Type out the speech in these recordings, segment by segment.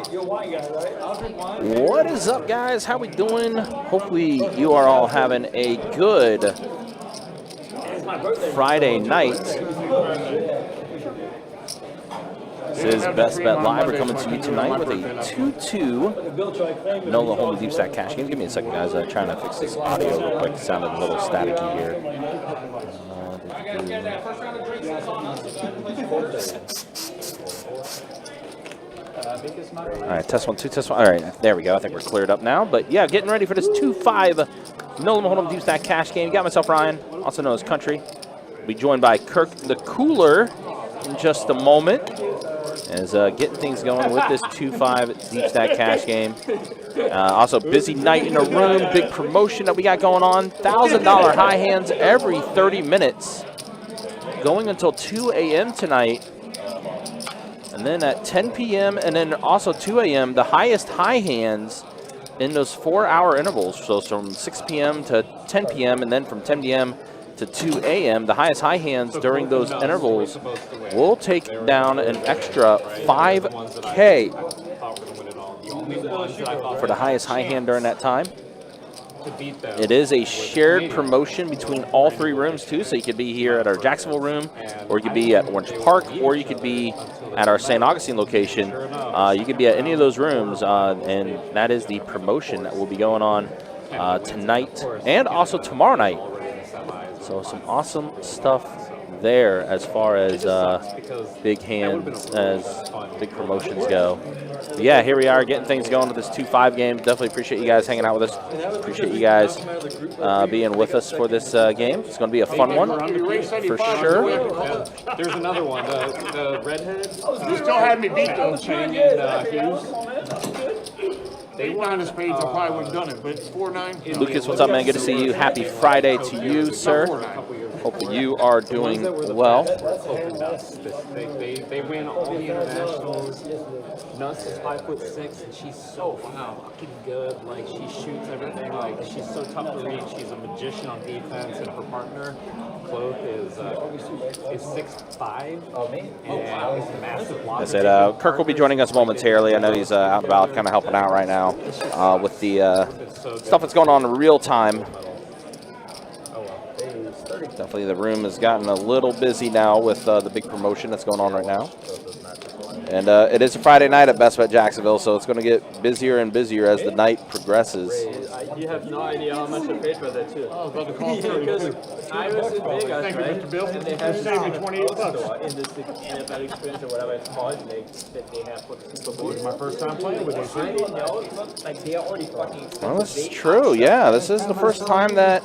What is up, guys? How we doing? Hopefully you are all having a good Friday night. This is Best Bet Live. We're coming to you tonight with a 2-2 NOLA Home Deep Stack Cash game. Give me a second, guys. I'm trying to fix this audio real quick. It sounded a little staticky here. All right, test one, two, test one. All right, there we go. I think we're cleared up now. But yeah, getting ready for this 2-5 NOLA Home Deep Stack Cash game. Got myself Ryan, also known as Country. We'll be joined by Kirk the Cooler in just a moment. As getting things going with this 2-5 Deep Stack Cash game. Also, busy night in the room, big promotion that we got going on. $1,000 high hands every 30 minutes. Going until 2 a.m. tonight. And then at 10 p.m. and then also 2 a.m., the highest high hands in those 4-hour intervals. So from 6 p.m. to 10 p.m. and then from 10 p.m. to 2 a.m., the highest high hands during those intervals will take down an extra $5K for the highest high hand during that time. It is a shared promotion between all 3 rooms, too, so you could be here at our Jacksonville room, or you could be at Orange Park, or you could be at our St. Augustine location. You could be at any of those rooms, and that is the promotion that will be going on tonight and also tomorrow night. So some awesome stuff there as far as big hands, as big promotions go. But yeah, here we are getting things going with this 2-5 game. Definitely appreciate you guys hanging out with us. Appreciate you guys being with us for this game. It's going to be a fun one for sure. There's another one, the redhead. You still had me beat though. Chang and Hughes. They won on his page, I probably would have done it, but it's 4-9. Lucas, what's up, man? Good to see you. Happy Friday to you, sir. Hope you are doing well. They win all the internationals. Nuss is 5'6", and she's so fucking good. Like, she shoots everything. Like, she's so tough to reach. She's a magician on defense, and her partner, Cloth, is 6'5". And is a massive blocker. I said Kirk will be joining us momentarily. I know he's out and about, kind of helping out right now with the stuff that's going on in real time. Definitely the room has gotten a little busy now with the big promotion that's going on right now. And it is a Friday night at Best Bet Jacksonville, so it's going to get busier and busier as the night progresses. You have no idea how much I paid for that, too. I was about to call through. Because I was in Vegas, Thank you, right? Mr. Bill. And they have You saved me this $28. store in this NFL experience or whatever it's called that they have for the Super Bowl. It was my first time playing with I this. didn't know. It looked like they are already fucking expensive. Well, this is true, yeah. This is the first time that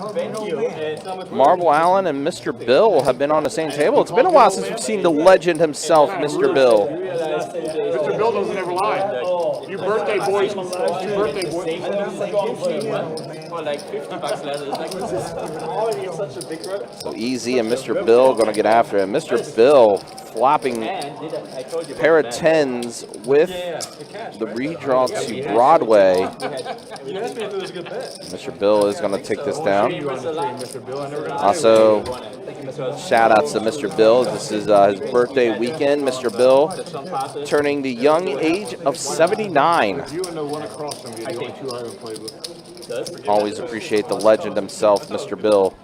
Marble Allen and Mr. Bill have been on the same table. It's been a while since we've seen the legend himself, Mr. Bill. Mr. Bill doesn't ever lie. You birthday boys. You birthday boys. For like $50 less. It's like, this is already such a big run. So Easy and Mr. Bill going to get after him. Mr. Bill flopping pair of 10s with the redraw to Broadway. Mr. Bill is going to take this down. Also, shout outs to Mr. Bill. This is his birthday weekend. Mr. Bill turning the young age of 79. Always appreciate the legend himself, Mr. Bill,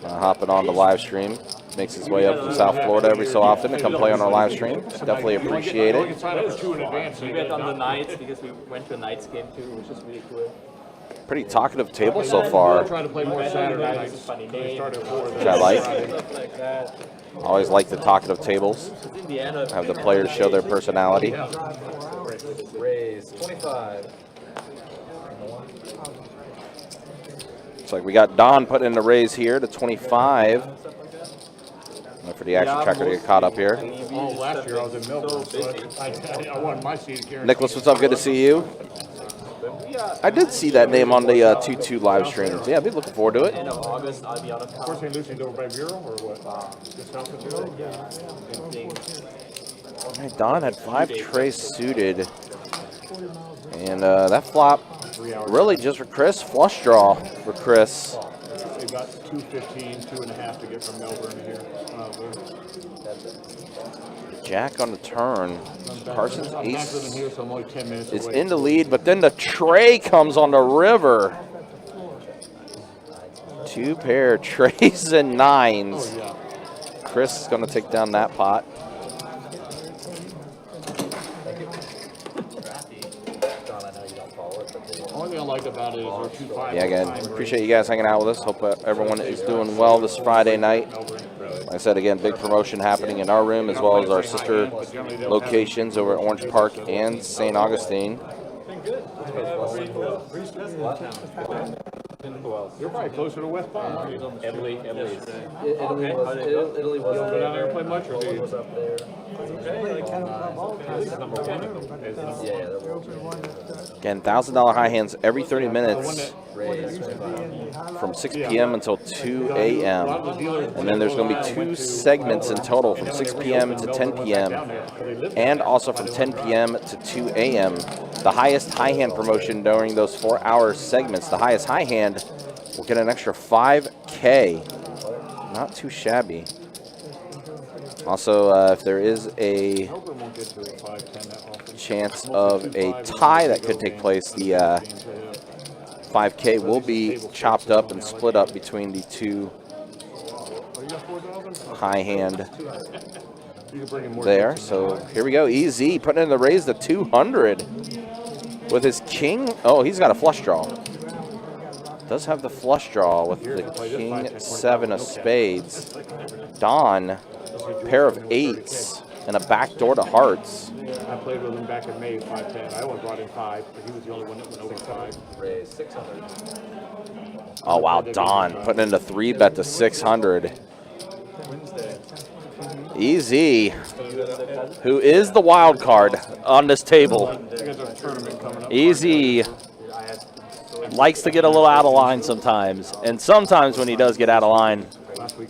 hopping on the live stream. Makes his way up from South Florida every so often to come play on our live stream. Definitely appreciate it. We went on the nights because we went to a nights game too, which is really cool. Pretty talkative table so far, Trying to play more Saturday nights. which I like. Always like the talkative tables. Have the players show their personality. Raise 25. Looks like we got Don putting in the raise here to 25. For the action tracker to get caught up here. Oh, last year I was in Melbourne, so I won my seat at Karen. Nicholas, what's up? Good to see you. I did see that name on the 2-2 live stream. Yeah, I've been looking forward to it. End of August, I'll be out of Of course, St. Lucy's over by Bureau, or what? Just south of Bureau? All right, Don had 5 trays suited. And that flop really just for Chris. Flush draw for Chris. They got 2.15, 2.5 to get from Melbourne to here. Jack on the turn. Carson's I'm back ace living here, so I'm only 10 minutes is away. in the lead, but then the tray comes on the river. 2 pair trays and 9s. Oh, yeah. Chris is going to take down that pot. The only thing I like about it is they're 2-5. Yeah, again, appreciate you guys hanging out with us. Hope everyone is doing well this Friday night. Like I said, again, big promotion happening in our room as well as our sister locations over at Orange Park and St. Augustine. You're probably closer to West Palm. Italy. Italy You was don't go down there and play much, or do you? up there. Again, $1,000 high hands every 30 minutes from 6 p.m. until 2 a.m. And then there's going to be 2 segments in total from 6 p.m. to 10 p.m. and also from 10 p.m. to 2 a.m. The highest high hand promotion during those 4-hour segments, the highest high hand will get an extra $5K. Not too shabby. Also, if there is a chance of a tie that could take place, the 5K will be chopped up and split up between the 2 high hand there. So here we go. EZ putting in the raise to 200 with his king. Oh, he's got a flush draw. Does have the flush draw with the king 7 of spades. Don, pair of 8s and a backdoor to hearts. I played with him back in May 5-10. I only brought in 5, but he was the only one that went over 5. Raise 600. Oh wow, Don putting in the 3-bet to 600. Easy, who is the wild card on this table. Easy likes to get a little out of line sometimes, and sometimes when he does get out of line,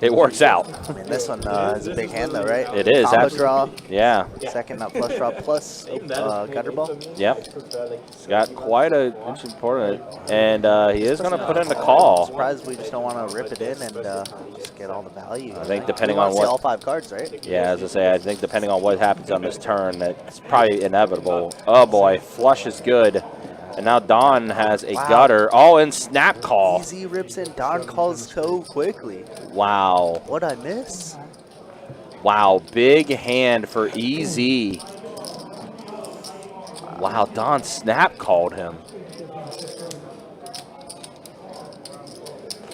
it works out. I mean, this one is a big hand, though, right? It is. Combo draw. Yeah. Second up flush draw plus gutter ball. Yep. He's got quite a interesting opponent, and he is going to put in the call. Surprised we just don't want to rip it in and just get all the value. I think depending we on want to see all what. 5 cards, right? Yeah, as I say, I think depending on what happens on this turn, that's probably inevitable. Oh boy, flush is good. And now Don has a gutter. Oh, and snap call. Easy rips in. Don calls so quickly. Wow. What'd I miss? Wow, big hand for EZ. Wow, Don snap called him.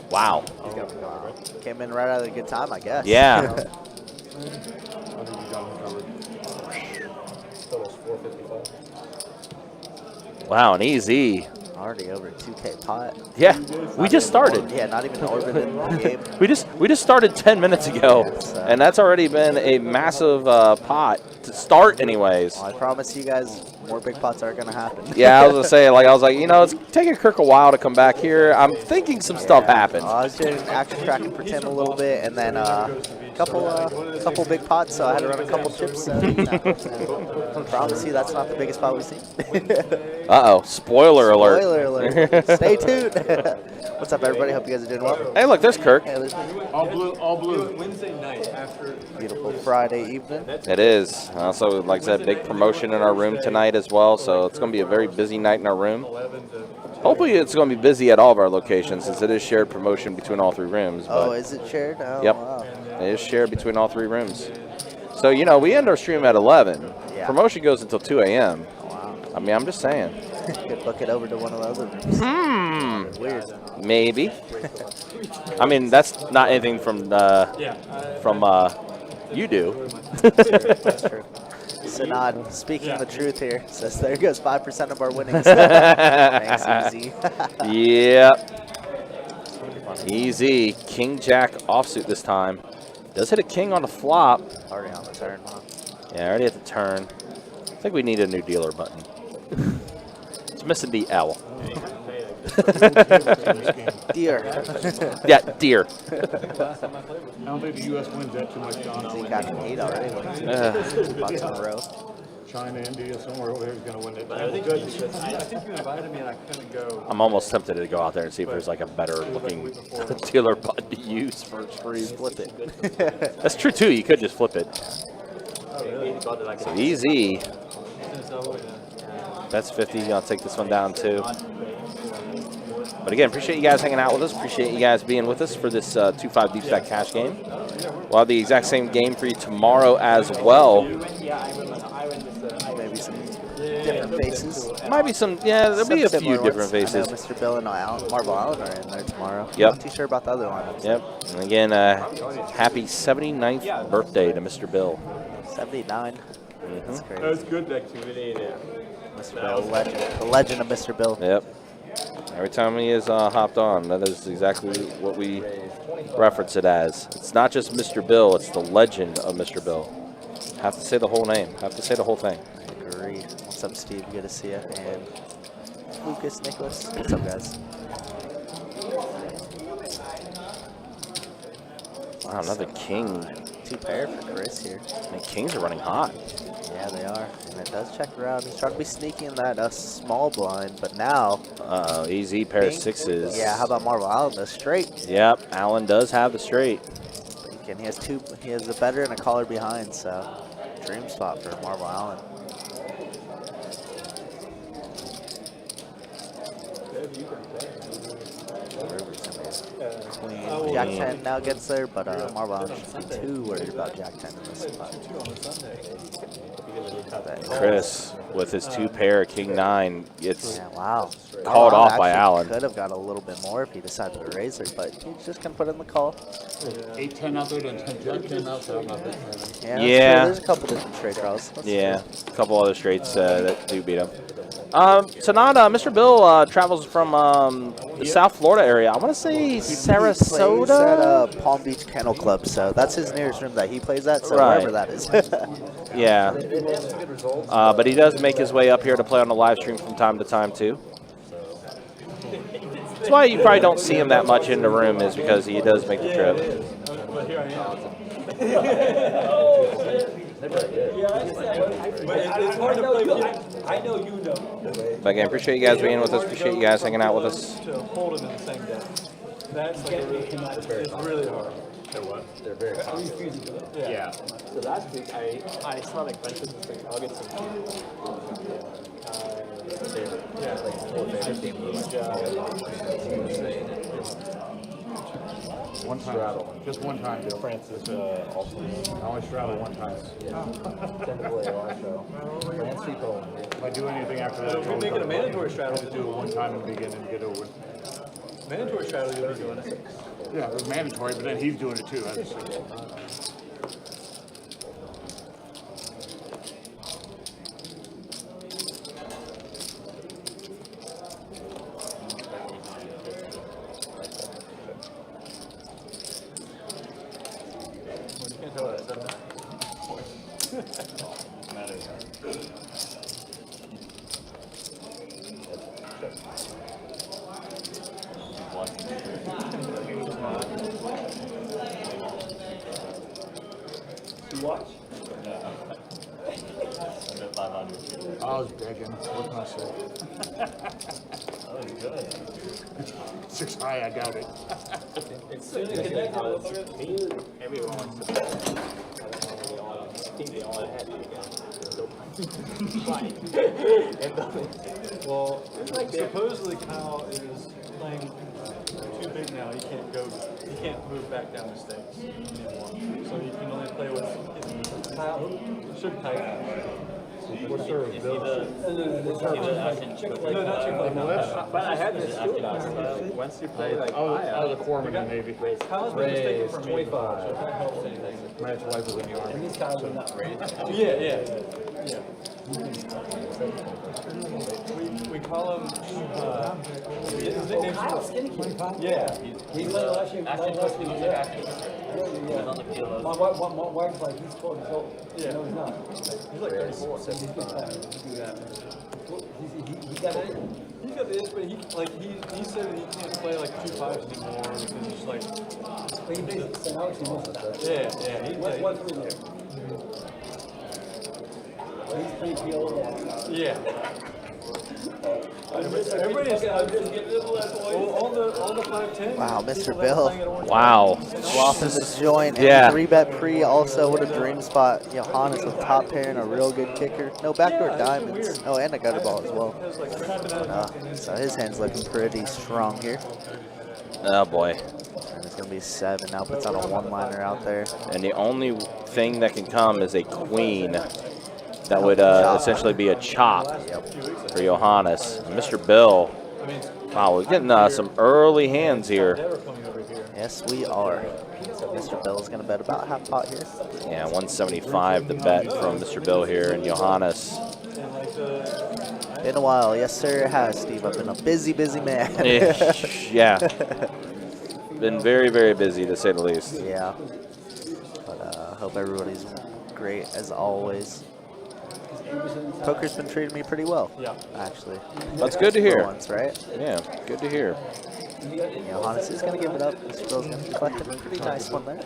Wow. Wow. Came in right out of a good time, I guess. Yeah. Wow, an EZ. Already over 2K pot. Yeah, we just started. Yeah, not even orbited the game. We just started 10 minutes ago, and that's already been a massive pot to start anyways. Well, I promise you guys, more big pots are going to happen. Yeah, I was going to say, like, I was like, you know, it's taking Kirk a while to come back here. I'm thinking some stuff happened. I was doing action tracking for Tim a little bit, and then couple big pots, so I had to run a couple chips. I promise you, that's not the biggest pot we've seen. Uh-oh, spoiler alert. Spoiler alert. Stay tuned. What's up, everybody? Hope you guys are doing well. Hey, look, there's Kirk. Hey, there's me. All blue, all blue. Wednesday night after. Beautiful Friday evening. It is. Also, like I said, big promotion in our room tonight as well, so it's going to be a very busy night in our room. Hopefully it's going to be busy at all of our locations since it is shared promotion between all 3 rooms. Oh, But is it shared? Oh, yep, wow. it is shared between all 3 rooms. So, you know, we end our stream at 11. Yeah. Promotion goes until 2 a.m. Wow. I mean, I'm just saying. Could book it over to one of the other rooms. Weird. Maybe. I mean, that's not anything from you do. That's true. Sanad speaking the truth here. Says there goes 5% of our winnings. Thanks, Easy. Yep. Easy. King Jack offsuit this time. Does hit a king on the flop. Already on the turn, huh? Yeah, already at the turn. I think we need a new dealer button. It's missing the L. Deer. Yeah, deer. I don't think the U.S. wins that too much, Don. He got 8 already. Like 2 pots in a row. China, India, somewhere over there is going to win it. I think I think you invited me and I couldn't go. I'm almost tempted to go out there and see if there's like a better looking dealer button to use for free. Flip it. That's true too. You could just flip it. So easy. That's 50. I'll take this one down too. But again, appreciate you guys hanging out with us. Appreciate you guys being with us for this 2-5 deep stack cash game. We'll have the exact same game for you tomorrow as well. Maybe some different faces. Might be some, yeah, there'll be a few similar different ones. faces. I know Mr. Bill and Marvel Allen are in there tomorrow. Yep. I'm not too sure about the other lineups. Yep. And again, happy 79th birthday to Mr. Bill. 79. That's great. That was good activity. Mr. Bill, the legend of Mr. Bill. Yep. Every time he is hopped on, that is exactly what we reference it as. It's not just Mr. Bill, it's the legend of Mr. Bill. Have to say the whole name. Have to say the whole thing. I agree. What's up, Steve? Good to see you. And Lucas, Nicholas. What's up, guys? Wow, another king. 2 pair for Chris here. And kings are running hot. Yeah, they are. And it does check around. He's trying to be sneaky in that small blind, but now... Uh-oh, easy pair of sixes. Yeah, how about Marvel Allen? The straight. Yep, Allen does have the straight. And he has he has a better and a caller behind, so dream spot for Marvel Allen. Queen, Jack 10 now gets there, but Marvel Allen shouldn't be too worried about Jack 10 in this spot. Chris, with his 2 pair, King 9, gets wow. called off by Allen. Could have got a little bit more if he decided to raise her, but he's just going to put in the call. 8-10 out there, and 10 Jack 10 out there. Yeah. There's a couple different trade draws. Yeah, a couple other straights that do beat him. So not Mr. Bill travels from the South Florida area. I want to say Sarasota. He plays at Palm Beach Kennel Club, so that's his nearest room that he plays at, so Right. wherever that is. Yeah. But he does make his way up here to play on the live stream from time to time, too. That's why you probably don't see him that much in the room, is because he does make the trip. I know you know. But again, appreciate you guys being with us. Appreciate you guys hanging out with us. To hold them in the same day. That's like it's really hard. They're what? They're very hard. Yeah. So last week I saw like bunches of things. I'll get some. One time. Just one time, Bill. Francis also. I only straddle one time. If I do anything after that, If we make it a mandatory straddle, I'll just do it one time and begin and get over it. mandatory straddle, you'll be doing it. Yeah, it was mandatory, but then he's doing it too. That's You can't tell what that Watch. I was begging. What can I say? That was good. 6 high, I doubt it. It's soon as everyone wants to. I think they all had Well, supposedly Kyle is playing too big now. He can't move back down the stakes anymore. So he can only play with Kyle. Should tight. What's her No, not too But I had this too last time. Once you play like I was a corpsman in the Navy. Kyle's been mistaken for 25, so if that helps anything. My ex-wife was in the Army. these guys are not raised. Yeah. We call him, his nickname's yeah. He played last year. Actually, he was active. On the field. My wife's like, he's 12 years old. Yeah. No, he's not. He's like 34. So he's good time to do that. He got it. He's got the itch, but he said that he can't play like 2-5s anymore because he's just like, But he basically said, now he wants that. yeah. What's the reason? He's pretty old. Yeah. Everybody is all the 5-10. Wow, Mr. Bill. Wow. Flopping the joint. And Yeah. 3-bet pre also. What a dream spot. Johannes with top pair and a real good kicker. No backdoor diamonds. Oh, and a gutter ball as well. So his hand's looking pretty strong here. Oh, boy. And it's going to be 7. Now puts on a one-liner out there. And the only thing that can come is a queen. That would essentially be a chop for Johannes. Mr. Bill. Wow, we're getting some early hands here. Yes, we are. So Mr. Bill is going to bet about half pot here. Yeah, 175 the bet from Mr. Bill here, and Johannes. Been a while. Yes, sir, it has, Steve. I've been a busy, busy man. Yeah. Been very, very busy, to say the least. Yeah. But hope everybody's great, as always. Poker's been treating me pretty well, actually. That's good to hear. Once, right? Yeah, good to hear. Johannes is going to give it up. Mr. Bill's going to be collecting a pretty nice one there.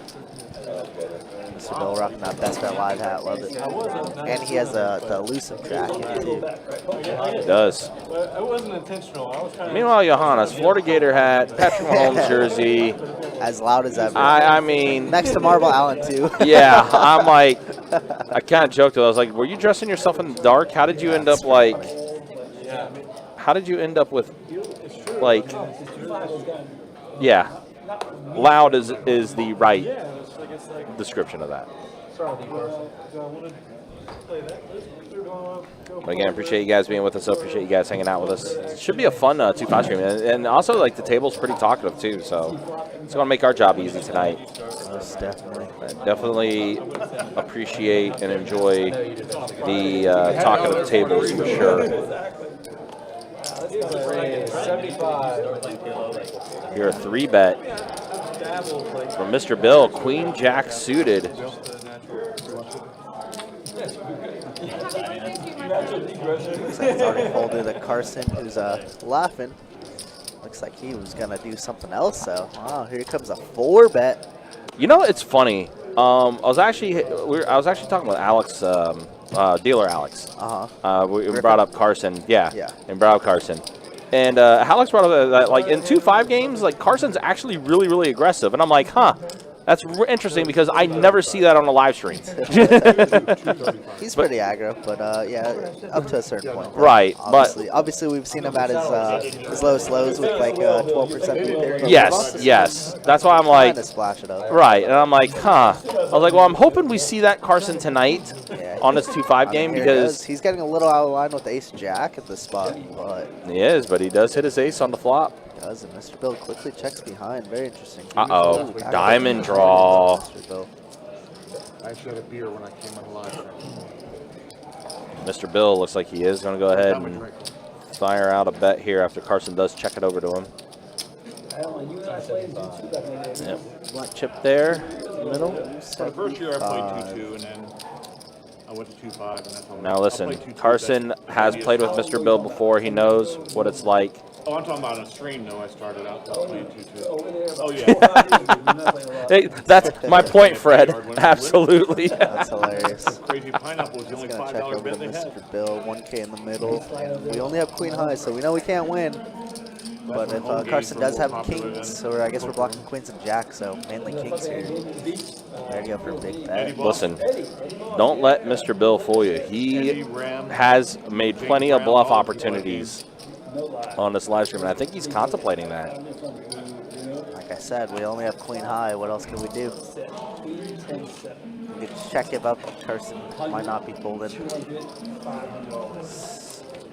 Mr. Bill rocking that BestBet live hat. Love it. And he has the elusive track in it, too. It does. It wasn't intentional. I was kind of. Meanwhile, Johannes, Florida Gator hat, Patrick Mahomes jersey. As loud as ever. I mean. Next to Marble Allen, too. Yeah, I'm like, I kind of joked with I was like, were you dressing yourself in the dark? How did you end up like, how did you end up with, like, yeah, loud is the right description of that. But again, appreciate you guys being with us. Appreciate you guys hanging out with us. It should be a fun 2-5 stream, and also like the table's pretty talkative too, so it's going to make our job easy tonight. Most definitely. Definitely appreciate and enjoy the talkative tables for sure. Here a 3-bet from Mr. Bill, Queen Jack suited. It's already folded to Carson, who's laughing. Looks like he was gonna do something else. So, wow, here comes a 4-bet. You know, it's funny. I was actually talking with Alex, dealer Alex. We brought up Carson. Yeah. And brought up Carson. And Alex brought up that like in 2-5 games, like Carson's actually really, really aggressive. And I'm like, huh. That's interesting because I never see that on a live stream. He's pretty aggro, but yeah, up to a certain point. Right, obviously we've seen him at his lowest lows with like 12% beat there. Yes. That's why I'm like, trying to splash it up. Right, and I'm like, huh. I was like, well, I'm hoping we see that Carson tonight on this 2-5 game because he's getting a little out of line with Ace Jack at this spot, but he is, but he does hit his ace on the flop. Does, and Mr. Bill quickly checks behind. Very interesting. Uh-oh, diamond draw. Mr. Bill. I actually had a beer when I came on live. Mr. Bill looks like he is going to go ahead and fire out a bet here after Carson does check it over to him. Yep, black chip there in the middle. For the first year I played 2-2 and then I went to 2-5 and that's all. Now listen, Carson has played with Mr. Bill before. He knows what it's like. Oh, I'm talking about on a stream though. I started out playing 2-2. Oh yeah. Hey, that's my point, Fred. Absolutely. That's hilarious. Crazy Pineapple was the only Gonna check $5 over bet to they had. Mr. Bill. 1K in the middle. And we only have Queen High, so we know we can't win. But if Carson does have kings, so I guess we're blocking queens and jacks, so mainly kings here. There you go for a big bet. Listen, don't let Mr. Bill fool you. He has made plenty of bluff opportunities on this live stream, and I think he's contemplating that. Like I said, we only have Queen High. What else can we do? We could check him up. Carson might not be folded.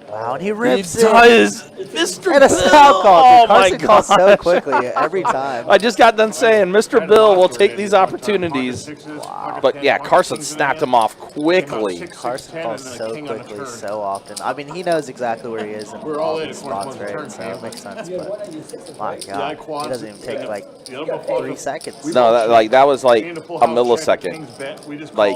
Wow, and he rips it. Mr. And a style call. Oh my Carson calls so God. quickly every time. I just got done saying Mr. Bill will take these opportunities. Wow. But yeah, Carson snapped him off quickly. Carson calls so quickly, so often. I mean, he knows exactly where he is in all these spots, right? So it makes sense. But my God, he doesn't even take like 3 seconds. No, that was like a millisecond. Like,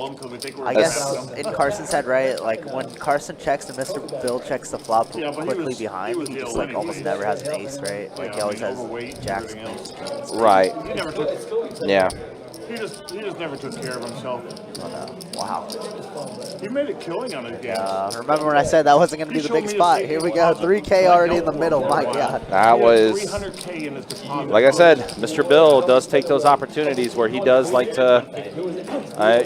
I guess in Carson's head, right? Like when Carson checks and Mr. Bill checks the flop quickly behind, he just like almost never has an ace, right? Like he always has jacks, queens, kings. Right. Yeah. He just never took care of himself. Wow. He made a killing on his games. Remember when I said that wasn't going to be the big spot? Here we go. 3K already in the middle. My God. That was, 300K in his deposit. like I said, Mr. Bill does take those opportunities where he does like to,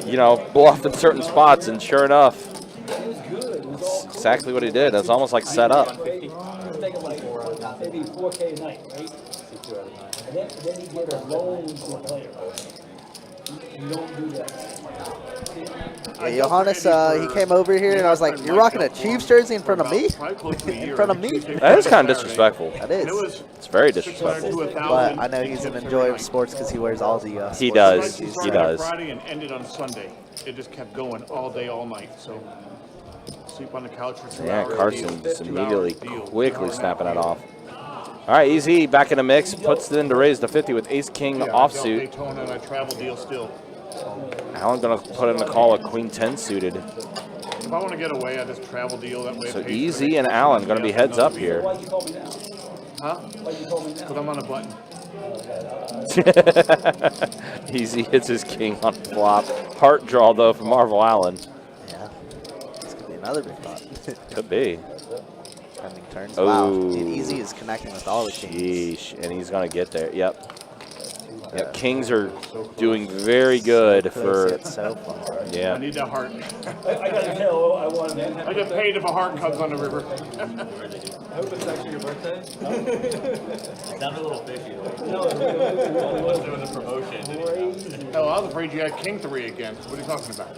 you know, bluff in certain spots, and sure enough, that's exactly what he did. It's almost like set up. Maybe 4K a night, right? And then you get a loan to a player. You don't do that. Yeah, Johannes, he came over here, and I was like, "You're rocking a Chiefs jersey in front of me? In front of me?" That is kind of disrespectful. That is. It's very disrespectful. But I know he's an enjoyer of sports because he wears all the sports He does. jerseys. He does. Friday and ended on Sunday. It just kept going all day, all night. So sleep on the couch for 2 Yeah, hours. Carson deal, just 2 immediately, hours deal, quickly 2 hour snapping night that deal. off. All right, Easy back in the mix, puts it in to raise the 50 with Ace King Yeah, I dealt offsuit. Daytona and I travel deal still. Allen gonna put in the call a Queen 10 suited. If I want to get away, I just travel deal. That way it So pays for Easy the and next Allen one. gonna be Yeah, heads up another here. Why'd you call me now? Huh? Why'd you call me now? Because I'm on a button. Easy hits his king on flop. Heart draw though from Marvel Allen. Yeah. This could be another big pot. Could be. Pending turns. Oh. Wow. And Easy is connecting with all the kings. Sheesh, and he's gonna get there. Yep. Yep. Kings are doing very good for. It's so fun. I Yeah. need that heart. I gotta tell, I want to. I get paid if a heart comes on the river. I hope it's actually your birthday. Sounds a little fishy. No, Doing the promotion. Hell, I was afraid you had King 3 again. What are you talking about?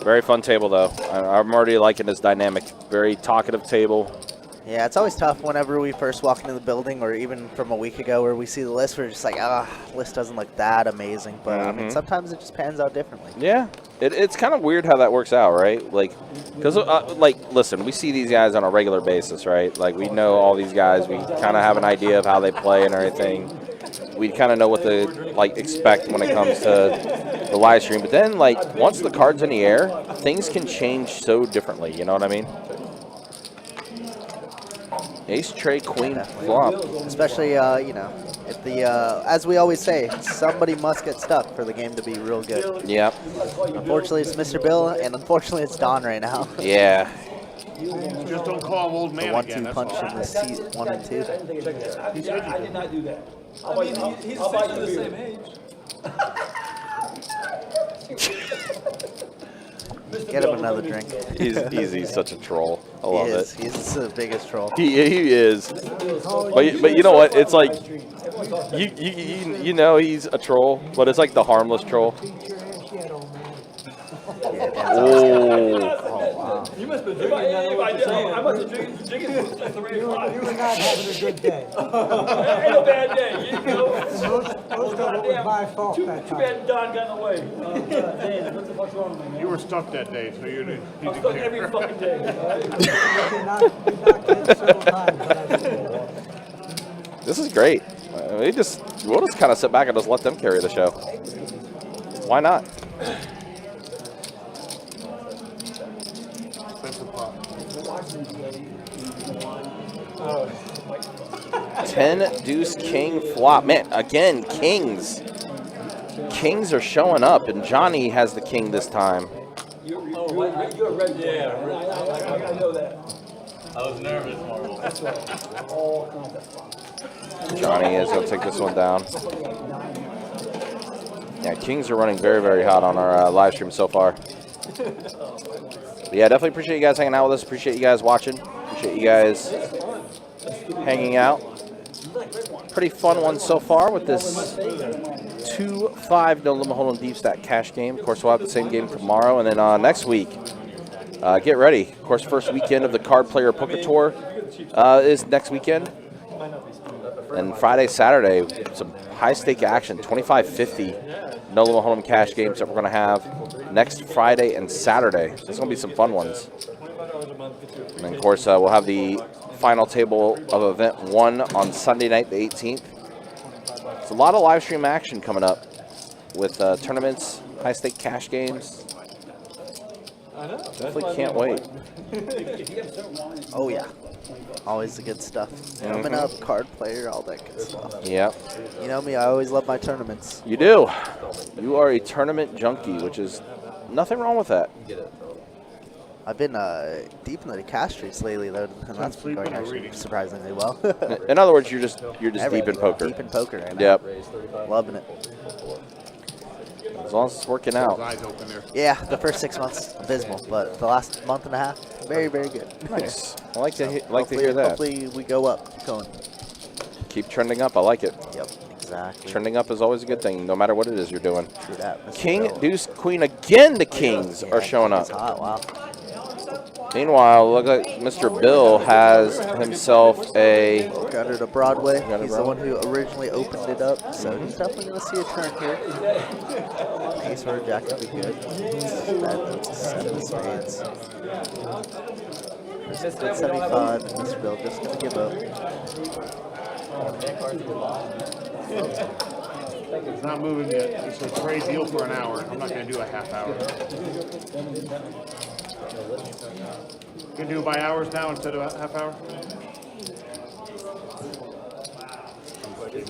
Very fun table though. I'm already liking this dynamic. Very talkative table. Yeah, it's always tough whenever we first walk into the building, or even from a week ago where we see the list, we're just like, list doesn't look that amazing. But I mean, sometimes it just pans out differently. Yeah, it's kind of weird how that works out, right? Like, because listen, we see these guys on a regular basis, right? Like, we know all these guys. We kind of have an idea of how they play and everything. We kind of know what to expect when it comes to the live stream. But then, like, once the card's in the air, things can change so differently. You know what I mean? Ace, Trey, Queen, flop. Especially, you know, if the as we always say, somebody must get stuck for the game to be real good. Yep. Unfortunately, it's Mr. Bill, and unfortunately, it's Don right now. Yeah. Just don't call him old The man 1-2 again. That's punch all. in the seat, 1 and 2. I did not do that. I mean, he's essentially the same age. Get him another drink. He's such a troll. I love it. He's the biggest troll. He is. But you know what? It's like you know he's a troll, but it's like the harmless troll. Oh. Wow. You must have been drinking that I must have drinking for 3 o'clock. You were not having a good day. Ain't no bad day, you know. Most of it was my fault Too that time. bad Don got in the way. Dan, what the fuck's wrong with me, man? You were stuck that day, so you didn't I'm stuck every fucking day. You knocked in several times, but I didn't. This is great. We'll just kind of sit back and just let them carry the show. Why not? Oh. 10 deuce king flop. Man, again, kings. Kings are showing up, and Johnny has the king this time. You're a red Yeah, I know that. I was nervous, Marvel. That's right. All contact. Johnny is going to take this one down. Yeah, kings are running very, very hot on our live stream so far. But yeah, definitely appreciate you guys hanging out with us. Appreciate you guys watching. Appreciate you guys hanging out. Pretty fun one so far with this 2-5 no limit hold'em deep stack cash game. Of course, we'll have the same game tomorrow, and then next week, get ready. Of course, first weekend of the Card Player Poker Tour is next weekend. And Friday, Saturday, some high-stake action, 25-50 no limit hold'em cash games that we're going to have next Friday and Saturday. There's going to be some fun ones. And then, of course, we'll have the final table of event 1 on Sunday night, the 18th. It's a lot of live stream action coming up with tournaments, high-stake cash games. I know. That's Definitely why can't I'm wait. Oh yeah, always the good stuff. Coming up, card player, all that good stuff. Yep. You know me, I always love my tournaments. You do. You are a tournament junkie, which is nothing wrong with that. I've been deep into the cash streets lately, though, and that's been going actually surprisingly well. In other words, you're just deep in poker. Deep in poker right now. Yep. Loving it. As long as it's working out. Eyes open there. Yeah, the first 6 months abysmal, but the last month and a half, very, very good. Nice. I like to hear that. Hopefully we go up, going. Keep trending up. I like it. Yep, exactly. Trending up is always a good thing, no matter what it is you're doing. True that. Mr. King, Bill. deuce, queen again. The kings Yeah, are showing it's up. hot, wow. Meanwhile, look like Mr. Bill has himself a. Look under the Broadway. Got it, He's the one who originally opened it up, so he's definitely going to see a turn here. Ace or jack would be good. That's a 7 of spades. 75, and Mr. Bill just going to give up. It's not moving yet. It's a trade deal for an hour. I'm not going to do a half hour. You can do it by hours now instead of a half hour?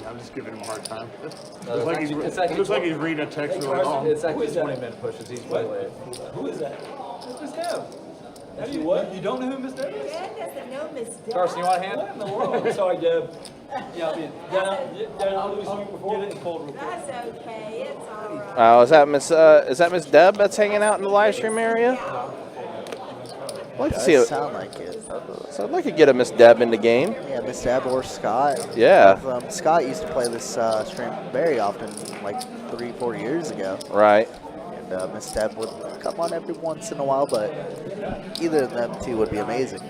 I'm just giving him a hard time. Looks like he's reading a text really long. It's actually 20-minute pushes. He's way late. Who is that? Miss Deb. You what? You don't know who Miss Deb is? Dad doesn't know Miss Deb. Carson, you want a hand? What in the world? Sorry, Deb. Yeah, I'll be in. I'll get it in cold real quick. That's okay. It's all right. Is that Miss Deb that's hanging out in the live stream area? I'd like to see it. Sound like it. So I'd like to get a Miss Deb in the game. Yeah, Miss Deb or Scott. Yeah. Scott used to play this stream very often, like 3-4 years ago. Right. And Miss Deb would come on every once in a while, but either of them two would be amazing.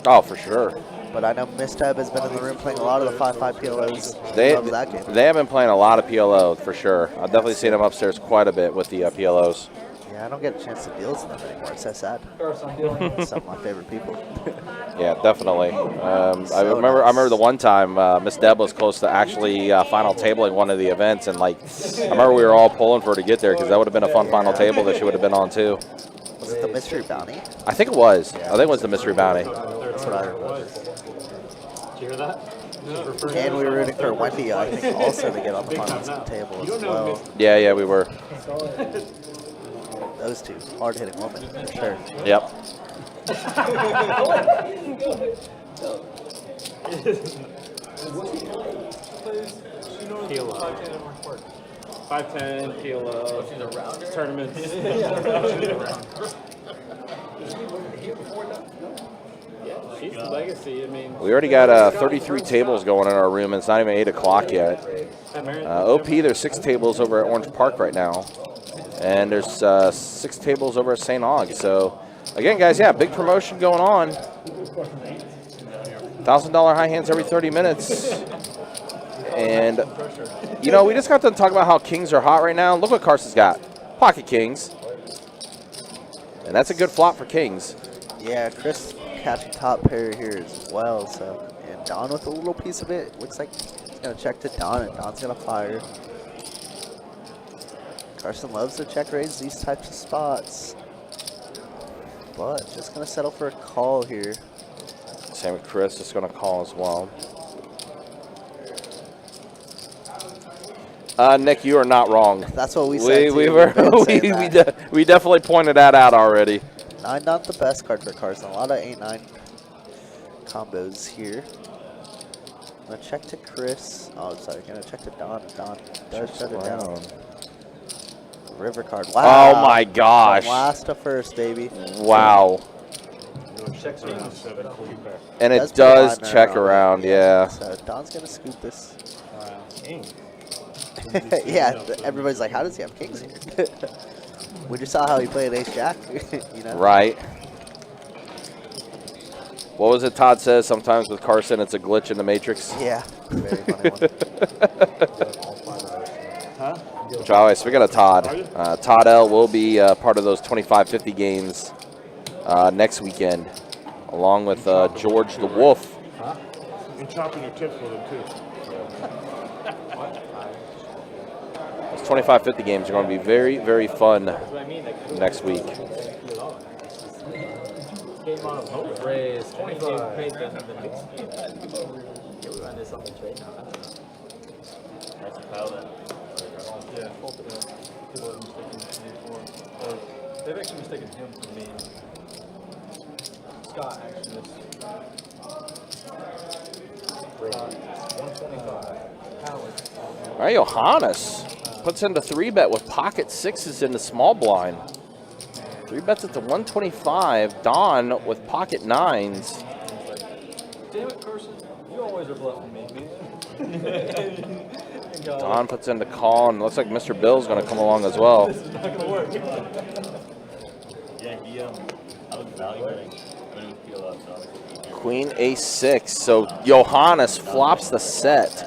Oh, for sure. But I know Miss Deb has been in the room playing a lot of the 5-5 PLOs. They Loves that game. have been playing a lot of PLO for sure. I've definitely seen them upstairs quite a bit with the PLOs. Yeah, I don't get a chance to deal with them anymore. It's so sad. Some of my favorite people. Yeah, definitely. I remember the one time Miss Deb was close to actually final tabling one of the events, and like I remember we were all pulling for her to get there because that would have been a fun final table that she would have been on too. Was it the Mystery Bounty? I think it was. I think it was the Mystery Bounty. That's what I remember. Did you hear that? And we were rooting for Wendy, I think, also to get on the finals table as well. Yeah, we were. Those two, hard-hitting women, for sure. Yep. Kilo. 5'10", kilo. Tournaments. She's the legacy. I mean, We already got 33 tables going in our room, and it's not even 8 o'clock yet. OP, there's 6 tables over at Orange Park right now. And there's 6 tables over at St. Aug. So, again, guys, yeah, big promotion going on. $1,000 high hands every 30 minutes. And, you know, we just got to talk about how kings are hot right now. Look what Carson's got. Pocket kings. And that's a good flop for kings. Yeah, Chris catching top pair here as well. So, and Don with a little piece of it. Looks like he's going to check to Don, and Don's going to fire. Carson loves to check raise these types of spots, but just going to settle for a call here. Same with Chris, just going to call as well. Nick, you are not wrong. That's what we said. We definitely pointed that out already. 9 not the best card for Carson. A lot of 8-9 combos here. Gonna check to Chris. Oh, sorry. Gonna check to Don. Don does shut it down. River card. Wow. Oh my gosh. From last to first, baby. Wow. And it does check around, yeah. So Don's gonna scoop this. Yeah, everybody's like, how does he have kings here? We just saw how he played ace jack, you know? Right. What was it Todd says? Sometimes with Carson, it's a glitch in the matrix. Yeah, very funny one. Which I always, speaking of Todd, Todd L will be part of those 25-50 games next weekend, along with George the Wolf. And chopping your tips with him, too. Those 25-50 games are going to be very, very fun next week. Came on a post raise, 25. Paid the next game. Yeah, we run this on the trade now. I don't know. That's a foul then. Yeah, both of them. People have mistaken me for. Or they've actually mistaken him for me. Scott actually is. 125. Howard. All right, Johannes puts in the 3-bet with pocket sixes in the small blind. 3 bets at the 125. Don with pocket nines. Damn it, Carson. You always are bluffing me, man. Don puts in the call, and looks like Mr. Bill's going to come along as well. This is not going to work. Yeah, I was evaluating when it would feel up. So Queen ace-6. So Johannes flops the set.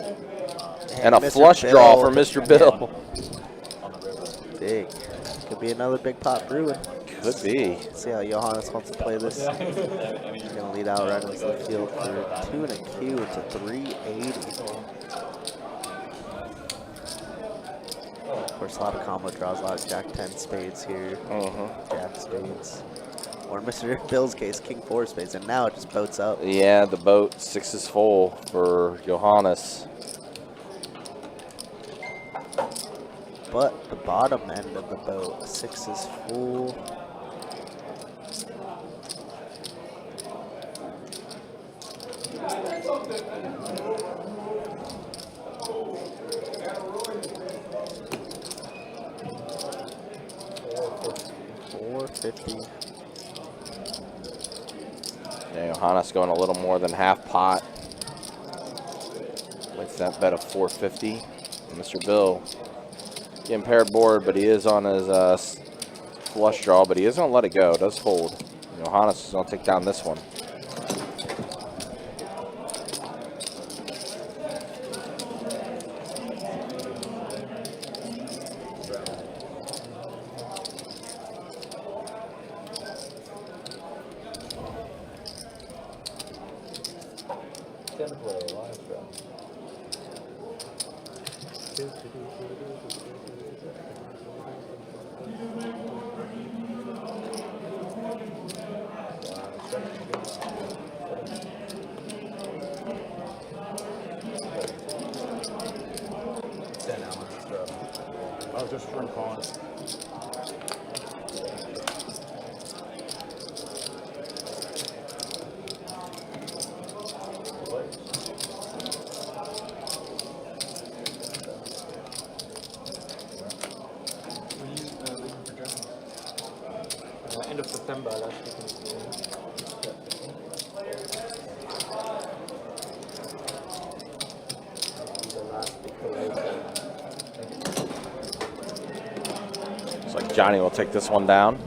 And a Mr. flush Bill. draw for Mr. Bill. Big. Could be another big pot brewing. Could be. See how Johannes wants to play this. He's going to lead out right into the field for 2 and a Q. It's a 380. Of course, a lot of combo draws, a lot of Jack 10 spades here. Jack spades. Or in Mr. Bill's case, King 4 spades. And now it just boats up. Yeah, the boat 6 is full for Johannes. But the bottom end of the boat, 6 is full. $450. Yeah, Johannes going a little more than half pot. With that bet of 450. Mr. Bill getting paired board, but he is on his flush draw, but he is going to let it go. Does hold. Johannes is going to take down this one. I'll just shrink on. End of September, that's Looks like Johnny will take this one down.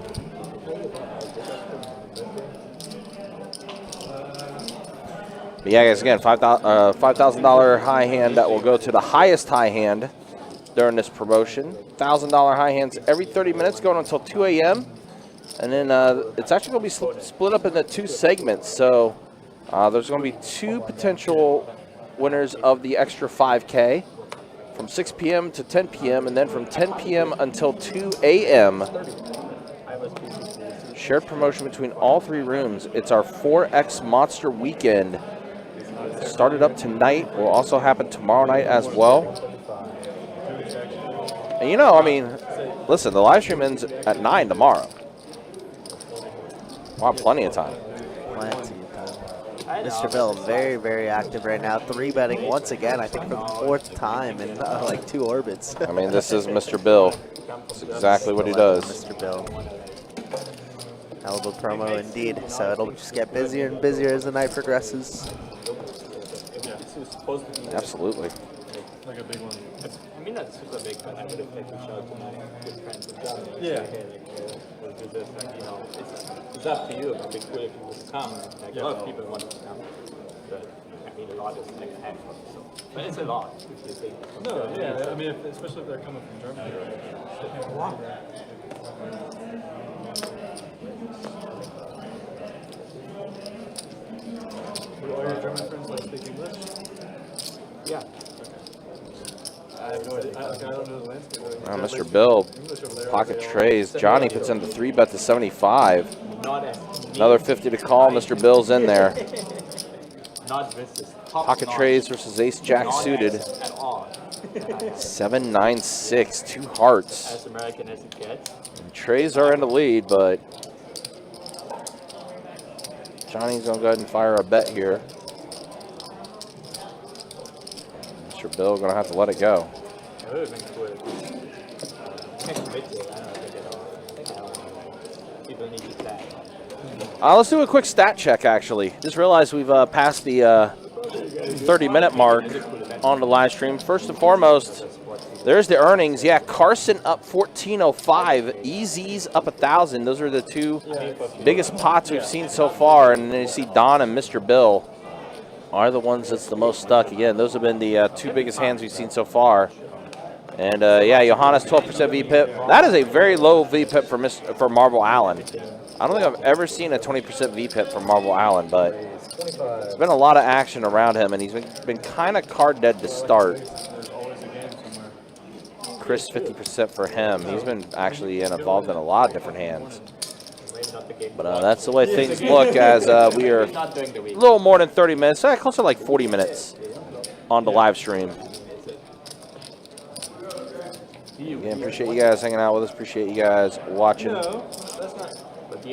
But yeah, guys, again, $5,000 high hand that will go to the highest high hand during this promotion. $1,000 high hands every 30 minutes going until 2 a.m. And then it's actually going to be split up into 2 segments. So there's going to be 2 potential winners of the extra 5K from 6 p.m. to 10 p.m. and then from 10 p.m. until 2 a.m. Shared promotion between all 3 rooms. It's our 4X Monster Weekend. Started up tonight. Will also happen tomorrow night as well. And you know, I mean, listen, the live stream ends at 9 tomorrow. Wow, plenty of time. Plenty of time. Mr. Bill, very, very active right now. 3-betting once again, I think for the 4th time in like 2 orbits. I mean, this is Mr. Bill. That's exactly what he does. Mr. Bill. Hell of a promo indeed. So it'll just get busier and busier as the night progresses. Absolutely. Like a big one. I mean, that's super big, but I would have taken a shout to my good friends in Germany. Yeah. We'll do this, like, you know, it's up to you. It'd be cool if you would come. Like, a lot of people want to come. But, I mean, a lot is like a handful. So. But it's a lot, if you think. No, yeah, I mean, especially if they're coming from Germany. Do all your German friends like speak English? Yeah. I have no idea. I don't know the landscape. Mr. Bill, pocket trays. Johnny puts in the 3-bet to 75. Not Another 50 to call. Mr. Bill's in there. Not vicious. Pocket trays versus ace jack suited. At all. 7, 9, 6. 2 hearts. As American as it gets. And trays are in the lead, but Johnny's going to go ahead and fire a bet here. Mr. Bill going to have to let it go. It would have been cool. Can't commit to it. I don't think at all. People need to stat. Let's do a quick stat check, actually. Just realized we've passed the 30-minute mark on the live stream. First and foremost, there's the earnings. Yeah, Carson up 1405. EZ's up 1,000. Those are the two biggest pots we've seen so far. And then you see Don and Mr. Bill are the ones that's the most stuck. Again, those have been the two biggest hands we've seen so far. And yeah, Johannes 12% VPIP. That is a very low VPIP for Marble Allen. I don't think I've ever seen a 20% VPIP from Marble Allen, but there's been a lot of action around him, and he's been kind of card dead to start. Chris 50% for him. He's been actually involved in a lot of different hands. But that's the way things look as we are a little more than 30 minutes, close to like 40 minutes on the live stream. Again, appreciate you guys hanging out with us. Appreciate you guys watching. No, that's not. But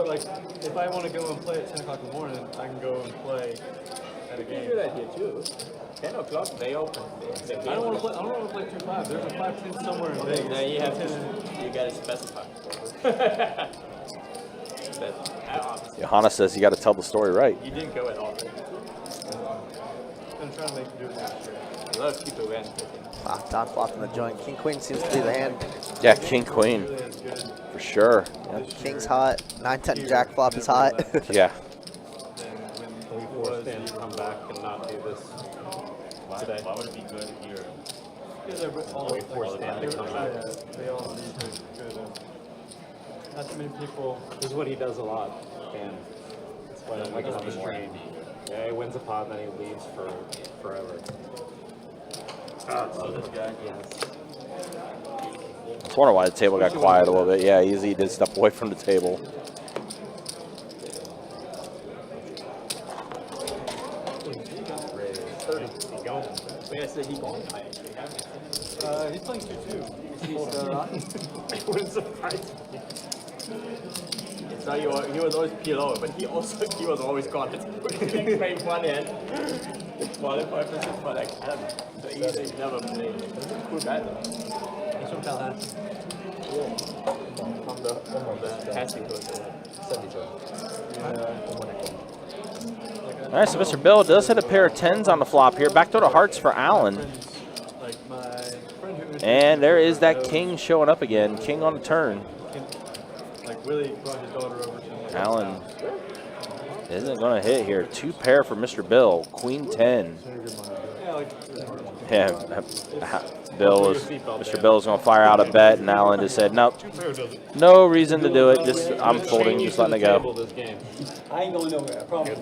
like, if I want to go and play at 10 o'clock in the morning, I can go and play at a game. Good idea too. 10 o'clock they open. I don't want to play. I don't want to play 2-5. There's a 5-10 somewhere in Vegas. Now you have to. You gotta specify. Johanna says you got to tell the story right. You didn't go at all. I'm trying to make you do it next year. A lot of people went. Wow, Don flopping the joint. King Queen seems to be the hand. Yeah, King Queen for sure. Yeah. King's hot. 9-10 Jack flop is hot. Yeah. We forced him to come back and not do this today. Why would it be good here? Because they're all We forced him to come back. they all need good. Not too many people. This is what he does a lot. And that's why I like it on the stream. Yeah, he wins a pot and then he leaves for forever. So this guy, Yes. I was wondering why the table got quiet a little bit. Yeah, Easy did step away from the table. Wait, I said he going. He's playing 2-2. It wouldn't surprise me. So he was always PLO, but he was always gone. He played one hand. Qualifier for like, I don't know. So he never played. He's a cool guy though. He's from Tallahassee. From the passing coach. All right, so Mr. Bill does hit a pair of 10s on the flop here. Backdoor to hearts for Allen. Like my friend who And there is that king showing up again. King on the turn. like Willie brought his daughter over to him. Allen isn't going to hit here. 2 pair for Mr. Bill. Queen 10. Yeah, like Yeah, Mr. Bill is going to fire out a bet, and Allen just said, nope, no reason to do it. Just I'm folding, just letting it go. I ain't going nowhere, I promise.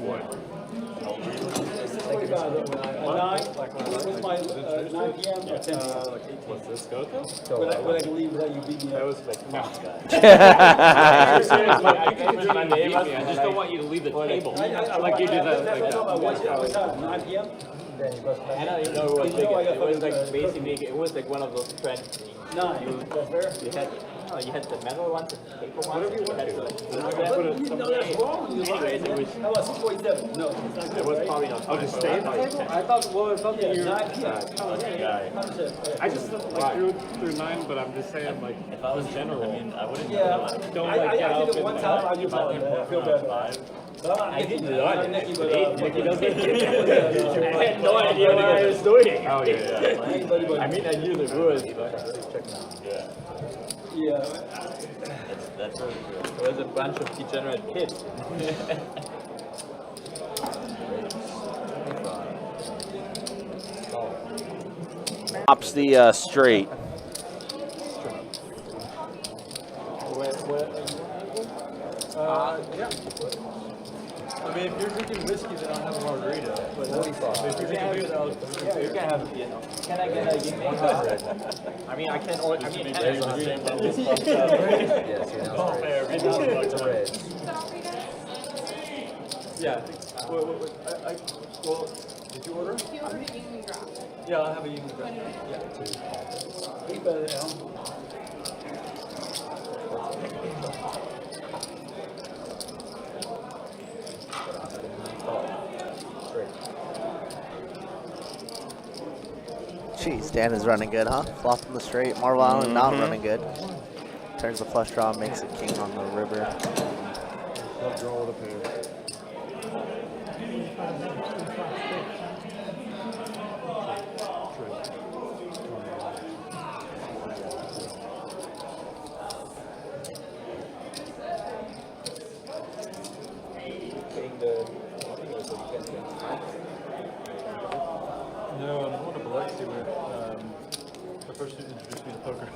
Think about it, what's my 9 p.m. or 10 p.m.? What's this go to? When I can leave without you beating me That up. was like, no. I just don't want you to leave the table. Like you did that. What time, 9 p.m.? I don't even know what it was like. Basically, it was like one of those trends. 9, that's fair? You had the metal ones and the paper ones. Whatever you want. No, that's wrong. Anyways, it was. How about 647? No, it's not good. It was probably not. I'll just stay at the table? I thought Yeah, you 9 p.m. I just like through 9, but I'm just saying like if I was general. I mean, I wouldn't Yeah, Don't I like get did up it one and time, I just I feel bad. I didn't learn it. Nicky, but I had no idea what I was doing. Oh yeah. I mean, I knew the rules, but Yeah. That's really good. there was a bunch of degenerate kids. Pops the straight. yeah. I mean, if you're drinking whiskey, then I'll have a margarita. But if you're drinking beer, then I'll You can have, can I get a game? I mean, I can order. I mean, Yes, you know, Yeah, I think. Well, did you order? He ordered a union drop. Yeah, I'll have a union drop. Yeah. He better now. Jeez, Dan is running good, huh? Flopping the straight. Marvel Island not running good. Turns the flush draw, makes it king on the river. Love draw with a pair. No, I'm going to Biloxi where the person who introduced me to poker.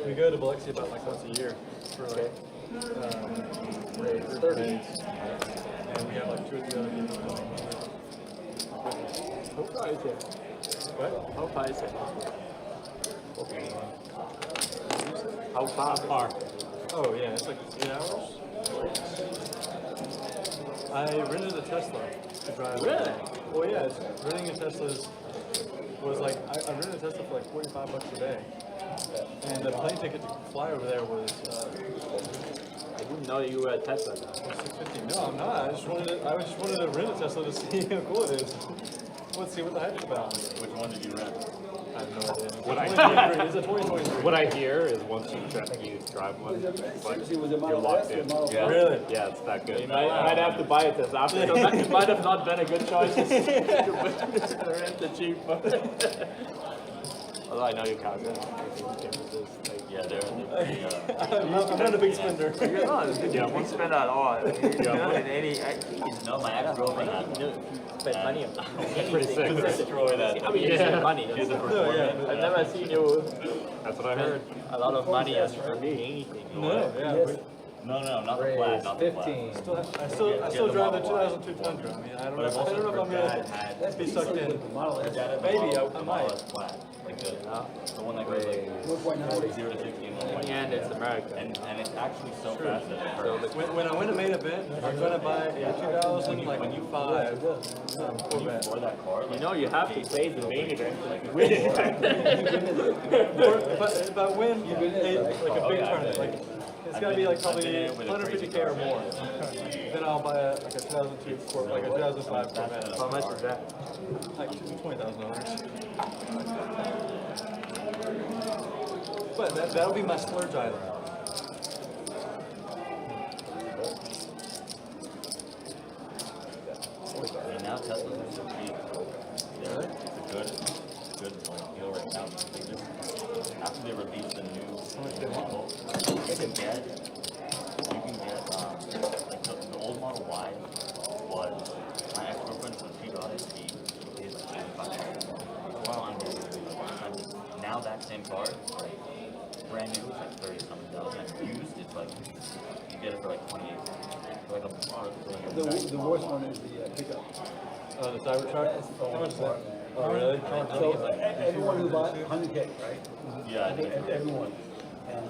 We go to Biloxi about like once a year for like for days. And we have like 2 or 3 other people going. How far is it? What? How far is it? How far? Oh yeah, it's like 8 hours. I rented a Tesla to drive. Really? Well, yeah, renting a Tesla was like, I rented a Tesla for like $45 a day. And the plane ticket to fly over there was I didn't know you were a Tesla. $650. No, I'm not. I just wanted to rent a Tesla to see how cool it is. Let's see what the hype's about. Which one did you rent? I have no idea. It's a 2023. What I hear is once you drive one, it's like you're locked in. Yeah. Really? Yeah, it's that good. You might have to buy it this after. It might have not been a good choice to rent the cheap one. Although I know you can't. Yeah, they're I'm not a big spender. You're not. Yeah, won't spend at all. No, my ex-girlfriend had Spend money on pretty sick. Destroy that. I mean, you spend money. She's a No, performer. yeah. I've never seen you That's what I heard. a lot of money on anything. No, yeah. No, not the flat, not the flat. I still drive the 2002 Tundra. I mean, I don't know if I'm gonna be sucked in. Maybe I might. Flat, like the one that goes like 0 to 60 in 1 And it's America. And it's actually so fast that it hurts. When I win a main event, I'm gonna buy a 2005 Corvette. For that car, You know, you have to play the main event. If I win like a big tournament, like it's gotta be like probably 150K or more. Then I'll buy like a 2002 Corvette, like a 2005 Corvette. How much is that? Like $20,000. But that'll be my splurge item. And now Teslas are so cheap. It's a good like deal right now. They just after they release the new model, you can get like the old Model Y was my ex-girlfriend when she got it, she paid like $85. Wow. Now that same car, brand new, it's like 30-something thousand. Used, it's like you get it for like 28. Like a The worst one is the pickup. The Cybertruck? How much is that? Oh, really? So everyone who bought 100K, right? Yeah, I think it's Everyone. And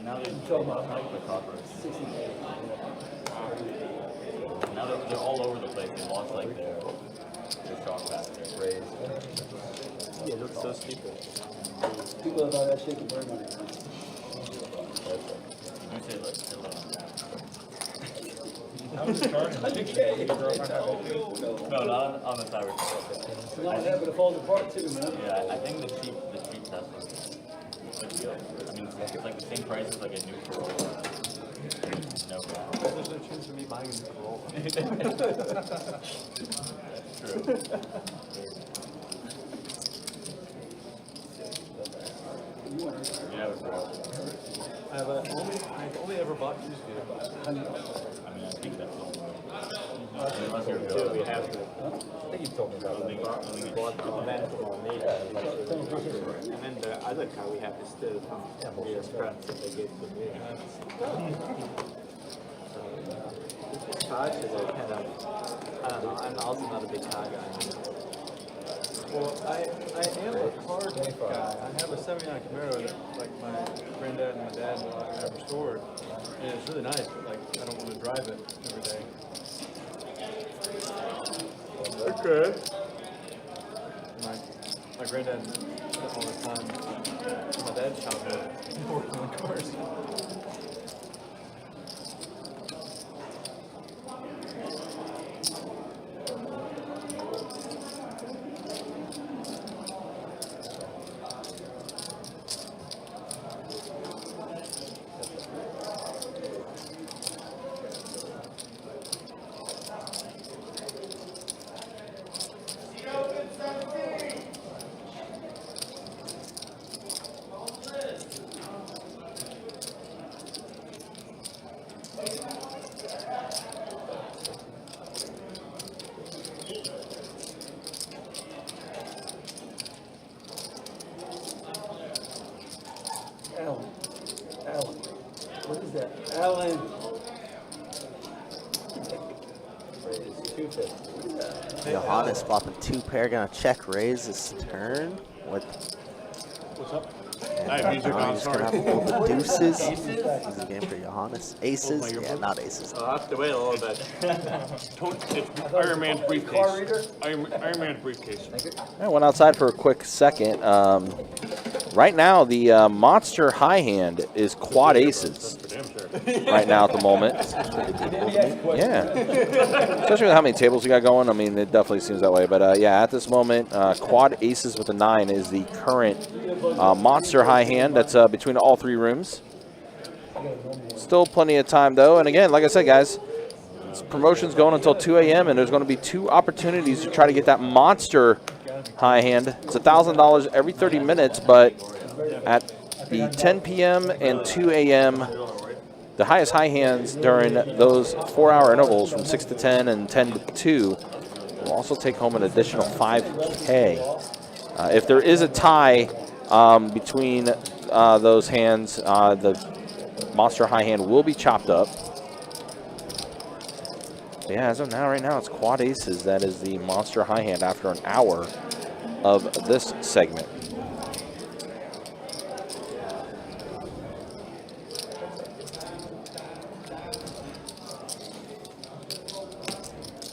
now they're talking about like the copper. 60K. Now they're all over the place. They lost like their shock factor. Raised. Yeah, it looks so stupid. People about that shit can burn money. You say like still on that. How was it charging? 100K. No, not on the Cybertruck. So now that would falls apart too, man. Yeah, I think the cheap Tesla. I mean, it's like the same price as like a new Corolla. No problem. There's no chance of me buying a new Corolla. True. Yeah, it's real. I've only ever bought used vehicles. I mean, I think that's all. Unless you're We good. have to. I think you told me about that. Bought the van from Omega. And then the other car we have is still from the Express that they gave to me. This car is like kind of, I don't know, I'm also not a big car guy. Well, I am a car guy. I have a 79 Camaro that like my granddad and my dad have restored. And it's really nice, but like I don't want to drive drive it every day. Okay. My granddad spent all the time in my dad's childhood working on cars. Alan. Alan. What is that? Alan. Johannes flopping 2 pair, gonna check raise this turn. What? What's up? And Hey, music on, he's gonna sorry. have to fold the deuces. This is a game for Johannes. Aces? Yeah, not aces. I'll have to wait a little bit. It's Iron Man's briefcase. Iron Man's briefcase. I went outside for a quick second. Right now, the monster high hand is quad aces. Right now at the moment. Yeah. Especially with how many tables we got going. I mean, it definitely seems that way. But yeah, at this moment, quad aces with a 9 is the current monster high hand. That's between all 3 rooms. Still plenty of time, though. And again, like I said, guys, this promotion's going until 2 a.m. and there's going to be 2 opportunities to try to get that monster high hand. It's $1,000 every 30 minutes, but at the 10 p.m. and 2 a.m., the highest high hands during those 4-hour intervals from 6 to 10 and 10 to 2 will also take home an additional $5K. If there is a tie between those hands, the monster high hand will be chopped up. But yeah, as of now, right now, it's quad aces. That is the monster high hand after an hour of this segment.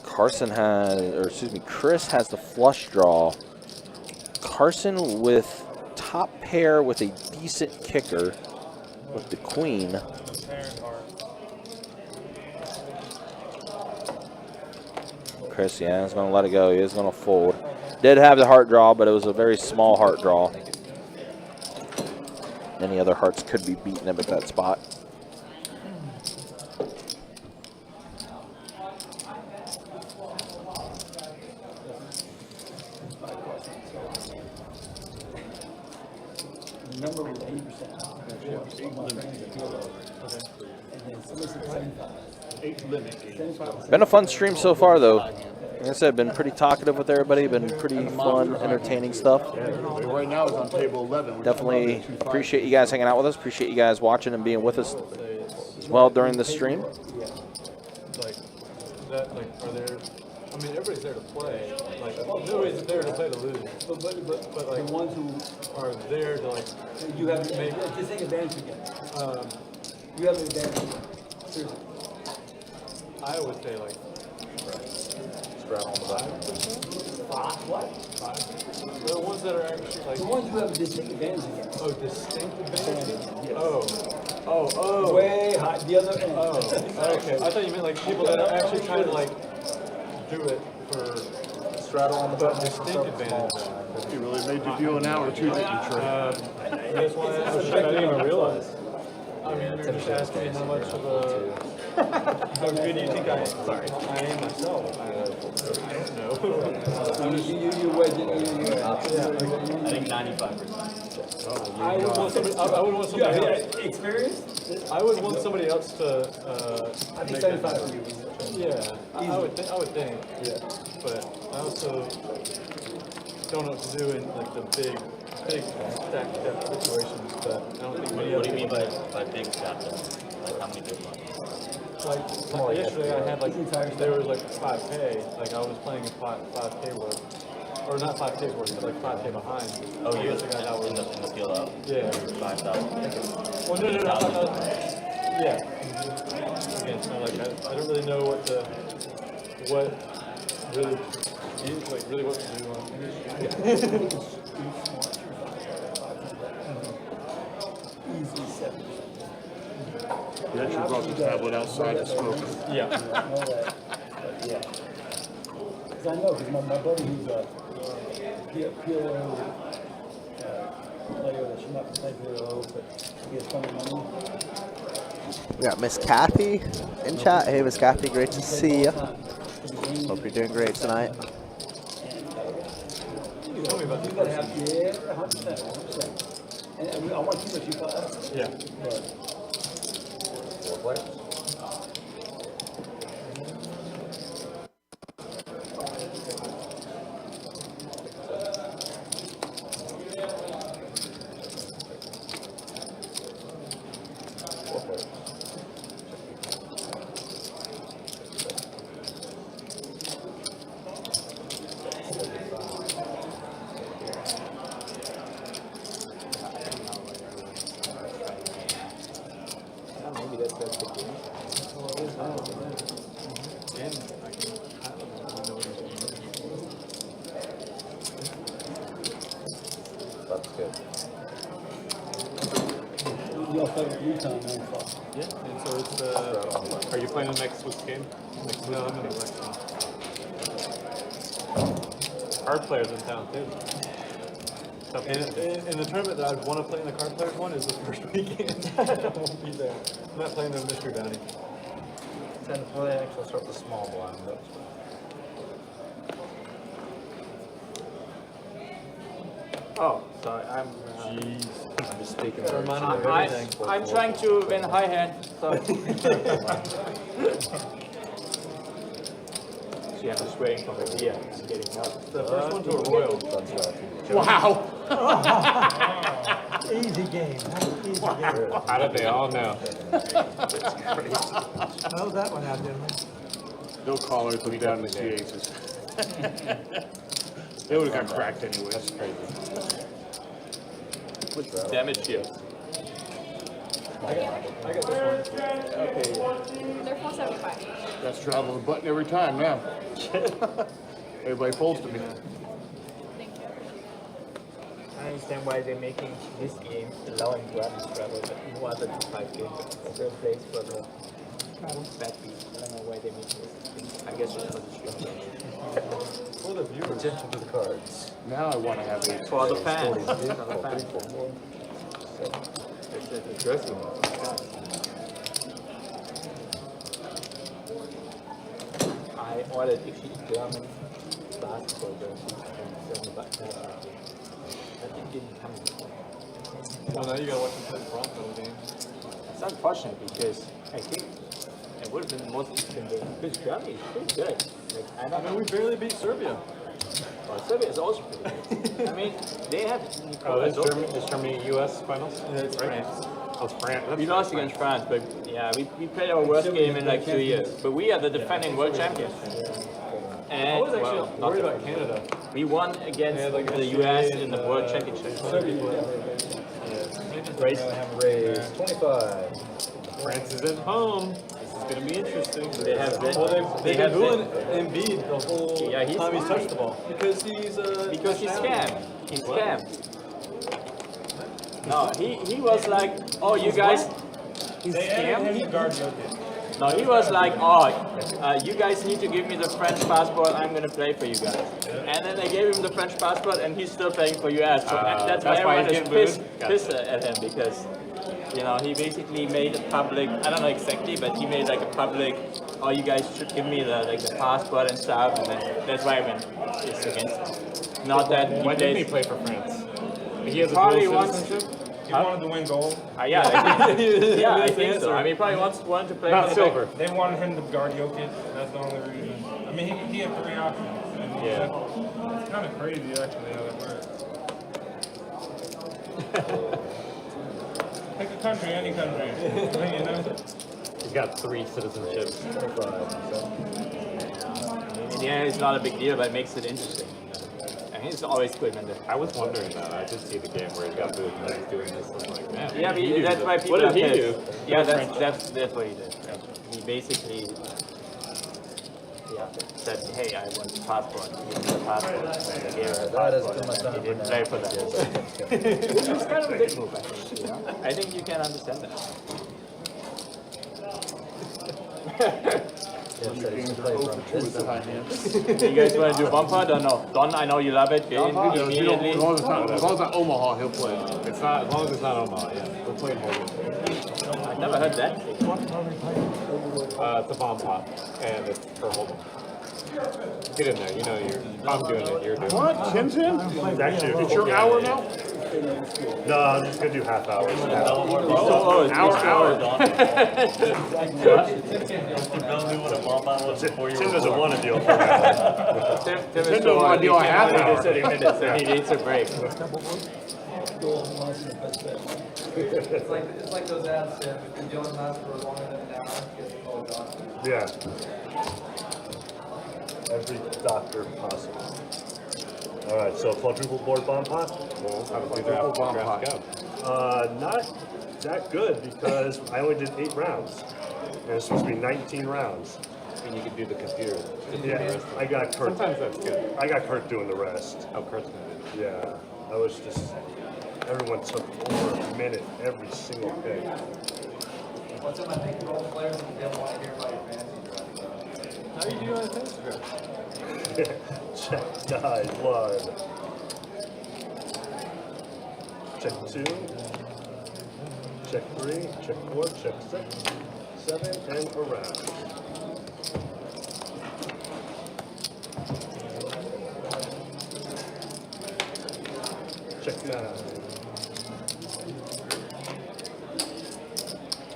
Carson has, or excuse me, Chris has the flush draw. Carson with top pair with a decent kicker with the queen. Chris, yeah, is going to let it go. He is going to fold. Did have the heart draw, but it was a very small heart draw. Any other hearts could be beating him at that spot. Number was 80%. Been a fun stream so far, though. Like I said, been pretty talkative with everybody. Been pretty fun, entertaining stuff. Right now it's on table 11. Definitely appreciate you guys hanging out with us. Appreciate you guys watching and being with us as well during the stream. Like that, like, are there? I mean, everybody's there to play. Like, nobody's there to play to lose. But like, The ones who are there to like. you have, just take advantage again. You have an advantage again. Seriously. I would say like. Scramble on the back. What? The ones that are actually like. The ones who have a distinct advantage again. Oh, distinct advantage. Yes. Oh. Way high, the other end. Oh, okay. I thought you meant like people that are actually trying to like do it for Straddle on the back. distinct advantage. You really made you feel an hour or two, didn't you, Trey? That's why I didn't even realize. I mean, you're just asking me how much of a how good do you think I am? Sorry, I am myself. I don't know. You wedge it. I think 95%. I would want somebody. I would want somebody else. Experience? I would want somebody else to. I think 75 for you. Yeah, I would think. Yeah, but I also don't know what to do in like the big stack situations. But I don't think many What other do you mean people. by big chapter? Like how many big ones? Like yesterday, I had like there was like 5K. Like I was playing a 5K worth, or not 5K worth, but like 5K behind. Oh, you the guy that was in the field up? yeah. 5,000. Well, no. Yeah. Again, it's not like I don't really know what really what to do on. Easy 7. You actually brought the tablet outside to smoke it. Yeah. Know that. But yeah. Because I know, because my buddy who's a PLO player that should not play PLO, but he has plenty of money. We got Miss Kathy in chat. Hey, Miss Kathy, great to see you. Hope you're doing great tonight. Tell me about You this gotta person. have, yeah, 100%, 100%. And I want to keep what you got. Yeah. But you all play with Utah now. Yeah. And so it's are you playing the next week's game? No, I'm in the election. Card players in town too. And the tournament that I'd want to play in the card players one is the first weekend. I won't be there. I'm not playing the mystery bounty. 10 for the actual sort of small blind. Oh, sorry, I'm just speaking. I'm trying to win high hand. Sorry. See, I'm just waiting for the idea. It's getting up. The first one to a royal. Wow! Easy game. Easy game. How did they all know? How's that one out, gentlemen? No caller put me down in the C-aces. They would have got cracked anyway. That's crazy. What's damage here? I got this one. Okay. They're 475. That's travel the button every time now. Everybody folds to me. Thank you. I understand why they're making this game allowing grabs travel, but no other 2-5 games. Third place for the bad beat. I don't know why they're making this. I guess it's for the stream. For the viewers. Attention to the cards. Now I want to have it. For the fans. For For the fans. 3, 4, 4. It's interesting. I ordered actually German basketball jerseys and German basketball games. But it didn't come before. Well, now you gotta watch the Toronto game. It's unfortunate because I think it would have been the most interesting game because Germany is pretty good. Like, I don't I mean, know. we barely beat Serbia. Well, Serbia is also pretty good. I mean, they have. Oh, is Germany U.S. finals? Yeah, it's France. Oh, it's France. We lost against France, but yeah, we played our worst game in like 2 years. But we are the defending world champions. And I was actually well, not worried the- about Canada. We won against Yeah, like the yesterday US in the and, World Championship. Raise 25. France is at home. This is going to be interesting. They have been, Well, they've been booing Embiid the whole Yeah, he's time he's fine. touched the ball because he's because he's scammed. He's scammed. No, he was like, oh, you guys, he's scammed. No, he was like, oh, you guys need to give me the French passport. I'm gonna play for you guys. And then they gave him the French passport, and he's still playing for US. So that's why everyone he's is getting pissed at him because, you know, he basically made it public. I don't know exactly, but he made like a public. Oh, you guys should give me the passport and stuff, and then that's why everyone is against him. Not that Why he didn't he plays. play for France? He has a Probably dual wants- citizenship? He wanted to win gold. Yeah, I think, yeah, I think so. I mean, he probably wanted to play Not for the silver. They wanted him to guard Jokic. That's the only reason. I mean, he had 3 options. And Yeah. It's kind of crazy, actually, how that works. Pick a country, any country. You know? He's got 3 citizenships. In the end, it's not a big deal, but it makes it interesting. And He's always quick in there. I was wondering that. I did see the game where he got booed and he was doing this. I was like, man. Yeah, what did he do? that's why people What did are he pissed. do? Yeah, that's what he did. He basically said, hey, I want the passport. He gave me the passport. And they gave her the passport. He didn't play for that. It's kind of a big move, I think. You know? I think you can understand that. Yeah, so he's gonna play from this side. You guys want to do bumper? Don't know. Don, I know you love it. Get in immediately. As long as it's not Omaha, he'll play. It's not, as long as it's not Omaha, yeah. We'll play in Hawaii. I've never heard that. It's a bomb pot, and it's for holding. Get in there. You know, I'm doing it. You're doing it. What? Chin? It's your hour now? No, I'm just gonna do half hours. Hour. Tim doesn't want to deal with that. Tim Tim doesn't want to deal a half hour. 30 minutes, so he needs a break. It's like those ads, Tim. If you're dealing math for longer than an hour, get called off. Yeah. Every doctor possible. All right, so quadruple board bomb pot. How does the draft go? Not that good because I only did 8 rounds, and it's supposed to be 19 rounds. And you can do the computer. Yeah, I got Kurt. Sometimes that's good. I got Kurt doing the rest. Oh, Kurt's gonna do it. Yeah, I was just. Everyone took over a minute every single pick. What's up, I think role players and they want to hear about your fantasy draft. How are you doing on Instagram? Check die 1. Check 2. Check 3. Check 4. Check 6. 7 and around. Check 9.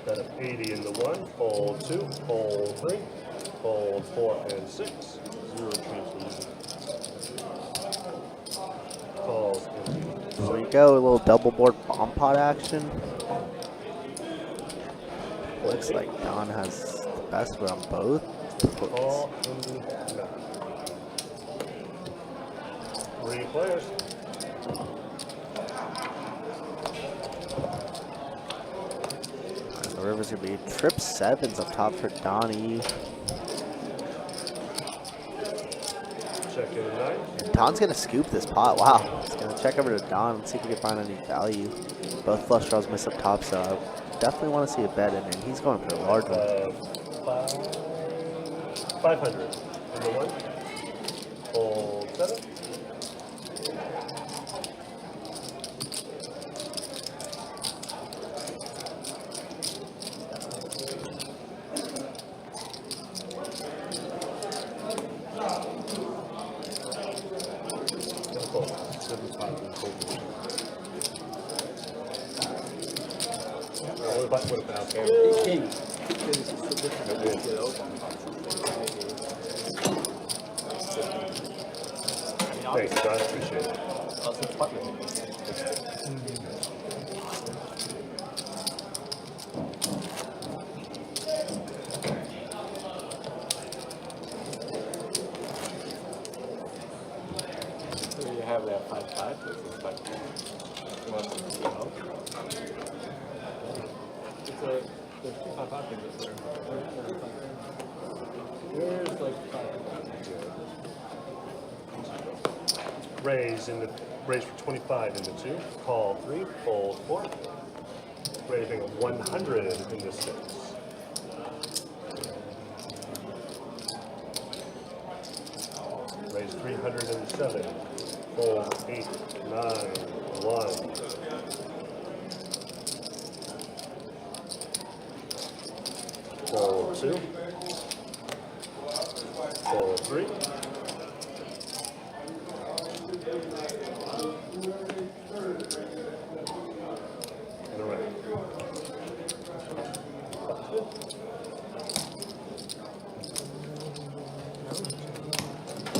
Got an 80 in the 1. Fold 2. Fold 3. Fold 4 and 6. 0 transfer. Calls. There we go, a little double board bomb pot action. Looks like Don has the best one on both. Call in the 3 players. The river's gonna be trip 7s up top for Donnie. Check in 9. And Don's gonna scoop this pot. Wow. He's gonna check over to Don and see if we can find any value. Both flush draws miss up top, so I definitely want to see a bet in there. He's going for a large one. 500 in the 1. Fold 7. Thanks, guys. Appreciate it. So you have that 5-5. This is like, There's 2 5-5 things there. Where's like 5? Raise in the raise for 25 in the 2. Call 3. Fold 4. Raising 100 in the 6. Raise 300 in the 7. Fold 8, 9, 1. Fold 2. Fold 3. And around.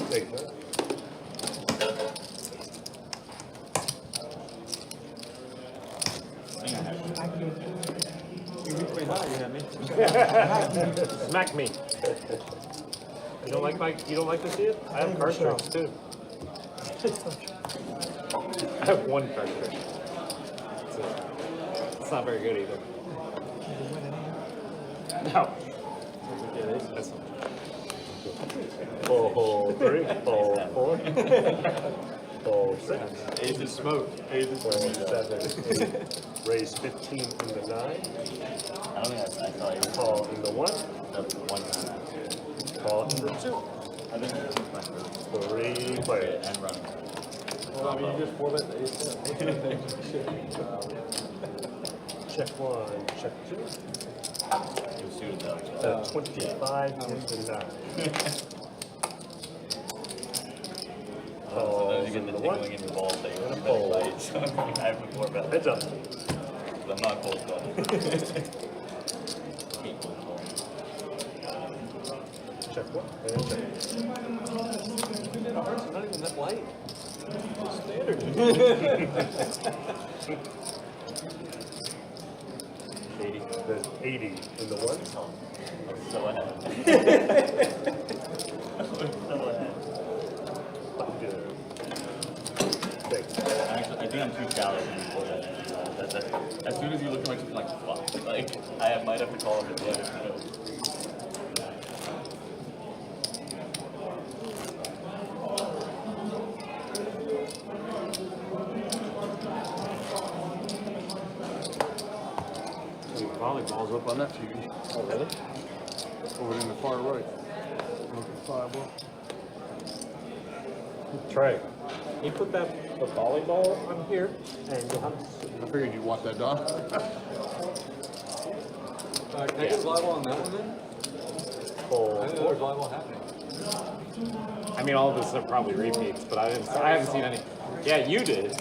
Take that. Smack me. You don't like to see it? I have card tricks too. I have one pressure. It's not very good either. No. That's not. Fold 3, fold 4, fold 6. Ace of smoke. Fold 7, 8. Raise 15 in the 9. I don't think I saw you. Call in the 1. That's one time. Call in the 2. I think that's my first. 3 players. And running. Well, I mean, you just 4-bet the ace. Check 1, check 2. You suited though. 25 in the 9. So then you get the tingling in your balls that you're betting fold. light. So I have 4-bet. Heads up. I'm not cold call. Check 1 and check. It's not even that light. Standard. There's 80 in the 1. So ahead. Good. Thanks. Actually, I think I'm too shallow to before that. As soon as you look at my I'm like, fuck. Like, I might have to call him at the end of the show. Volleyball's up on that TV. Oh, really? Over in the far right. Look at fireball. Trey, you put the volleyball on here, and you'll have. I figured you'd want that done. Can I get volleyball on that one then? I didn't know there was volleyball happening. I mean, all of this are probably repeats, but I haven't seen any. Yeah, you did.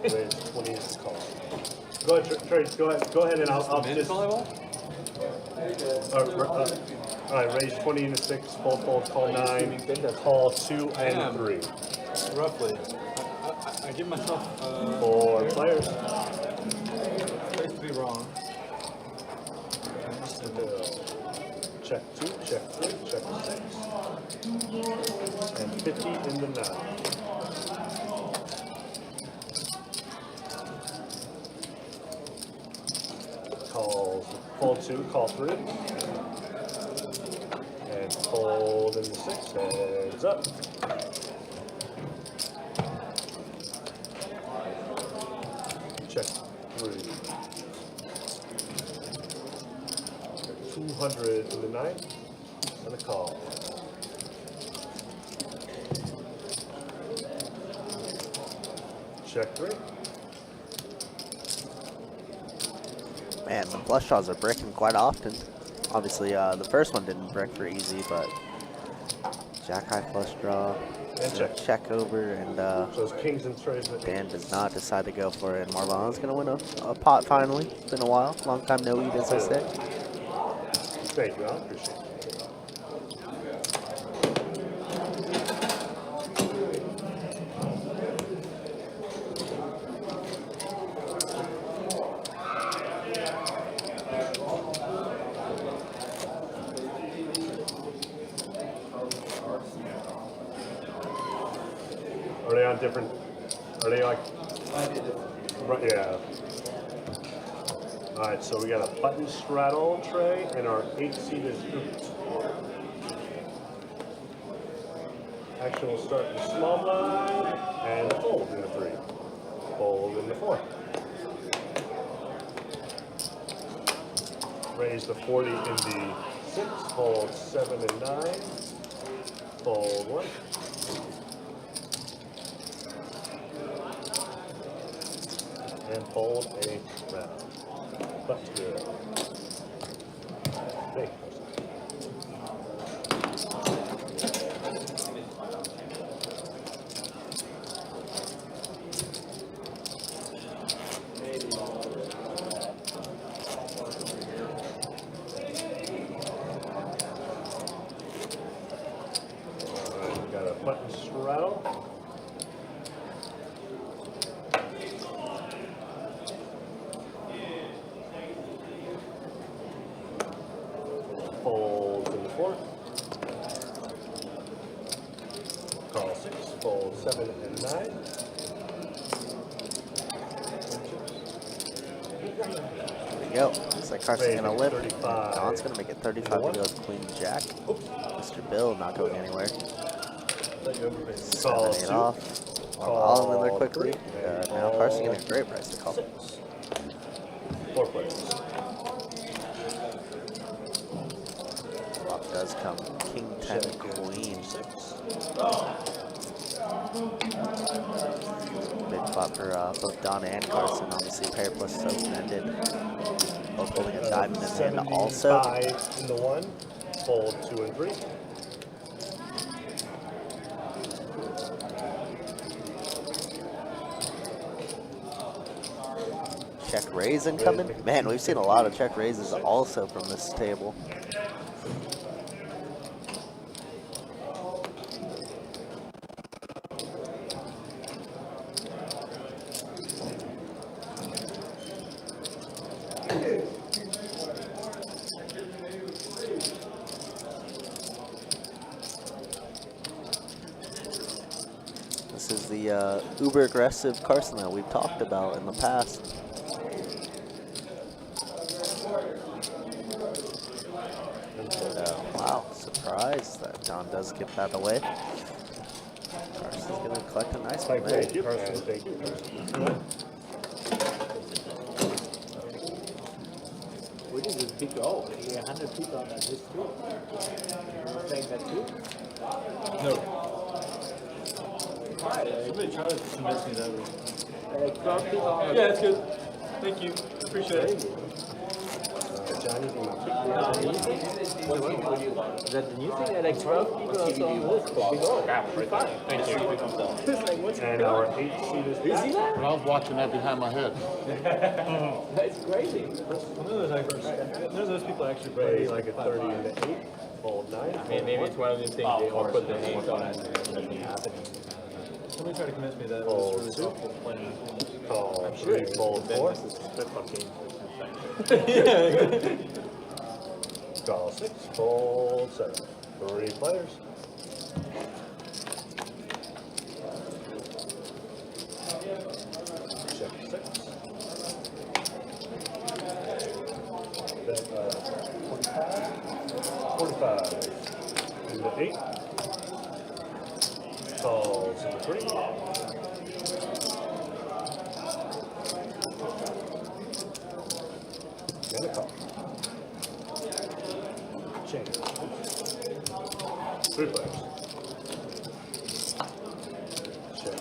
Raise 20 is call. Go ahead, Trey. Go ahead, and I'll Men's just. volleyball? All right, raise 20 into 6. Fold, call 9. Call 2 and 3. Roughly. I give myself 4 players. place to be wrong. Check 2, check 3, check 6. And 50 in the 9. Call 2, call 3. And fold in the 6. Heads up. Check 3. 200 in the 9. And a call. Check 3. Man, the flush draws are bricking quite often. Obviously, the first one didn't brick for easy, but jack high flush draw, And check. over, and So it's kings and strays. Dan does not decide to go for it. Marlon's gonna win a pot finally. It's been a while, long time no eat, as I say. Thank you, I appreciate it. Are they on different? Are they like? Right, yeah. All right, so we got a button straddle tray, and our 8-seat is oot. Action will start in the small blind and fold in the 3. Fold in the 4. Raise the 40 in the 6. Hold 7 and 9. Fold 1. And fold a round. That's good. Thank you. Alright, we got a button straddle. Folds in the 4. Call 6, fold 7 and 9. There we go. Looks like Carson's gonna lip. 35. Don's gonna make it 35 to go with Queen Jack. Mr. Bill not going anywhere. Call 7-8 2. off. All in there quickly. Now Carson getting a great price to call. 4 players. Flop does come King 10 Queen. Big flop for both Don and Carson. Obviously, pair plus open-ended. Both holding a diamond in hand also. 75 in the 1. Fold 2 and 3. Check raise incoming. Man, we've seen a lot of check raises also from this table. This is the uber aggressive Carson that we've talked about in the past. Wow, surprised that Don does give that away. Carson's going to collect a nice one there. Thank you. Thank you. We did just pick, oh, 100 people on that list too. You're saying that too? No. Somebody tried to convince me that way. Like 12 people on Yeah, it's good. Thank you. Appreciate it. Johnny, Is that the new thing? Like 12 people on the list. Thank you. and our 8-seater. You see that? But I was watching that behind my head. That's crazy. None of those people actually play Raise like a 30 and an 8. Fold 9. Maybe it's one of these things they all put their names on and nothing happening. Somebody tried to convince me that it was really softball playing. Call 3, fold 4. Call 6, fold 7. 3 players. Check 6. Bet 45. Into 8. Calls into 3. And a call. Change. 3 players. Check.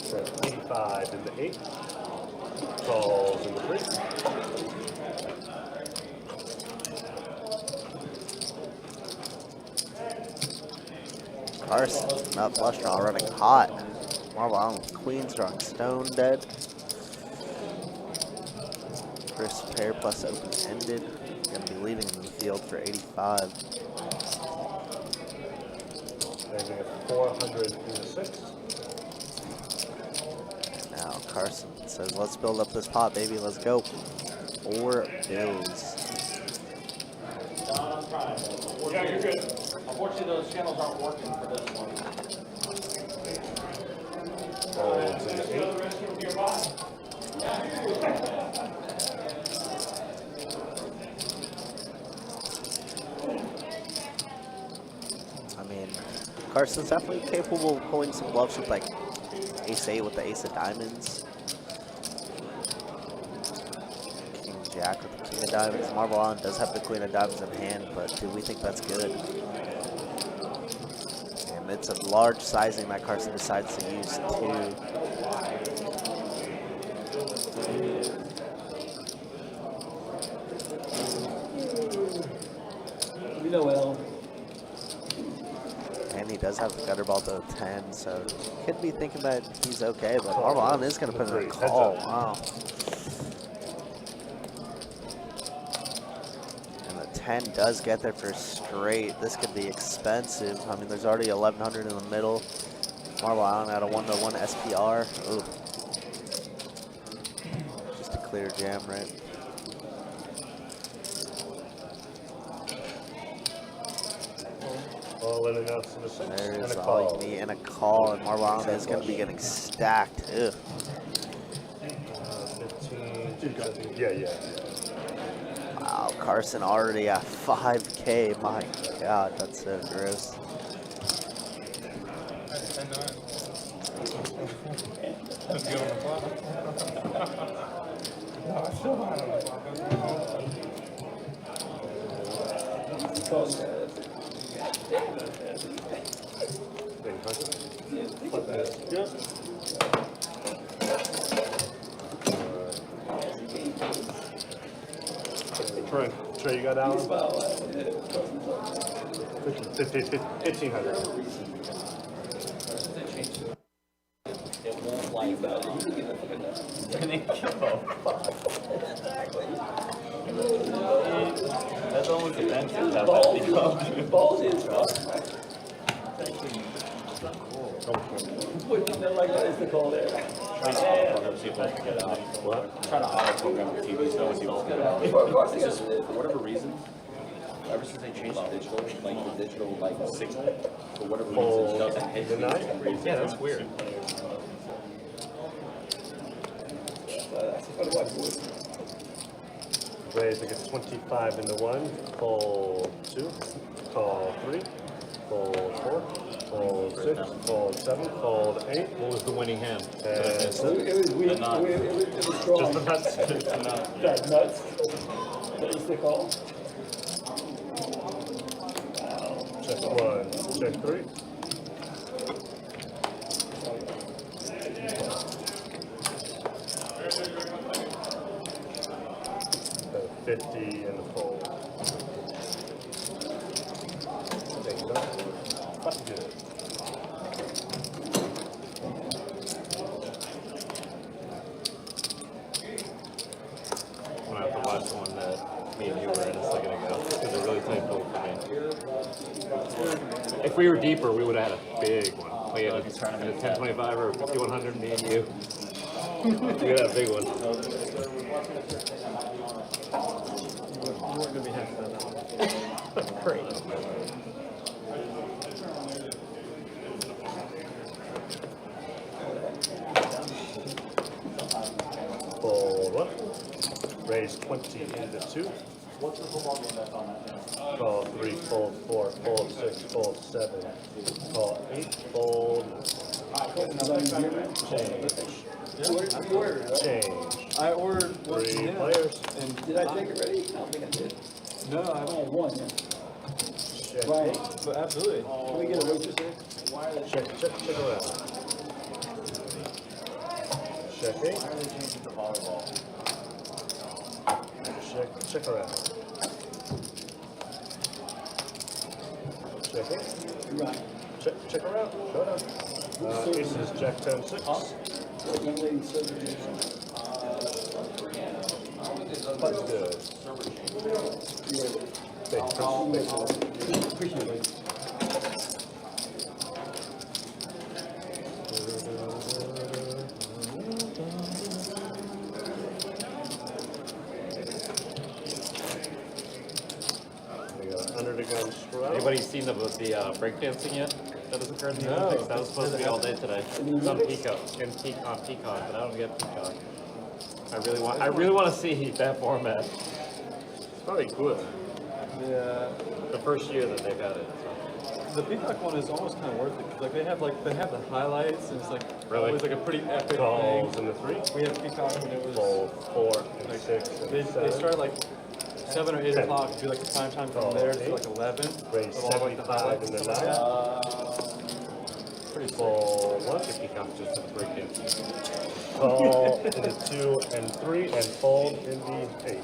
Set 85 into 8. Calls into 3. Carson, not flush draw, running hot. Marble Island Queens drawing stone dead. First pair plus open-ended. Gonna be leaving in the field for 85. Raising at 406. Now Carson says, let's build up this pot, baby. Let's go. 4 bills. Yeah, you're good. Unfortunately, those channels aren't working for this one. Folds into 8. I mean, Carson's definitely capable of pulling some bluffs with like ace-8 with the ace of diamonds. King Jack with the king of diamonds. Marble Island does have the queen of diamonds in hand, but do we think that's good? And it's a large sizing that Carson decides to use too. You know, well. And he does have the gutter ball to 10, so could be thinking that he's okay, but Marble Island is going to put in a call. Wow. And the 10 does get there for straight. This could be expensive. I mean, there's already 1100 in the middle. Marble Island at a 1-to-1 SPR. Ooh. clear jam, right? All in and out to the 6 and There's a all call. you need, and a call, and Marble Island is going to be getting stacked. Ugh. 15, yeah. Wow, Carson already at 5K. My God, that's so gross. Let's get on the clock. No, I'm still behind on the clock. Trey, you got out? 1,500. It won't like that. That's almost offensive. That Balls in, Scott. Like that is the call there. Trying to auto-program see if I can get out. What? Trying to auto-program the TV so see what's good. It's just, for whatever reason, ever since they changed the digital signal, for whatever reason, it doesn't hit me. Yeah, that's weird. Raise, I get 25 into 1. Fold 2. Call 3. Fold 4. Fold 6. Fold 7. Fold 8. What was the winning hand? It was weak. It was strong. Just the nuts. That nuts. That is the call. Check 1. Check 3. So 50 in the fold. There you go. That's good. I'm gonna have to watch the one that me and you were in a second ago. Because it really played cool for me. If we were deeper, we would have had a big one. We had a 1025 or 5100, me and you. We had a big one. You weren't going to be happy about that one. Great. Fold 1. Raise 20 into 2. What's the football game that's on that? Call 3, fold 4, fold 6, fold 7, call 8, fold, change. I ordered 3 players. And Did I take it ready? I don't think I did. no, I I don't. had one, yeah. Check, Right. But absolutely. Can we get a waitress there? check around. Check 8. Why are they changing the volleyball? Check around. Check 8. Right. Check around. Showdown. Aces, Jack 10, 6. Young lady serving me. That's good. Appreciate it. We got under the gun straw. Anybody seen the breakdancing yet? That has occurred in the No. Olympics. That was supposed to be all day today. It's on Peacock, on Peacock, but I don't get Peacock. I really want to see that format. It's probably good. The first year that they've had it. The Peacock one is almost kind of worth it. Like they have the highlights, and it's like Really? always like a pretty epic Calls thing. in the 3. We had Peacock when it was Fold 4 and 6 and they 7. start like 7 or 8 10. o'clock. Do like the prime time Call from there to 8. like 11. Raise With all, like, the 75 highlights in the and stuff 9. Pretty sick. Fold 1. Peacock just for the breakdancing. Call in the 2 and 3 and fold in the 8.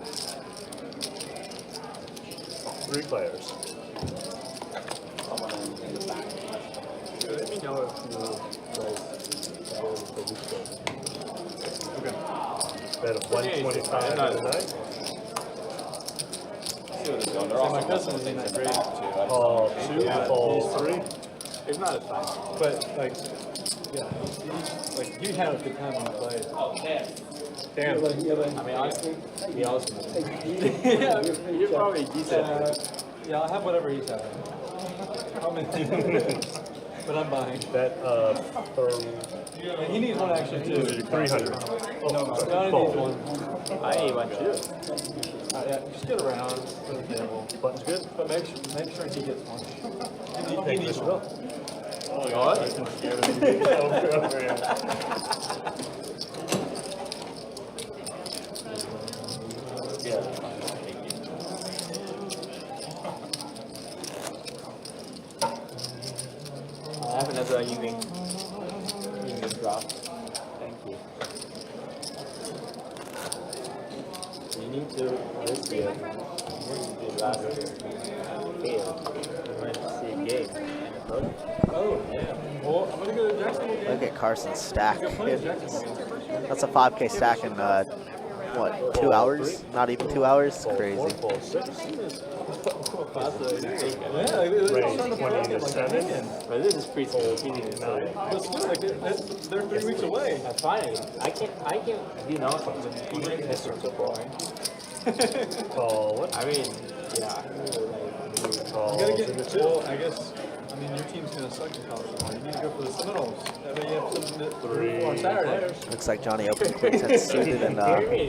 3 players. Let me know if you Okay. Bet of 125 in the 9. And my cousin was in that grade too. Call 2, fold 3. It's not as fun, but like, yeah, like you had a good time when you played. Damn. I mean, honestly, be awesome. You're probably decent. Yeah, I'll have whatever he's having. But I'm buying. Bet He needs one actually too. 300. No, Johnny needs one. I need one too. Yeah, just get around for the table. Button's good. But make sure he gets one. He needs one. Oh, what? I have another evening drop. Thank you. You need to this year. You did last year. Fail. You might see a game. Oh, yeah. Well, I'm going to go to Jacksonville game. Look at Carson's stack. That's a 5K stack in, what, 2 hours? Not even 2 hours? It's crazy. Range 20 to 7. But this is pretty cool. It's good. Like, they're 3 weeks away. That's fine. I can't, you know, even this is so boring. Call what? I mean, yeah. Call You gotta get signature. well, I guess. I mean, your team's gonna suck in college football. You need to go for the Seminoles. That way you have something to root for on Saturday. Looks like Johnny opened quintet suited and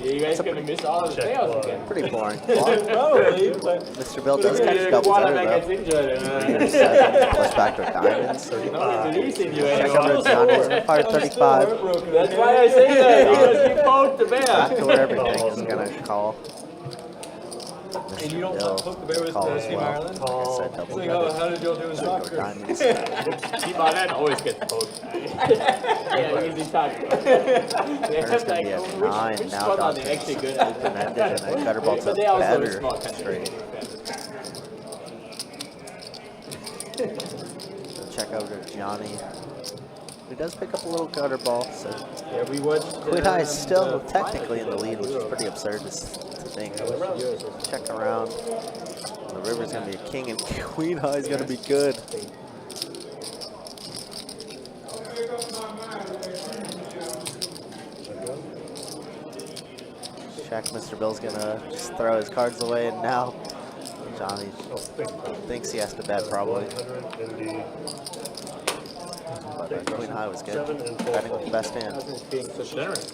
You guys are gonna miss all the playoffs again. pretty boring. Probably, but Mr. Bill does catch doubles better though. 3 or 7 plus backdoor diamonds. Nobody's releasing you Check anymore. over Johnny's fire 35. That's why I say that, because you poked the bear. Backdoor everything is gonna call. and you don't poke the bear with Call the as Team well. Ireland. Like I said, double It's like, oh, how did y'all do in soccer? diamonds. Team Ireland always gets poked. Yeah, easy touch. There's gonna be a 9 now. Are Dodgers they actually good at it? ended and a gutter ball to But they also have a better small country. straight. Check over to Johnny, who does pick up a little gutter ball. So Yeah, we watched. Queen High is still technically in the lead, which is pretty absurd to think. Check around. The river's gonna be a king, and Queen High is gonna be good. Check. Mr. Bill's gonna just throw his cards away, and now Johnny thinks he has to bet probably. But Queen High was good. Betting with the best hand. Being so generous.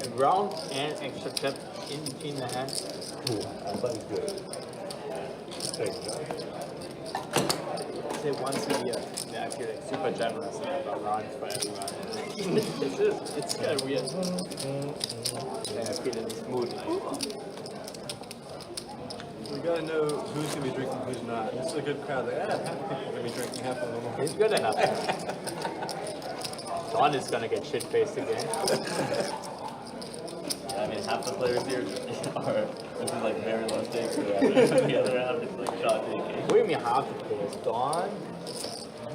And round and extra step in between the hands. Button's good. Say once a year. Yeah, I feel like super generous about rounds for everyone. It's kind of weird. Yeah, I feel in this mood. We gotta know who's gonna be drinking, who's not. This is a good crowd. Like, half the people are gonna be drinking, half of them won't. It's good enough. Don is gonna get shit-faced again. I mean, half the players here are, this is like very low stakes, so the other half is like shot taking. What do you mean half the players? Don?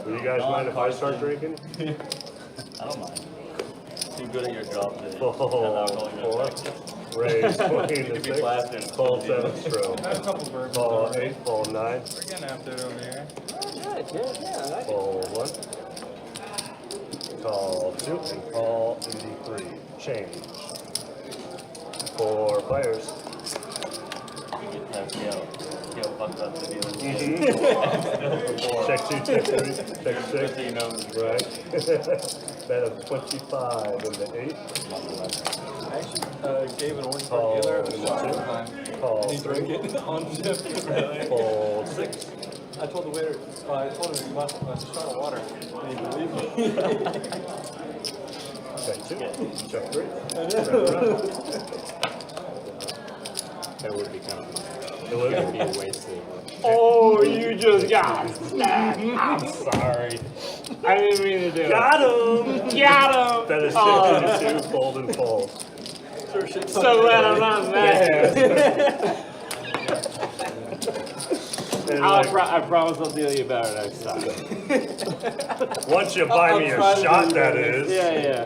Would you guys mind if I start drinking? I don't mind. Too good at your job to have alcohol in your Four. effect. Raise 20 You to could be 6. plastered. Call 7 stroke. I have a couple birds. Call 8, call 9. We're getting after it over here. Yeah, I like it. Call 1. Call 2 and call Indy 3. Change. 4 players. You get past Gale. Gale fucked up the deal. Check 2, check 3, check 6. You know, Right. Bet of 25 in the 8. I actually gave an orange Call card dealer a in the shot 2. one time. Call And he 3. drank it on shift. Call 6. I told the waiter, I told him he wants a shot of water. And he believed me. Check 2. Check 3. That would be kind of It would be a wasted. Oh, you just got snapped. I'm sorry. I didn't mean to do it. Got him! Got him! That is Oh. 6 2, fold and fold. So glad I'm not mad. And I like, promise I'll deal you better next time. once you buy me a shot, that is. Yeah.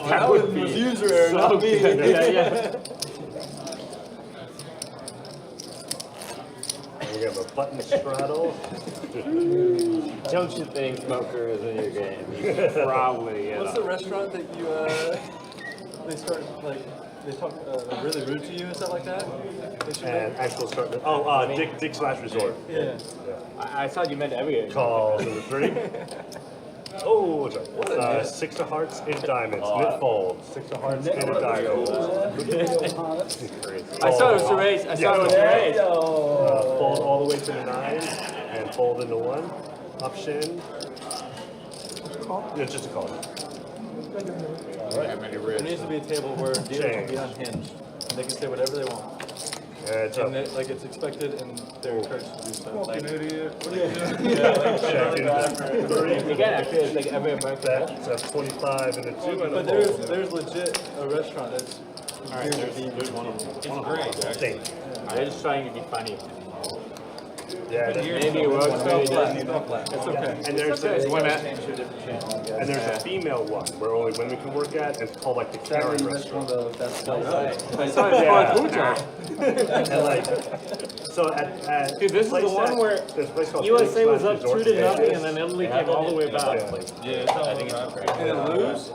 That was user error, not me. Yeah. We have a button straddle. Don't you think smoker is in your game? You probably, What's the restaurant that you they start like they talk they're really rude to you and stuff like that. They should And actual start. Dick slash resort. yeah. I thought you meant every Call number 3. Oh, sorry. 6 of hearts, 8 of diamonds. Mid fold. 6 of hearts, 8 of diamonds. I thought it was a raise. I thought it was a raise. Fold all the way to the 9 and fold into 1. Option. Yeah, it's just a call. There needs to be a table where dealers can be unhinged. They can say whatever they want. It's And like it's expected and they're encouraged to do so. Like, idiot. Again, actually, it's like every American. That's 25 and a 2 and a but there's legit a restaurant that's Alright, there's one of them. It's great, actually. They're just trying to be funny. Yeah, Maybe it works, maybe it doesn't. It's okay. And there's a female one where only women can work at. It's called like the Karen restaurant. I saw it before food truck. And like, so at Dude, this is the one where USA was up 2-0 and then Italy came all the way back. Yeah, I think it's great. And then lose?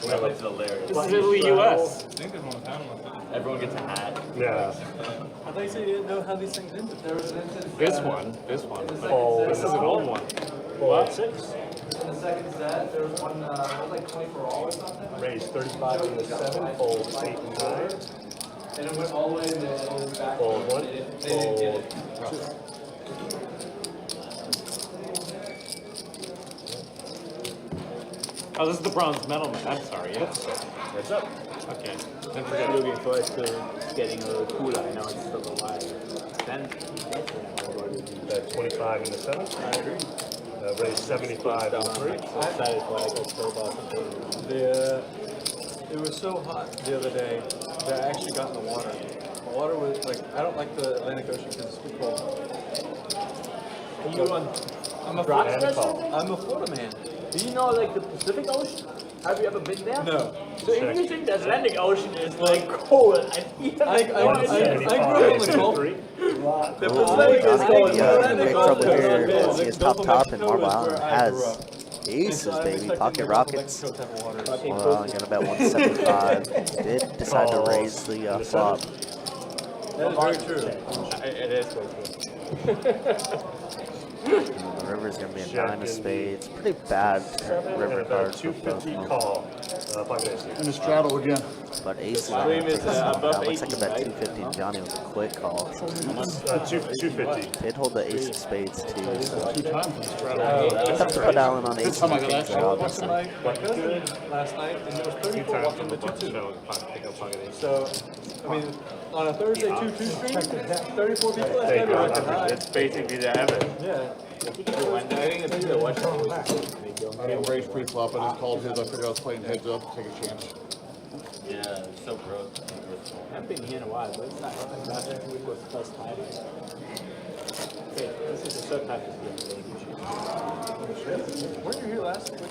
It's hilarious. This is Italy, US. I think there's one time with it. Everyone gets a hat. Yeah. I thought you said you didn't know how these things ended. This one. This is an old one. What? 6. And the second set, there was one like 24 all or something. Raise 35 and a 7. Fold 8 and 9. And it went all the way to the back. Fold 1. Fold 2. Oh, this is the bronze medal. I'm sorry, yeah. Heads up. Okay. Then we're looking forward to getting a little cooler. I know it's still alive. Then, That's 25 and a 7. I agree. Raise 75 and 3. excited for like a so It was so hot the other day that I actually got in the water. The water was like, I don't like the Atlantic Ocean because it's too cold. I'm a Florida man. I'm a Florida man. Do you know like the Pacific Ocean? Have you ever been there? No. So if you think the Atlantic Ocean is like cold, I I grew up in the Gulf. The Pacific is Johnny cold. in big trouble here. Let's see his top, and Marble Island has aces, baby. Pocket Rockets. Well, I'm going to bet 175. Did decide to raise the flop. That is very true. It is very true. The river's going to be a 9 of spades. Pretty bad river cards for both 250 of them. call. And a straddle again. But aces, Stream is above looks like a 18, bet right? 250. Johnny with a quick call. 250. Did hold the ace of spades too. So 2 times in the straddle. tough to put Allen on aces and kings there, obviously. My cousin last night, and there was 34 walking the 2-2. So, I mean, on a Thursday 2-2 stream, 34 people, that's never record high. It's basically the average. Yeah. I think it's the watch. I didn't raise pre-flop, I just called his. I figured I was playing heads up, take a chance. Yeah, it's so gross. I've been here in a while, but it's not last week was the first time. Okay, this is the third time this year. Weren't you here last week?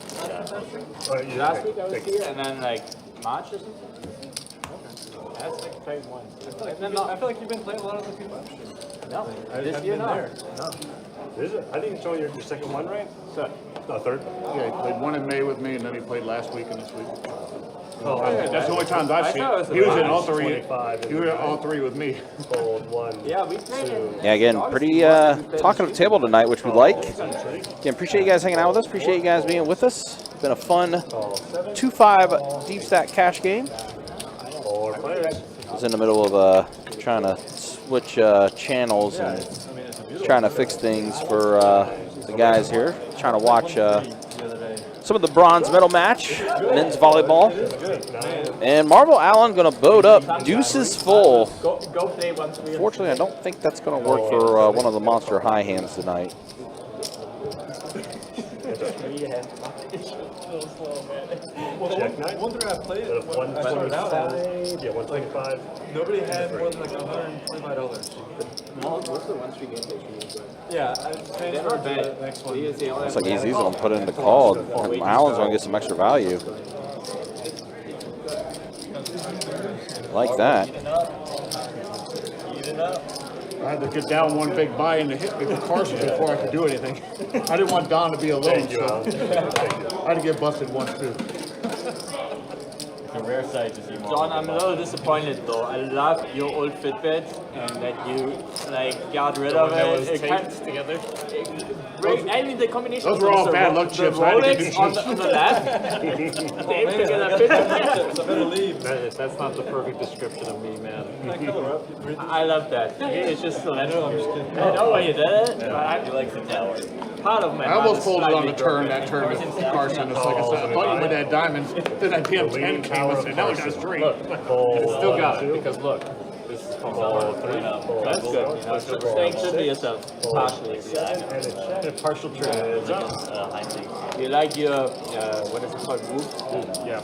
Last week I was here, and then like March or something. That's like played once. I feel like you've been playing a lot of the people. No, I this haven't year been no. there. Is it? I didn't show your second one, right? So, No, third. Yeah, he played one in May with me, and then he played last week and this week. Oh, That's the only times I've seen thought it it. was He was in the all 3. 25 He was in all 3 with me. Fold 1. yeah, we played it. Yeah, again, pretty talkative table tonight, which we like. Again, appreciate you guys hanging out with us. Appreciate you guys being with us. It's been a fun 2-5 deep stack cash game. 4 players. I was in the middle of trying to switch channels and trying to fix things for the guys here. Trying to watch some of the bronze medal match, men's volleyball. And Marble Allen going to boat up deuces full. Go play 1-3. Fortunately, I don't think that's going to work for one of the monster high hands tonight. Check 9. One thing I played, Out of when I started out, 125. Yeah, 125. nobody had more than like $125. Most of the 1-3 games they should Yeah, I transferred to the next one. Looks like he's going to put it in the call. And Allen's going to get some extra value. Like that. I had to get down one big buy in to hit me with Carson before I could do anything. I didn't want Don to be alone, Thank you, so Al. Thank you. I had to get busted once too. It's a rare sight to see more. John, I'm a little disappointed though. I love your old Fitbit and that you like got rid of it. It kind of together. I mean the combination. Those were all bad luck chips. I had to get Rolex on the left. Dave together Fitbit. So better leave. That's not the perfect description of me, man. I love that. It's just so I know why you did it. But He likes the tower. part of my I mind almost is pulled it on slightly the turn, that turn with Carson. It's like I said, I thought you would have diamonds. Then that damn 10 came. I said, now we got a straight. Still got it, because look, this is called 3. That's good. That's good. Thanks to yourself. Partially. And a partial trade. You like your, what is it called, roof? Yeah.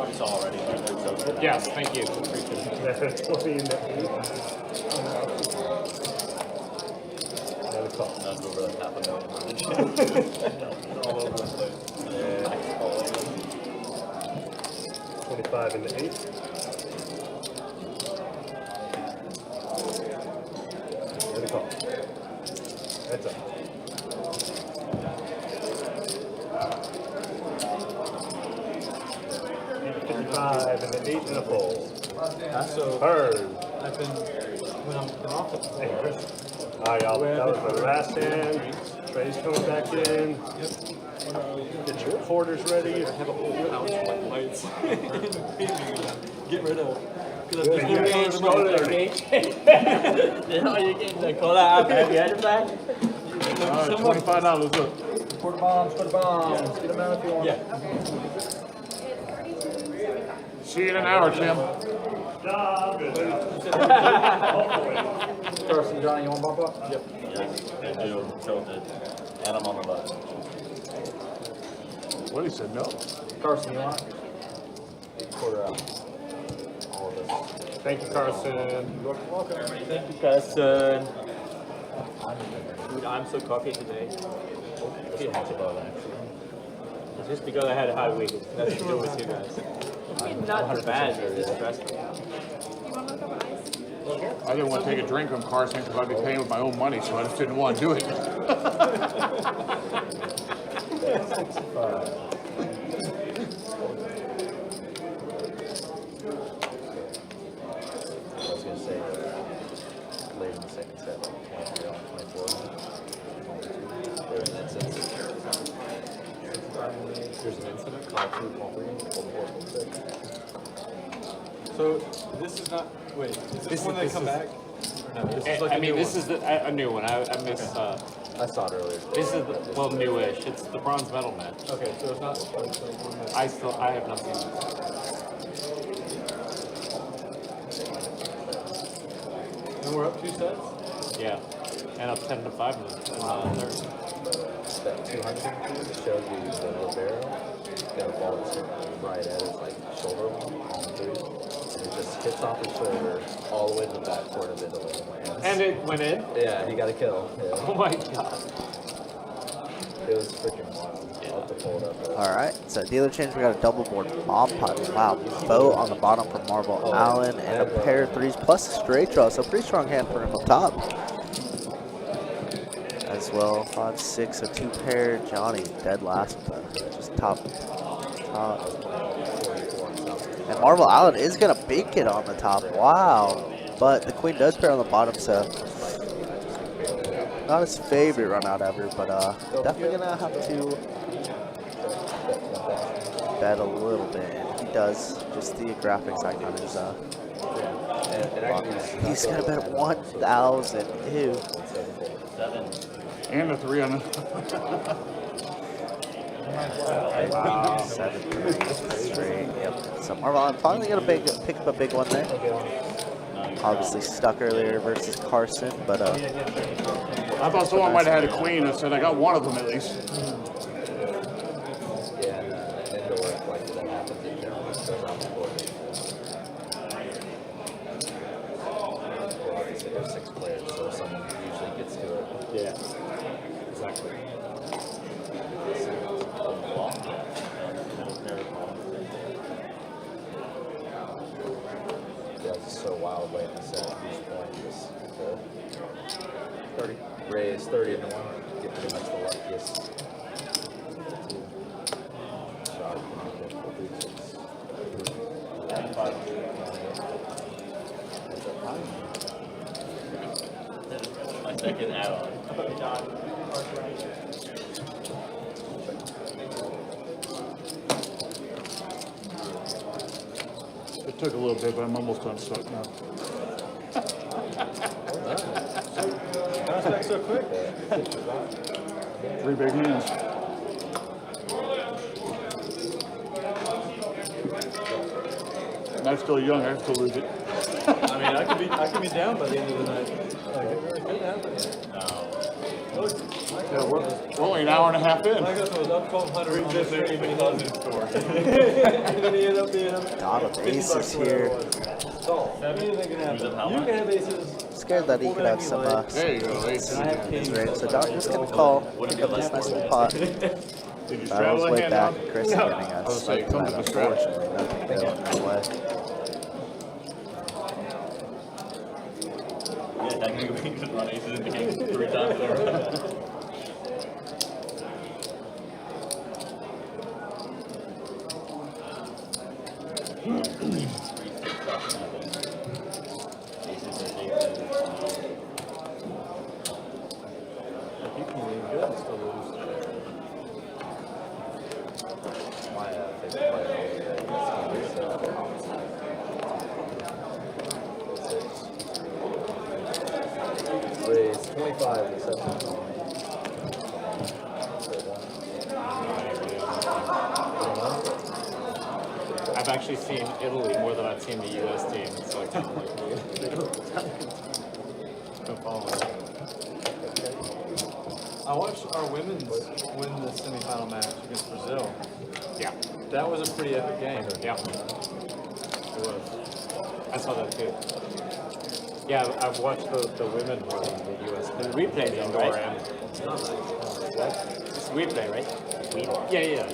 It's already there. Yes, thank you. Appreciate it. 20 in the 8. And a call. Not over like $500,000. All over the place. Yeah. 25 in the 8. And a call. That's up. $55 and an 8 and a fold. So Heard. I've been when I'm in office. Hey, Chris. All right, y'all. That was my last hand. Trey's coming back in. Get your quarters ready. I have a whole house of like lights. Get rid of. You know, you get the cola out. Have you had it back? $25, look. Quarter bombs, get them out if you want. Yeah. See you in an hour, Tim. Carson, Johnny, you want bump up? Yep. Yes, I do. Tilted. And I'm on the left. What, he said no? Carson, you want? Quarter out. All of this. Thank you, Carson. You're welcome. Thank you, Carson. Dude, I'm so cocky today. It's just because I had a hard week. It's nothing to do with you guys. Not bad, it's just stressful. I didn't want to take a drink from Carson because I'd be paying with my own money, so I just didn't want to do it. I was going to say late in the second set, 23 on 24. There's an instance. There's an incident. Call 2, call 3, call 4, call 6. So this is not. Wait, is this one that come back? Or no, this is like I a mean, new this one. is a new one. I missed. I saw it earlier. This is well newish. It's the bronze medal match. Okay, so it's not. So it's like one that, I have not seen this. and we're up 2 sets. Yeah, and up 10 to 5 in the third. That 200 shows you the libero. Got a ball that's right at his like shoulder on 3. And it just hits off his shoulder all the way to the back court of Italy and lands. And it went in. Yeah, he got a kill. Yeah. Oh my god. It was freaking wild. I'll have to pull it up. All right, so dealer change, we got a double board bomb pot. Wow, bow on the bottom for Marvel Allen and a pair of 3s plus a straight draw. So pretty strong hand for him up top. As well, 5, 6, a 2 pair. Johnny dead last with the just top. And Marvel Allen is gonna bake it on the top. Wow, but the queen does pair on the bottom, so not his favorite run out ever, but definitely gonna have to bet a little bit. And he does. Just the graphics icon is he's gonna bet 1,000. Ew. 7. And a 3 on it. Wow. 7 straight. Yep. So Marvel Allen finally gonna pick up a big one there. Obviously stuck earlier versus Carson, but I thought someone might have had a queen. I said, I got one of them at least. yeah, and indoor like that happens in general. It goes on the court. Well, obviously there's 6 players, so someone usually gets to it. Yeah. Exactly. Yeah, it's so wild late in the set. Each point is 30. Raise 30 into 1. Get pretty much the luckiest. Shot. It took a little bit, but I'm almost unstuck now. Bounce back so quick. 3 big hands. And I'm still young, I can still lose it. I mean, I could be down by the end of the night. Like, it could happen. Yeah, we're only an hour and a half in. I got those up 1,200 on the stream and he doesn't score. And he ended up being up Donald aces here. Anything can happen. You can have aces. Scared that he could have some There you go, ace. And I have kings. range. So Donald just gonna call. Pick up this nice little pot. Did you Battle straddle his the way hand back. out? Chris is getting us. I was saying, come to the straddle. Unfortunately, nothing going that way. Yeah, technically we can run aces in the game 3 times already. Raise 25 to 7. I've actually seen Italy more than I've seen the U.S. team. So I kind of like no problem. I watched our women's win the semifinal match against Brazil. Yeah. That was a pretty epic game. Yeah. It was. I saw that too. Yeah, I've watched the women more than the U.S. The replay, though, right? It's replay, right? Yeah.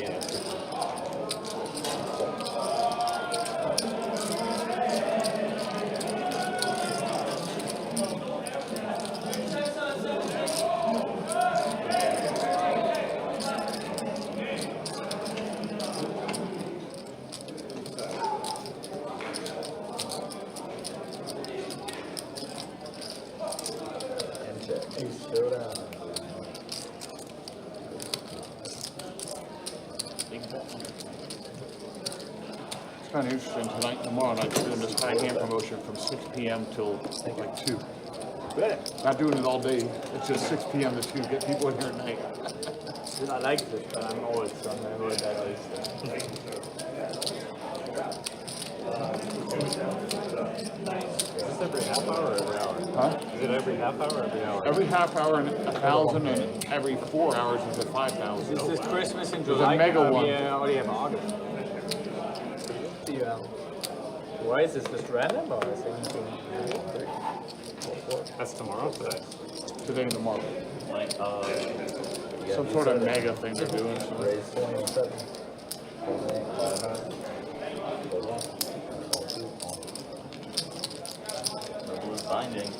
Showdown. It's kind of interesting tonight and tomorrow night. We're doing this high hand promotion from 6 p.m. till like 2. Good. Not doing it all day. It's just 6 p.m. to 2. Get people in here at night. I like this, but I'm old, so I'm never that old. Is this every half hour or every hour? Huh? Is it every half hour or every hour? Every half hour and 1,000, and every 4 hours is at 5,000. This is Christmas in There's July. a mega one. We already have August. Why is this just random or is it anything? That's tomorrow today. Today and tomorrow. Like, Some sort of mega thing they're doing. So. Raise 27. the blue binding.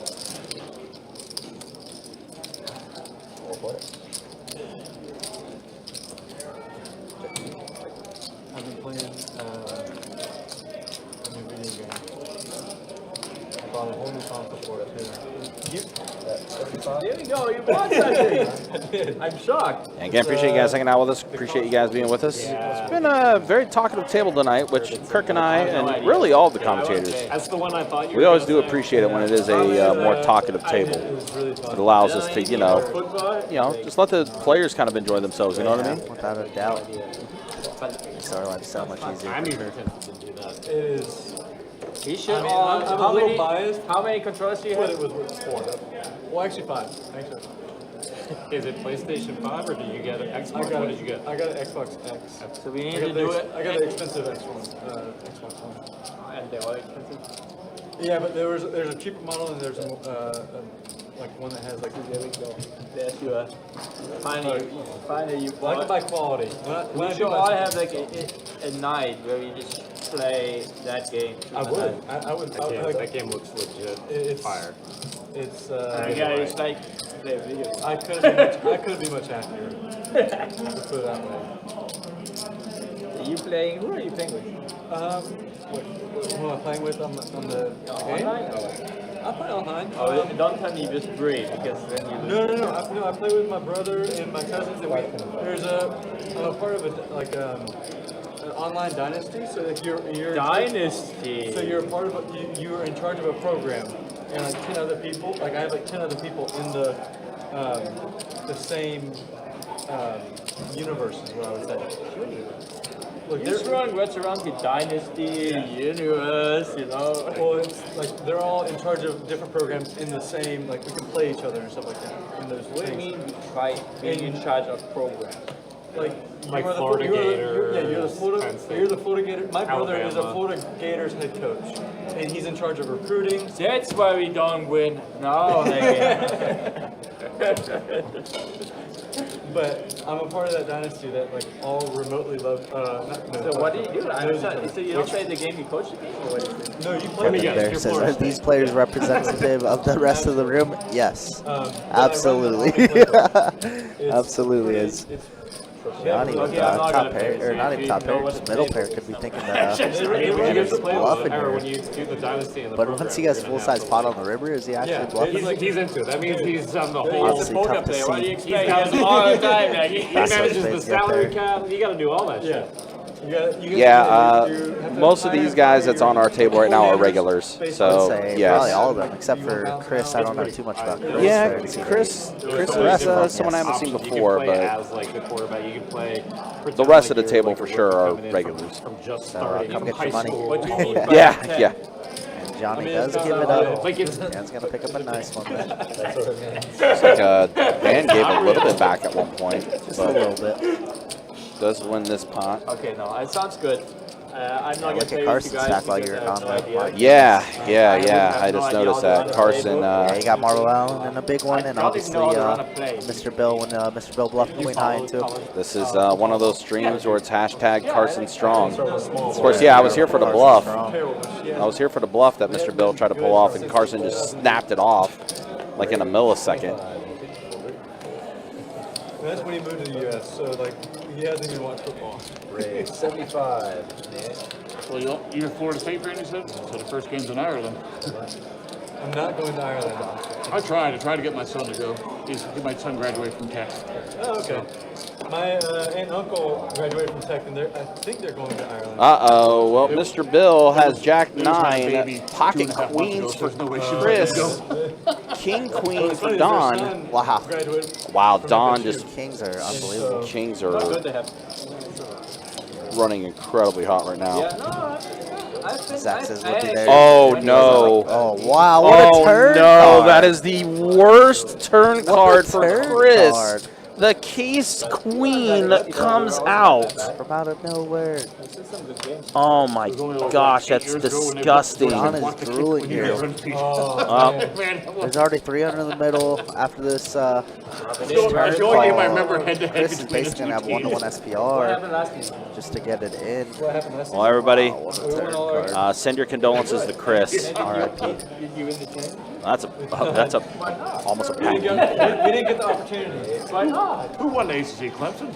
I've been playing a new video game. I bought a whole new console for it too. There you go, you bought something. I'm shocked. And again, appreciate you guys hanging out with us. Appreciate you guys being with us. Yeah. It's been a very talkative table tonight, which Kirk and I, and really all the commentators, That's the one I thought you we were always gonna do say. appreciate it when it is a more talkative table. It was really fun. It allows us to, you know, just let the players kind of enjoy themselves. You know what I mean? Without a doubt. Makes our life so much easier. I'm even tempted to do that. It is. He should. I mean, I'm a little biased. How many controllers do you But have? it was with 4. Well, actually 5. Actually, Is it PlayStation 5 or did you get an Xbox? What did you get? I got an Xbox X. So we need I to got do the, it. I got the expensive Xbox One. And they're all expensive. Yeah, but there's a cheaper model and there's like one that has like. There we go. There's your. Finally, you I like to bought. buy quality. When I We do should buy all something- have like a night where we just play that game. I would. I would. That game looks legit. It's fire. It's. Yeah, it's like play video. I couldn't be much happier. Let's put it that way. Are you playing? Who are you playing with? Who am I playing with on the game? Online? Or? I play online. Oh, don't tell me just breed because then you. No. I play with my brother and my cousins. And I'm a part of a an online dynasty. So like you're Dynasty. So you're a part of you're in charge of a program, and like 10 other people. Like I have like 10 other people in the same universe is what I would say. Look, You're throwing words around the dynasty, universe, you know. Well, it's like they're all in charge of different programs in the same. Like we can play each other and stuff like that in those What do you things. mean by being in charge of programs? Like Like you are Florida you're Gators, the Florida. Penn State, You're the Florida Gator. My brother is a Alabama. Florida Gators head coach, and he's in charge of recruiting. That's why we don't win. No, But I'm a part of that dynasty that like all remotely love. So what do you do? I understand. So you don't play the game you coach the game, or what is it? No, you play. There says, are these players representative of the rest of the room? Yes. Absolutely. Absolutely is. Not even top pair, or not even top pair, just middle pair could be thinking that Andrew's bluffing here. When you do the dynasty and the But once he has full-size pot on the river, is he actually bluffing? he's into it. That means he's done the whole. Obviously tough to see. He's done all the time. Like, he That's what manages the things get salary there. cap. You got to do all that shit. Most of these guys that's on our table right now are regulars. I would So, say yes. probably all of them, except for Chris. I don't know too much about Chris. Yeah, or see Chris the is someone I haven't seen You before, can play but as like the quarterback. You can play. the rest of the table for sure are regulars. From just So, starting come from get high your money. school. Yeah, yeah. And Johnny does give it up. Dan's gonna pick up a nice one. It's like Dan gave a little bit back at one point, Just a little bit. does win this pot. Okay, no, it sounds good. I'm not Look at Carson's stack while you're on there, Mark. Yeah. I just noticed that Carson. Yeah, you got Marvel Allen in a big one, and obviously Mr. Bill when Mr. Bill bluffed Queen High into him. This is one of those streams where it's hashtag Carson Strong. Of course, yeah, I was here for the bluff. I was here for the bluff that Mr. Bill tried to pull off, and Carson just snapped it off like in a millisecond. That's when he moved to the U.S. So like he hasn't even watched football. 75. Well, you're Florida State fan, you said? So the first game's in Ireland. I'm not going to Ireland. I tried to get my son to go. My son graduated from Tech. Oh, okay. My aunt and uncle graduated from Tech, and I think they're going to Ireland. Uh-oh. Well, Mr. Bill has Jack 9, pocket queens for Chris, King Queen for Don. Wow. Wow, Don just... Kings are unbelievable. Kings are running incredibly hot right now. Zach says we'll be there. Oh, no. Oh, wow. What a turn no. card. That is the worst turn card for turn Chris. card. The Case Queen comes out. From out of nowhere. Oh my gosh, that's disgusting. Don is drooling here. There's already 300 in the middle after this turn call. Chris is basically going to have 1-to-1 SPR just to get it in. Well, everybody, Oh, what a turn card. send your condolences to Chris. R.I.P. That's almost a We didn't get the opportunity. Who won the ACC? Clemson?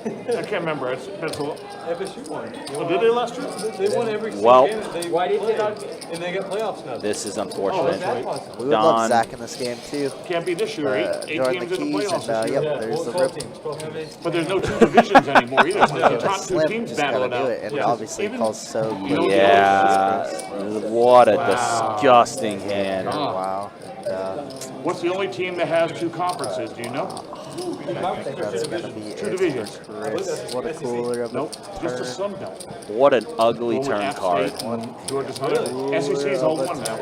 I can't remember. It's been so long. FSU won. Oh, did they last year? They won every Well, game. Why did they not? And they got playoffs now. This is unfortunate. We would love Zach in this game too. Can't be this year. Eight Join the teams in the keys playoffs and this year. yep, there's the 12 rip. teams. 12 teams. But there's no two divisions anymore either. It's like the top two Slim teams just gotta battling do out. it, and obviously Even- calls so Yeah. What a disgusting hand. Wow. And, What's the only team that has two conferences? Do you know? I think that's gonna be Two it divisions. for Chris. What a cooler of a Nope. Just the turn. Sun Belt. What an ugly One with turn App card. State and Georgia's SEC's all one now.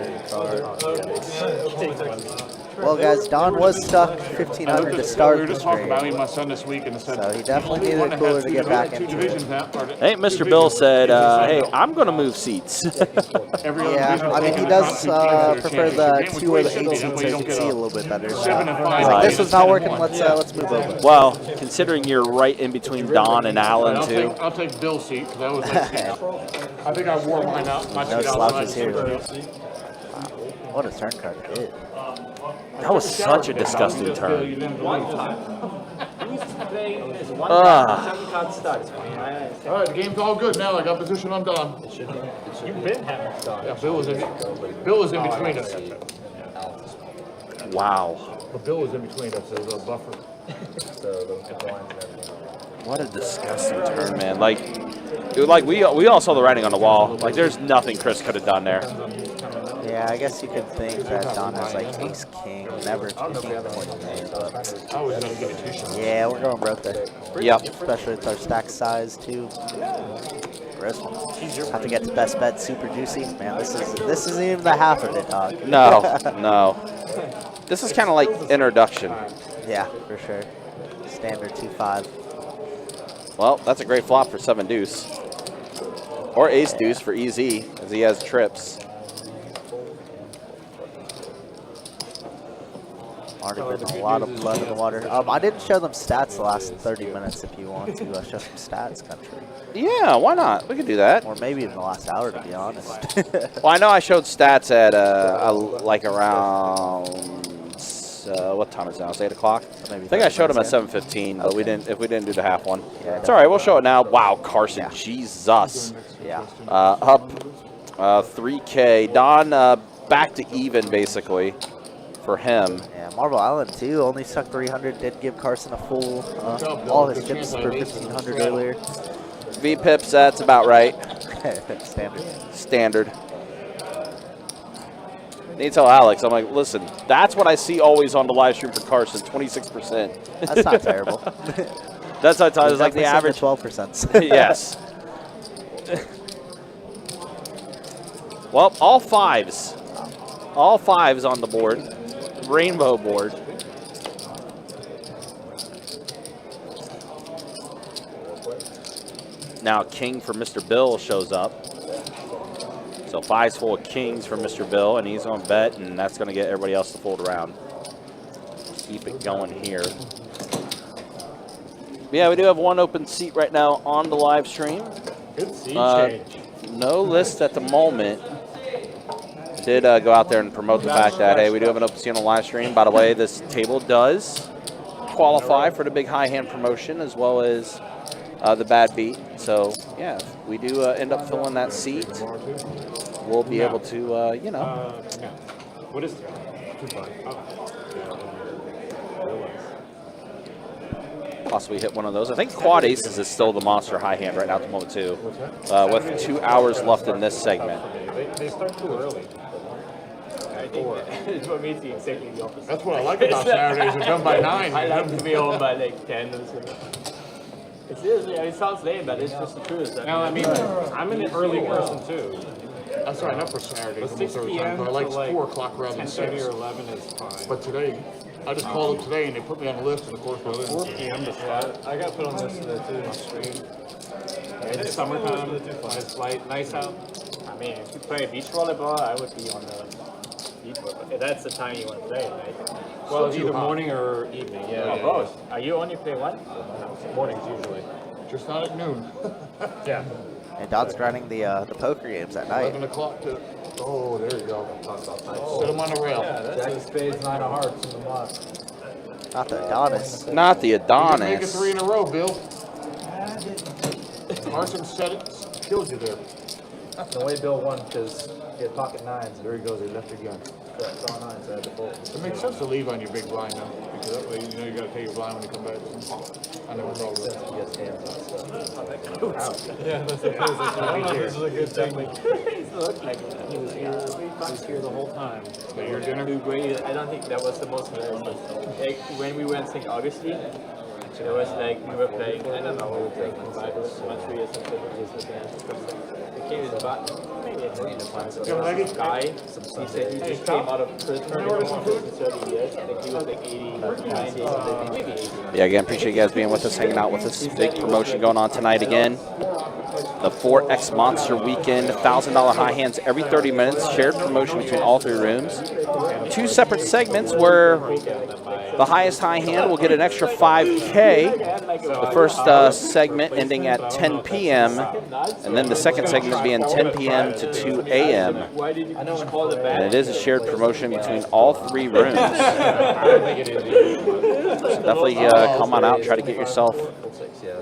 Well, guys, Don was stuck 1,500 to start We were the just talking stream. about me and my son this week, and said So he the definitely only needed one a that cooler has to two get back two into divisions it. now. Hey, Mr. Bill said, hey, I'm going to move seats. Yeah, I mean, he does prefer the 2 or the 8 seats so he can see a little bit better. So he's like, this one's not working, let's move over. Well, considering you're right in between Don and Allen, too. I'll take Bill's seat, because that was I think I wore mine out. My No seat slouches outside. here. What a turn card it is. That was such a disgusting turn. All right, the game's all good now. I got position on Don. You've been having fun. Yeah, Bill was in between us. Wow. But Bill was in between us. There was a buffer. What a disgusting turn, man. Like, we all saw the writing on the wall. Like, there's nothing Chris could have done there. Yeah, I guess you could think that Don has like ace king, never king more than me, but yeah, we're going broke there. Yep. Especially with our stack size too. Gross one. Have to get to best bet, super juicy. Man, this isn't even the half of it, dog. No, no. This is kind of like introduction. Yeah, for sure. Standard 2-5. Well, that's a great flop for 7 deuce. Or ace deuce for EZ, as he has trips. Already been a lot of blood in the water. I didn't show them stats the last 30 minutes if you want to show some stats, country. Yeah, why not? We could do that. Or maybe in the last hour, to be honest. Well, I know I showed stats at like around what time is it now? It's 8 o'clock. I think I showed them at 7:15, but we didn't. If we didn't do the half one, Yeah, it's all right. We'll show it now. Wow, Carson, Jesus. Yeah. Up 3K. Don back to even basically for him. Yeah, Marble Island too. Only stuck 300. Did give Carson a full all his chips for 1,500 earlier. V pips. That's about right. Standard. Need to tell Alex, I'm like, listen, that's what I see always on the live stream for Carson, 26%. That's not terrible. That's how it's like the average. 12%. Yes. Well, all fives. All fives on the board. Rainbow board. Now king for Mr. Bill shows up. So 5's full of kings for Mr. Bill, and he's going to bet, and that's going to get everybody else to fold around. Keep it going here. Yeah, we do have one open seat right now on the live stream. Good seat change. No list at the moment. Did go out there and promote the fact that, hey, we do have an open seat on the live stream. By the way, this table does qualify for the big high hand promotion as well as the bad beat. So, yeah, if we do end up filling that seat, we'll be able to, you know. No. What is 2-5? Possibly hit one of those. I think quad aces is still the monster high hand right now at the moment, too. With 2 hours left in this segment. They start too early. I think for me it's exactly the opposite. That's what I like about Saturdays. They're done by 9. I like to be home by like 10 or something. It's seriously, it sounds lame, but it's just the truth. No, I mean, I'm an early person too. That's right, not for Saturdays. But 6 almost every p.m. time, but I like to like 4 o'clock rather than 6. 10:30 or 11 is fine. But today, I just called them today and they put me on the list, and of course, 4 p.m. to start. I got put on this today too. Stream. It's summertime. It's light, nice out. I mean, if you play beach volleyball, I would be on the beach volleyball. If that's the time you want to play, right? Well, it's either morning or evening. Yeah. Oh, both. Are you only play one? Mornings usually. just not at noon. Yeah. And Don's grinding the poker games at night. 11 o'clock to, oh, there you go. Sit them on the rail. Yeah, that's a spades, 9 of hearts in the lot. Not the Adonis. Not the You didn't make it Adonis. 3 in a row, Bill. Carson said it, killed you there. The way Bill won because he had pocket 9s. There he goes, he left again. Correct, all 9s. I had to fold. It makes sense to leave on your big blind though, because that way you know you gotta pay your blind when you come back. I know it's all Makes sense good. if he has hands on stuff. Yeah, that's a I don't know if this is a good thing. It looked like it. He was here the whole time. So your dinner? Too great. I don't think that was the most hilarious. Like when we went to St. Augustine, there was like we were playing. I don't know, we were playing Montreal or something. It came his butt. Maybe it's a guy. He said he just came out of prison for 30 years. I think he was like 80, 90, maybe 80. Yeah, again, appreciate you guys being with us, hanging out with us. Big promotion going on tonight again. The 4X Monster Weekend, $1,000 high hands every 30 minutes. Shared promotion between all 3 rooms. 2 separate segments where the highest high hand will get an extra 5K. The first segment ending at 10 p.m. and then the second segment being 10 p.m. to 2 a.m. And it is a shared promotion between all 3 rooms. So definitely come on out, try to get yourself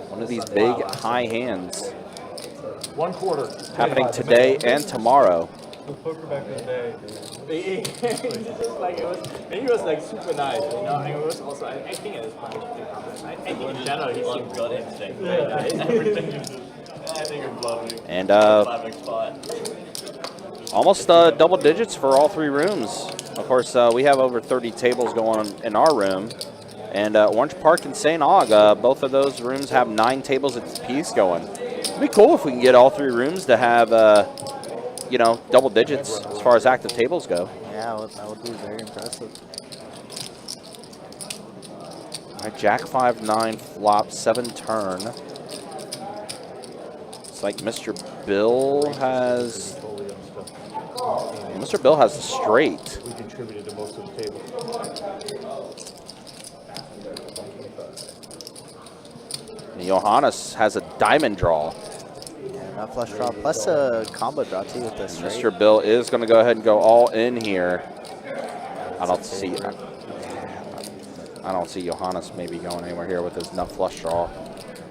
one of these big high hands. 1/4. Happening today and tomorrow. The poker back in the day. Like it was like super nice, you know. And it was also I think it was quite I think in general he seemed Gut instinct. very nice. Everything you just, I think you're bluffing. And Classic spot. almost double digits for all 3 rooms. Of course, we have over 30 tables going on in our room. And Orange Park and St. Aug, both of those rooms have 9 tables apiece going. It'd be cool if we can get all 3 rooms to have, you know, double digits as far as active tables go. Yeah, that would be very impressive. All right, Jack 5-9 flop 7 turn. It's like Mr. Bill has the straight. We contributed to most of the table. And Johannes has a diamond draw. Yeah, not flush draw, plus a combo draw too with the straight. Mr. Bill is going to go ahead and go all in here. I don't see Johannes maybe going anywhere here with his nut flush draw.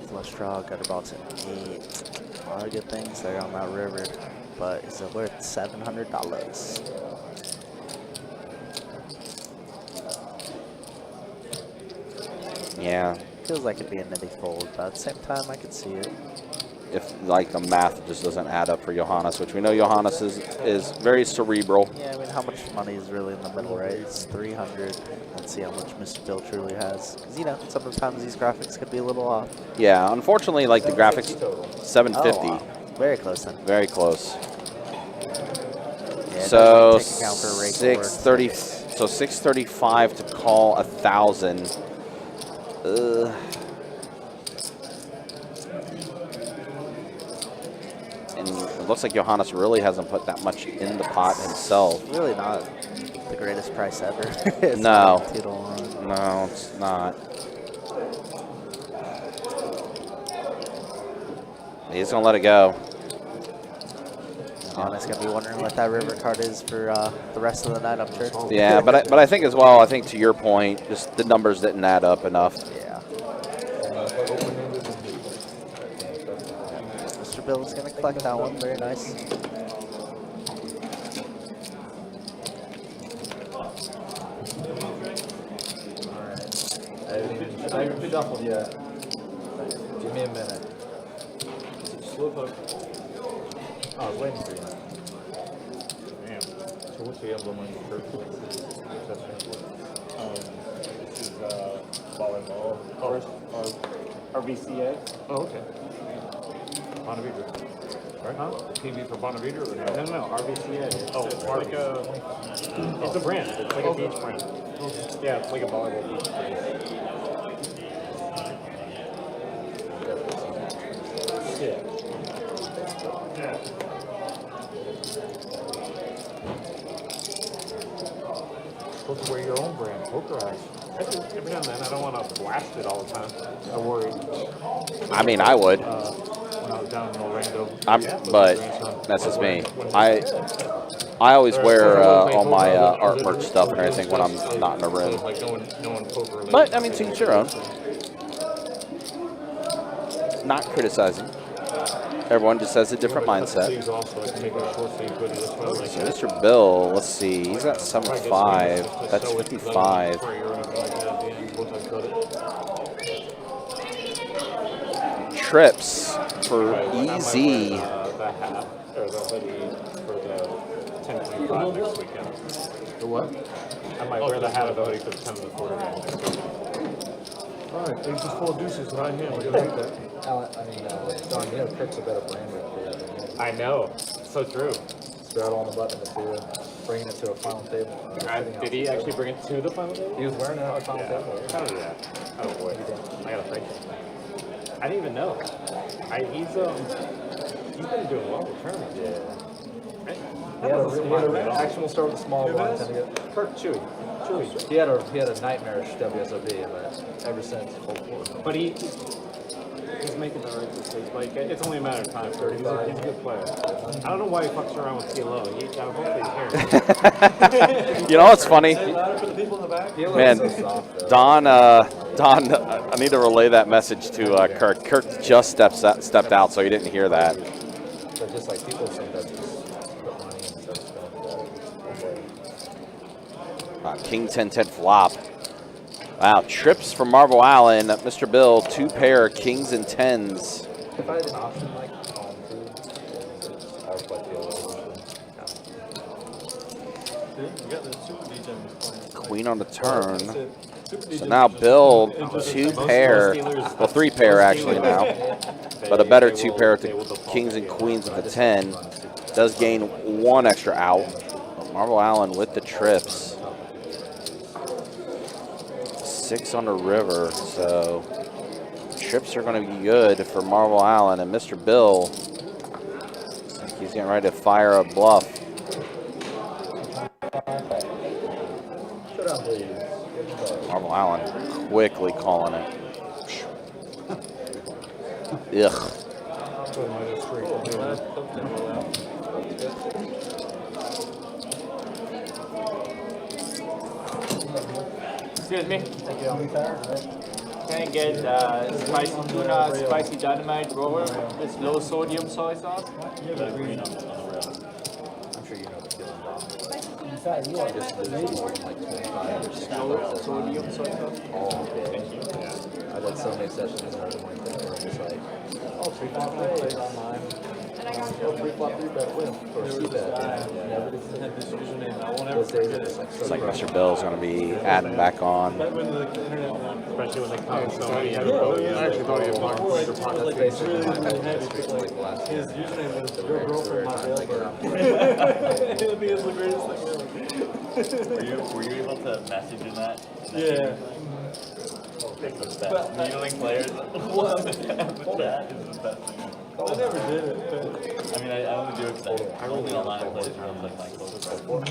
Flush draw, gutter box at 8. A lot of good things there on that river, but is it worth $700? Yeah, Feels like it'd be a nitty fold, but at the same time, I could see it. if like the math just doesn't add up for Johannes, which we know Johannes is very cerebral. Yeah, I mean, how much money is really in the middle, right? It's 300. Let's see how much Mr. Bill truly has. Because, you know, sometimes these graphics could be a little off. Yeah, unfortunately, like the graphics, 750. Oh, wow. Very close then. Very close. Yeah, So take account for a rake 630. So 635 to call 1,000. And it looks like Johannes really hasn't put that much in the pot himself. Really not the greatest price ever. No. 2 to 1. No, it's not. He's gonna let it go. Johannes gonna be wondering what that river card is for the rest of the night, I'm sure. Yeah, but I think as well, I think to your point, just the numbers didn't add up enough. Yeah. Mr. Bill is gonna collect that one. Very nice. I haven't shuffled yet. Give me a minute. Slip hook. I was waiting for you. Damn. So what's the emblem on your shirt? This is volleyball. RVCA. Oh, okay. Bonavita. Right? Huh? PB for Bonavita or no? No, RVCA. Oh, It's like it's a brand. It's like a beach brand. Yeah, it's like a volleyball beach brand. Yeah. Supposed to wear your own brand, Poker Eyes. Every now and then, I don't want to blast it all the time. I worry. I mean, I would. When I was down in Orlando. But that's just me. I always wear all my art merch stuff and everything when I'm not in a room. Like no one poker But I mean, to each your own. Not criticizing. Everyone just has a different mindset. So Mr. Bill, let's see, he's got 75. That's 55. Trips for easy. The hat, or the hoodie for the 1025 next weekend. The what? I might wear the hat of the hoodie for the 10 of the quarter game. All right, things just full of deuces right here. We're gonna read that. I mean, Don, you know, Kirk's a better brand right there. I know. So true. Straddle on the button if you're bringing it to a final table. Did he actually bring it to the final table? He was wearing it at a final table. Oh, yeah. Oh, boy. I gotta thank him. I didn't even know. He's been doing well with tournaments. Yeah. Right? He had a actually, we'll start with the small ones. Kirk Chewy. He had a nightmarish WSOP, but ever since full court. But he's making the right mistakes. Like, it's only a matter of time. He's a good player. I don't know why he fucks around with Kilo. Hopefully he's here. You know what's funny? For the people in the back. Man, Don, I need to relay that message to Kirk. Kirk just stepped out, so he didn't hear that. But just like people sometimes just put money in stuff. King 10-10 flop. Wow, trips from Marvel Allen. Mr. Bill, 2 pair kings and 10s. If I had an option like on two, I would play the Queen on the turn. So now Bill, 2 pair, well 3 pair actually now, but a better 2 pair with the kings and queens at the 10. Does gain 1 extra out. Marvel Allen with the trips. 6 on the river, so trips are going to be good for Marvel Allen, and Mr. Bill looks like he's getting ready to fire a bluff. Marvel Allen quickly calling it. Ugh. Excuse me. Can I get spicy tuna, spicy dynamite roller with low sodium soy sauce? I'm sure you know the feeling. Low sodium soy sauce? Oh, thank you. Yeah. I've had so many sessions where I'm just like, oh, 3-flop plays online. And I got Oh, 3-flop 3-bet win. Or C-bet. It's like Mr. Bill's going to be adding back on. Especially when they come so many. I actually thought he had blocked your pocket face. His username was your girlfriend, my jailbird. It'll be the greatest thing ever. Were you able to message in that? Yeah. Needling players. That is the best thing. I never did it, but I mean, I only do it because I only online plays around like my closest friends.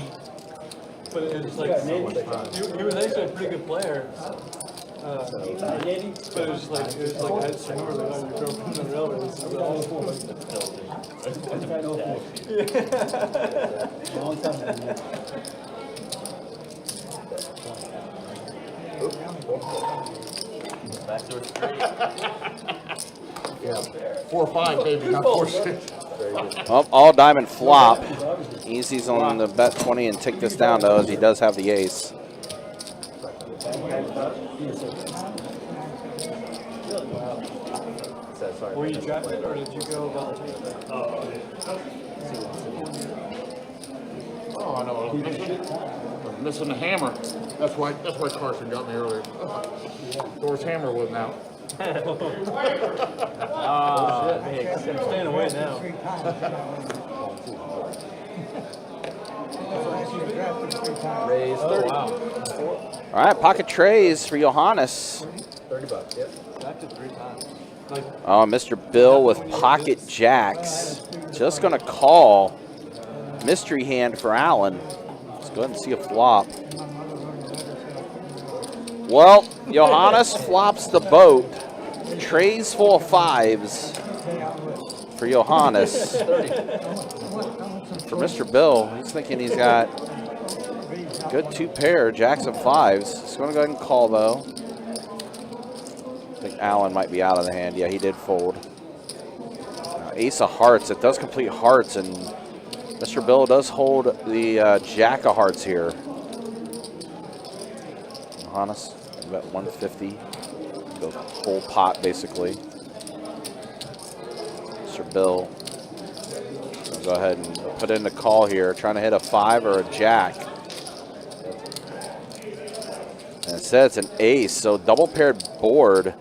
but it was like so much fun. He was actually a pretty good player. But it was just like I just remember like, oh, your girlfriend in the railroad. This is awful. Long time ago. Backdoor straight. Yeah, 4-5, baby, not 4-6. Well, all diamond flop. Easy's on the bet 20 and take this down though, as he does have the ace. Were you drafted or did you go volunteer? Oh, I know. I'm missing the hammer. That's why Carson got me earlier. Thor's hammer wasn't out. I'm staying away now. Raise 30. All right, pocket trays for Johannes. $30, yep. Drafted 3 times. Oh, Mr. Bill with pocket jacks. Just going to call. Mystery hand for Allen. Let's go ahead and see a flop. Well, Johannes flops the boat. Trays full of 5s for Johannes. For Mr. Bill, he's thinking he's got good 2 pair, jacks and 5s. He's going to go ahead and call though. I think Allen might be out of the hand. Yeah, he did fold. Ace of hearts. It does complete hearts, and Mr. Bill does hold the jack of hearts here. Johannes, about 150. The full pot, basically. Mr. Bill, go ahead and put in the call here, trying to hit a 5 or a jack. And it says it's an ace, so double paired board.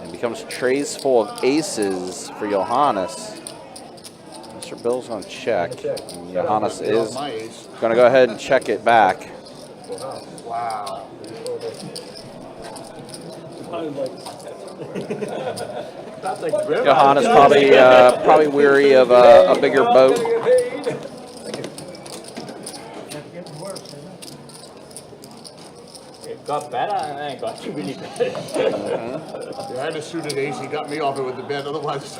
And becomes trays full of aces for Johannes. Mr. Bill's on check. And Johannes is going to go ahead and check it back. Wow. Johannes probably weary of a bigger boat. It got better and then it got really bad. Yeah, I had to shoot an ace. He got me off it with the bet. Otherwise,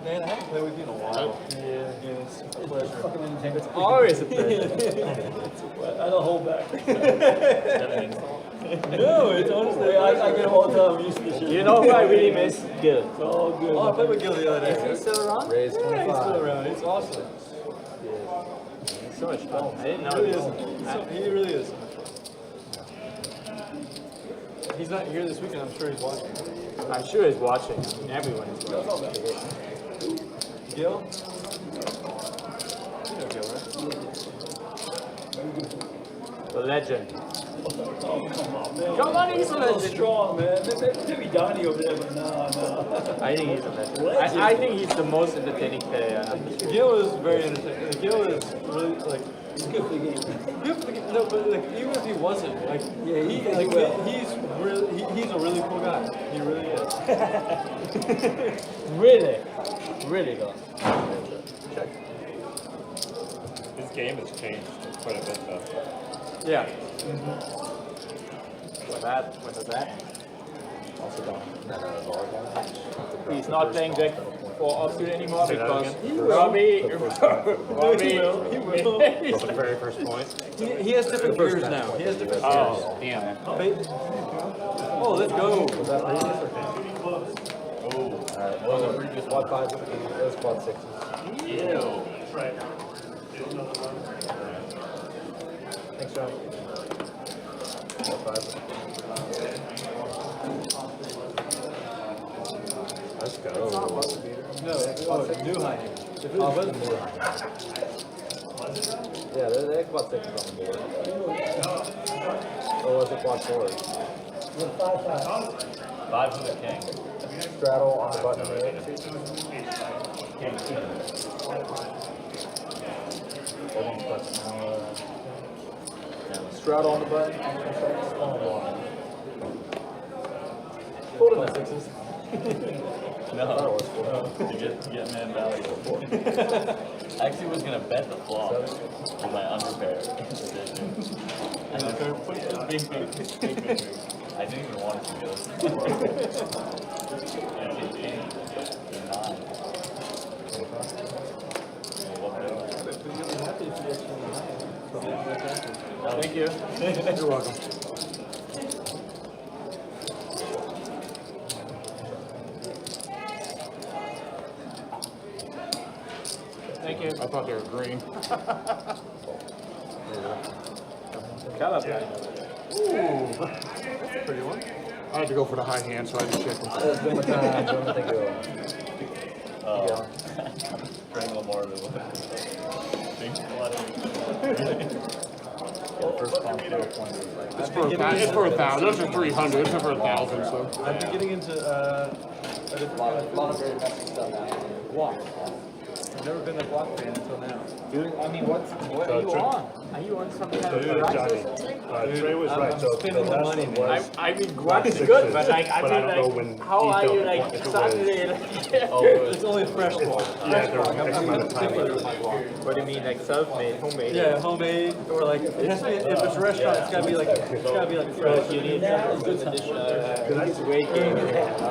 Man, I haven't played with you in a while. Yeah, it's a pleasure. It's always a pleasure. I don't hold back. No, it's honestly, I get them all the time. I'm used to this shit. You know who I really miss? Gil. It's all good. Oh, I played with Gil the other day. Is he still around? Raise Yeah, 25. he's still around. He's awesome. He's so much fun. I didn't know He really this. is. He really is. He's not here this weekend. I'm sure he's watching. I'm sure he's watching. I mean, everyone is watching. Gil? You know Gil, right? The legend. Come on, he's a legend. Strong, man. Maybe Donnie over there, but no. I think he's a legend. I think he's the most entertaining player. Gil is very entertaining. Gil is really like good for the game. Good for the game. No, but like even if he wasn't, like he's a really cool guy. He really is. Really though. Check. His game has changed quite a bit though. Yeah. What is that? Also don't. Not a volleyball match. He's not playing back for offsuit anymore Say that because again? Robbie He will. That's the very first point. He has different gears now. He has different gears. Oh, damn. Oh, let's go. Was that previous or Alright, what was the previous quad 5? It was quad 6s. Ew. Thanks, John. Quad 5. Let's go. No, new high. Oh, it wasn't new high. Yeah, they're quad 6s on the board. Or was it quad 4s? 5 for the king. Straddle on the button of it. straddle on the button. Folding the sixes. No, to get man value. I actually was gonna bet the flop with my underpair position. And then put it big. I didn't even want it to go. And it changed to 9. Thank you. You're welcome. Thank you. I thought they were green. Ooh, that's a pretty one. I had to go for the high hand, so I had to check them. One more time, don't think Strangle more of it. It's for 1,000. Those are 300. It's for 1,000. So I've been getting into a lot of very messy stuff now. Block. I've never been a block fan until now. Dude, I mean, what are you on? Are you on some kind of Johnny, crisis? Trey was right. So the spending the last money, one man. was I mean, Grunt's good, but like, I But I don't know when mean, like, how he are you, felt like, it was- suddenly, It's only a fresh block. Yeah, there was an X amount of time particular later. my block. what do you mean, like, self-made, homemade? Yeah, homemade or like it has to be, if it's a restaurant, it's gotta be like fresh. You need some additional waking.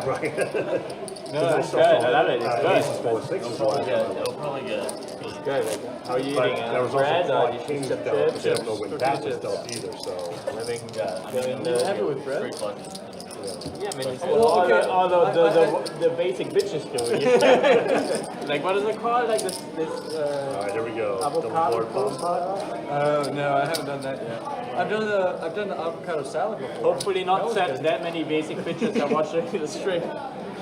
Right. No, it's good. I love it. It's good. Yeah, it'll probably get It's good. Like, how are you But eating? there was Bread also or five you kings just dealt, but chips? you don't know when that was dealt either, so. Living, yeah, You have it with bread? straight clutches. yeah, I mean, it's Well, all, okay. all the basic bitches do it. Like, what is it called? Like this Alright, there we go. Double avocado board bump. Oh no, I haven't done that yet. I've done the avocado salad before. Hopefully not that many basic bitches are watching the stream.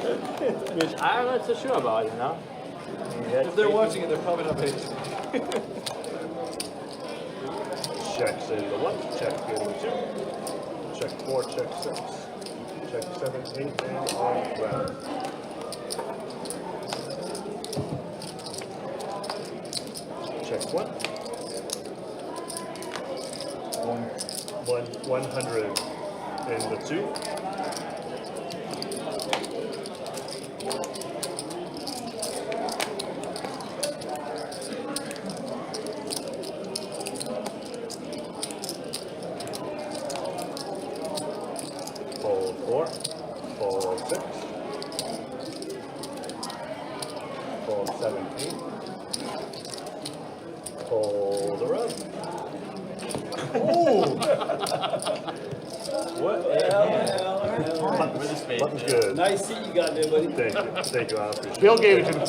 Which I'm not so sure about, you know? If they're watching it, they're probably not basic. Checks in the 1, check in the 2. Check 4, check 6. Check 7, 8, and all round. Check 1. 100 in the 2. Fold 4, fold 6, fold 7, 8, fold around. What space. Button's good. Nice seat you got there, buddy. Thank you, I appreciate Bill gave it to me.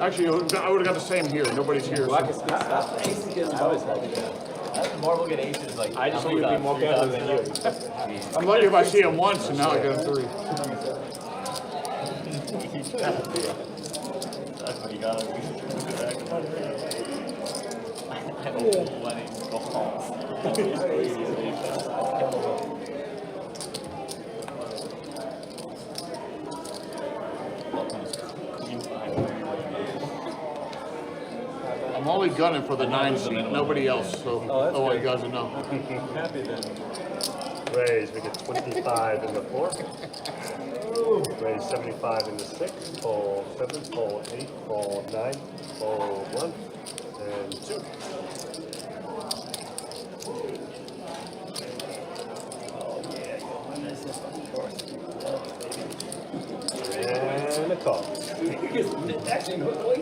Actually, I would have got the same here. Nobody's here. Black So. is good stuff. Ace is getting always happy. Marvel get aces like. I just how want you to many be more times? careful than you. I'm lucky if I see him once, and now I get him 3. That's what you gotta do. I hope letting go home. I'm only gunning for the 9 seat, nobody else. So, you guys will know. Happy then. Raise, we get 25 in the 4. Raise 75 in the 6. Fold 7, fold 8, fold 9, fold 1, and 2. And a call. Action on the way.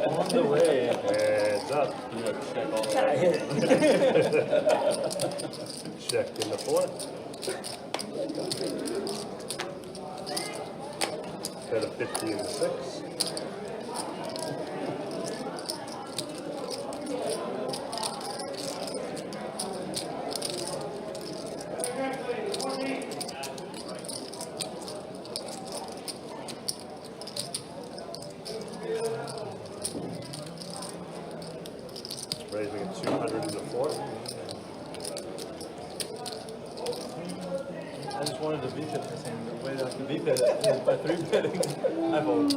On the way. Heads up. You gotta check all that. Check in the 4. Got a 50 in the 6. Raising a 200 in the 4. I just wanted to beat it the same way that I can beat it is by 3 betting. I vote.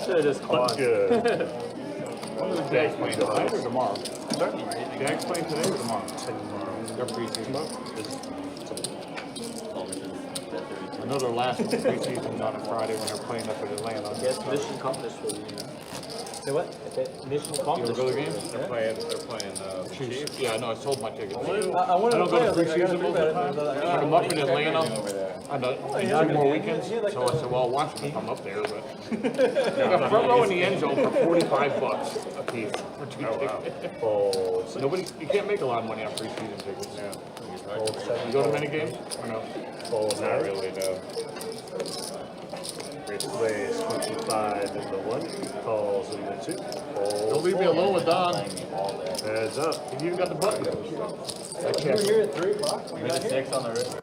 Should have just called. Good. Jack's playing tonight or tomorrow? Jack's playing today or tomorrow? Their preseason. I know their last preseason's on a Friday when they're playing up at Atlanta. Yes, mission accomplished for you. Say what? Mission You accomplished. ever go to the games? They're playing Chiefs. Yeah, I know. I sold my tickets. I wanted I don't to play. go I to was like, I gotta preseason most bet of the it. time. But Like I'm up in Atlanta. over there. I know, yeah, 2 more yeah, weekends. yeah, like So I that. said, well, I'll watch them if I'm up there. But I got front row in the end zone for $45 a piece for 2 tickets. Fold Nobody, you can't make a lot of money on preseason tickets. Yeah. Fold 7. You go to many games or no? Fold 9. Really, no. Raise 25 in the 1. Calls in the 2. Fold Don't leave me 4. alone with Don. Heads up. You even got the button. You were here at 3 o'clock? We got a 6 on the wrist.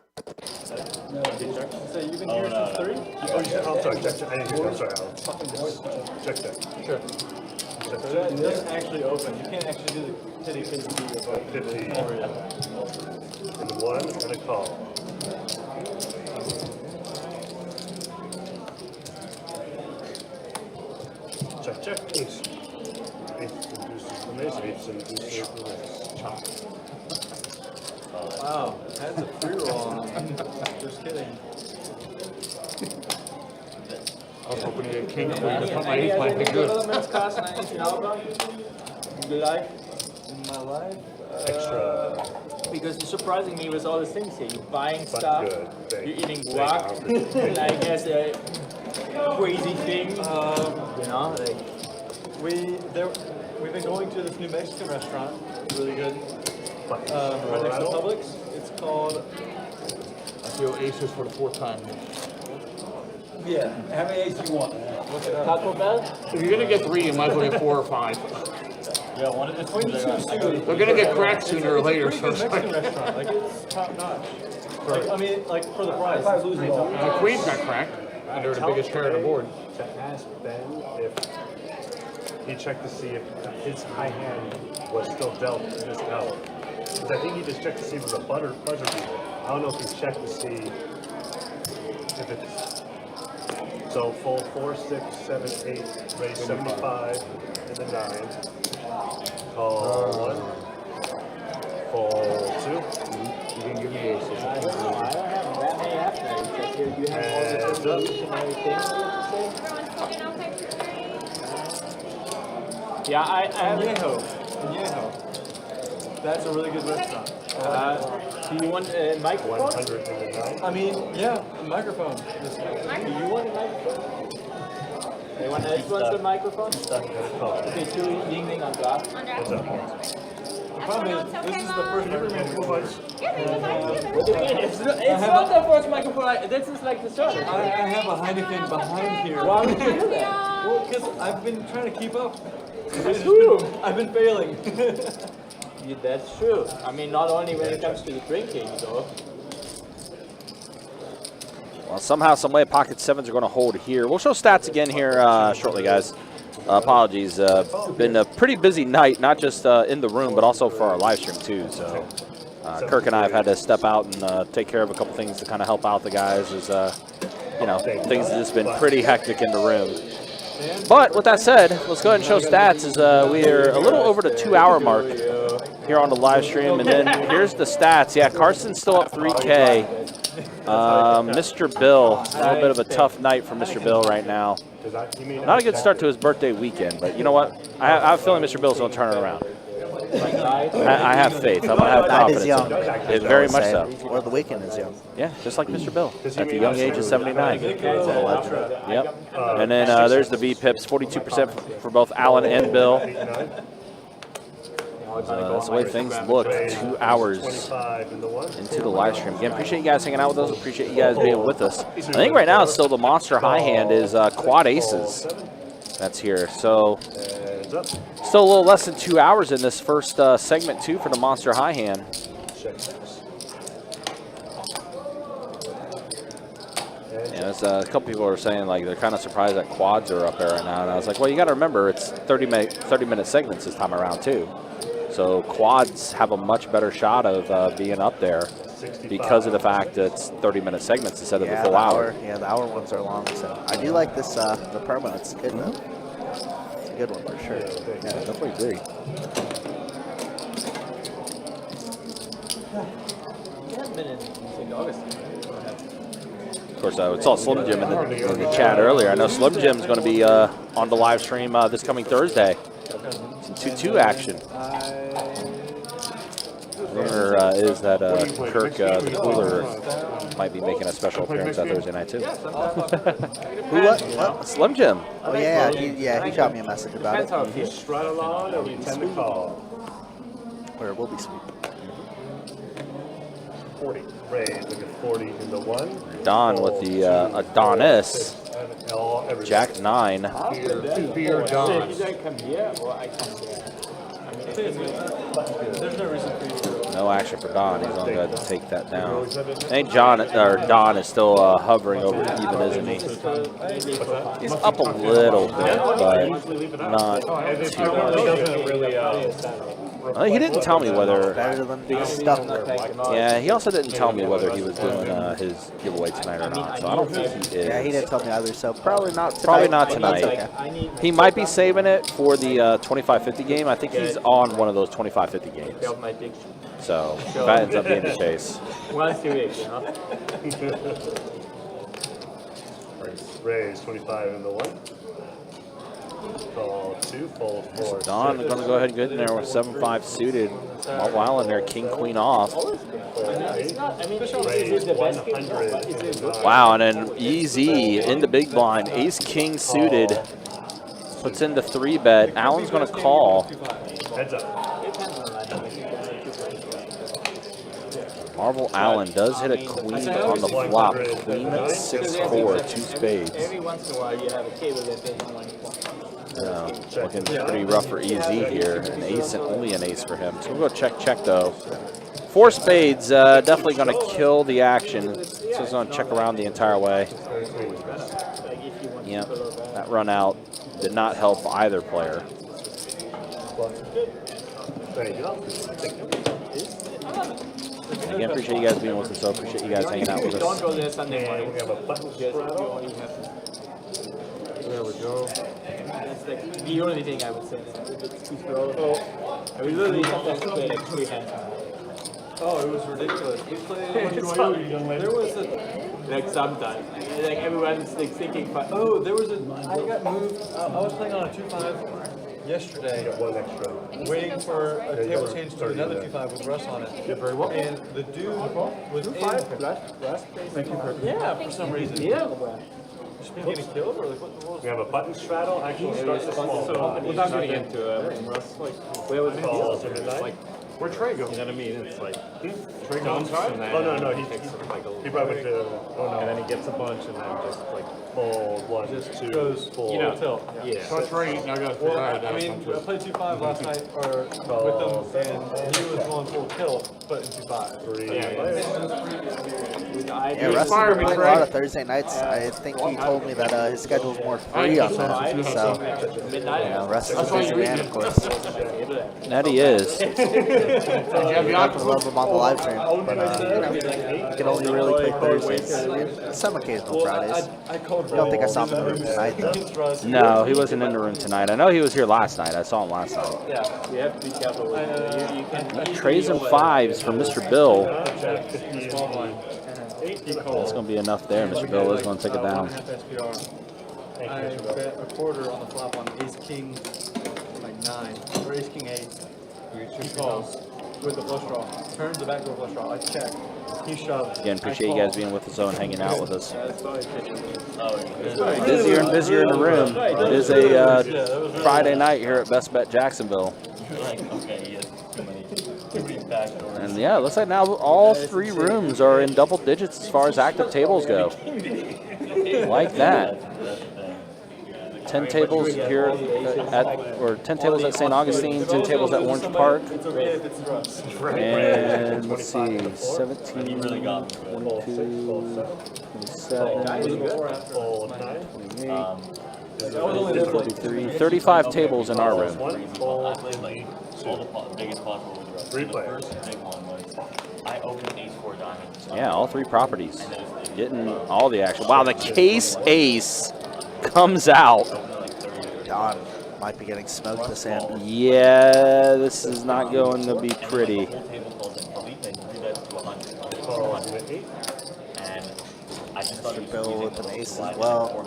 So you've been here since 3? Oh, I'm sorry. Check. I didn't hear. I'm sorry. Check that. Sure. So that doesn't actually open. You can't actually do the titty fizzy about 50 in the 1 and a call. Check. Ace. Ace induces the mace. Ace induces the mace. Chop. Wow, that's a free roll on him. Just kidding. I was hoping to get king queen. Any He's other playing new good. developments, Carson, I need to know about? Good life in my life. Extra. Because you're surprising me with all these things here. You're buying But stuff, good. Thank you're you. eating Thank guac, you. like as a crazy thing, you know, like. We've been going to this New Mexican restaurant, really good. Right next to Colorado? Publix. It's called. I feel aces for the 4th time. Yeah, how many aces you want? Look it up. Taco Bell? If you're gonna get 3, you might as well get 4 or 5. Yeah, one of the two. They're gonna get cracked sooner or It's later. a pretty So good it's Mexican like, restaurant. Like it's top notch. Like, I mean, like for the price. If I lose it all. the queen's got cracked, and they're the biggest pair on the board. To ask Ben if he checked to see if his high hand was still dealt in this hour. Because I think he just checked to see if it was a buzzer beater. I don't know if he checked to see if it's. So fold 4, 6, 7, 8, raise 75 in the 9. Call 1. Fold 2. You can give me aces. I don't have that many after. You have all the evolutionary things you have to say? Everyone's holding out paper three. Yeah, I have. Añejo. That's a really good restaurant. Do you want a microphone? 100 in the 9. I mean, yeah, a microphone. Do you want a microphone? Anyone else wants a microphone? Call. Okay, 2 ding ding on glass. On What's draft. up? problem is, this is the first microphone. What do you mean? It's not the first microphone. This is like the start. I have a Heineken behind here. Why would you do that? Well, because I've been trying to keep up. It's true. I've been failing. Yeah, that's true. I mean, not only when it comes to the drinking, though. Well, somehow, some way, Pocket 7s are going to hold here. We'll show stats again here shortly, guys. Apologies. Been a pretty busy night, not just in the room, but also for our live stream, too. So Kirk and I have had to step out and take care of a couple things to kind of help out the guys as, you know, things have just been pretty hectic in the room. But with that said, let's go ahead and show stats as we are a little over the 2-hour mark here on the live stream. And then here's the stats. Yeah, Carson's still up 3K. Mr. Bill, a little bit of a tough night for Mr. Bill right now. Not a good start to his birthday weekend, but you know what? I have a feeling Mr. Bill's going to turn it around. I have faith. I'm going to have confidence. Young. It very much so. Or the weekend is young. Yeah, just like Mr. Bill at the young age of 79. Yep. And then there's the V-Pips, 42% for both Alan and Bill. That's the way things look 2 hours into the live stream. Again, appreciate you guys hanging out with us. Appreciate you guys being with us. I think right now still the monster high hand is Quad Aces that's here. So still a little less than 2 hours in this first segment, too, for the monster high hand. And as a couple people are saying, like, they're kind of surprised that quads are up there right now. And I was like, well, you got to remember, it's 30-minute segments this time around, too. So quads have a much better shot of being up there because of the fact that it's 30-minute segments instead of the full hour. Yeah, the hour ones are long. So I do like this, the perma. It's good, though. It's a good one for sure. Yeah, I definitely agree. Of course, I saw Slim Jim in the chat earlier. I know Slim Jim's going to be on the live stream this coming Thursday. Some 2-2 action. Rumor is that Kirk, the cooler, might be making a special appearance that Thursday night, too. Who, what? Slim Jim. Oh, yeah, he shot me a message about it. If you strut along, or we tend to call. Or it will be sweet. 40. Ray, look at 40 in the one. Don with the Adonis. Jack 9. Beer Don. If you don't come here, well, I come here. There's no reason for you to. No action for Don. He's going to go ahead and take that down. I think Don is still hovering over even, isn't he? He's up a little bit, but not too much. He didn't tell me whether. Better than stuff. Yeah, he also didn't tell me whether he was doing his giveaway tonight or not. So I don't think he is. Yeah, he didn't tell me either. So probably not tonight. Probably not tonight. Okay. He might be saving it for the 25-50 game. I think he's on one of those 25-50 games. So if that ends up being the case. Once a week, you know. Ray is 25 in the one. Call 2, fold 4. Don is going to go ahead and get in there with 7-5 suited. While in there, king, queen off. Wow, and then easy in the big blind. Ace, king suited. Puts in the 3-bet. Allen's going to call. Heads up. Marvel Allen does hit a queen on the flop. Queen 6-4, 2 spades. Every once in a while, you have a table that doesn't want to. Looking pretty rough for EZ here. An ace and only an ace for him. So we'll go check though. 4 spades, definitely going to kill the action. So he's going to check around the entire way. Yep, that run out did not help either player. Again, appreciate you guys being with us, so appreciate you guys hanging out with us. Don't go there Sunday morning. We have a button. There we go. That's like the only thing I would say. It's too slow. I would literally sometimes play like 3 hands. Oh, it was ridiculous. We played. There was a. Like sometimes. Like everyone's like thinking. Oh, there was a. I got moved. I was playing on a 2-5 yesterday. One extra. Waiting for a table change to another 2-5 with Russ on it. Very well. And the dude was in. Thank you for. Yeah, for some reason. Yeah. Just been getting killed, or like what We have a button straddle. Actually starts a small. So we're not getting into Russ. Like where was it? Calls in the night. Like Where'd Trey go? You know what I mean? It's like Trey dumps gone? and then Oh, no, he he takes some, like a he probably went to, oh no. and then he gets a bunch and then just like Fold, one, Just two, goes fold. you know, tilt. yeah. So Trey, I got Well, I mean, I played 2-5 last night or with him, and he was going full tilt, but in 2-5. Yeah, Russ has been playing a lot of Thursday nights. I think he told me that his schedule's more free on that. So, Russ is a busy man, of course. That he is. We're not gonna love him on the live stream, but he can only really play Thursdays. Some occasional Fridays. I don't think I saw him in the room tonight, though. No, he wasn't in the room tonight. I know he was here last night. I saw him last night. Yeah, we have to be careful with it. You can Trays and fives for Mr. Bill. That's going to be enough there. Mr. Bill is going to take it down. I bet a quarter on the flop on ace king, like 9, or ace king 8. He calls with the flush draw. Turns the backdoor flush draw. I check. He shoves. Again, appreciate you guys being with us and hanging out with us. Oh, Busier and busier in the room. It is a Friday night here at BestBet Jacksonville. okay, he has too many backdoors. And yeah, it looks like now all 3 rooms are in double digits as far as active tables go. Like that. 10 tables here or 10 tables at St. Augustine, 10 tables at Orange Park. And let's see, 17, 22, 27, 28, 33, 35 tables in our room. I played like all the biggest possible with the rest. The first big one was I opened ace-4 diamonds. Yeah, all 3 properties getting all the action. Wow, the case ace comes out. Don might be getting smoked this hand. Yeah, this is not going to be pretty. Mr. Bill with an ace as well.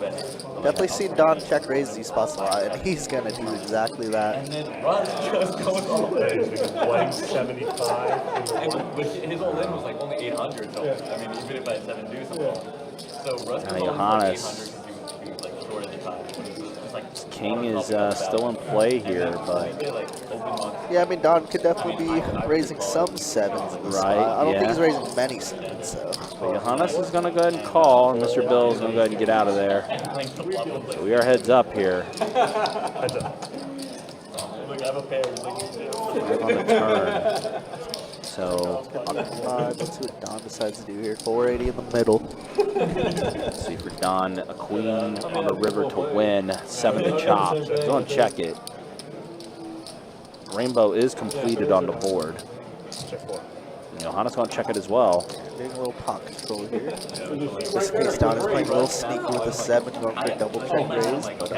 Definitely seen Don check raise these spots a lot, and he's going to do exactly that. And then Russ just goes all Blank 75. But his all-in was like only 800, so I mean, even if I had 7 deuce, I'm wrong. So Russ was only Johannes. 800 because he was like short at the time. King is still in play here, but yeah, I mean, Don could definitely be raising some 7s in this spot. I don't think he's raising many 7s, so. So Johannes is going to go ahead and call, and Mr. Bill is going to go ahead and get out of there. So we are heads up here. Heads up. Look, I have a pair. Right on the turn. So, let's see what Don decides to do here. 480 in the middle. Let's see for Don, a queen on the river to win, 7 to chop. Go and check it. Rainbow is completed on the board. And Johannes going to check it as well. Doing a little pot control here. This case, Don is playing a little sneaky with a 7, going for a double check raise. But,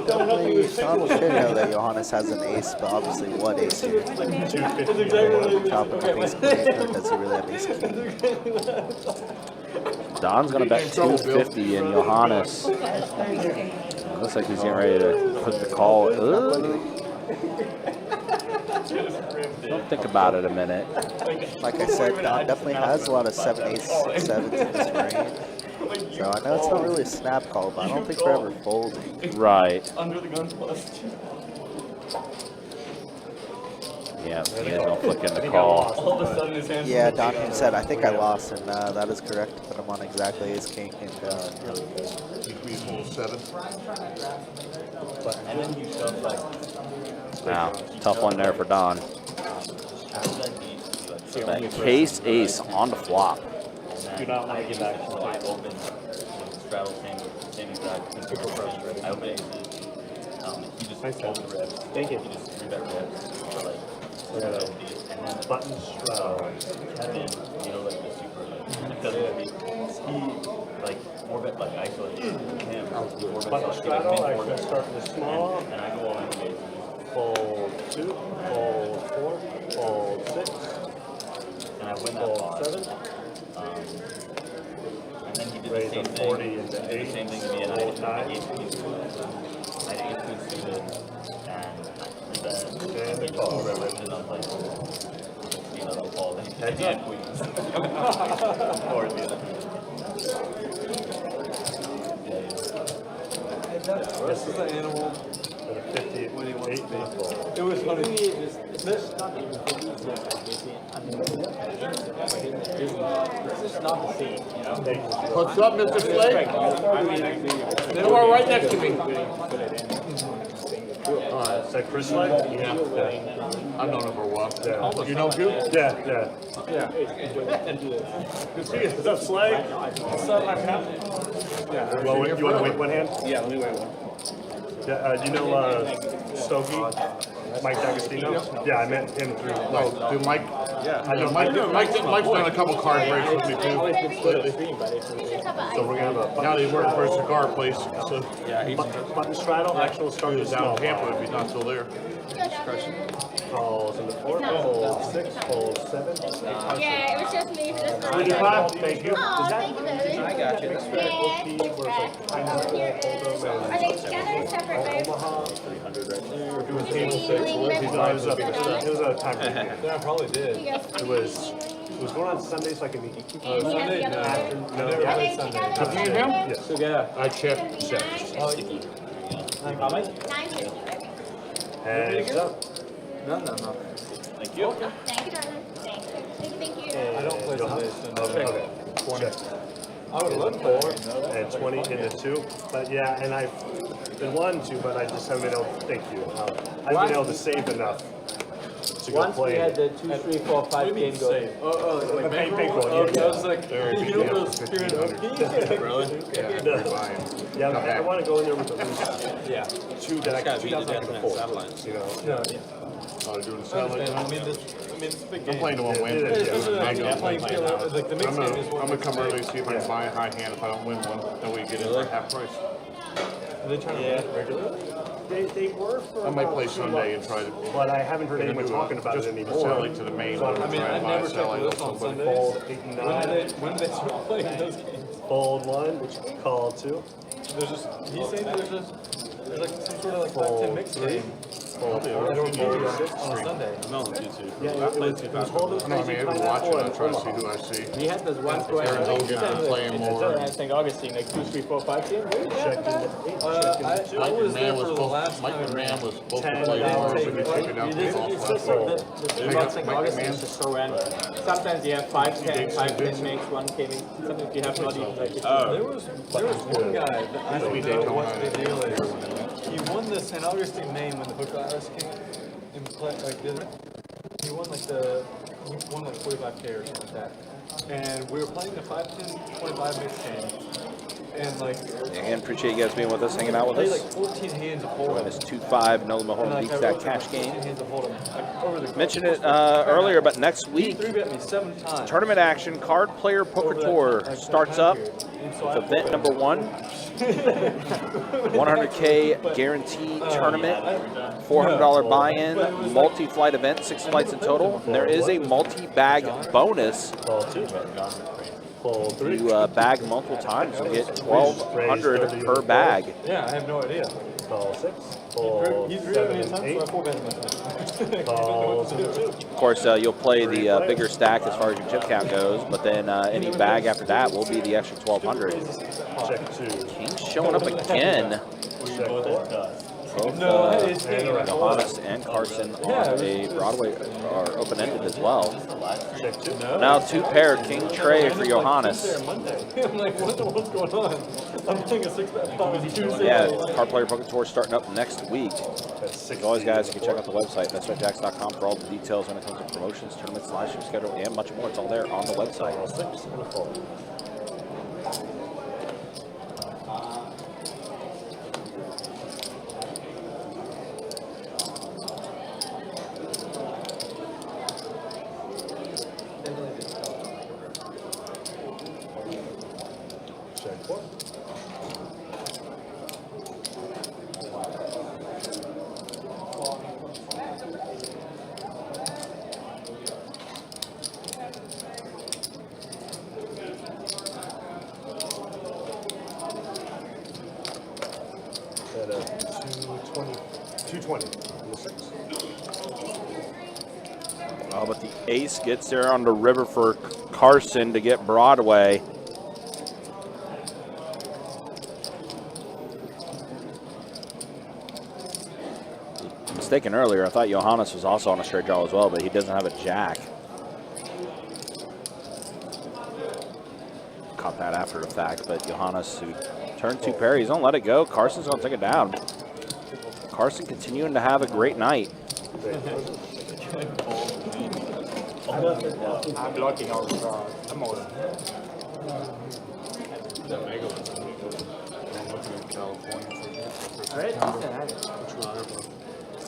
Don should know that Johannes has an ace, but obviously what ace here? Like 250 top of the ace queen, or does he really have ace king? Don's going to bet 250 and Johannes. Looks like he's getting ready to put the call. Don't think about it a minute. Like I said, Don definitely has a lot of 7 ace 7s in this range. So I know it's not really a snap call, but I don't think we're ever folding. Right. Under the gun plus. Yeah, he is going to flick in the call. All of a sudden his hands. Yeah, Don said, I think I lost, and that is correct. But I'm on exactly ace king, and Between 7. And then you shove like. Wow, tough one there for Don. That case ace on the flop. Do not want to give action. So I open straddle same exact. I open aces. He just folds the ribs. Thank you. He just 3-bet ribs. So like, and then Button straddle. And then, you know, like the super, like, doesn't he, like, 4-bet, like, isolated him. 4-bet, Button straddle, I can start with small. and I go all in the aces. Fold 2, fold 4, fold 6, And I win that fold pot. 7. And then he did Raise the same a thing. 40 into He did the 8. same thing to me, and I Fold had 9. 8 queens suited. I had 8 queens suited, and I 3-bet. And the call. And I'm like, you know, the call. And he had queens. Or the other. Yeah, This is the animal At a 58 when he wants to be. ball. It was funny. It's not even for me, it's like basically, I mean, it's just not the same, you know? What's up, Mr. Slade? I mean, You are right next to me. Is that Chris Slade? Yeah. I've known him for a while. Yeah. You know Goop? Yeah. Good to see you. What's up, Slade? What's up, my pal? Well, you want to wait one hand? Yeah, let me wait one. Yeah, do you know Stogie? Mike D'Agostino? Yeah, I met him through. Oh, dude, Mike. Yeah, I know Mike's done a couple card breaks with me too. So we're gonna have a Now they work for a cigar place. So button straddle. Actual he start was down in Tampa if he's not still there. Calls in the 4, calls 6, calls 7. Yeah, it was just me for this one. 25, thank you. Oh, thank you, baby. I got you. Yeah. Are they together or separate, babe? We're doing table 6. It was a time. Yeah, I probably did. It was going on Sunday, so I can meet you. Sunday? No. No, Never yeah. played Sunday. Have you him? Yes. I checked. Heads up. No. Thank you. Thank you, darling. Thank you. Thank you. I don't play Sunday. Okay. 20. I would love to play. And 20 in the 2. But yeah, and I've been wanting to, but I just haven't been able to. Thank you. I've been able to save enough to go Once we play. had the 2, 3, 4, 5 game going. Save. Like bankroll, Okay, I was like, There, you if know you those spirit of Really? Yeah, I want to go in there with at least Yeah. 2 that I can beat before. You know? No, Oh, they're doing the I satellite. mean, it's a big game. I'm playing the one win. Yeah, It's yeah. just I know. like playing killer. Like the mixed game is I'm one. gonna come early, see if I can buy a high hand if I don't win one. Then we get it for half price. Are they trying to win it regularly? They were for I might about play 2 Sunday and months, try to. but I haven't heard anyone talking about it Just anymore. satellite to the main one. I mean, I never checked the list on Sundays. Fold 8 and 9. When did they start playing those games? Fold 1, which call 2. There's just, he's saying there's like some sort of like 5-10 mix game. Fold 4. I don't know on Sunday. No, YouTube. Yeah, it was holding No, I mean, every watching, I try to see who I see. We had this one pro Aaron Hogan, I'm playing more. I think Augustine, like 2, 3, 4, 5 game. Check in the 8, check in the 2. I was there for the last Mike time. McMahon was supposed to 10, play tomorrow, so take he's it. taking out the It's golf just last like night. the boxing Mike Augustine McMahon. is just so random. Sometimes you have 5, 10, 5, 10 makes, 1 gaming. Sometimes you have not even like There was one guy that I don't know what the deal is. He won the St. Augustine main when the Hook Iris came and played like did it. He won like 45K or something like that. And we were playing the 5, 10, 25 mix game. And like Again, appreciate you guys being with us, hanging out with played us. like 14 hands of Join hold'em. this 2-5 No Limit And Hold'em like Deep Stack Cash game. 14 hands of hold'em. Like over the Mentioned it earlier, but next He week, 3-bet me 7 times. tournament action, Card Player Poker Tour starts up. It's event number 1. 100K guarantee tournament, $400 buy-in, multi-flight event, 6 flights in total. And there is a multi-bag bonus. Fold 2. Fold 3. You bag multiple times and get $1,200 per bag. Yeah, I have no idea. Call 6. Fold He 3 7 many and times, 8. so I 4-bet myself. Call 2. Of course, you'll play the bigger stack as far as your chip count goes, but then any bag after that will be the extra $1,200. Check 2. King's showing up again. Check 4. Both Johannes and Carson on a Broadway are open-ended as well. Check 2. Now 2 paired, King Trey for Johannes. Monday. I'm like, what's going on? I'm playing a 6-bet pot Tuesday. Yeah, Card Player Poker Tour starting up next week. That's As always, guys, you can check out the website, bestbetjacks.com, for all the details when it comes to promotions, tournaments, live stream schedule, and much more. It's all there on the website. Call 6 and a fold. Check 4. At a 220 on the 6. Oh, but the ace gets there on the river for Carson to get Broadway. mistaken earlier, I thought Johannes was also on a straight draw as well, but he doesn't have a jack. Caught that after the fact, but Johannes, who turned 2 pair, he's going to let it go. Carson's going to take it down. Carson continuing to have a great night. I'm blocking our I'm all.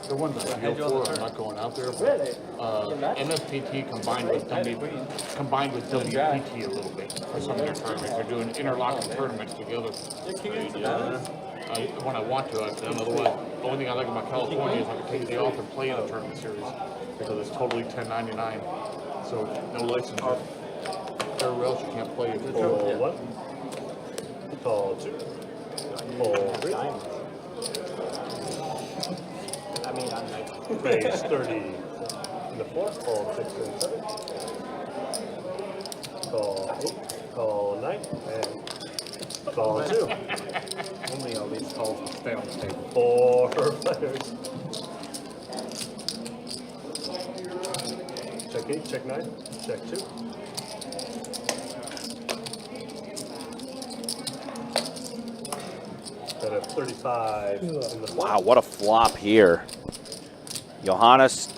The ones that I go for, I'm not going out there. NFPT combined with WPT a little bit for some of their tournaments. They're doing interlocking tournaments together. When I want to, I've done. Otherwise, the only thing I like about California is I can take the day off and play in the tournament series because it's totally 1099. So no license. Everywhere else you can't play. Call 1. Call 2. Call 3. I mean, I'm like. Raise 30 in the 4th. Call 6 and 7. Call 8. Call 9. And call 2. Only all these calls stay on the table. 4 players. Check 8, check 9, check 2. Got a 35 in the Wow, what a flop here. Johannes,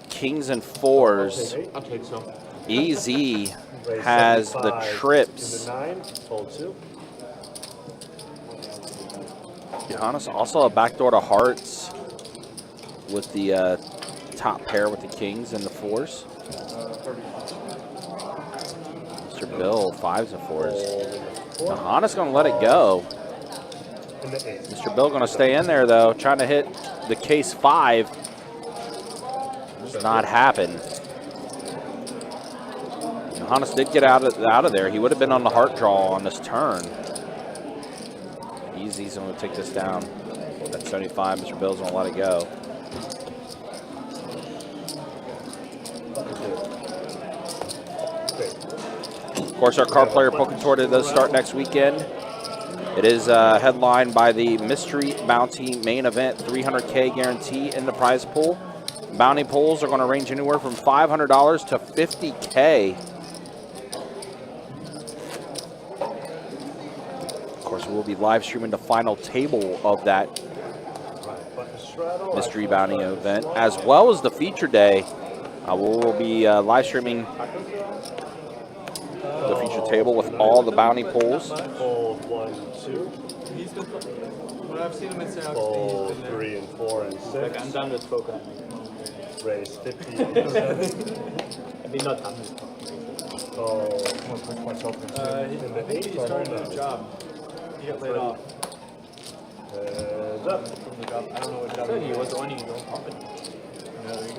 kings and 4s. I'll take some. EZ has the trips. In the 9, fold 2. Johannes also a backdoor to hearts with the top pair with the kings and the 4s. Mr. Bill, 5s and 4s. Johannes going to let it go. Mr. Bill going to stay in there, though, trying to hit the case 5. Does not happen. Johannes did get out of there. He would have been on the heart draw on this turn. Easy's going to take this down. That's 75. Mr. Bill's going to let it go. Of course, our card player poker tour does start next weekend. It is headlined by the Mystery Bounty main event, 300K guarantee in the prize pool. Bounty pools are going to range anywhere from $500 to $50K. Of course, we'll be live streaming the final table of that Mystery Bounty event, as well as the feature day. We'll be live streaming the feature table with all the bounty pools. Fold 1, 2. When I've seen him in South, Fold 3 and 4 and 6. Like, I'm done with poker. Raise 50 and 7. I mean, not done with poker. Call I think he started a new job. He got laid off and up. from the job. I don't know what job He was owning his own company. No, he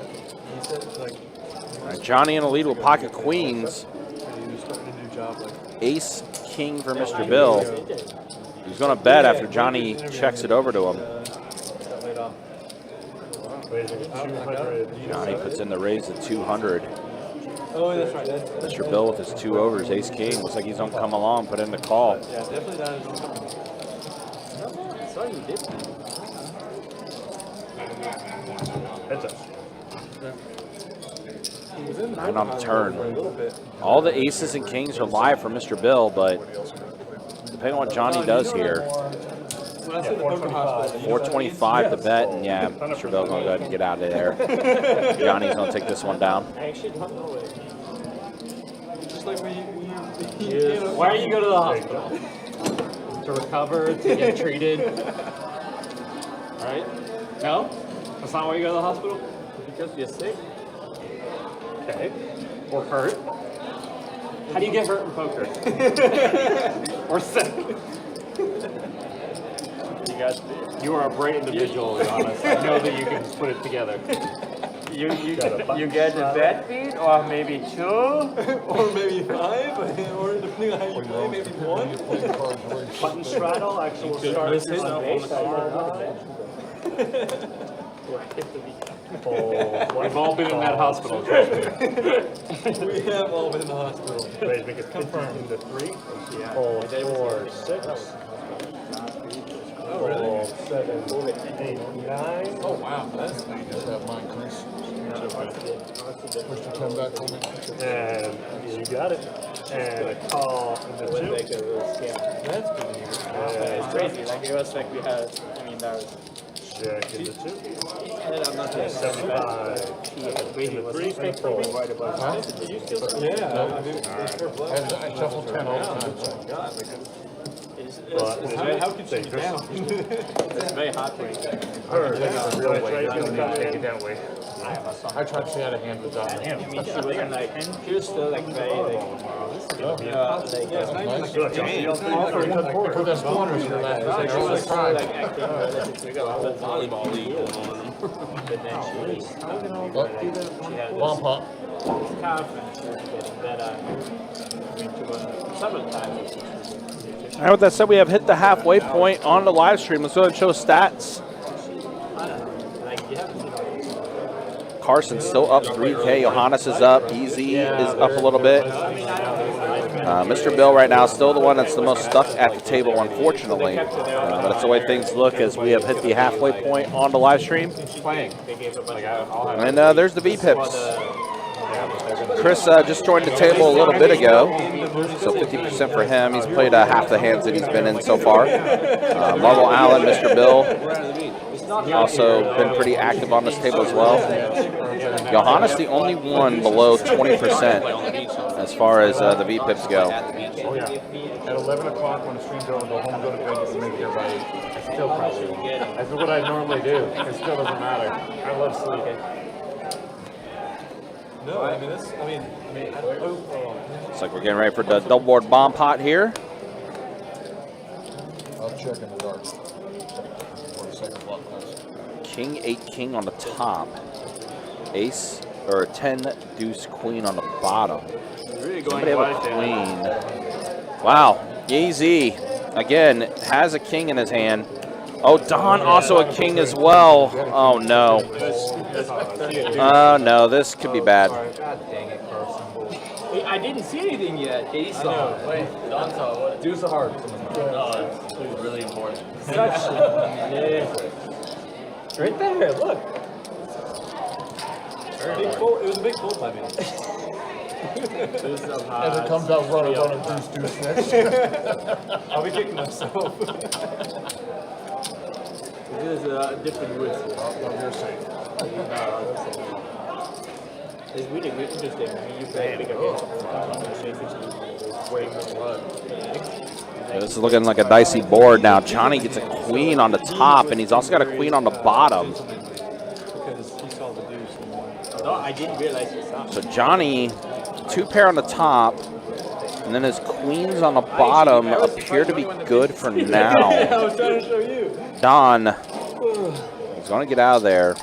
said, like, All right, Johnny in the lead with pocket queens. he was starting a new job, like, Ace king for Mr. Bill. He's going to bet after Johnny checks it over to him. got laid off. Raising 200. Johnny puts in the raise at 200. Oh, that's right. Mr. Bill with his 2 overs, ace king. Looks like he's going to come along, put in the call. Yeah, definitely not his own company. I saw you did. Heads up. He was in the Nine on the turn. for a little bit. All the aces and kings are live for Mr. Bill, but depending on what Johnny does here, When I said the poker hospital, 425 to bet, and yeah, Mr. Bill going to go ahead and get out of there. Johnny's going to take this one down. I actually don't know it. just like when you Why are you go to the hospital? To recover, to get treated. Right? No? That's not why you go to the hospital? Because you're sick? Okay. Or hurt? How do you get hurt in poker? Or sick? You are a bright individual, to be honest. I know that you can just put it together. You get the bet feed, or maybe 2, or maybe 5, or depending on how you play, maybe 1. Button straddle, actual start. We've all been in that hospital, trust me. We have all been in the hospital. Ready to make it confirmed into 3. Fold 4, 6. Oh, really? Fold 7, 8, 9. Oh, wow. That's Just have mine, Chris. Push the 10 back for me. And you got it. And a call in the 2. That's good. It's crazy. Like it was like we had. I mean, that was. Jack in the 2. And I'm not saying 75. Waiting was respect for me. Right about Huh? Did you still? Yeah. I shuffled 10 all the time. How could you down? It's very heartbreaking. Take it that way. I tried to stay out of hand with that. I mean, she wasn't like, she was still like very like, Put that spawners in your lap. she was still like acting relatively well. Volleyball league going on. But then she had Bomb pop. this calf and she was getting better. I mean, she was several times. All right, with that said, we have hit the halfway point on the live stream. Let's go ahead and show stats. I don't know. Like, you haven't seen all this. Carson's still up 3K. Johannes is up. Easy is up a little bit. Mr. Bill right now is still the one that's the most stuck at the table, unfortunately. But it's the way things look as we have hit the halfway point on the live stream. And there's the V-Pips. Chris just joined the table a little bit ago, so 50% for him. He's played half the hands that he's been in so far. Marvel Allen, Mr. Bill, also been pretty active on this table as well. Johannes, the only one below 20% as far as the V-Pips go. Oh, yeah. At 11 o'clock when the stream's over, go home, go to bed, and make everybody. I still probably. That's what I normally do. It still doesn't matter. I love sleeping. No, I mean, this, I hope. Looks like we're getting ready for the double board bomb pot here. I'll check in the dark. For the second block class. King, 8, king on the top. Ace, or 10, deuce, queen on the bottom. Somebody have a queen. Wow, Yeezy, again, has a king in his hand. Oh, Don also a king as well. Oh, no. Oh, no, this could be bad. God dang it, Carson. I didn't see anything yet. He saw it. Wait, Don saw it. Deuce of hearts. No, it's really important. Yeah. Right there, look. Big fold, it was a big fold by me. Deuce of As it hearts. comes out, run, deuce next. I'll be kicking myself. This is a different woods. You're safe. It's really interesting. I mean, you play bigger games. Way more blood. This is looking like a dicey board now. Johnny gets a queen on the top, and he's also got a queen on the bottom. Because he saw the deuce. No, I didn't realize he saw. So Johnny, 2 pair on the top, and then his queens on the bottom appear to be good for now. I was trying to show you. Don, he's going to get out of there.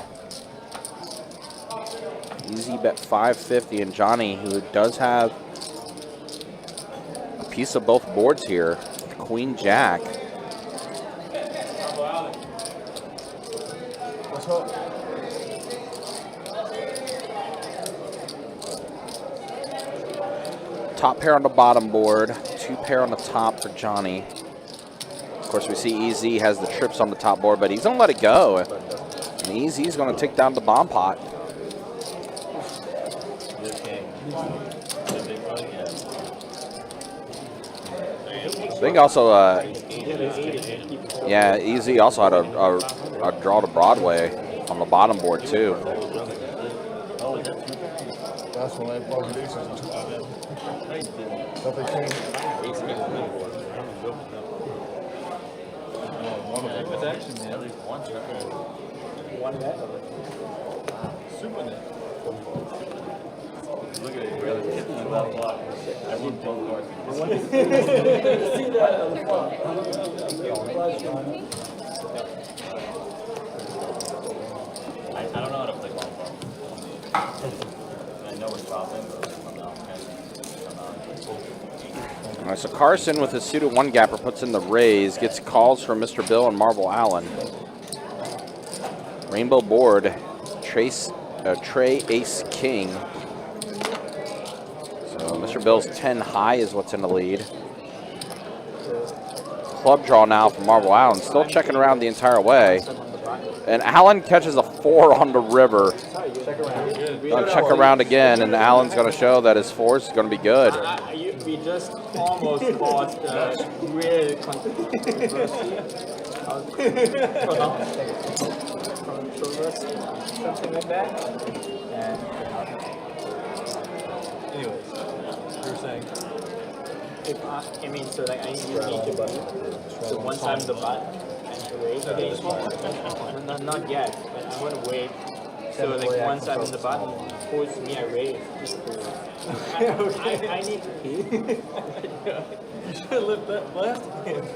Easy bet 550, and Johnny, who does have a piece of both boards here, Queen Jack. Let's hope. Top pair on the bottom board, 2 pair on the top for Johnny. Of course, we see EZ has the trips on the top board, but he's going to let it go. And EZ's going to take down the bomb pot. I think also, yeah, EZ also had a draw to Broadway on the bottom board, too. That's when I bought the aces. Nothing changed. It's actually One bet. super net. Look at it, really. That block. I won both cards. See that on the front. I don't know how to play long ball. I know we're dropping, but I'm not. All right, so Carson with his suited 1-gapper puts in the raise, gets calls from Mr. Bill and Marvel Allen. Rainbow board, Trey Ace King. So Mr. Bill's 10 high is what's in the lead. club draw now from Marble Allen. Still checking around the entire way. And Allen catches a 4 on the river. Gonna check around again, and Allen's going to show that his force is going to be good. We just almost caused a real controversy, something like that. And Anyways, you were saying? if I mean, so like I need to button. So once I'm the button, and wait again. Not yet, but I'm gonna wait. So like once I'm in the button, force me, I wait. I need to pee. You should have lived that last game.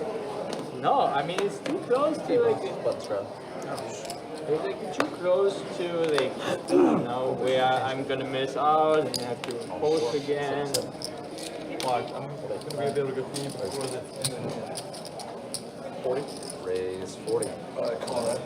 No, I mean it's too close to like. It's like too close to like where I'm gonna miss out and have to post again. Well, I'm going to be able to go feed before the end of the 40. Raise 40. I call that.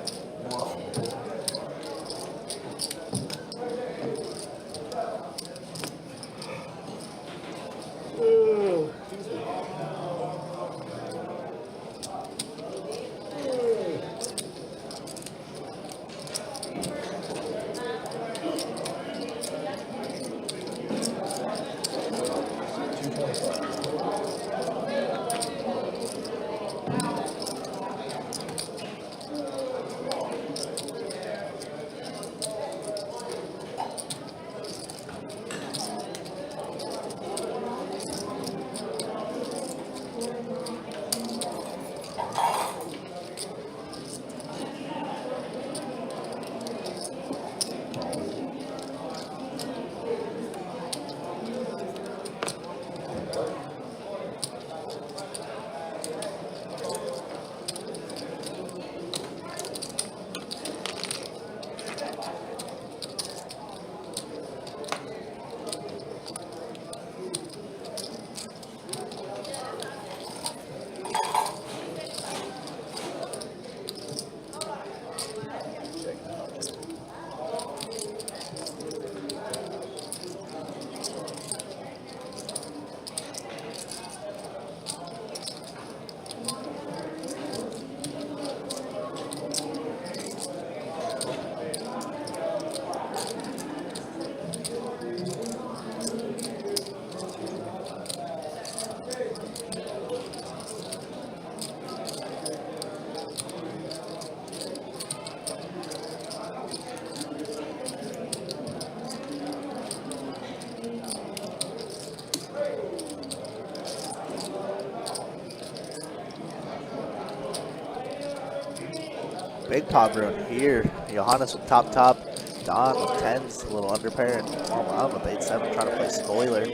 Big pot run here. Johannes with top. Don with 10s, a little under pair, and Marble Allen with 8-7 trying to play spoiler.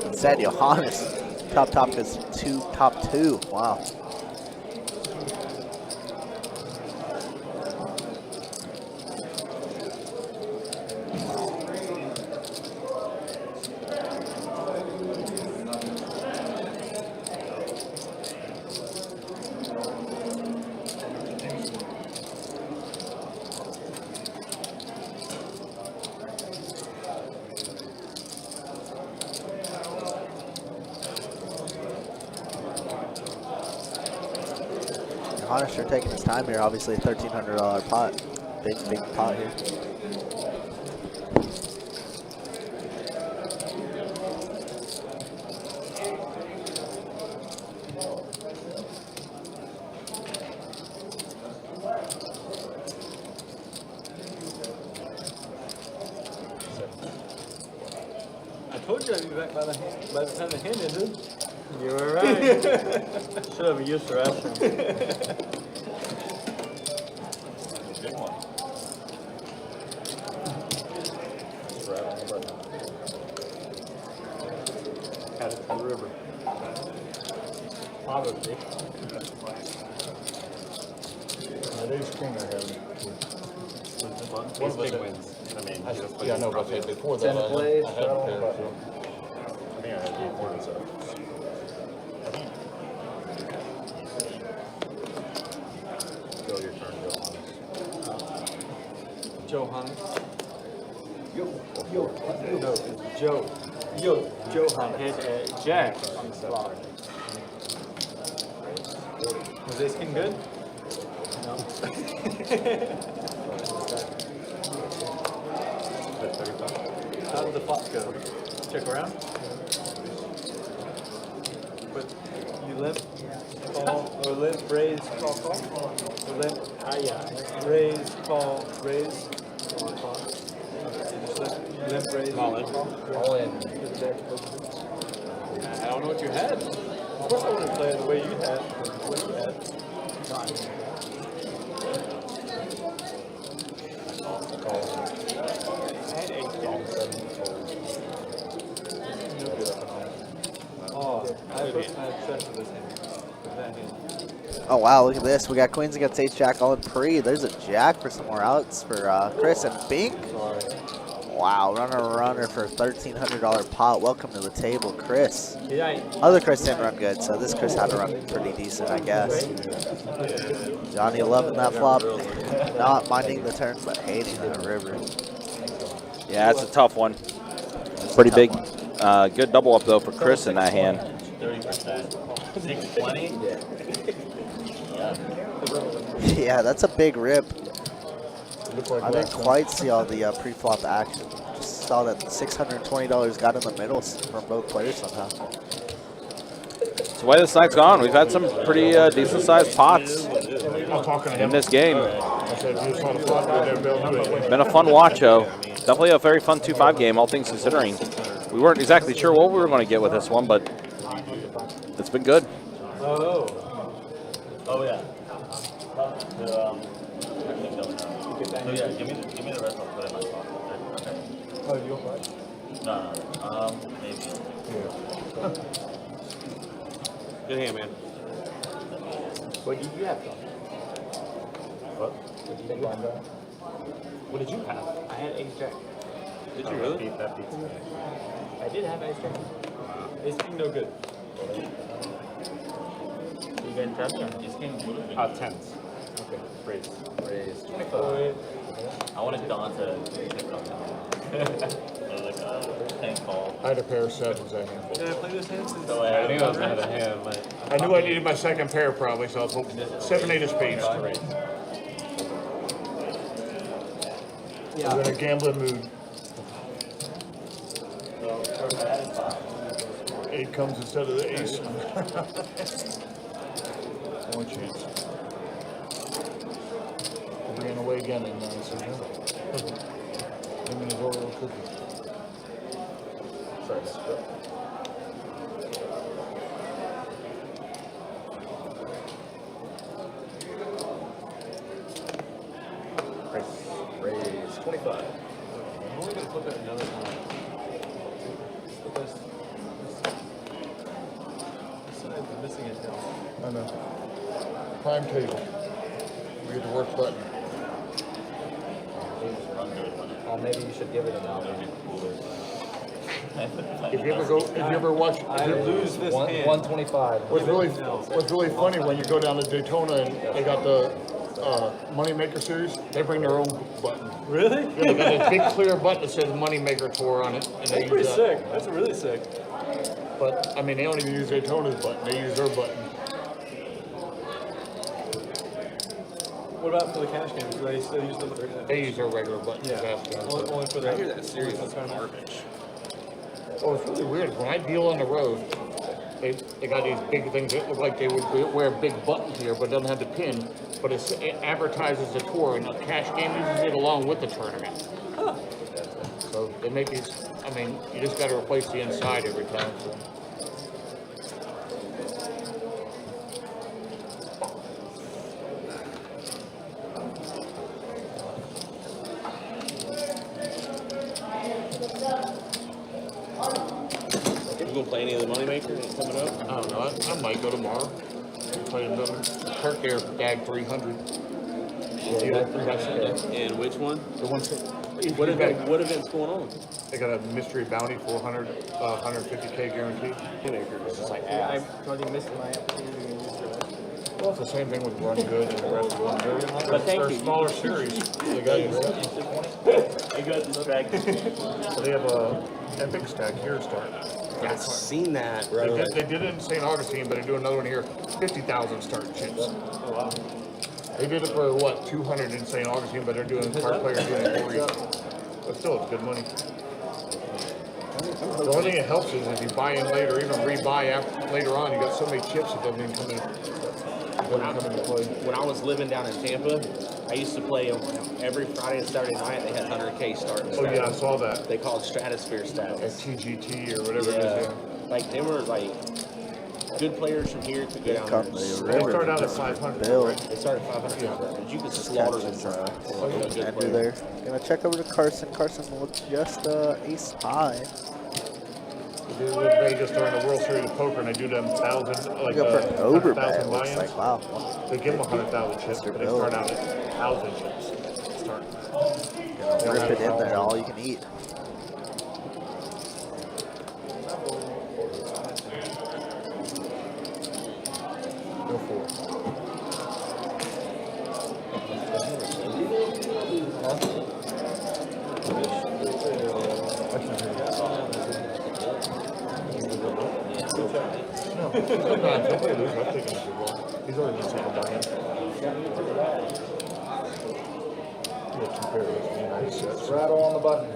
Instead, Johannes top goes to top 2. Wow. Johannes sure taking his time here. Obviously, a $1,300 pot. Big pot here. I told you I'd be back by the time the hand ended. You were right. Should have used the restroom. Big one. Right on the button. Had it from the river. Probably. They screen I have. One big wins. I mean, Yeah, I know, but before that, I had a pair, so. I think I had 8 points up. Go your turn, Johannes. Yo. No, it's Joe. Johannes hit a jack on the block. Was ace king good? No. How did the flop go? Check around? But you limp, call, or limp, raise, call, or limp, raise, call, raise, call, call. You just limp, raise, All in. All in. I don't know what you had. Of course I wouldn't play it the way you had. What you had. Oh, I had sex with this hand. With that hand. Oh wow, look at this. We got queens against ace jack all in pre. There's a jack for somewhere else for Chris and Bink. Wow, runner for $1,300 pot. Welcome to the table, Chris. Other Chris didn't run good, so this Chris had to run pretty decent, I guess. Johnny loving that flop. Not minding the turn, but hating that river. Yeah, it's a tough one. Pretty big. Good double up, though, for Chris in that hand. 30%. 620? Yeah, that's a big rip. I didn't quite see all the pre-flop action. Just saw that $620 got in the middle from both players somehow. That's the way this night's gone. We've had some pretty decent-sized pots in this game. Been a fun watch, though. Definitely a very fun 2-5 game, all things considering. We weren't exactly sure what we were going to get with this one, but it's been good. Oh yeah. So yeah, give me the rest. I'll put it in my pocket. Okay. Oh, you want right? No. Maybe. Good hand, man. What did you have, John? What? What did you have? I had ace jack. Did you really? That beats me. I did have ace jack. Ace king no good. You getting tapped? This game would have been. Tens. Okay. Raise. Raise. 25. I wanted Don to pick up like a tank call. I had a pair of sevens that hand. Did I play this hand since? So I knew I was ahead of him. I knew I needed my second pair probably, so I was hoping 7-8 of spades to raise. I was in a gambling mood. 8 comes instead of the ace. One chance. I ran away again and I said no. Him and his Oreo cookie. Sorry, Mr. Bill. Raise 25. I'm only going to flip it another time. This side's missing it now. I know. Prime table. We get the work button. Oh, maybe you should give it a dollar. If you ever watch, I lose this hand. 125. what's really funny when you go down to Daytona and they got the Moneymaker series, they bring their own button. Really? Yeah, they got a big clear button that says Moneymaker Tour on it. And they That's pretty use that. sick. That's really sick. But I mean, they don't even use Daytona's button; they use their button. What about for the cash games? Do they still use the? They use their regular button. Yeah. Only for the. I hear that series is garbage. Oh, it's really weird. When I deal on the road, they got these big things that look like they would wear big buttons here, but it doesn't have the pin. But it advertises the tour, and the cash game uses it along with the tournament. Huh. So they make these. I mean, you just got to replace the inside every time. So. You gonna play any of the Moneymaker that's coming up? I don't know. I might go tomorrow. Play another. Kirk there bagged 300. And which one? The one. What event's going on? They got a mystery bounty for 150K guarantee. It's just like I'm totally missing my opportunity to use the Well, it's the same thing with Run Good and the rest of Run Good. But thank They're you. smaller series. They got You got distracted. So they have a epic stack here start. I've seen that, They bro. did, they did it in St. Augustine, but they do another one here. 50,000 starting chips. Oh, wow. They did it for what, 200 in St. Augustine, but they're doing card players doing it for you. But still, it's good money. The only thing it helps is if you buy in later, or even rebuy after, later on, you got so many chips it doesn't even come in. When I was living down in Tampa, I used to play on every Friday and Saturday night. They had 100K starting. Oh yeah, I saw that. They called Stratosphere stats. TGT or whatever it is. Like they were like good players from here to go down there. They start out at 500. Bill. They started 500. But you could slaughter them. Andrew there. Gonna check over to Carson. Carson looks just ace high. They do with Vegas during the World Series of Poker, and they do them 1,000, like Go for an overbet. 100,000 Looks buy-ins. like wow. They give them 100,000 chips, but they start out at 1,000 chips. Start. Rip it in there, all you can eat. Go for it. He's already been super buy-in. Rattle on the button.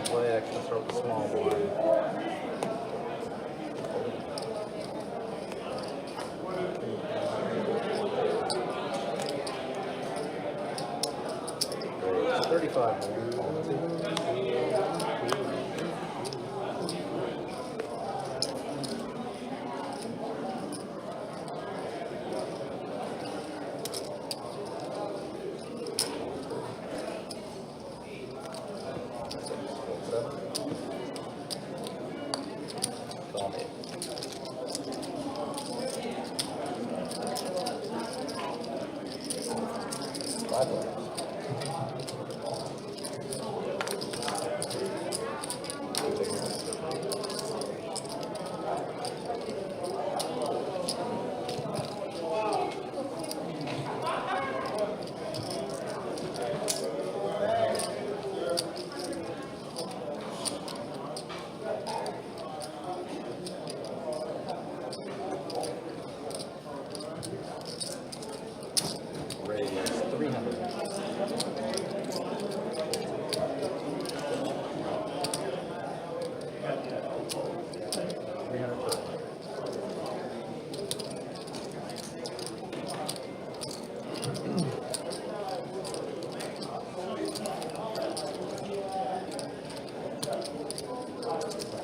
Play extra, start with small one.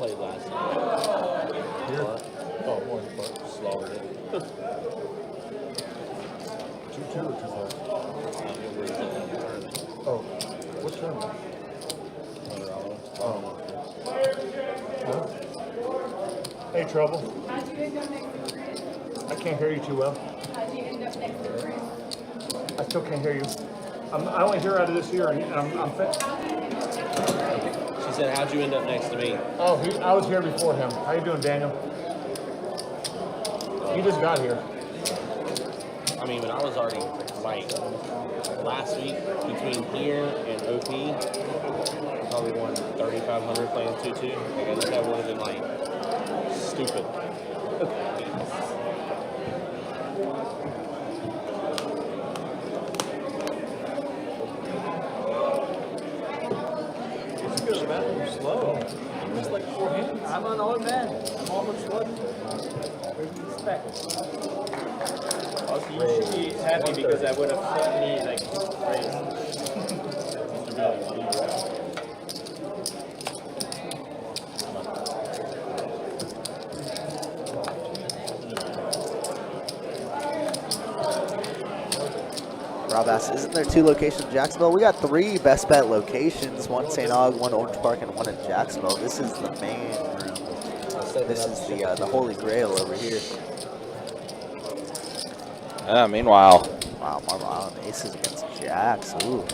Played last night. Here? Oh, one but slaughtered it. 2-2 or 2-5? Oh, what tournament? Oh. Huh? Hey, Trouble. How'd you end up next to Chris? I can't hear you too well. How'd you end up next to Chris? I still can't hear you. I only hear out of this ear, and I'm fit. She said, "How'd you end up next to me?" Oh, I was here before him. How you doing, Daniel? He just got here. I mean, but I was already like last week between here and OP, probably won 3,500 playing 2-2. Like I just had one of them like stupid. Slow. Just like 4 hands. I'm an old man. I'm almost 40. What do you expect? Also, you should be happy because I would have sent me like Rob asks, isn't there 2 locations in Jacksonville? We got 3 Best Bet locations, one St. Aug, one Orange Park, and one in Jacksonville. This is the main room. This is the Holy Grail over here. Meanwhile. Wow, Marble Island aces against Jacks. Ooh.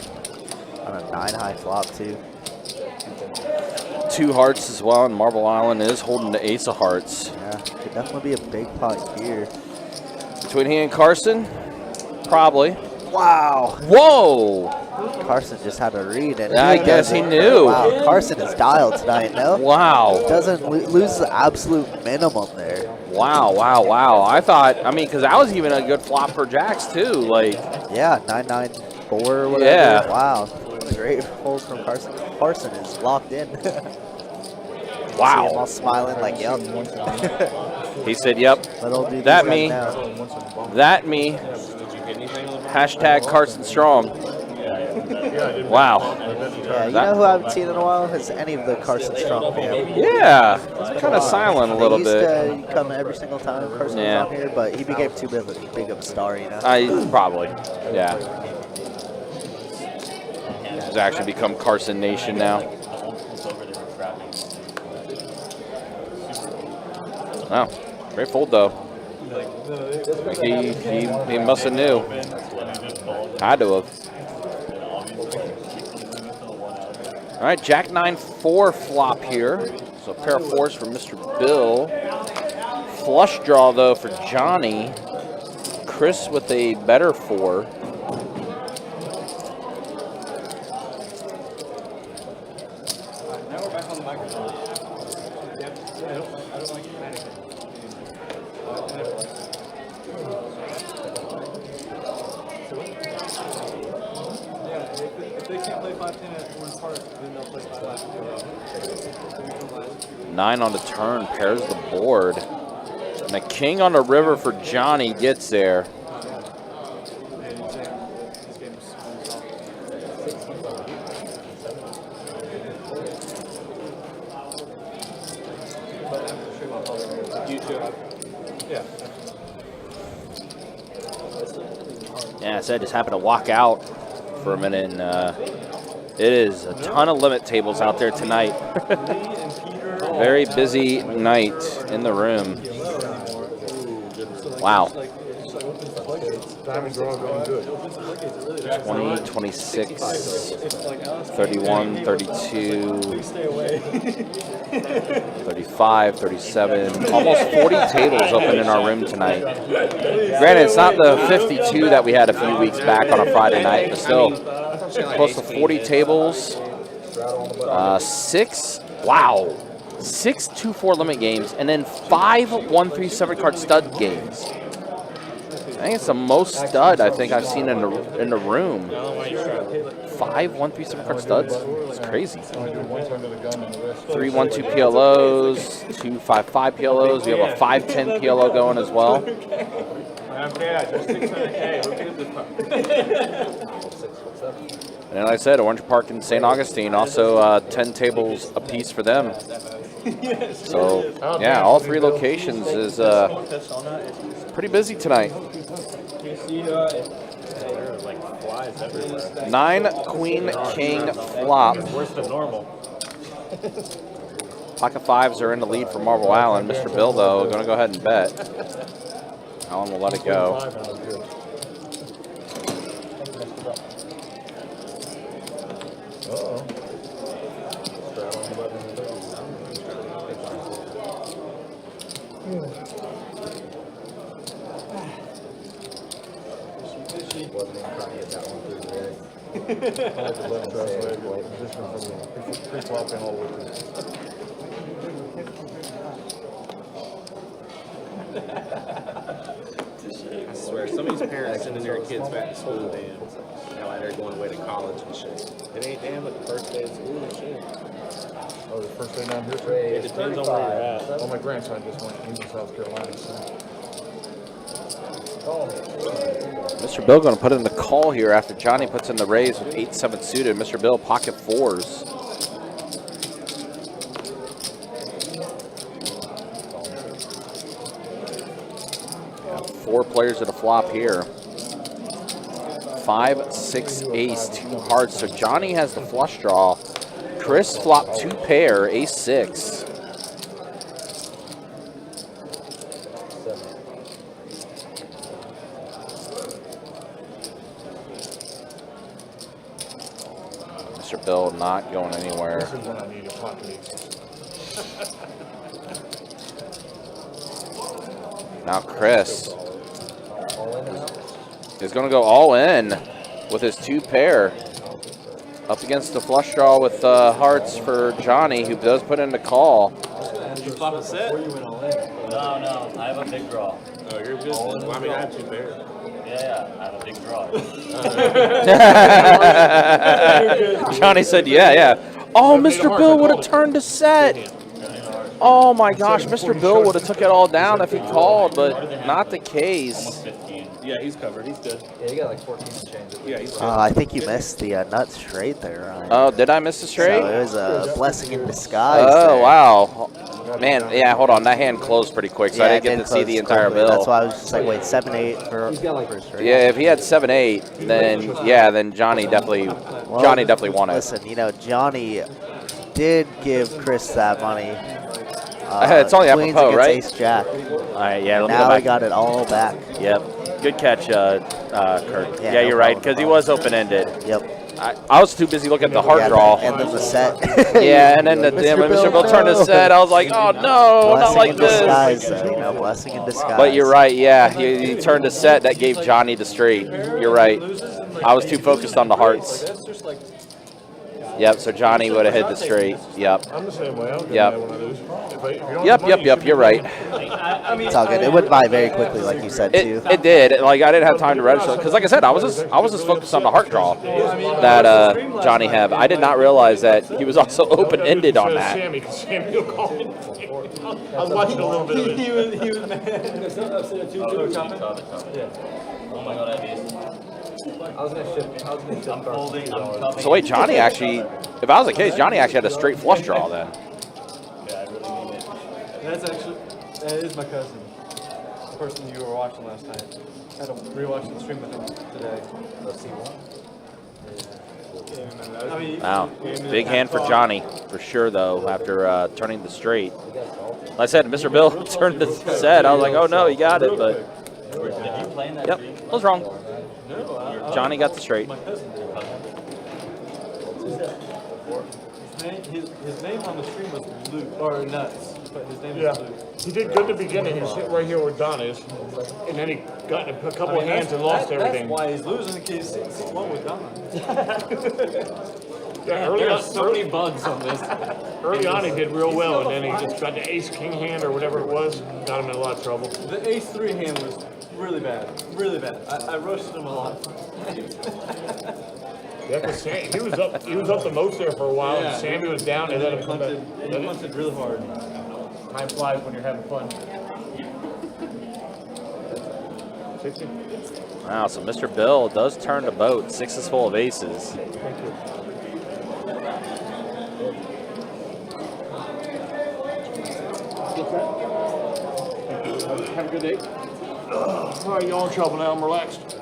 On a 9-high flop, too. 2 hearts as well, and Marble Island is holding the ace of hearts. Yeah, could definitely be a big pot here. Between he and Carson, probably. Wow. Whoa! Carson just had a read. And I guess he knew. Wow, Carson is dialed tonight, no? Wow. Doesn't lose the absolute minimum there. Wow, wow, wow. I thought, I mean, because that was even a good flop for Jax, too. Like, yeah, 994 or whatever. Yeah. Wow. Great hold from Carson. Carson is locked in. Wow. See him all smiling like, yep. He said, yep. That me. That me. Hashtag Carson Strong. Wow. Yeah, you know who I haven't seen in a while? Is any of the Carson Strong family. Yeah. It's kind of silent a little bit. He used to come every single time Carson was on here, but he became too big of a star, you know? Probably. Yeah. It's actually become Carson Nation now. Wow, great fold though. He must have knew. Had to have. All right, Jack 9-4 flop here. So a pair of fours for Mr. Bill. Flush draw though for Johnny. Chris with a better four. Now we're back on the microphone. Yep. I don't like panicking. If they can't play 5-10 at one part, then they'll play 5-2. 9 on the turn, pairs the board. And a king on the river for Johnny gets there. Yeah, I said just happened to walk out for a minute, and it is a ton of limit tables out there tonight. Very busy night in the room. Wow. 20, 26, 31, 32, 35, 37, almost 40 tables open in our room tonight. Granted, it's not the 52 that we had a few weeks back on a Friday night, but still close to 40 tables. 6 2-4 limit games, and then 5 1-3 7 card stud games. I think it's the most stud I think I've seen in the room. 5 1-3 7 card studs. It's crazy. 3 1-2 PLOs, 2 5-5 PLOs. We have a 5-10 PLO going as well. And like I said, Orange Park and St. Augustine, also 10 tables apiece for them. So, yeah, all 3 locations is pretty busy tonight. 9 Queen King flop. Worse than normal. Pocket 5s are in the lead for Marble Island. Mr. Bill, though, going to go ahead and bet. Alan will let it go. I swear, some of these parents sending their kids back to school, damn. Now like they're going away to college and shit. It ain't damn but the first day of school and shit. Oh, the first day down here? It depends on where you're at. Well, my grandson just went into South Carolina, so. Mr. Bill going to put in the call here after Johnny puts in the raise with 8-7 suited. Mr. Bill, pocket 4s. Yeah, 4 players at a flop here. 5, 6, ace, 2 hearts. So Johnny has the flush draw. Chris flopped 2 pair, ace 6. Mr. Bill not going anywhere. This is when I need a pocket aces. Now Chris is going to go all in with his 2 pair. Up against the flush draw with hearts for Johnny, who does put in the call. You flop a set? No, I have a big draw. Oh, you're business. Well, I mean, I have 2 pairs. Yeah, I have a big draw. Johnny said, yeah. Oh, Mr. Bill would have turned the set. Oh my gosh, Mr. Bill would have took it all down if he called, but not the case. Yeah, he's covered. He's good. Yeah, you got like 14 to change it. Yeah, he's good. I think you missed the nut straight there, Ryan. Oh, did I miss the straight? So it was a blessing in disguise. Oh, there. wow. Man, yeah, hold on. That hand closed pretty quick, so I it didn't get did to see close the entire quickly. bill. That's why I was just like, wait, 7-8 for a straight. Yeah, if he had 7-8, then Johnny definitely won it. Listen, you know, Johnny did give Chris that money. It's only Queens apropos, against right? Ace Jack. All right, yeah. Let me go Now back. he got it all back. Yep. Good catch, Kirk. Yeah, no you're right, problem, because he no was open-ended. Yep. I was too busy looking at the heart draw. And then the set. Yeah, and then when Mr. Bill turned the set, I was like, oh no, not Blessing like in this. disguise, you know, blessing in disguise. But you're right, yeah. He turned the set, that gave Johnny the straight. You're right. I was too focused on the hearts. Yep, so Johnny would have hit the straight. Yep. I'm the same way. I don't get Yep. mad when I lose. Yep, you're right. It's all good. It went by very quickly, like you said, too. It did. Like, I didn't have time to register. Because, like I said, I was just focused on the heart draw that Johnny had. I did not realize that he was also open-ended on that. Sammy will call me. I was watching a little bit of it. He was mad. Oh my god, I missed. I was gonna shift. I'm folding. I'm cupping. So wait, Johnny actually, if I was the case, Johnny actually had a straight flush draw then. Yeah, I really mean it. That is my cousin. The person you were watching last night. I had to rewatch the stream with him today. Let's see one. I mean, Wow, big hand for Johnny, for sure though, after turning the straight. Like I said, Mr. Bill turned the set. I was like, oh no, he got it, but Did you play in that yep, dream? I was wrong. Johnny got the straight. my cousin did. His name on the stream was Luke, or Nuts, but his name is Luke. He did good in the beginning. He was sitting right here where Don is. And then he got in a couple of hands and lost everything. That's why he's losing, because he's one with Don. Yeah, There are so many bugs on this. early on he did real well, and then he just got the ace-king hand or whatever it was. Got him in a lot of trouble. The ace-3 hand was really bad, really bad. I roasted him a lot. Yeah, because he was up the most there for a while, Yeah. and Sammy was down, and let him come back. He punted really hard. Time flies when you're having fun. 60. Wow, so Mr. Bill does turn the boat. 6 is full of aces. Have a good day. All right, y'all in trouble now. I'm relaxed.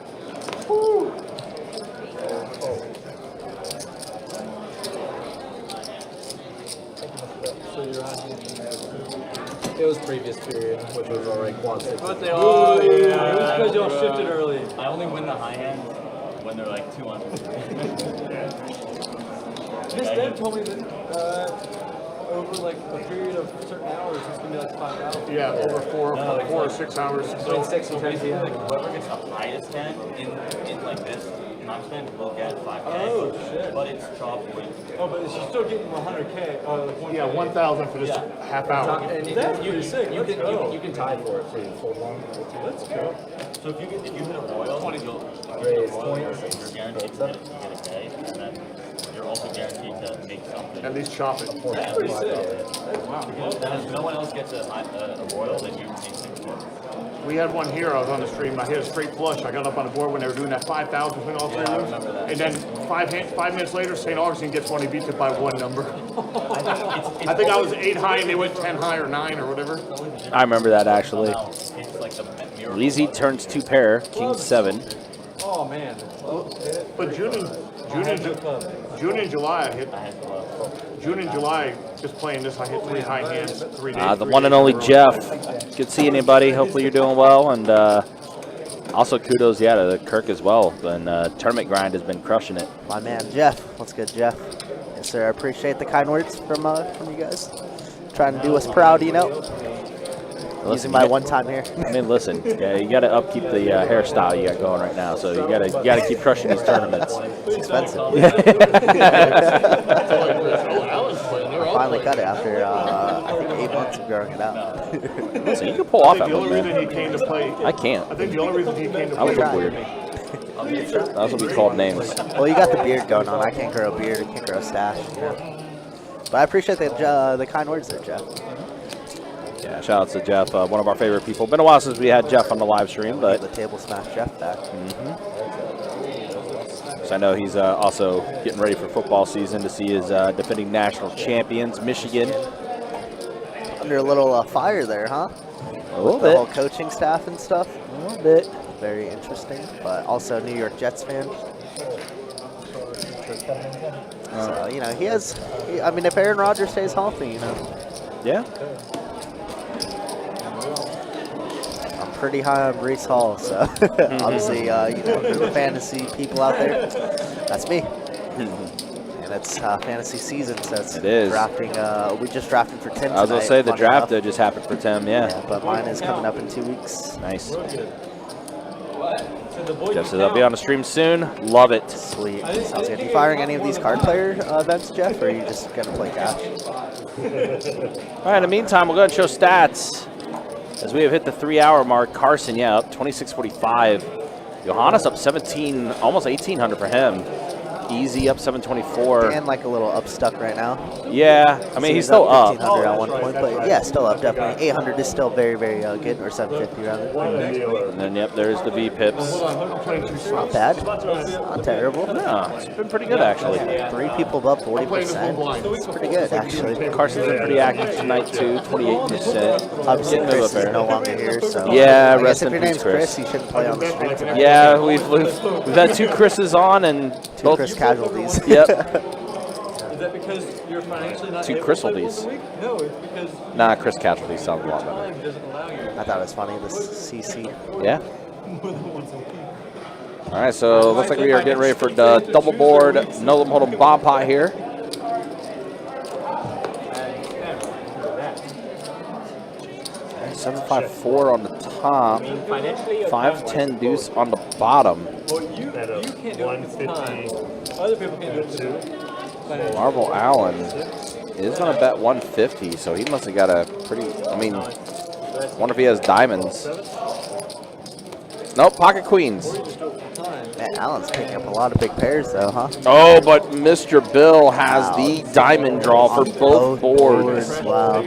Woo. It was previous period, which was already quad 6. But they all, It was because y'all shifted early. I only win the high hand when they're like 200. His dad told me that over like a period of certain hours, it's gonna be like 5 hours. Yeah, over 4 or 6 hours. Between 6 and 10 p.m. Whoever gets the highest hand in like this time span will get 5K. Oh, shit. But it's chop with. Oh, but she's still getting 100K. Like Yeah, 1,000 for this half hour. And you That's can, pretty sick. you, Let's can, go. you can tie for it too. Hold on. Let's go. So if you hit a royal, you'll Raise you're guaranteed to get a K, and then you're also guaranteed to make something. At least chop it. That's pretty sick. Because no one else gets a royal, then you take 6 points. We had one here. I was on the stream. I hit a straight flush. I got up on the board when they were doing that 5,000 between all three I rooms. remember that. And then 5 minutes later, St. Augustine gets one. He beats it by 1 number. I think I was 8 high and they went 10 high or 9 or whatever. I remember that actually. It's like the miracle. Leezy turns 2 pair, king 7. Oh, man. But June and July, I hit. June and July, just playing this, I hit 3 high hands, 3 days. The one and only Jeff. Good seeing anybody. Hopefully you're doing well. And also kudos, to the Kirk as well. And Tournament Grind has been crushing it. My man, Jeff. What's good, Jeff? Yes, sir. I appreciate the kind words from you guys. Trying to do us proud, you know. Using my one time here. I mean, listen, yeah, you got to upkeep the hairstyle you got going right now. So you got to keep crushing these tournaments. It's expensive. Alan's playing. They're all Finally playing. cut it after I think 8 months of growing it out. So you can pull off that The one, only reason man. he came to play. I can't. I think the only reason he came to I would play. look weird. That's what we called names. Well, you got the beard going on. I can't grow a beard. I can't grow a stash. You know? But I appreciate the kind words there, Jeff. Yeah, shout out to Jeff, one of our favorite people. Been a while since we had Jeff on the live stream, but the table smash Jeff back. So I know he's also getting ready for football season to see his defending national champions, Michigan. Under a little fire there, huh? A little The bit. whole coaching staff and stuff. A little bit. Very interesting, but also New York Jets fan. So, you know, I mean, if Aaron Rodgers stays healthy, you know. Yeah. I'm pretty high on Brees Hall, so obviously, you know, for the fantasy people out there, that's me. And it's fantasy season, so it's drafting. We just drafted for Tim. I was going to say the draft that just happened for Tim, yeah. But mine is coming up in 2 weeks. Nice. Jeff says I'll be on the stream soon. Love it. Sweet. Sounds good. Are you firing any of these card player events, Jeff, or are you just going to play cash? All right, in the meantime, we'll go ahead and show stats. As we have hit the 3-hour mark, Carson, yeah, up 26.45. Johannes up 17, almost 1,800 for him. Easy up 724. And like a little up stuck right now. Yeah, I mean, he's still up. 1,500 at one point, but yeah, still up, definitely. 800 is still very, very good, or 750 rather. And then, yep, there's the V pips. Not bad. Not terrible. No, it's been pretty good, actually. 3 people above 40%. It's pretty good, actually. Carson's been pretty active tonight, too, 28%. Obviously, Chris is no longer here, so. Yeah, I rest guess in if your peace, name's Chris, you shouldn't play on the street tonight. Yeah, we've had 2 Chris's on and 2 both Chris casualties. Yep. Is that because you're financially not 2 able to Chrisaldies. play once a week? No, it's because Nah, Chris casualties sounds a lot better. time doesn't allow you. I thought it was funny, this CC. Yeah. More than once a week. All right, so looks like we are getting ready for the double board Nolan Hold'em bomb pot here. 754 on the top, 510 deuce on the bottom. Well, you can't do it at the time. Other people can't do it too. Marvel Allen is going to bet 150, so he must have got a pretty, I mean, wonder if he has diamonds. Nope, pocket queens. Man, Allen's picking up a lot of big pairs, though, huh? Oh, but Mr. Bill has the diamond draw for both boards. Wow.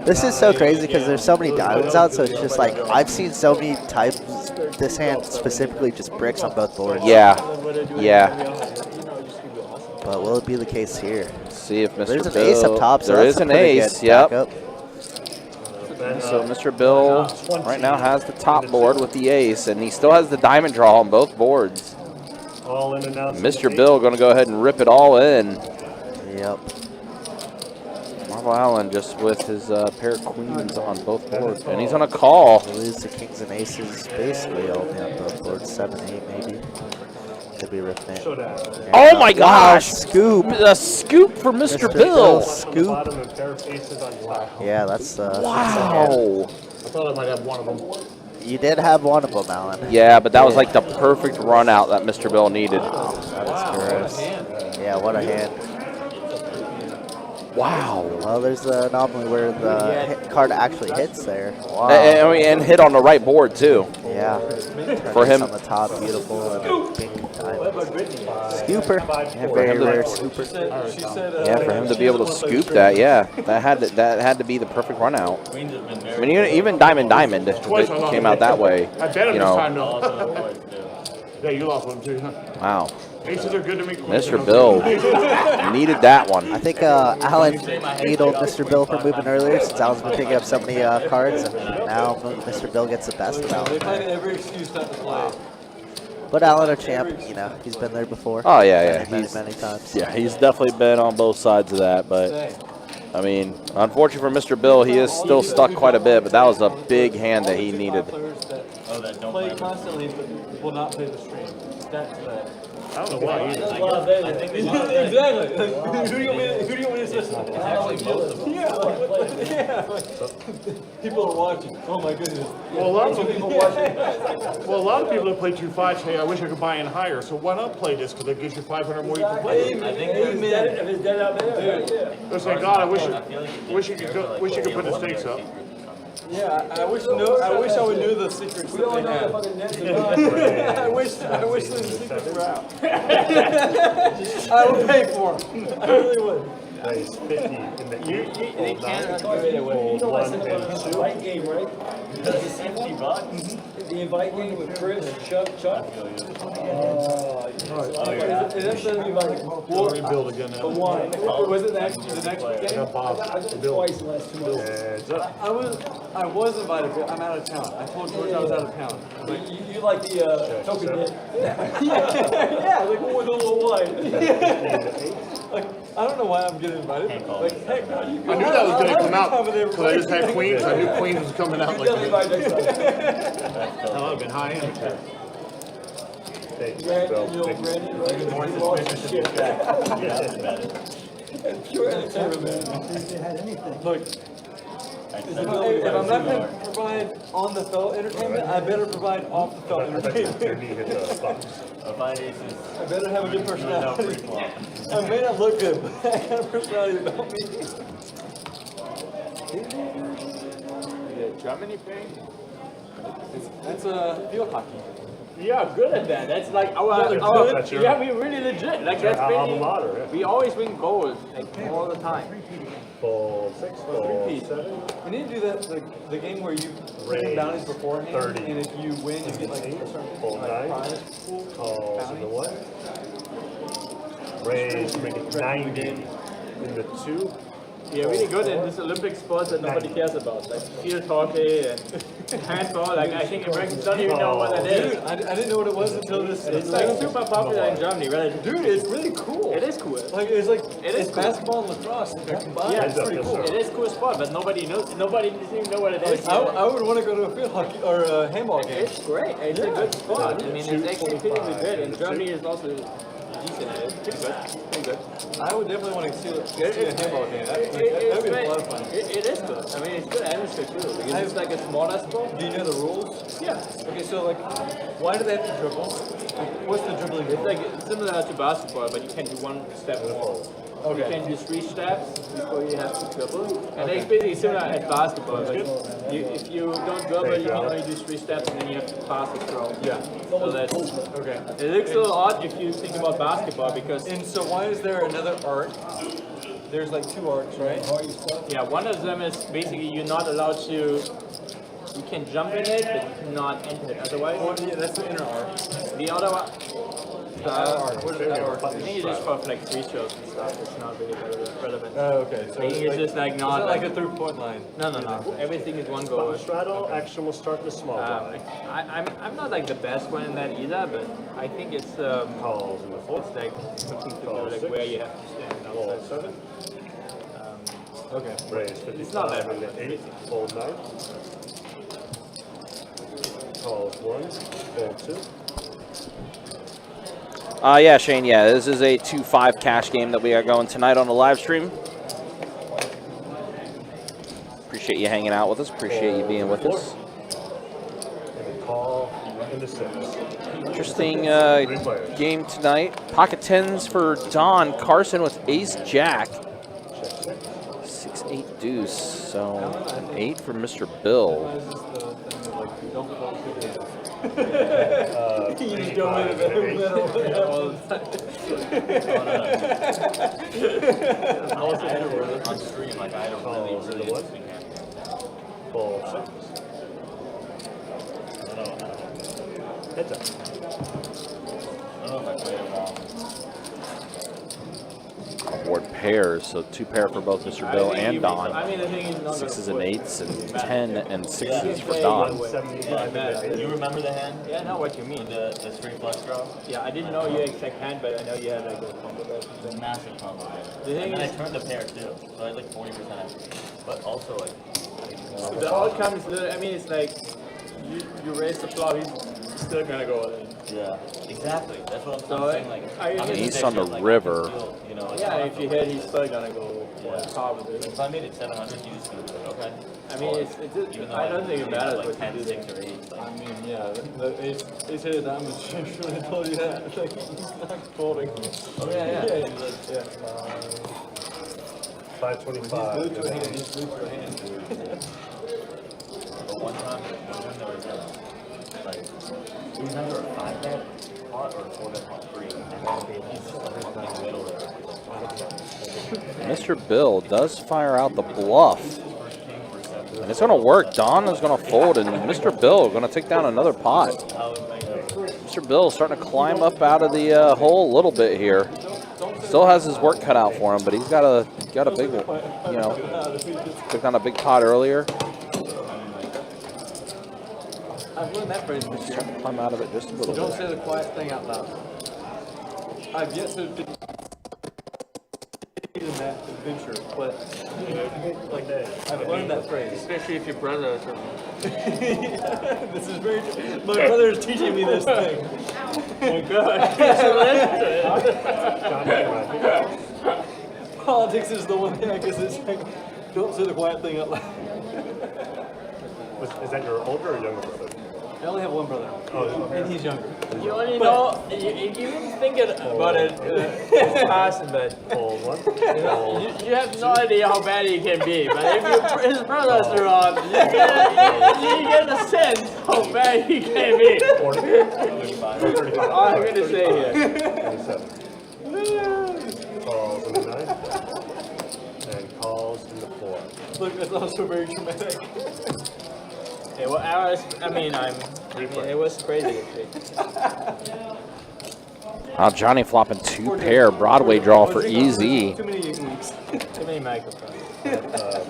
This is so crazy because there's so many diamonds out, so it's just like, I've seen so many types, this hand specifically just bricks on both boards. Yeah, yeah. But will it be the case here? Let's see if Mr. There's an Bill, ace up top, so there that's is a an pretty ace, good yep. backup. So Mr. Bill right now has the top board with the ace, and he still has the diamond draw on both boards. All in and out. Mr. Bill going to go ahead and rip it all in. Yep. Marvel Allen just with his pair of queens on both boards, and he's on a call. We'll lose the kings and aces basically all on both boards, 7, 8 maybe. Could be ripping it. Oh my gosh! Scoop! A scoop for Mr. Bill. Scoop. Yeah, that's wow. I thought I might have one of them. You did have one of them, Alan. Yeah, but that was like the perfect run out that Mr. Bill needed. Wow, that is gross. Yeah, what a hand. Wow. Well, there's the anomaly where the card actually hits there. Wow. And hit on the right board too. Yeah. For him. On the top, beautiful. And pink diamond. Scooper. Yeah, For very him to- rare scooper. Yeah, for him to be able to scoop that, yeah, that had to be the perfect run out. I mean, even Diamond that came out that way. I bet him You this know, time, though. Yeah, you lost one too, huh? wow. Aces are good to me. Mr. Bill needed that one. I think Alan needled Mr. Bill for moving earlier since Alan's been picking up so many cards, and now Mr. Bill gets the best of Alan. They find every excuse not to play. But Alan, a champ, you know, he's been there before. Oh yeah, Many times. Yeah, he's definitely been on both sides of that, but I mean, unfortunately for Mr. Bill, he is still stuck quite a bit, but that was a big hand that he needed. Play constantly, but will not play the stream. That's that. I don't know why either. Exactly. Who do you want me to listen to? Actually, most of them. Yeah. Yeah, like, people are watching. Oh my goodness. Well, a lot of people watching. Well, a lot of people that play 2-5 say, I wish I could buy in higher, so why not play this? Because it gives you 500 more you can play. I think If it's dead out there, They're saying, God, I wish you could put the stakes up. Yeah, I wish I would know the secrets that they had. I wish the secrets were out. I would pay for them. I really would. Nice 50 in the They can't give it away. you know what's in the invite game, right? It's $50. The invite game with Chris and Chuck. We'll rebuild again now. Was it the next game? Bob, I got twice in the last 2 months. Heads up. I was invited, but I'm out of town. I told George I was out of town. But you like the token hit. Yeah, like with a little wine. Like, I don't know why I'm getting invited. Like, heck, I knew that was going to come out because I just had Queens. I knew Queens was coming out like Definitely that. invite next time. Hell, I've been high amateur. Thank you, Brandon, Bill. you know Thank you. Brandon, right? You lost your shit back. Pure entertainment, man. Look, if I'm not going to provide on the felt entertainment, I better provide off the felt Your entertainment. knee hit the box. A 5 aces. I better have a good personality. Pre-flop. I may not look good, but I got a personality about me. Germany thing? That's field hockey. Yeah, good at that. That's like That's your- yeah, we really legit. Like that's alma really, mater, yeah. we always win gold, like all the time. Full 6, full 7. We need to do that, the game where you put in bounties beforehand, 30. and if you win, you get like a certain Full like, 9. prize pool. Calls in the 1. Raise, make it 90 in the 2. We are really good in this Olympic sports that nobody cares about, like field hockey and handball. Like I think Americans don't even know what that is. Dude, I didn't know what it was until this. It's like super popular in Germany, right? Dude, it's really cool. It is cool. Like it's cool. basketball and lacrosse. They're combined. Yeah, It's pretty cool. It is a cool sport, but nobody knows. Nobody doesn't even know what it is. I would want to go to a field hockey or a handball game. It's great. It's a good sport. I mean, it's actually pretty good, and Germany is also decent at it. Pretty good. Pretty good. I would definitely want to see a handball game. That'd be a lot of fun. It is good. I mean, it's good atmosphere too. Because it's like a smaller sport. Do you know the rules? Yeah. Okay, so like, why do they have to dribble? Like, what's the dribbling? It's like similar to basketball, but you can do one step more. Okay. You can do 3 steps before you have to dribble. And it's basically similar at basketball. But if you don't dribble, you can only do 3 steps and then you have to pass the throw. Yeah. So that's Okay. It looks a little odd if you think about basketball because And so why is there another arc? There's like 2 arcs, right? yeah, one of them is basically you're not allowed to. You can jump in it, but you cannot enter it otherwise. Well, yeah, that's the inner arc. The other one, What is that arc? I think it's just for like free throws and stuff. It's not really relevant. Oh, okay. So I think it's just like is not that like a 3-point line? No. Everything is one goal. Straddle, action will start in the small blind. I'm not like the best one in that either, but I think it's Calls in the 4. it's like something to do like where you have to stand Full outside. 7. Okay. Raise 55 It's not that in the 8. Full 9. Calls 1. Full 2. Yeah, Shane, yeah, this is a 2-5 cash game that we are going tonight on the live stream. Appreciate you hanging out with us. Appreciate you being with us. And a call in the 6. Interesting game tonight. Pocket 10s for Don. Carson with ace-jack. 6-8 deuce. So an 8 for Mr. Bill. You just go in the middle. I was on stream, like I don't really interesting hand. Full 6. Heads up. I don't know if I played it wrong. Board pairs, so 2 pair for both Mr. Bill and Don. I mean, the thing is not 6s and 8s and 10 and 6s Yeah. for Don. 175 in the You remember the hand? Yeah, I know what you mean. The 3 flush draw? Yeah, I didn't know your exact hand, but I know you had like a combo there. The massive combo. The thing And then is- I turned the pair too, so I had like 40% equity. But also like, The outcome is, I mean, it's like you raise the flop, he's still gonna go in. Yeah, exactly. That's what I'm saying. Like, And he's on the river. You know, Yeah, if you hit, he's still gonna go top of it. If I made it 700, you just gonna be like, okay. I mean, I don't think it matters like what 10, you do 6, or 8. I mean, yeah, the ace hit a diamond. Should have told you that. Like, he's not folding. Oh, yeah. 525. He's glued to a hand. He's glued to a hand. But one time there was like, it was either a 5-bet pot or a 4-bet pot free. And he's just like in the middle there. Mr. Bill does fire out the bluff. And it's going to work. Don is going to fold, and Mr. Bill going to take down another pot. Mr. Bill is starting to climb up out of the hole a little bit here. Still has his work cut out for him, but he's got a big one. You know, took down a big pot earlier. I've learned that phrase this year. Climb out of it just a little Don't bit. say the quiet thing out loud. I've yet to be in that adventure, but you know, like that. I've learned that phrase. Especially if your brother or something. This is very true. My brother is teaching me this thing. Oh God. Politics is the one thing I guess it's like, don't say the quiet thing out loud. Is that your older or younger brother? I only have one brother, and he's younger. You only know, you even think about it, Carson, but you have no idea how bad he can be. But if his brothers are on, you get a sense how bad he can be. 35. All I'm going to say here. 27. Calls in the 9. And calls in the 4. Look, that's also very traumatic. Yeah, well, it was crazy. Johnny flopping 2 pair Broadway draw for easy. Too many weeks. Too many microphones. 37.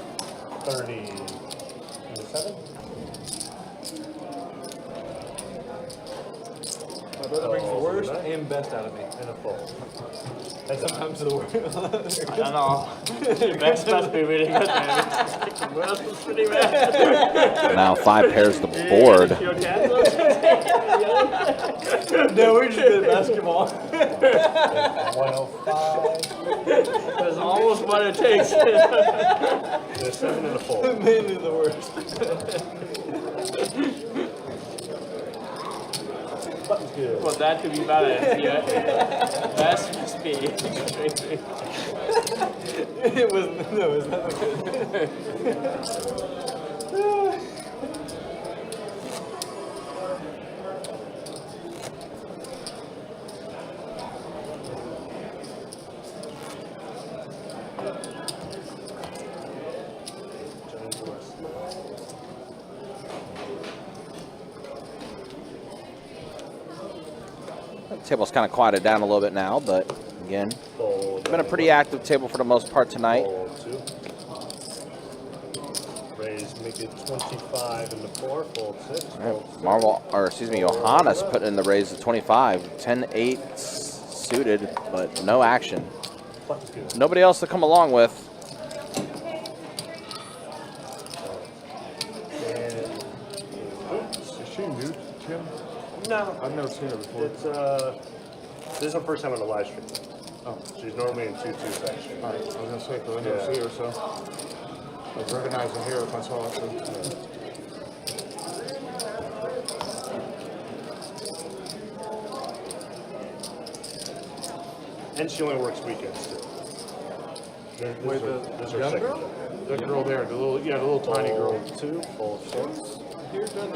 My brother brings the worst and best out of me. And a full. And sometimes the worst. I don't know. The best must be really good, man. The worst was pretty bad. Now 5 pairs the board. Your cat No, we're just good at basketball. 105. That's almost what it takes. There's 7 and a full. Mainly the worst. Button's good. For that to be balanced, yeah. That must be. It was not good. The table's kind of quieted down a little bit now, but again, it's been a pretty active table for the most part tonight. Fold 2. Raise, make it 25 in the 4. Fold 6. Johannes putting in the raise to 25. 10-8 suited, but no action. Button's good. Nobody else to come along with. Is she new, Tim? No. I've never seen her before. It's, this is her first time on the live stream. Oh. She's normally in 2-2 section. All right, I was going to say, because I never see her, so I'd recognize her here if I saw her. So. And she only works weekends too. Wait, this is her young second girl? job. That girl there, the little tiny girl. Fold 2, fold 6. Here's done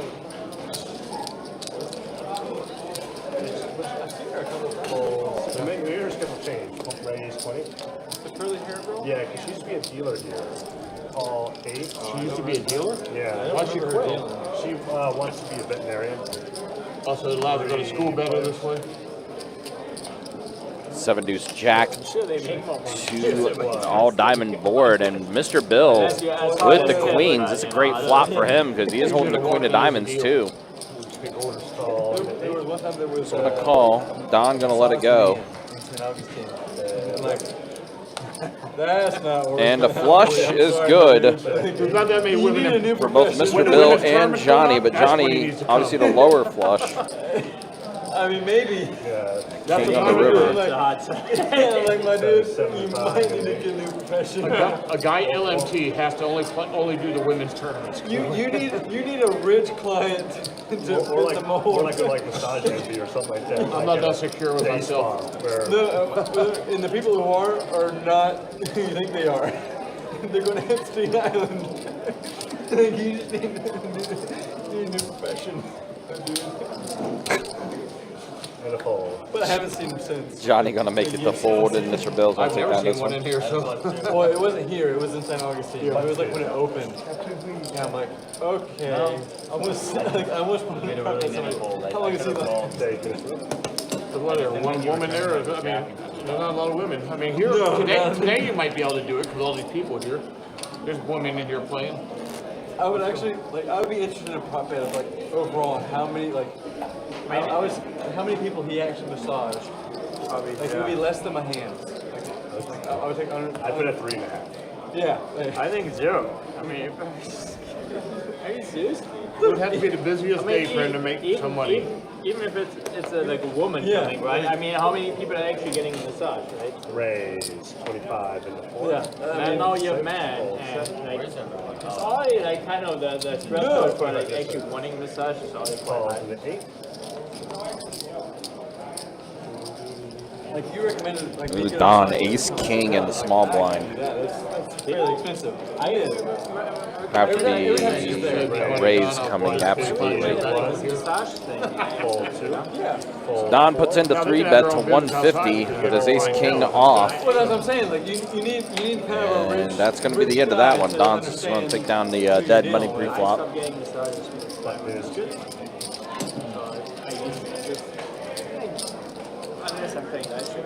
I've seen her a couple of times. Fold. Maybe her schedule changed. Raise 20. The curly hair girl? Yeah, because she used to be a dealer here. Call 8. She used to be a dealer? Yeah. Why'd she quit? She wants to be a veterinarian. Also, it allows her to go to school better this way. 7 deuce jack, 2 all diamond board, and Mr. Bill with the queens. It's a great flop for him because he is holding the queen of diamonds too. There was one time there was Gonna call. Don gonna let it go. That's not working. And the flush is good There's not that many women in for both Mr. Bill and Johnny, but Johnny obviously the lower flush. I mean, maybe. Yeah. That's King what on I the would river. do. Yeah, like my dude, you 75, might need to get a new profession. A guy LMT has to only do the women's tournaments. You need a rich client to Or like, fit the mold. or like a massage envy or something like that. I'm not that secure with day myself. spa where And the people who are not who you think they are. They're going to Epstein Island. Like, you just need a new profession. and a fold. But I haven't seen him since. Johnny gonna make it to fold, and Mr. Bill's gonna I've take never down seen this one one. in here, so. Well, it wasn't here. It was in St. Augustine. It was like when it opened. Yeah, I'm like, okay. I almost put Made a really mini fold. How long is he left? But what, there one woman there? I mean, there's not a lot of women. I mean, here, No, today you might be able to do it because all these people here. There's women in here playing. I would actually, like, I would be interested in a prop bet of, like, overall, how many, like, how many people he actually massaged. Like, it would be less than my hands. Like, I would take under. I put at 3.5. Yeah. I think 0. I mean, are you serious? It would have to be the busiest day for him to make some money. Even if it's like a woman Yeah. coming, right? I mean, how many people are actually getting a massage, right? Raise 25 in the fourth. Yeah. And now you're mad, and like, it's already like kind of the threshold for like actually wanting a massage is already quite Calls high. in the 8. Like, you recommended, like, It was making a Don, massage. ace, king, and the small blind. Yeah, that's fairly expensive. I did. After It would have to be there. the raise coming absolutely. Massage thing. Fold 2. Yeah. Fold Don puts into 3-bet to 150 with his ace, king off. Well, that's what I'm saying. Like, you need kind of a rich. And that's going to be the end of that one. to Don's just going to understand take down the dead money pre-flop. Stop getting massages. Button is good. Unless I'm playing that shit.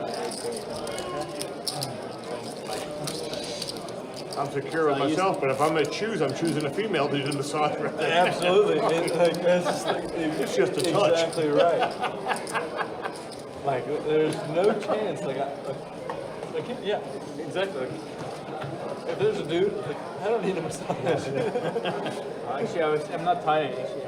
I'm secure with myself, but if I'm going to choose, I'm choosing a female to do the massage. Absolutely. That's just like, It's just a touch. Exactly right. Like, there's no chance. Yeah, exactly. If there's a dude, like, I don't need a massage. Actually, I'm not tired. Actually.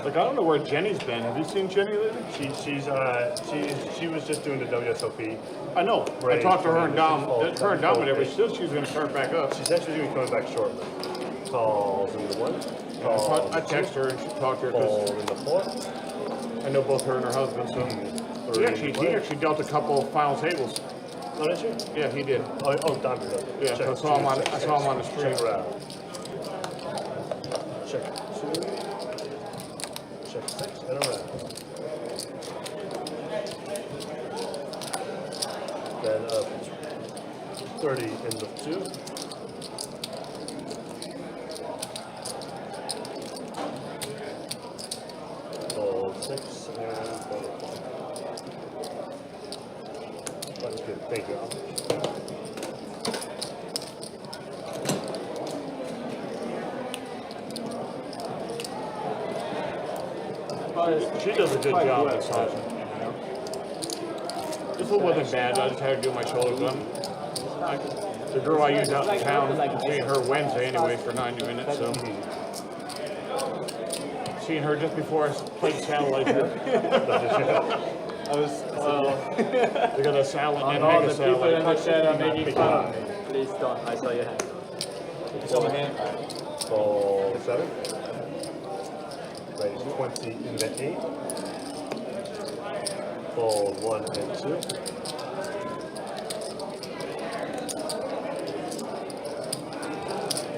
Like, I don't know where Jenny's been. Have you seen Jenny lately? She was just doing the WSOP. I know. I talked to her and Dom. Her and Dom and everybody. Still, she's going to start back up. She's actually going to be coming back shortly. Calls in the 1. Calls I texted her and she talked to her Fold because in the 4. I know both her and her husband. So he actually dealt a couple of final tables. Oh, did you? Yeah, he did. Oh, Don did. Yeah, Check I saw him on the stream. Check around. Check 2. Check 6 and around. Then up 30 in the 2. Fold 6 and butterfly. That's good. Thank you. She does a good job massaging. This one wasn't bad. I just had to do my shoulders up. The girl I used out in town, I'm seeing her Wednesday anyway for 90 minutes. So seeing her just before I played satellite here. I was. They got a salad and All mega the people in the salad. chat are making fun of me. Please don't. I saw your hand. You saw my hand? Fold 7. Raise 20 in the 8. Fold 1 and 2.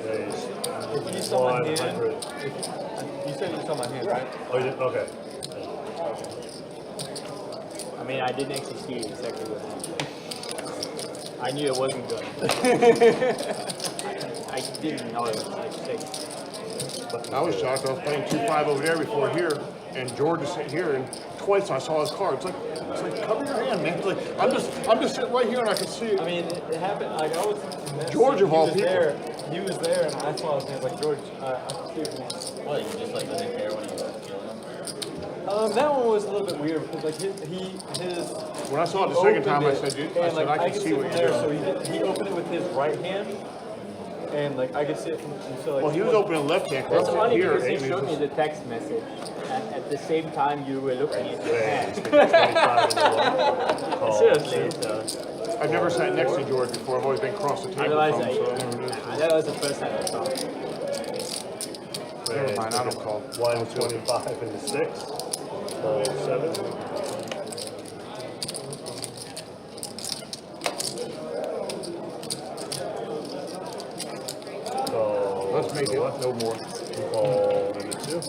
Raise If you saw my hand, 100. you said you saw my hand, right? Oh, you did? Okay. I mean, I didn't actually see exactly what happened. I knew it wasn't good. I didn't know it was like 6. I was shocked. I was playing 2-5 over there before here, and George is sitting here, and twice I saw his card. It's like cover your hand, man. It's like I'm just sitting right here and I can see it. I mean, it happened. Like, I was. George of all people. He was there, and I saw his hand. Like, George, I can see your hand. What, you just like didn't care when he was killing him? That one was a little bit weird because like his. When I saw it the second time, I said, dude, I and said, like I can see from what there, you're doing. so he opened it with his right hand, And like I could see it from so like. Well, he was opening left hand. That's funny here, because and you he showed was me the text message, and at the same time you were looking at your hand. Seriously, so. I've never sat next to George before. I've always been across the table Otherwise, from him, so I never knew. that was the first time I saw it. Never mind, I don't call. 125 and the 6. 7. Let's make it no more. Call number 2.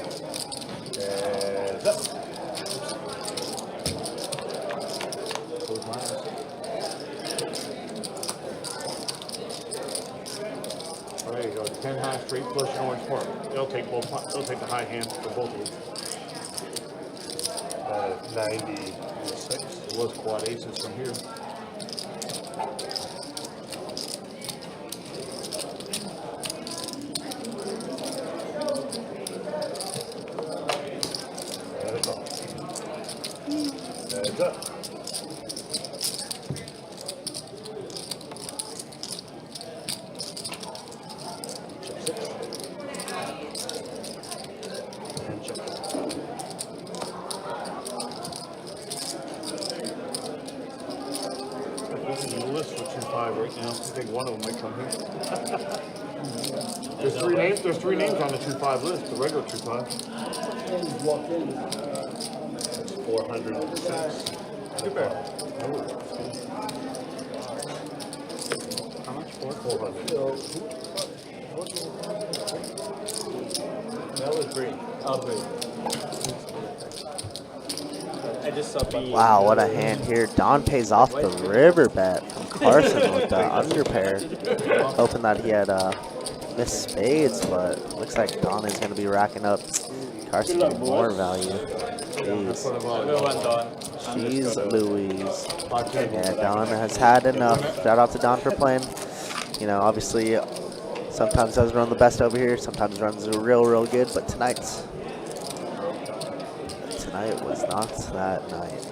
And up. There you go. 10 high straight flush and orange part. They'll take both. They'll take the high hand for both of them. 96. It was quad aces from here. Heads up. And check. This is the list for 2-5 right now. I think one of them might come here. There's three names. There's 3 names on the 2-5 list. The regular 2-5. Walked in. 406. Super. How much? 400. That was great. Oh, great. I just saw B. Wow, what a hand here. Don pays off the river bet from Carson with the under pair. Hoping that he had missed spades, but looks like Don is going to be racking up Carson with more value. Jeez. Jeez Louise. Yeah, Don has had enough. Shout out to Don for playing. You know, obviously, sometimes doesn't run the best over here. Sometimes runs real good, but tonight was not that night.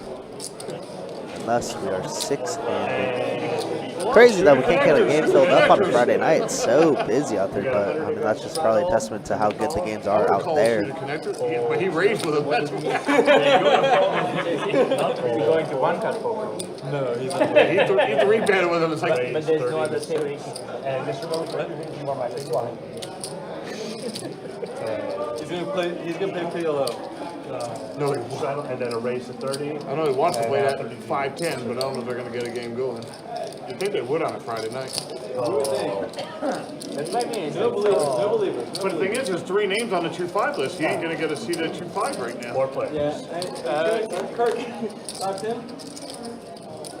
Unless we are 6-handed. Crazy that we can't get a game filled up on a Friday night. It's so busy out there, but I mean that's just probably a testament to how good the games are out there. But he raised with him. That's Is he going to one cut poker? No, he's he 3-betted with him. It's like, But there's no other table. And just remember, you are my big blind. He's gonna play PLO. no, And then a raise to 30. I know he wants to play that 5-10, but I don't know if they're going to get a game going. You'd think they would on a Friday night. That's my man. No believers. But the thing is, there's 3 names on the 2-5 list. He ain't going to get a seat at 2-5 right now. 4 players. Yeah. Kurt, locked in?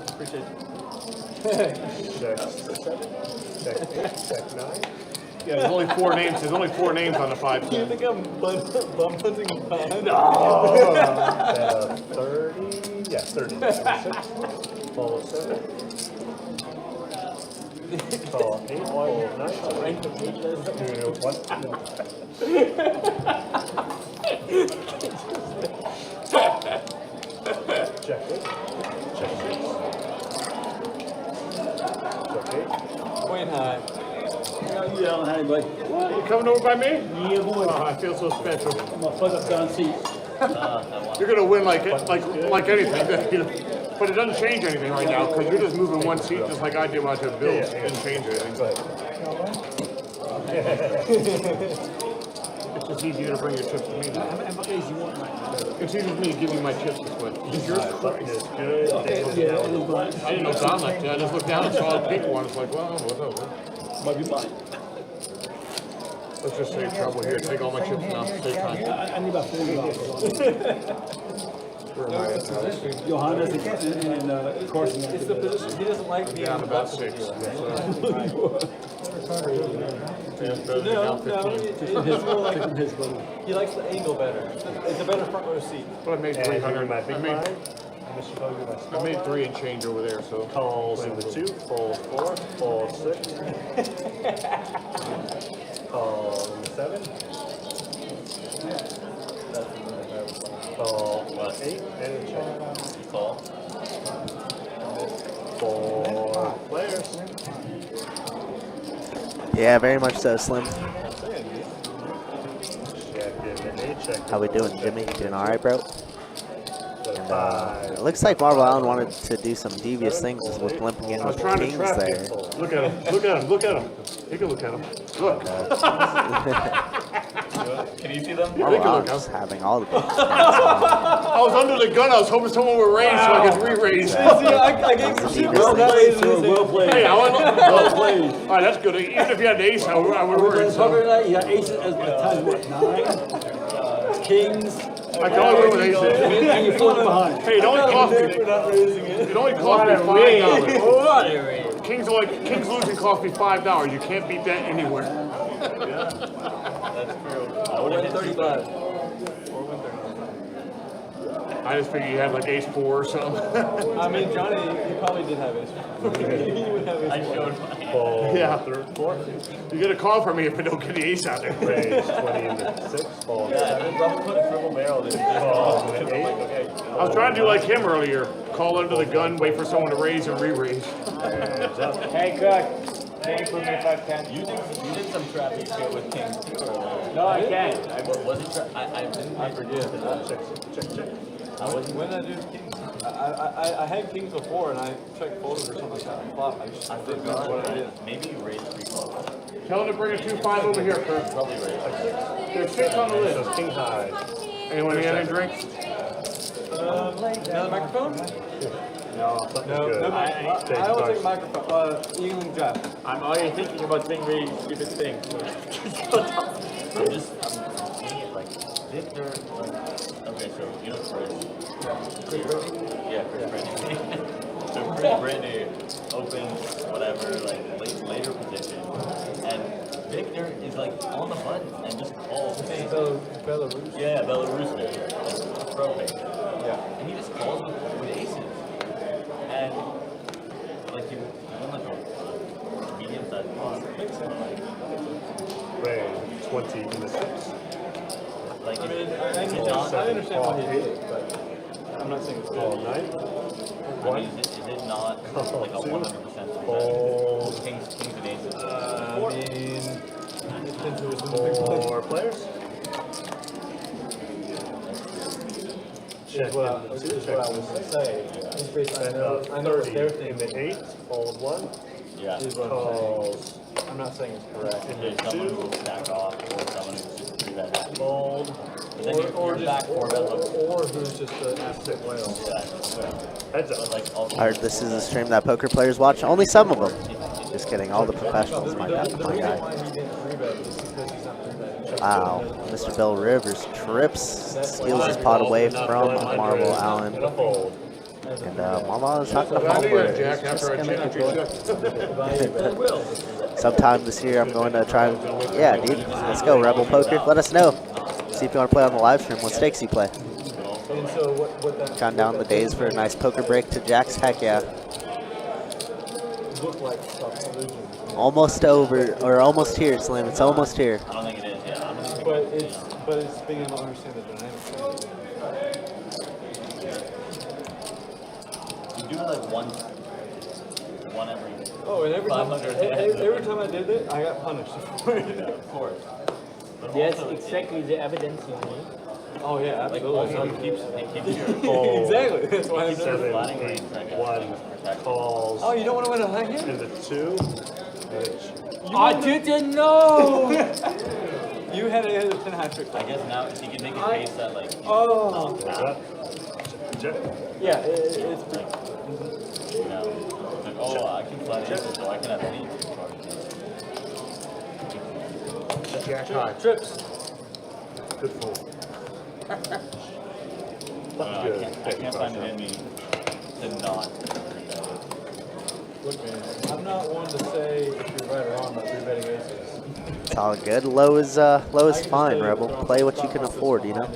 Appreciate you. Check 7. Check 8. Check 9. Yeah, there's only 4 names. There's only 4 names on the 5-10. You think I'm bum hunting behind? No. 30. Yeah, 30. 6. Follow 7. Call 8. Follow 9. Check 8. Check 6. Check 8. Queen high. You don't have anybody. You coming over by me? Yeah, boy. Oh, I feel so special. I'm gonna fuck up Don's seat. You're going to win like anything. But it doesn't change anything right now because you're just moving one seat just like I did when I took Bills. It didn't change anything. It's just easier to bring your chips to me now. How many days you want right now? It's easier for me to give you my chips this way. Button is good. Yeah, it is mine. I didn't know Don like that. I just looked down and saw the pink one. It's like, well, what's up? Might be mine. Let's just save trouble here. Take all my chips now. Save time. I need about $40. Johannes and Carson. It's the position. He doesn't like being Down about 6. No, it's more like he likes the angle better. It's a better front row seat. But I made 300. My big I made 3 and change over there. So calls in the 2. Full 4. Full 6. Call in the 7. Call 8 and check. Call. 4 players. Yeah, very much so, Slim. How we doing, Jimmy? Doing all right, bro? And, it looks like Marble Allen wanted to do some devious things with limping in with the kings there. Look at him. Look at him. Look at him. Take a look at him. Look. Can you see them? Marble Allen's just having all the big I was under the gun. I was hoping someone would raise so I could re-raise. I gave some shit. Well played. Hey, well played. All right, that's good. Even if you had an ace, I would worry. You got aces as times what, 9? Kings. I can only win with aces. And you're falling behind. Hey, it only cost me. It only cost me $5. Kings losing cost me $5. You can't beat that anywhere. That's true. I would have 35. I just figured you had like ace 4 or something. I mean, Johnny, you probably did have ace. You would have ace. I showed mine. Yeah. You get a call from me if I don't get the ace out there. Raise 20 into 6. Ball. Yeah, I probably put a triple barrel in. I was trying to do like him earlier. Call under the gun, wait for someone to raise and re-raise. Hey, Cook. Can you prove me if I can? You did some trappy shit with kings too. No, I can't. Was it I didn't. I forget. Check. When I do kings, I had kings before and I checked folded or something like that. I didn't know what I did. Maybe you raised 3 clubs. Tell him to bring a 2-5 over here, Kurt. Probably raised. There's 6 on the list. So king high. Anyone need any drinks? Another microphone? No, I don't take a microphone. Evening draft. I'm already thinking about saying really stupid things. I'm seeing it like Victor. Okay, so you know Chris. Yeah, Chris Brandy. So Chris Brandy opens whatever later position, and Victor is like on the button and just calls. So Belarus. Yeah, Belarus. Pro pick. Yeah. And he just calls with aces. And like you won like a medium-sized pot. Raise 20 into 6. Like, I mean, I understand why he did it, but I'm not saying it's Ball good. 9. I mean, is it not like a 100% Fold. Kings and aces? I mean, it depends who was in the big play. 4 players. Check This is what I was saying. I know what their thing in the 8. Fold 1. Yeah. is what I'm Calls. saying. I'm not saying it's correct. There's someone who will stack off or someone who's just do that happen. Fold. But then you're back 4 bet looks. Or who's just an asset whale. Heads But up. like also, All right, this is a stream that poker players watch. Only some of them. Just kidding. All the professionals, my guy. He didn't 3-bet just because he's not 3-betting. Wow. Mr. Bill Rivers trips, steals his pot away from Marble Allen. And a fold. And Marble Allen's not going to I fall knew for you had it. Jack He's just after I gonna checked enjoy it. Sometime this year, I'm going to try and, yeah, dude, let's go, Rebel Poker. Let us know. See if you want to play on the live stream. What stakes you play? And so what that Count down the days for a nice poker break to Jack's. Heck yeah. look like stuff illusion. Almost over, or almost here, Slim. It's almost here. I don't think it is, yeah. I don't think But it's being able to understand the dynamics. you do like one every. Oh, and every time, 500 every time I did it, I got punished. Of course. But That's also, exactly the evidence you need. Oh yeah, like absolutely. also it keeps your Exactly. That's why I'm keeps your doing it. 7, 8, 1 Calls. Oh, you don't want to win a high hand? And the 2. Which I didn't know! You had a 10 hat trick. I guess now if you can make a case that like Oh. check. Yeah, it's you know, it's like, oh, I can flat aces, so I can have any charges. Jack high. trips. Good fold. I can't find it in me to not. Look, man, I'm not one to say if you're right or wrong about 3-betting aces. It's all good. Low is fine, Rebel. Play what you can afford, you know?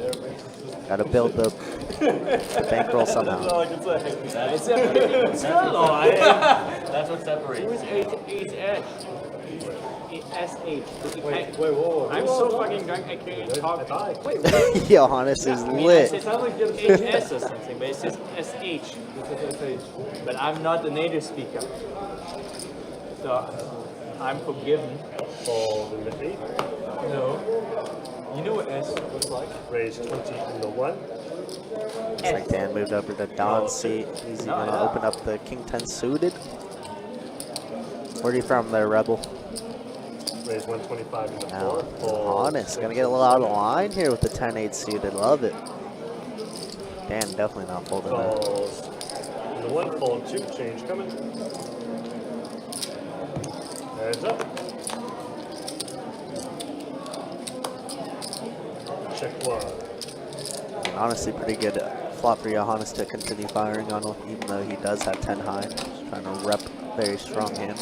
Gotta build the bankroll somehow. That's all I can say. That's what separates. It's edge. SH. Wait, whoa. I'm so fucking drunk I can't even talk. Wait, what? Johannes is I lit. said HS or something, but it says SH. But I'm not the native speaker. So, I'm forgiven. Fold in the 8. No. You know what S looks like? Raise 20 in the 1. Looks like Dan moved over to Don's seat. He's going to open up the King 10 suited. Where are you from there, Rebel? Raise 125 in the Now, 4. Honest, going to get a little out of line here with the 10-8 suited. Love it. Dan definitely not folding that. Calls in the 1. Fold 2. Change coming. Heads up. Check 1. Honestly, pretty good flop for Johannes to continue firing on him, even though he does have 10 high. Just trying to rep very strong hand.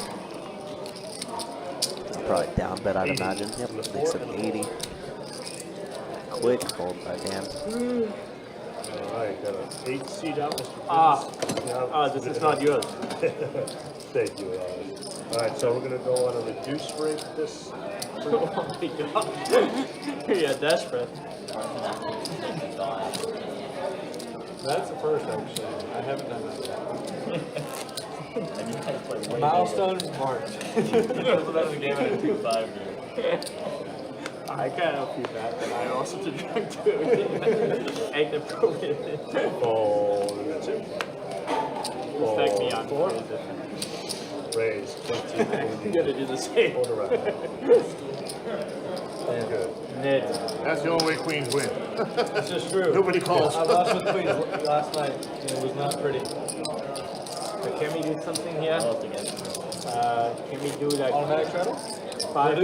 Probably down bet, I'd imagine. Yep, makes it 80. Quick fold by Dan. Alright, got an 8 seed out, Mr. This is not yours. Thank you. Alright, so we're going to go on a reduce rate this. Oh my god. You're desperate. That's the first, actually. I haven't done that yet. Milestone marked. I can't help you that, but I also too drunk to act appropriately. Fold in the 2. Respect me on 4. Raise 20. I'm gonna do the same. Hold around. Good. Ned. That's the only way queens win. That's just true. Nobody calls. I lost with Queens last night, and it was not pretty. But can we do something here? Can we do like Automatic treble? 5?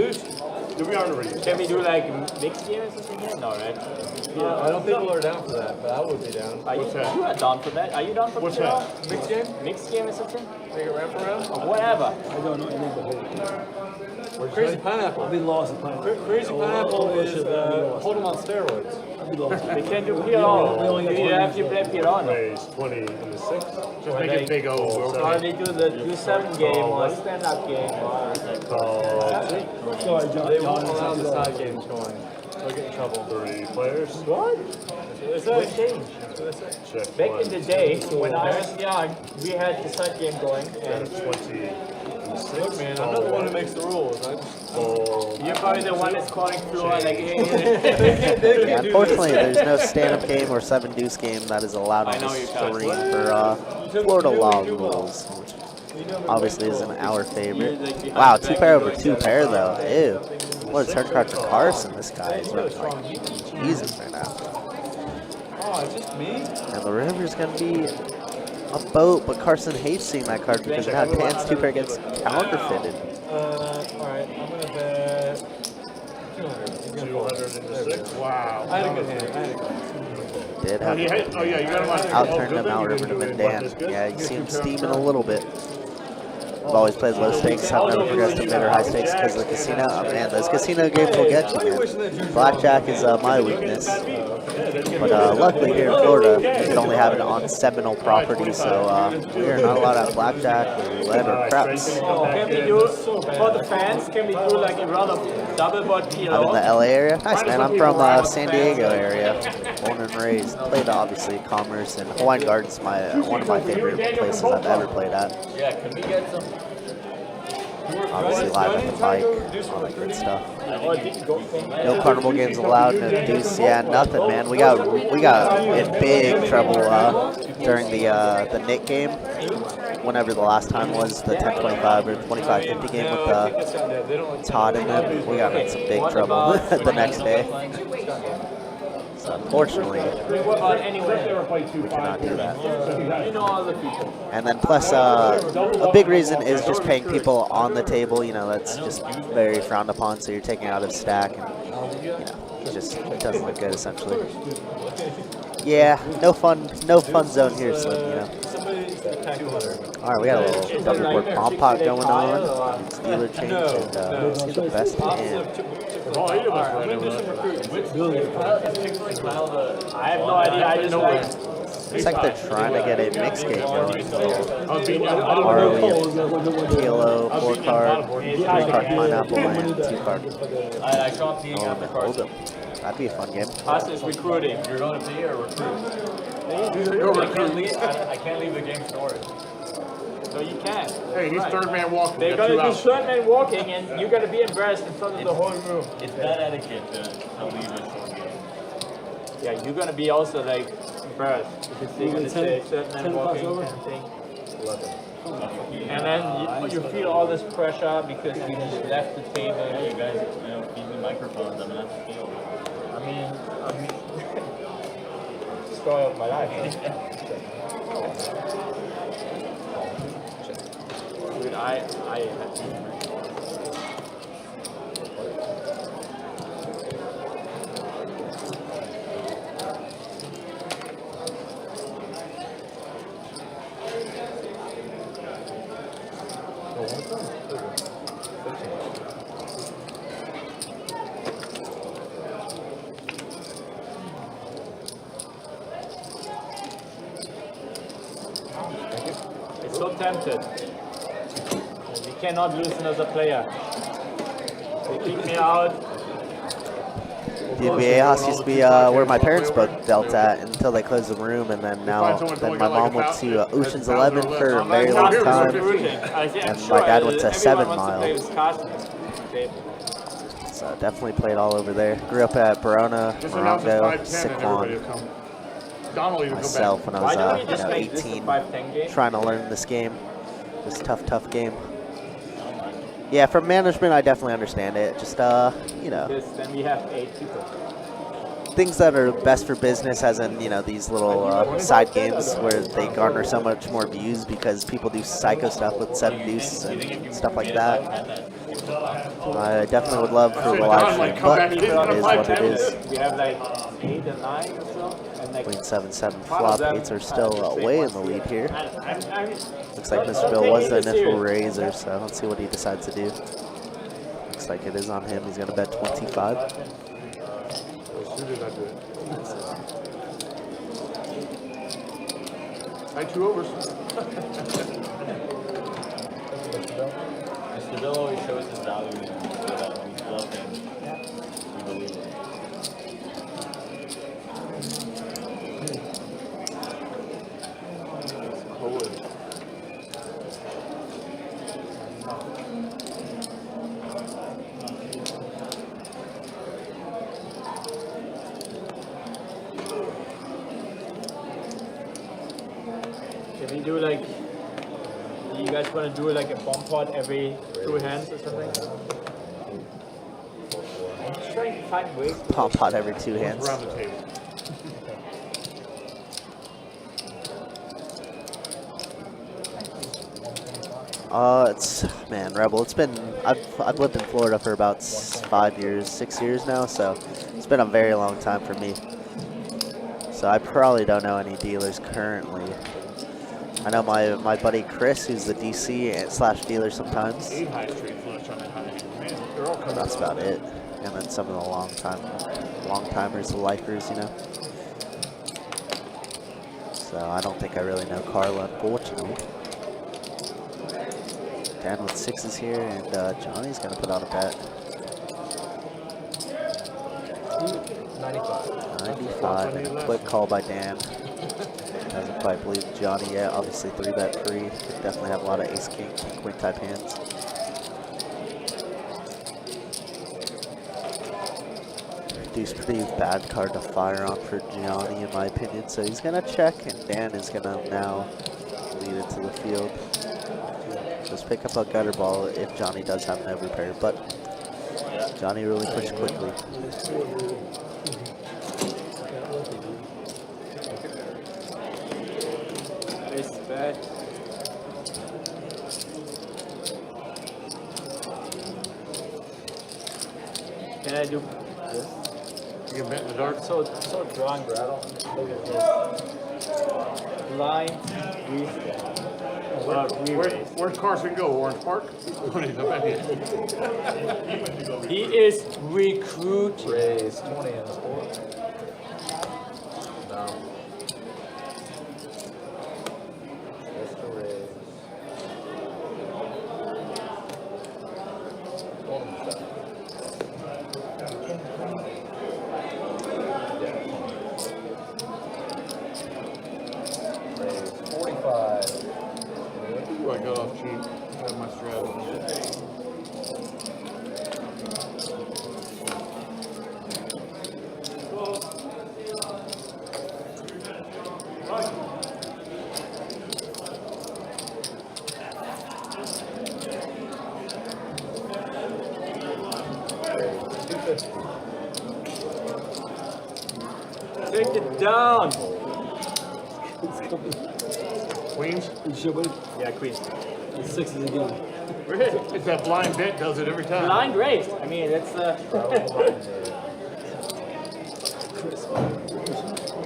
Do we already? Can we do like mixed game or something here? No, right? I don't think people are down for that, but I would be down. Are you down for that? Are you down for What's that? Mixed game? Mixed game or something? Take it round for round? Or whatever. I don't know any of the whole. Crazy Pineapple. I'll be lost in pineapple. Crazy Pineapple is hold them on steroids. I'll be lost. We can do Piron. You have to play Piron. Raise 20 in the 6. Just make it big O. Or they do the do-7 game or stand-up game. Sorry, John. They won't allow the side games going. They'll get in trouble. 3 players. What? What changed? Check Back 1. in the day, when I was young, we had the side game going. And 20 in the 6. Look, man, I'm not the one who makes the rules. you're probably the one that's calling floor like, Yeah, unfortunately, there's no stand-up game or 7 deuce game that is allowed on this screen for Florida law rules, which obviously isn't our favorite. Wow, 2 pair over 2 pair though. Ew. What a turn card for Carson. This guy is running like Jesus right now. Oh, it's just me? And the river's gonna be a boat, but Carson hates seeing that card because now Dan's 2 pair gets counterfeited. Alright, I'm gonna bet 200. 200 in the 6. Wow. I had a good hand. Did have Oh, yeah, you got him on. outturned him, outrivered him, and Dan. Yeah, you see him steaming a little bit. I've always played low stakes. I've never progressed to mid or high stakes because of the casino. Oh man, those casino games will get you, man. Blackjack is my weakness. But luckily here in Florida, we can only have it on Seminole property, so we are not allowed to have blackjack or roulette or craps. Can we do, for the fans, can we do like a round of double board PLO? I'm in the LA area. Nice, man. I'm from San Diego area. Born and raised. Played obviously Commerce, and Hawaiian Gardens one of my favorite places I've ever played at. Yeah, can we get some? Obviously live at the bike, all that good stuff. No carnival games allowed, no deuce, yeah, nothing, man. We got in big trouble during the Nick game, whenever the last time was, the 10-25 or 25-50 game with Todd in them. We got in some big trouble the next day. So unfortunately, we cannot do that. And then plus, a big reason is just paying people on the table. You know, that's just very frowned upon. So you're taking out of stack, and you know, it doesn't look good essentially. Yeah, no fun zone here, Slim. You know. All right, we got a little double board bomb pot going on. It's dealer change, and let's see the best hand. I have no idea. I just like. Looks like they're trying to get a mix game going. ROE, PLO, 4 card, 3 card pineapple, and 2 card. I can't be after Carson. That'd be a fun game. Carson is recruiting. You're going to be or recruit? I can't leave the game storage. I So you can. Hey, he's third man walking. They're Got gonna two do outs. third man walking, and you're gonna be embarrassed in front of the whole room. It's bad etiquette to leave a short game. Yeah, you're gonna be also like embarrassed because they're gonna say third man walking kind of thing. And then you feel all this pressure because you just left the table. You guys, feed me microphones. I'm gonna have to feel. I mean, story of my life. Dude, I it's so tempted. You cannot lose another player. They kick me out. The NBA house used to be where my parents both dealt at until they closed the room, and then now my mom went to Ocean's 11 for a very long time, and my dad went to 7 Mile. So definitely played all over there. Grew up at Verona, Morongo, Sycuan. Myself when I was 18, trying to learn this game, this tough game. Yeah, from management, I definitely understand it. Just, Then we have 8 people. things that are best for business, as in, these little side games where they garner so much more views because people do psycho stuff with 7 deuce and stuff like that. I definitely would love for the live stream, but it is what it is. We have like 8 and 9 or so. Queen 7-7 flop. 8s are still way in the lead here. Looks like Mr. Bill was the initial raiser, so let's see what he decides to do. Looks like it is on him. He's going to bet 25. Like 2 overs. Mr. Bill always shows his value in bluffing. We believe it. Can we do like, do you guys want to do like a bomb pot every 2 hands or something? I'm just trying to find ways. Pop pot every 2 hands. Around the table. Rebel. It's been, I've lived in Florida for about 5 years, 6 years now, so it's been a very long time for me. So I probably don't know any dealers currently. I know my buddy Chris, who's the DC / dealer sometimes. That's about it. And then some of the long timers, the lifers, So I don't think I really know Carla, unfortunately. Dan with 6s here, and Johnny's gonna put on a bet. 95, and a quick call by Dan. Doesn't quite believe Johnny yet. Obviously 3-bet free. Could definitely have a lot of ace, king, queen type hands. Deuce, pretty bad card to fire on for Johnny in my opinion. So he's gonna check, and Dan is gonna now lead into the field. Just pick up a gutter ball if Johnny does have an overpair, but Johnny really pushed quickly. BestBet. Can I do this? You can bet in the dark. So drunk, bro. I don't look at this. Blind, Where'd Carson go? Orange Park? he is recruiting. Raise 20 on the board. No. Just a raise. Raise 45. Ooh, I got Take it down. Queens? You sure, buddy? Yeah, queens. It's sixes again. It's that blind bet does it every time. Blind race. I mean, it's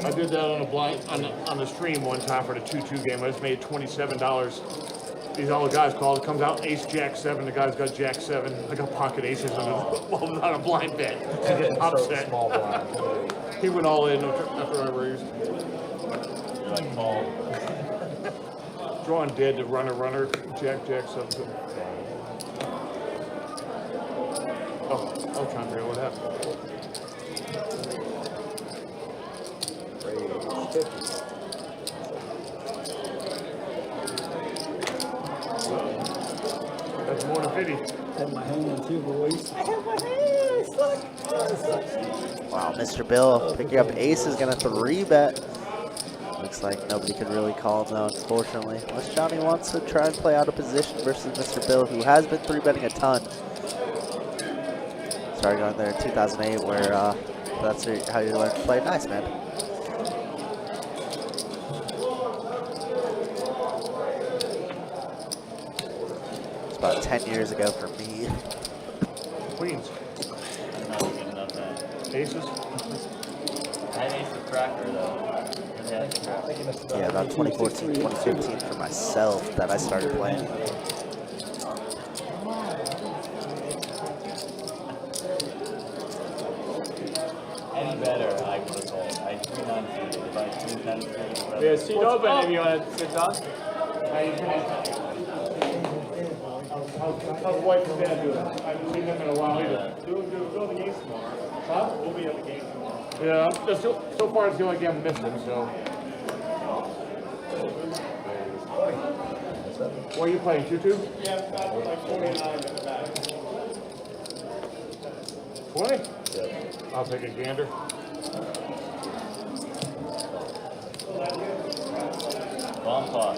I did that on a blind on the stream one time for the 2-2 game. I just made $27. These all the guys called. It comes out ace jack 7. The guy's got jack 7. I got pocket aces on a blind bet. To get upset. Small blind. He went all in after I raised. Like call. Drawing dead to runner, jack 7. Oh, I was trying to figure out what happened. That's more than 50. Had my hand too, boys. Wow, Mr. Bill picking up aces, gonna 3-bet. Looks like nobody can really call him though, unfortunately. Unless Johnny wants to try and play out of position versus Mr. Bill, who has been 3-betting a ton. Started going there in 2008, where that's how you learn to play. Nice, man. It's about 10 years ago for me. Queens. I'm not giving up that. Aces. I had ace of cracker though. Yeah, ace of cracker. Yeah, about 2014, 2015 for myself that I started playing. Any better, I would have called. I 3-9 suited. If I 2-10 suited, yeah, seat open if you want to sit down. How's the wife and dad doing? I haven't seen them in a while either. We'll go to the game tomorrow. Huh? We'll be at the game tomorrow. Yeah, so far it's the only game I missed them, so. What are you playing, 2-2? Yeah, about like 49 at the back. 20? Yeah. I'll take a gander. bomb pot.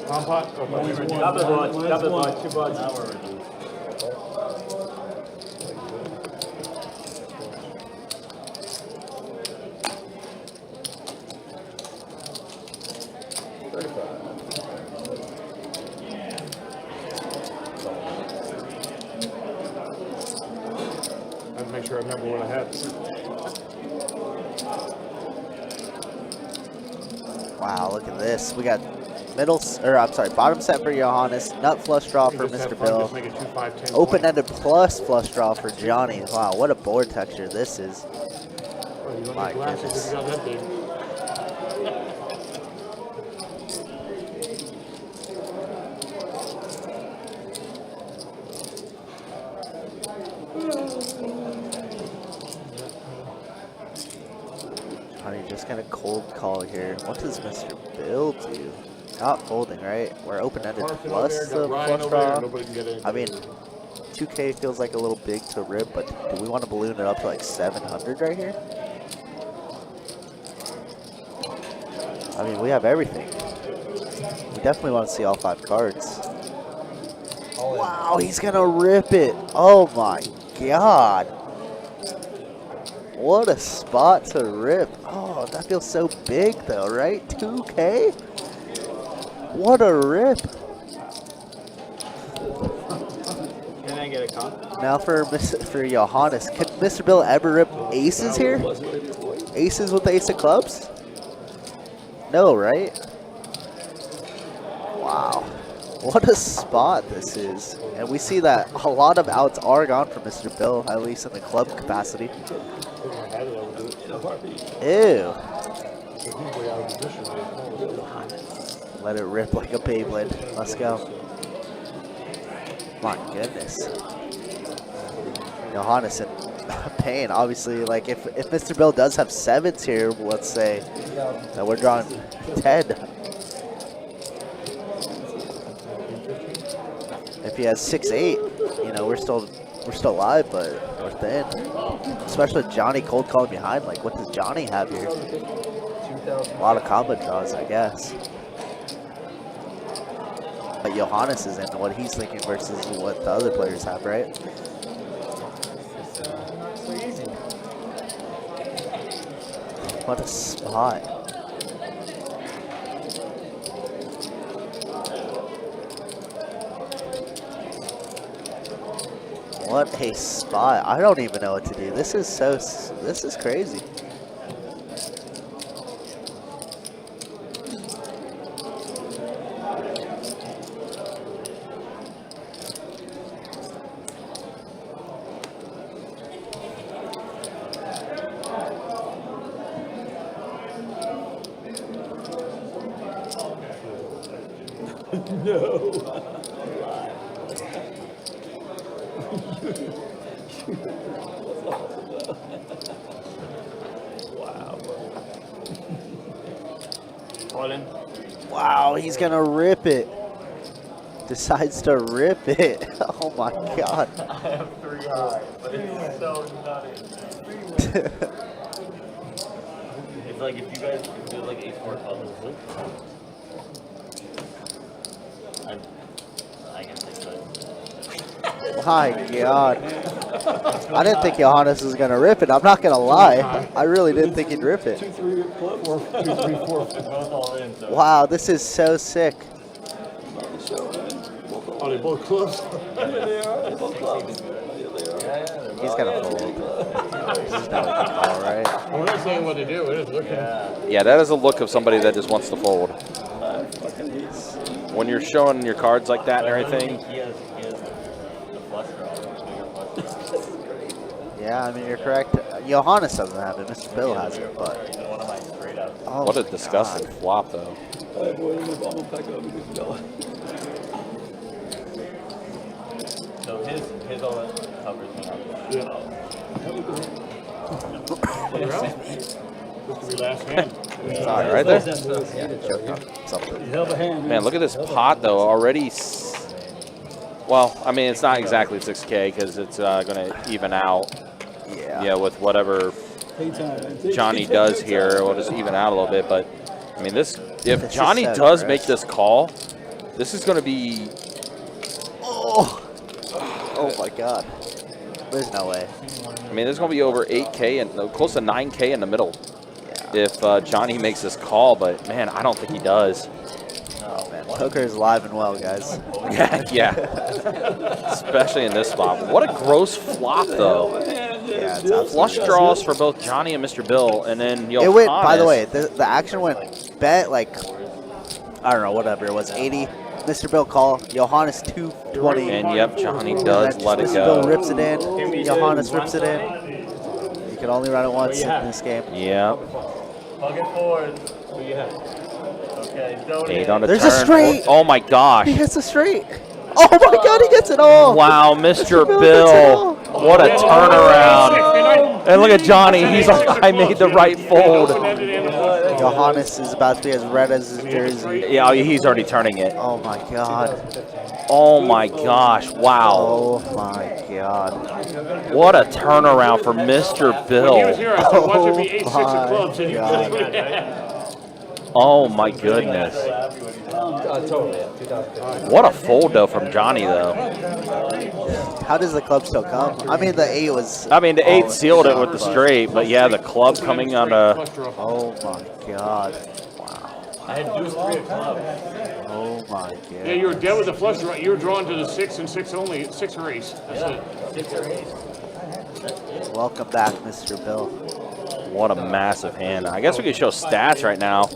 Bomb pot? Double board, 2 boards. Now we're reduced. I have to make sure I remember what I had. Wow, look at this. We got bottom set for Johannes, nut flush draw for Mr. Bill, Make it 2, 5, 10. open-ended plus flush draw for Johnny. Wow, what a board texture this is. Oh, you don't My need glasses if you got that big. Johnny just gonna cold call here. What does Mr. Bill do? Not folding, right? We're open-ended plus the flush draw. I mean, 2K feels like a little big to rip, but do we want to balloon it up to like 700 right here? I mean, we have everything. We definitely want to see all 5 cards. Wow, he's gonna rip it. Oh my God. What a spot to rip. Oh, that feels so big though, right? 2K? What a rip. Can I get a call? Now for Johannes. Could Mr. Bill ever rip aces here? Aces with the ace of clubs? No, right? Wow. What a spot this is. And we see that a lot of outs are gone for Mr. Bill, at least in the club capacity. Ew. Let it rip like a Beyblade. Let's go. My goodness. Johannes in pain, obviously. Like, if Mr. Bill does have 7s here, let's say, that we're drawing 10. If he has 6-8, you know, we're still alive, but we're thin. Especially with Johnny cold calling behind. Like, what does Johnny have here? A lot of combo draws, I guess. But Johannes is in what he's thinking versus what the other players have, right? So easy. What a spot. What a spot. I don't even know what to do. This is crazy. Wow, he's gonna rip it. Decides to rip it. Oh my god. I have 3 high, but it's so nutty. It's like if you guys do like H4 colors, I guess they could. My god. I didn't think Johannes was gonna rip it. I'm not gonna lie. I really didn't think he'd rip it. 2, 3 clubs. 2, 3, 4. Both all in, so. Wow, this is so sick. Oh, they both clubs? He's gonna fold. This is not a call, right? We're not saying what to do. We're just looking. Yeah, that is a look of somebody that just wants to fold. When you're showing your cards like that and everything. He has the flush draw. Yeah, I mean, you're correct. Johannes doesn't have it. Mr. Bill has it, but... One of my straight up. Oh What a my disgusting God. flop, though. So his all covers me up. This could be last hand. Sorry, right there. Something. Man, look at this pot, though. Already. Well, I mean, it's not exactly 6K because it's going to even out. Yeah, with whatever Johnny does here, it'll just even out a little bit. But I mean, this if Johnny does make this call, this is going to be. Oh my God. There's no way. I mean, there's going to be over 8K and close to 9K in the middle if Johnny makes this call. But man, I don't think he does. Oh man, poker is alive and well, guys. Yeah. Especially in this spot. What a gross flop, though. Yeah, it's Flush draws for both Johnny and Mr. Bill, and then Johannes. It went, by the way, the action went bet like, I don't know, whatever it was, 80. Mr. Bill call, Johannes 220. And yep, Johnny does let it Mr. go. Bill rips it in, Johannes rips it in. You can only run it once in this game. Yeah. Plug it forward. Who you have? Okay, don't 8 on the There's turn. a straight. Oh my gosh. He hits a straight. Oh my God, he gets it all. Wow, Mr. Bill. What a turnaround. And look at Johnny. He's like, I made the right fold. Johannes is about to be as red as his jersey. Yeah, he's already turning it. Oh my God. Oh my gosh. Wow. Oh my God. What a turnaround for Mr. Bill. He was here, I said, watch it be 8, 6 of my clubs. And he Oh my goodness. What a fold though from Johnny though. How does the club still come? I mean, the 8 was. I mean, the 8 sealed it with the straight, but yeah, the club coming on a. Oh my God. I had deuce 3 of clubs. Oh my God. Yeah, you were dead with the flush draw. You were drawn to the 6 and 6 only. 6 or ace. That's it. 6 or 8. Welcome back, Mr. Bill. What a massive hand. I guess we could show stats right now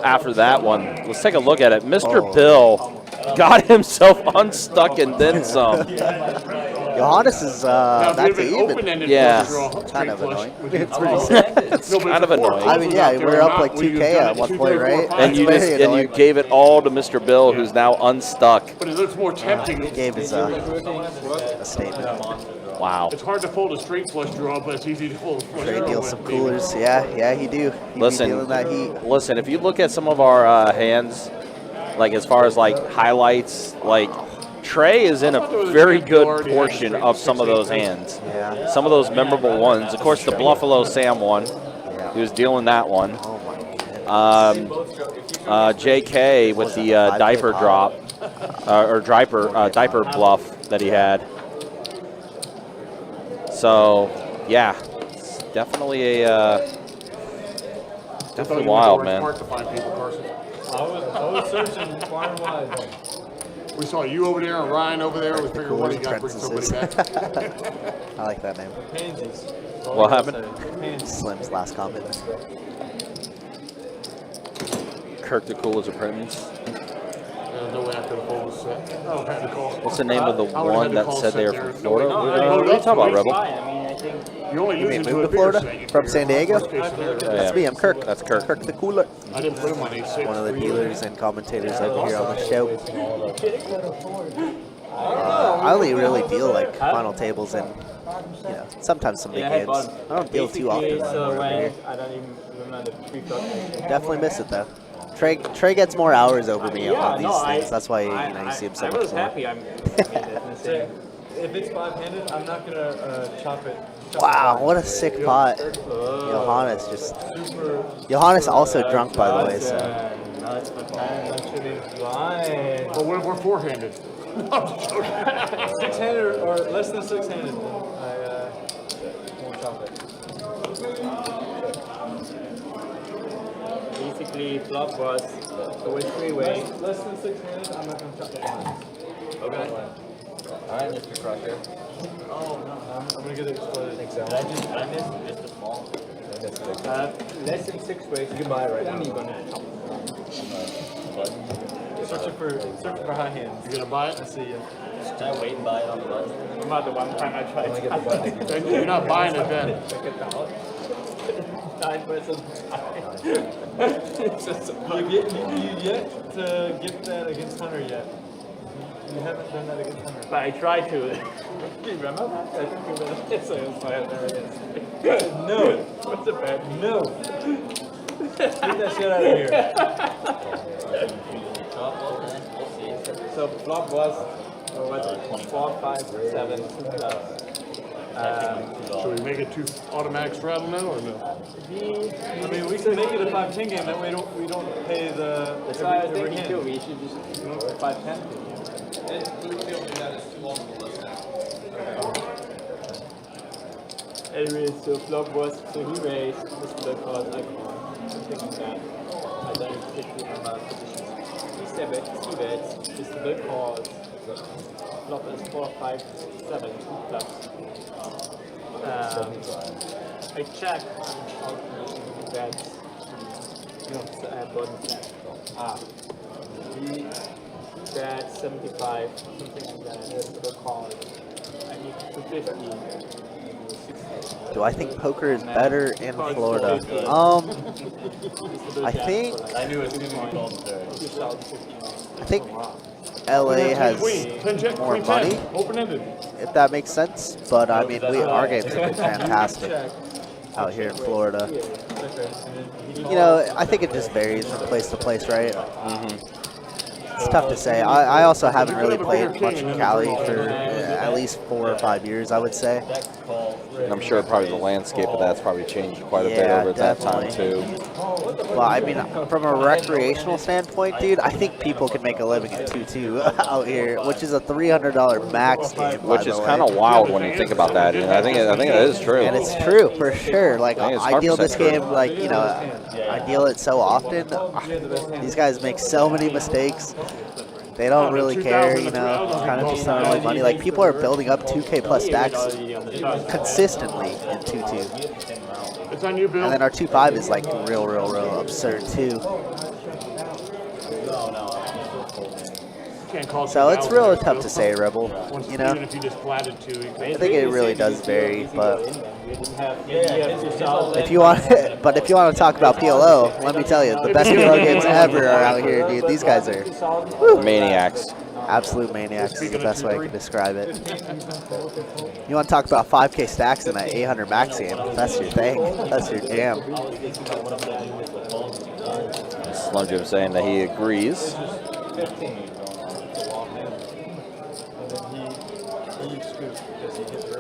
after that one. Let's take a look at it. Mr. Bill got himself unstuck and then some. Johannes is back to even. Yeah. Kind of annoying. It's kind of annoying. I mean, yeah, we were up like 2K at one point, right? And you just and you gave it all to Mr. Bill, who's now unstuck. But it looks more tempting. He gave his a statement. Wow. It's hard to fold a straight flush draw, but it's easy to fold a flush Trade draw. deal some coolers. Yeah, he do. He Listen, be dealing that heat. listen. If you look at some of our hands, like as far as like highlights, like Trey is in a very good portion of some of those hands. Yeah. Some of those memorable ones. Of course, the Buffalo Sam one. He was dealing that one. Oh my goodness. JK with the diaper drop or diaper bluff that he had. So, yeah, it's definitely a Definitely wild, man. Park to find people, Carson. I was searching far and wide. We saw you over there and Ryan over there. We figured one of you guys bring Princesses. somebody back. I like that name. Pansies. What happened? Slim's last comment. Kirk the Cool is a prince. There's no way I could have pulled this set. Oh, I had to call. What's the name of the I would've had one to that call said they set are there. from No, Florida? no, What are you talking about, Rebel? I mean, I think You only You lose mean into move a to bigger Florida set. from San Diego? That's That's me. I'm Kirk. That's Kirk. Kirk the Cooler. I didn't put him on 8-6. One of the dealers and commentators over here on the show. I only really deal like final tables and sometimes some big games. I don't deal too often. So over here. I don't even remember the pre-flop. Definitely miss it though. Trey gets more hours over me on these things. That's why you see him so I much was more. happy. If it's 5-handed, I'm not gonna chop it. Wow, what a sick pot. Johannes just. Johannes also drunk, by the way, so. But what if we're four-handed? Six-handed or less than six-handed, I won't chop it. Basically, flop was always three-way. Less than six-handed, I'm not gonna chop it. Okay. All right, Mr. Crusher. Oh no, I'm gonna get it exploded. Did I miss just a small? Less than six ways. You can buy it right now. Only gonna chop. Searching for high hands. You gonna buy it? I see you. Should I wait and buy it on the button? I'm not the one time I tried to get the button. Then you're not buying it then. Check it out. 9%. You yet to get that against Hunter yet. You haven't done that against Hunter. But I tried to. Do you remember that? I think you remember that. So there it is. No. What's the bet? No. Get that shit out of here. So flop was 4, 5, 7, 2 plus. Should we make it 2 automatic straddle now or no? I mean, we can make it a 5-10 game. That way we don't pay the. That's why I was thinking too. We should just make it 5-10. Anyway, so flop was so he raised this blood card icon. I'm thinking that. I don't particularly remember positions. He bets this blood card. Flop is 4, 5, 7, 2 plus. I check that bottom set. He bet 75, something like that. That's the call. I need 250. Do I think poker is better in Florida? I think. I knew as soon as you called there. I think LA has more money, Open-ended. if that makes sense. But I mean, our games have been fantastic out here in Florida. You know, I think it just varies from place to place, right? It's tough to say. I also haven't really played much in Cali for at least 4 or 5 years, I would say. And I'm sure probably the landscape of that's probably changed quite a bit over that time too. Well, I mean, from a recreational standpoint, dude, I think people can make a living at 2-2 out here, which is a $300 max game. Which is kind of wild when you think about that. And I think it is true. And it's true for sure. Like I deal this true. game, like I deal it so often. These guys make so many mistakes. They don't really care, kind of just throwing away money. Like, people are building up 2K plus stacks consistently in 2-2. It's on you, Bill. And then our 2-5 is, like, real absurd, too. So it's really tough to say, Rebel, you know? If you just flatted 2. I think it really does vary, but if you want to talk about PLO, let me tell you, the best PLO games ever are out here, dude. These guys are maniacs. Absolute maniacs is the best way I can describe it. You want to talk about 5K stacks in an 800 max game? That's your thing. That's your jam. Slim Jim saying that he agrees.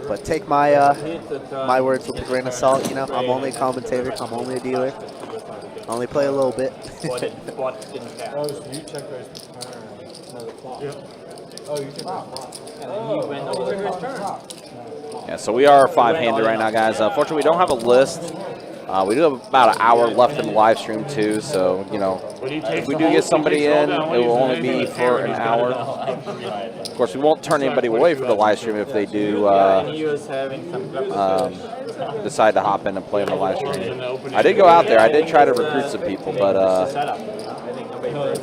But take my my words with a grain of salt. You know, I'm only a commentator. I'm only a dealer. I only play a little bit. Oh, so you check raise another flop. Oh, you check flop. And then he went over his turn. Yeah, so we are 5-handed right now, guys. Unfortunately, we don't have a list. We do have about an hour left in the live stream too, so you know, if we do get somebody in, it will only be for an hour. Of course, we won't turn anybody away from the live stream if they do decide to hop in and play on the live stream. I did go out there. I did try to recruit some people, but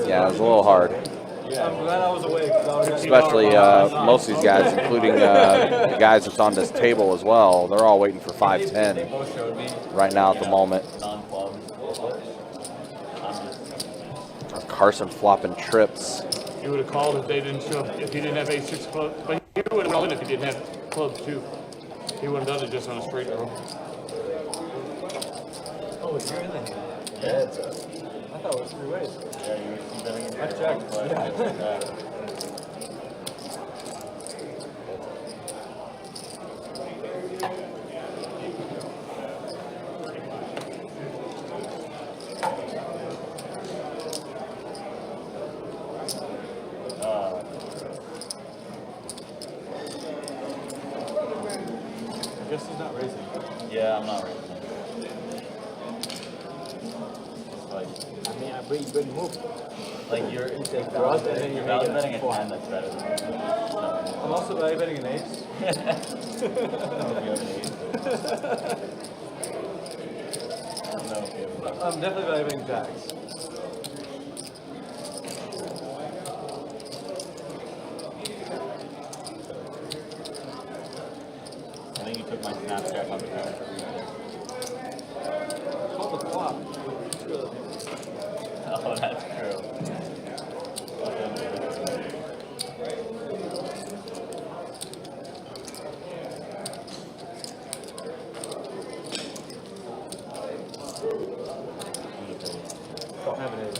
yeah, it was a little hard. I'm glad I was away. Especially most of these guys, including the guys that's on this table as well. They're all waiting for 510 right now at the moment. Carson flopping trips. He would have called if they didn't show up, if he didn't have ace-6 club. But he would have called in if he didn't have clubs too. He wouldn't have done it just on a straight row. Oh, you're in there. Yeah. I thought it was 3 ways. Yeah, you betting in I checked. Yeah. I guess he's not raising. Yeah, I'm not raising. Like, I mean, but you couldn't move. like you're draws and then you're value making betting a 10 that's better than I'm also value betting an ace. I'm definitely value betting jacks. I think you took my Snapchat on the phone. Call the flop. Oh, that's true. Don't have an ace.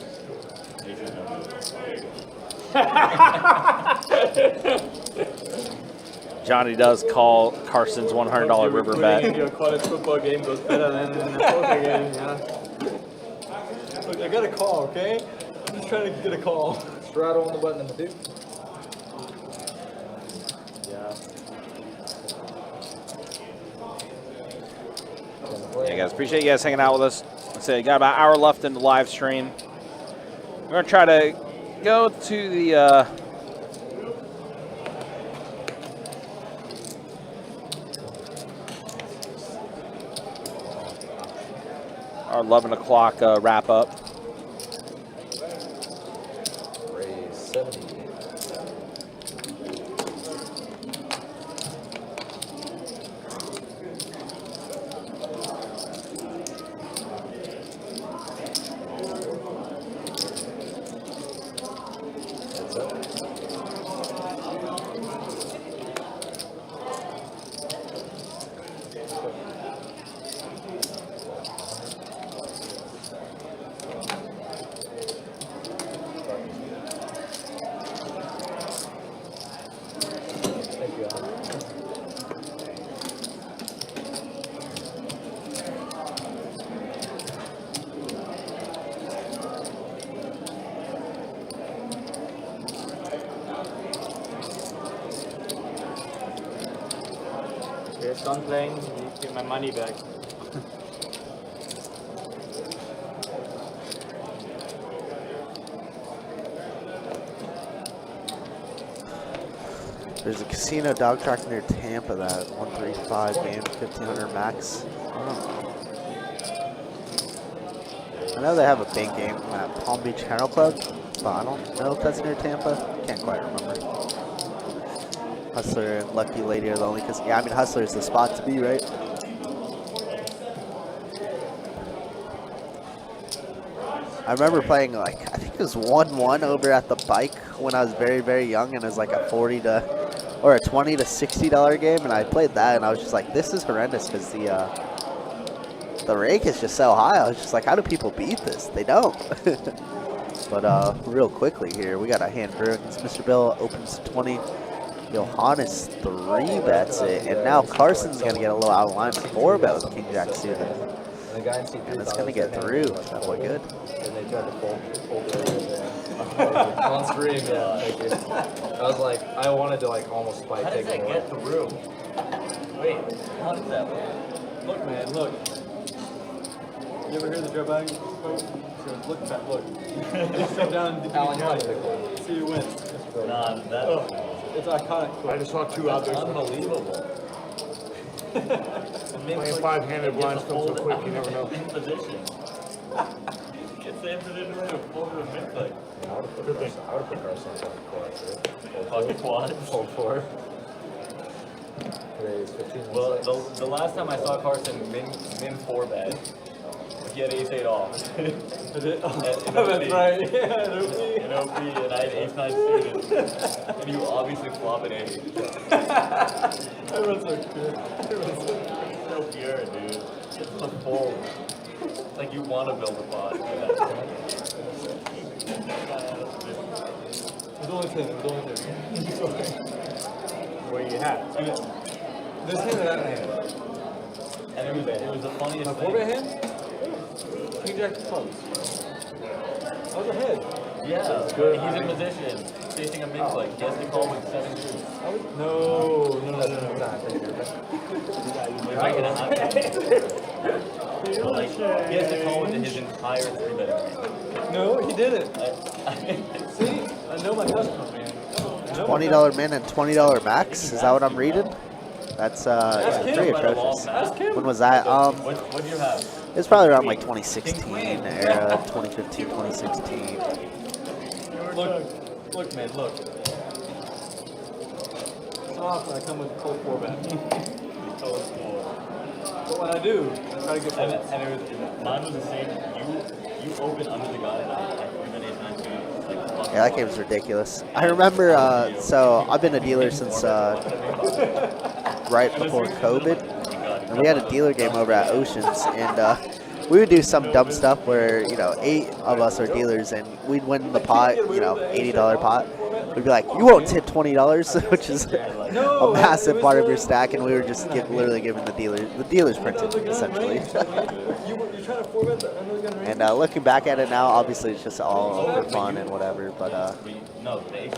Johnny does call Carson's $100 river bet. Your college football game goes better than a poker game, yeah. Look, I got a call, okay? I'm just trying to get a call. Straddle on the button number 2. Yeah, guys, appreciate you guys hanging out with us. Let's say got about an hour left in the live stream. We're gonna try to go to the our 11 o'clock wrap up. Raise 70. If I'm playing, you get my money back. There's a casino dog track near Tampa that 135 game, 1500 max. I know they have a big game at Palm Beach Kennel Club, but I don't know if that's near Tampa. Can't quite remember. Hustler and Lucky Lady are the only, because yeah, I mean Hustler is the spot to be, right? I remember playing like, I think it was 1-1 over at the Bike when I was very, very young, and it was like a $20 or a $20 to $60 game, and I played that, and I was just like, this is horrendous because the rake is just so high. I was just like, how do people beat this? They don't. But real quickly here, we got a hand brewing. Mr. Bill opens 20. Johannes 3-bets it, and now Carson's gonna get a little out of line. 4-bet with King Jack suited. And it's gonna get through. That boy good. And they tried to fold it on stream, yeah. Thank you. I was like, I wanted to like almost spike take it away. Get through? Wait, how does that work? Look, man, look. You ever hear the Joe Biden quote? He says, look, Pat, look. Just showdown and Alan defeat. See you win. Nah, that, It's iconic quote. I just saw two out there. unbelievable. Playing five-handed blinds come so quick, you never know. In position. It's the position to pull to a mid play. I would have put Carson on quad. Fucking quad. Hold 4. Today is 15 Well, minutes. the last time I saw Carson min 4 bet, he had ace-8 off. That's right. Yeah, In OP, and I had ace-9 suited. And you obviously flop an 8. Everyone's so good. So pure, dude. It's the full. Like you want to build a bot. There's only 10. There's only 10. What do you have? This hand and that hand. And it was the funniest My thing. 4-bet hand? King Jack of clubs. I was ahead. Yeah, he's in position, facing a mid play. He has to call with 7 suits. No. We're making a hot like, he has to call with his entire 3-betting range. No, he didn't. See? I know my customer, man. $20 min and $20 max. Is that what I'm reading? That's yeah, pretty atrocious. When was that? What do you have? It's probably around like 2016 era, 2015, 2016. Look, man, look. So often I come with a cold 4-bet. But when I do, I try to get And it was, mine was the same. You open under the gun and I 3-bet ace-9 suited. Like, fuck. Yeah, that game was ridiculous. I remember, so I've been a dealer since right before COVID, and we had a dealer game over at Oceans, and we would do some dumb stuff where, you know, 8 of us are dealers, and we'd win the pot, you know, $80 pot. We'd be like, you won't tip $20, which is a massive part of your stack, and we were just literally giving the dealers printed, essentially. And looking back at it now, obviously it's just all for fun and whatever, but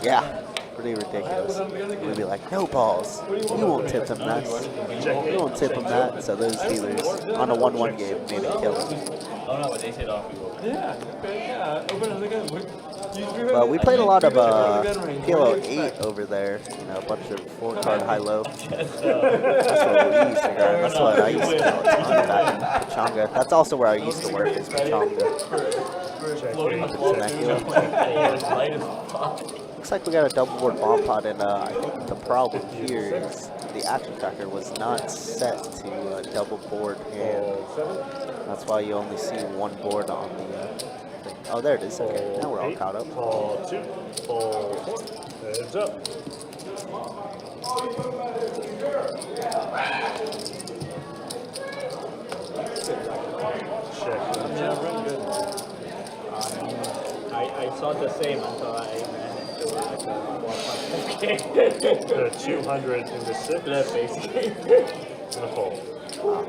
yeah, pretty ridiculous. We'd be like, no balls, you won't tip them that. You won't tip them that. So those dealers on a 1-1 game made it kill them. Oh no, but they said off. Yeah, open it again. But we played a lot of PLO 8 over there, you know, a bunch of 4-card high-low. That's what we used to go. That's what I used to do back in Pachanga. That's also where I used to work, is Pachanga. Looks like we got a double board bomb pot, and I think the problem here is the action tracker was not set to a double board hand. That's why you only see one board on the thing. Oh, there it is. Okay, now we're all caught up. Ball 2, ball 4, heads up. Check. I saw the same until I ran into The 200 in the 6. That's basically. And a fold.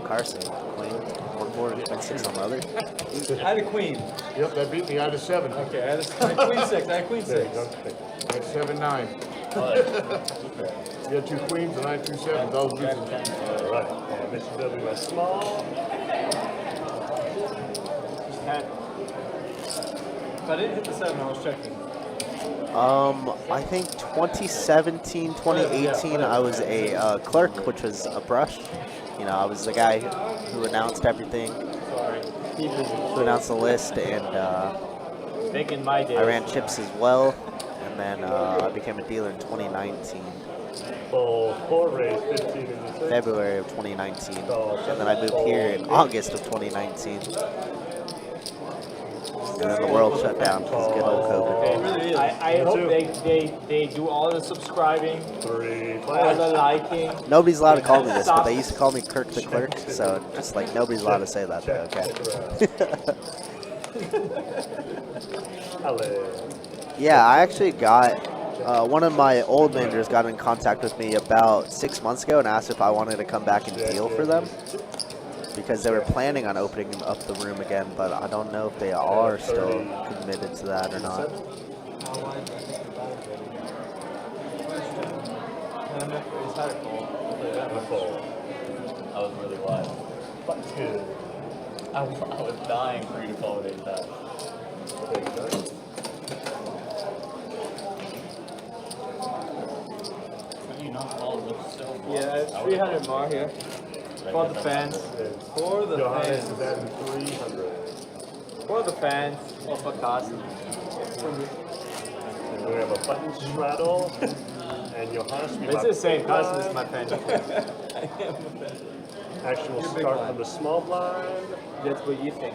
Carson, queen, 1 board, and queen 6 on the other. I had a queen. Yep, that beat me. I had a 7. Okay, I had queen 6. I had queen 6. There you go. I had 7-9. You had 2 queens and I had 2 sevens. I was losing. All right. And Mr. W is small. If I didn't hit the 7, I was checking. I think 2017, 2018, I was a clerk, which was a brush. You know, I was the guy who announced everything, who announced the list, and I ran chips as well. And then I became a dealer in 2019. Ball 4, raise 15 in the 6. February of 2019. And then I moved here in August of 2019. And then the world shut down because good old COVID. I hope they do all the subscribing, 3, all the liking. Nobody's allowed to call me this, but they used to call me Kirk the Clerk, so just like nobody's allowed to say that though, okay? Yeah, I actually got, one of my old managers got in contact with me about 6 months ago and asked if I wanted to come back and deal for them. Because they were planning on opening up the room again, but I don't know if they are still committed to that or not. I was really wide. I was dying for you to call it that. How do you not call it so much? Yeah, I have 300 more here. For the fans. For the Johannes fans. is at 300. For the fans. Or for Carson. We have a button straddle, and Johannes. It's the same. Carson is my fan. Actual start from the small blind. That's what you think.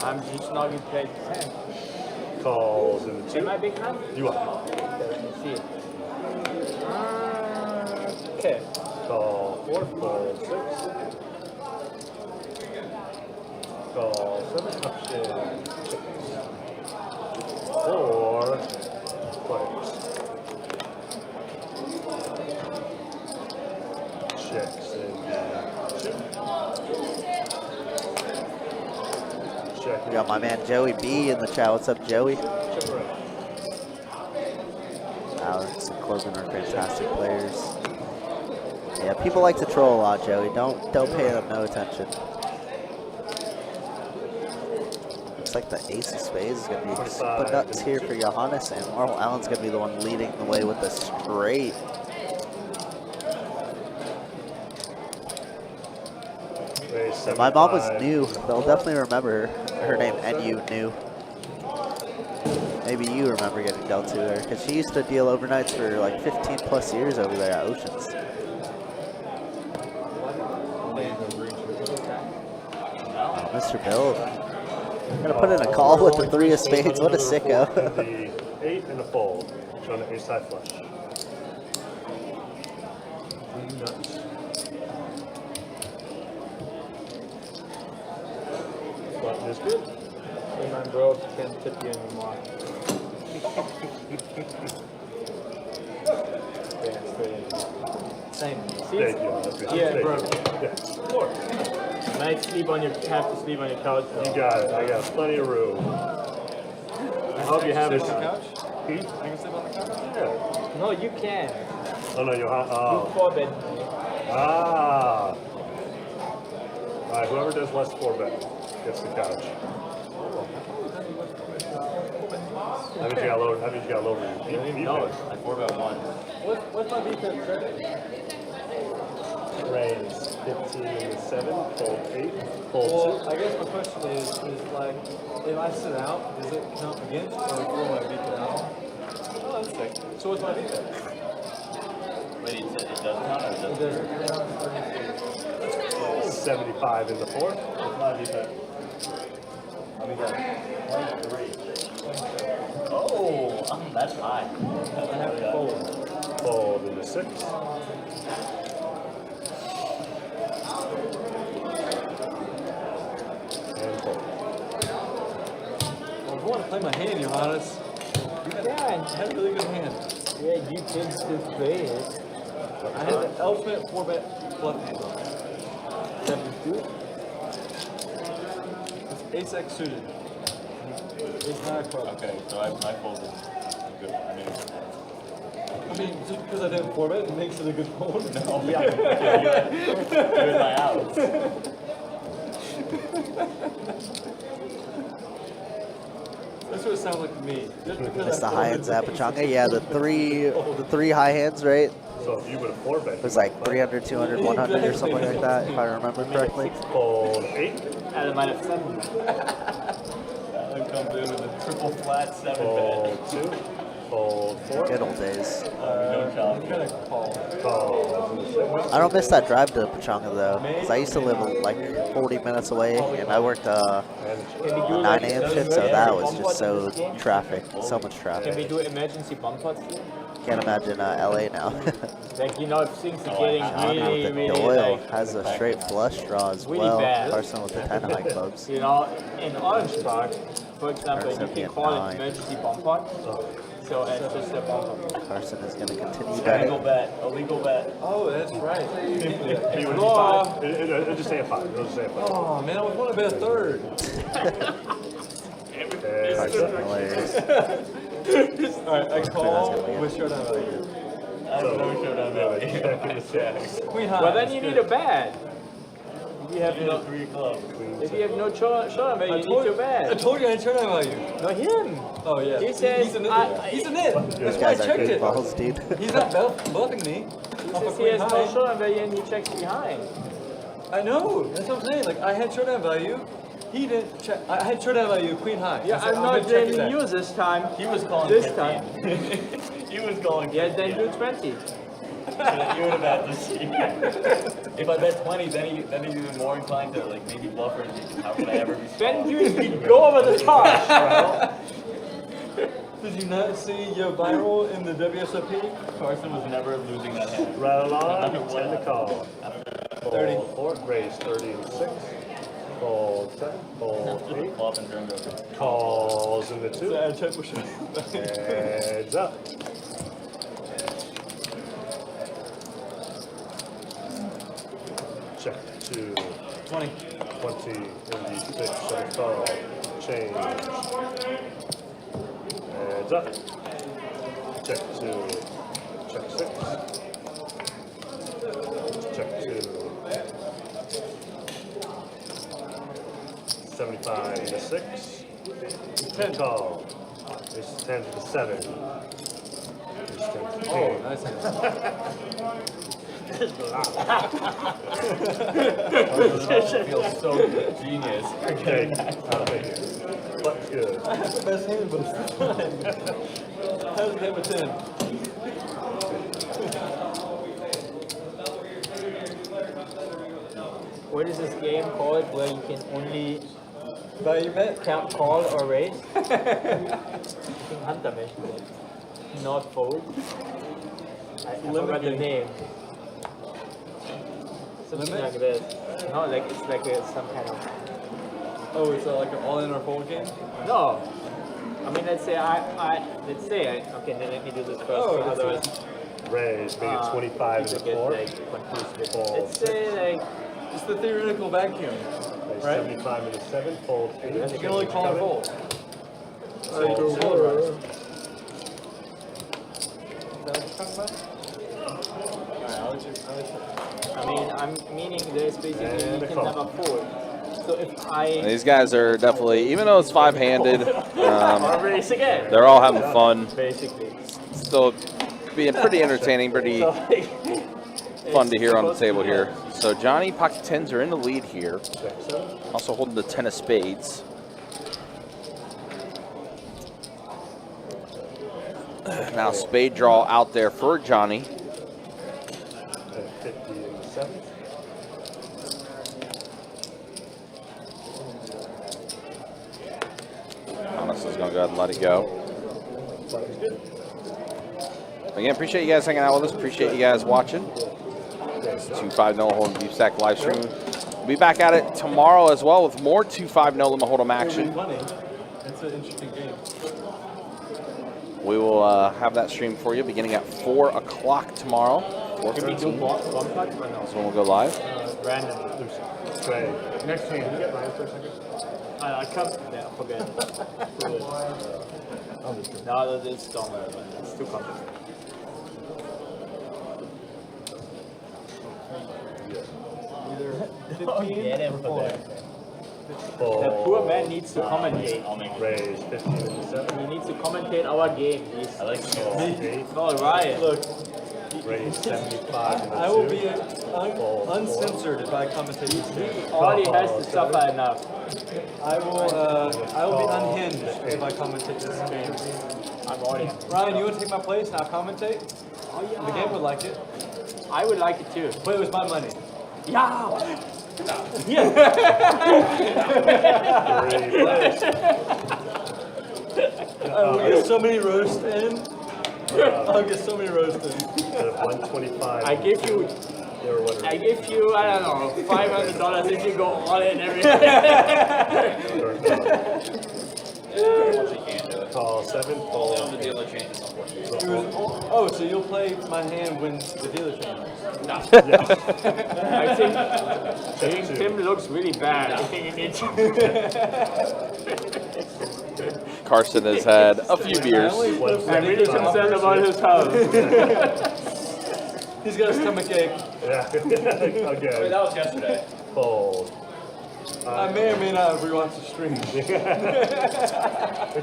I'm just not going to play the 10. Calls in the 2. Am I big man? You are. Okay, let me see. Okay. Call 4, fold 6. Call 7, option 6. 4 players. Checks and check. We got my man Joey B in the chat. What's up, Joey? Alex and Corbin are fantastic players. Yeah, people like to troll a lot, Joey. Don't pay them no attention. Looks like the ace of spades is gonna be put nuts here for Johannes, and Marvel Allen's gonna be the one leading the way with the straight. My mom was new. They'll definitely remember her name, NU, new. Maybe you remember getting dealt to her, because she used to deal overnights for like 15 plus years over there at Oceans. Mr. Bill. Gonna put in a call with the 3 of spades. What a sicko. The 8 and a fold. Showing the ace high flush. Nuts. Button is good. Hey man, bro, can't tip you anymore. Yeah, straight in. Same. See? Thank you. That's good. Yeah, Thank bro. you. Yeah. Floor. Might sleep on your, have to sleep on your couch. Bro. You got it. I got plenty of room. I hope you have Sleep it. on the couch? Hmm? I can sleep on the couch? Yeah. No, you can. Oh, no, you're hot. You Oh. 4-bet. Ah. All right, whoever does less 4-bet gets the couch. That means you got lower. That means you got lower. No, I 4-bet 1. What's my defense record? Raise 15-7, fold 8, fold Well, I guess my question is like, if I sit out, does it count against or will I beat it out? Oh, that's sick. So what's my defense? Wait, it does count or it It doesn't? doesn't. 75 in the fourth. What's my defense? I mean, that's 23. Oh, that's high. I have to fold. Fold in the 6. And fold. Well, if you want to play my hand, Johannes, you can. I had a really good hand. Yeah, you can still play it. I had the ultimate 4-bet bluff hand. 72? It's ace-X suited. It's not a club. Okay, so I folded. Good. I mean, just because I didn't 4-bet, it makes it a good fold. No, yeah. You're my outs. That's what it sounds like to me. Just because Missed the I high hands at folded- Pachanga. Yeah, the three high hands, right? So if you would have 4-bet, It was like 300, 200, 100 or something like that, if I remember correctly. fold 8, And a minus 7. Alan comes in with a triple flat 7-bet. fold 2, fold 4, Good old days. No chop. I'm gonna call. call in the 6. I don't miss that drive to Pachanga though, because I used to live like 40 minutes away, and I worked a 9 a.m. shift, so that was just so traffic, so much Can we traffic. do emergency bump pots? Can't imagine LA now. Like, you know, if things are getting Johnny really, with the really, Doyle like, has a straight flush draw as really well. bad. Carson with the 10 high clubs. you know, in Orange Park, for example, Carson you being can call 9. it emergency bump pot. So it's just a bump pot. Carson is going to continue Illegal betting. bet. Illegal bet. Oh, that's right. He would be Oh. 5. It'll just say a 5. It'll just say a 5. Oh, man, I was want to bet a third. Carson hilarious. All right, I call gonna be it. with showdown value. I don't know showdown value. Queen high. Well, then you need a bad. you have no 3 club. if you have no showdown value, you need to bet. I told you I had showdown value. No, him. Oh yeah. He says he's an it. That's These why I guys are checked good it. balls, dude. He's not bluffing me. He Off says a he queen has no high. showdown value and he checks behind. I know. That's what I'm saying. Like I had showdown value. He didn't check. I had showdown value queen high. Yeah, I said, I'm gonna not check blaming that. you this time. He was calling This 15. time. He was calling Yeah, 15. then do 20. You would have had to see. If I bet 20, then he's even more inclined to like maybe bluff or how could I ever be Then small? you go over the top. Did you not see your viral in the WSOP? Carson was never losing that hand. Right along, 10 to call. 30. Fold 4, raise 30 and 6. Fold 7, fold 8. Flop and turn go. Calls in the 2. So I check for sure. Heads up. Check 2. 20. 20 in the 6 and call. Change. Heads up. Check 2. Check 6. Check 2. 75 to 6. 10 call. This is 10 to 7. This is 10 to 10. Oh, nice. Feels so genius. Okay, I'll take it. But good. That's the best hand, but it's still fine. How's it hit with 10? What is this game called where you can only Value bet? count call or raise? I think Hunter mentioned it. Not fold. I forgot the name. Something like this. No, like it's like some kind of. Oh, it's like an all-in or fold game? No. I mean, let's say okay, then let me do this first. Oh, that's otherwise, Raise, make it 25 in the people get 4. like confused with. Fold Let's say like. It's the theoretical vacuum. Raise right? 75 in the 7. Fold 8. You can only call and fold. So you Fold. go polarized. Is that what you're talking about? Alright, I'll let you. I mean, I'm meaning there's basically And you a can call. never fold. So if I These guys are definitely, even though it's five-handed, or race again, they're all having fun. basically. Still being pretty entertaining, pretty So like, fun to it's hear on the supposed to table be here. So Johnny, pocket tens are in the lead here. Check 7. Also holding the 10 of spades. Now spade draw out there for Johnny. And 50 in the 7. Thomas is going to go ahead and let it go. Again, appreciate you guys hanging out with us. Appreciate you guys watching. It's 2-5 no hold'em deep stack live stream. We'll be back at it tomorrow as well with more 2-5 no limit hold'em action. It's an interesting game. We will have that stream for you beginning at 4 o'clock tomorrow. Can we do 4:15. bomb putt or no? That's when we'll go live. Random. Trey, next hand, can you get mine for a second? I come. Yeah, forget it. No, it's stronger, but it's too complicated. Either Don't 15 get him or for 4. that. The poor man needs to commentate. I'll make Raise 15 in the 7. He needs to commentate our game. He's I like to go. Fold 8. it's not right. Look, Raise 75 in the 2. I will be uncensored if I commentate this He game. already has to suffer enough. I will be unhinged if I commentate this game. I'm already. Ryan, you want to take my place and I'll commentate? Oh yeah. The game would like it, I would like it too. but it was my money. Yeah. I will get so many roasts in. I'll get so many roasts in. 125. I give you. Or whatever. I give you. I don't know. $500 if you go all in every. Call 7. Fold. The dealer changes, unfortunately. Oh, so you'll play my hand when the dealer changes? I think Tim looks really bad. I think he needs. Carson has had a few beers. I'm really concerned about his health. He's got a stomach ache. Yeah. Okay. Wait, that was yesterday. Fold. I may or may not have rewatched the stream. A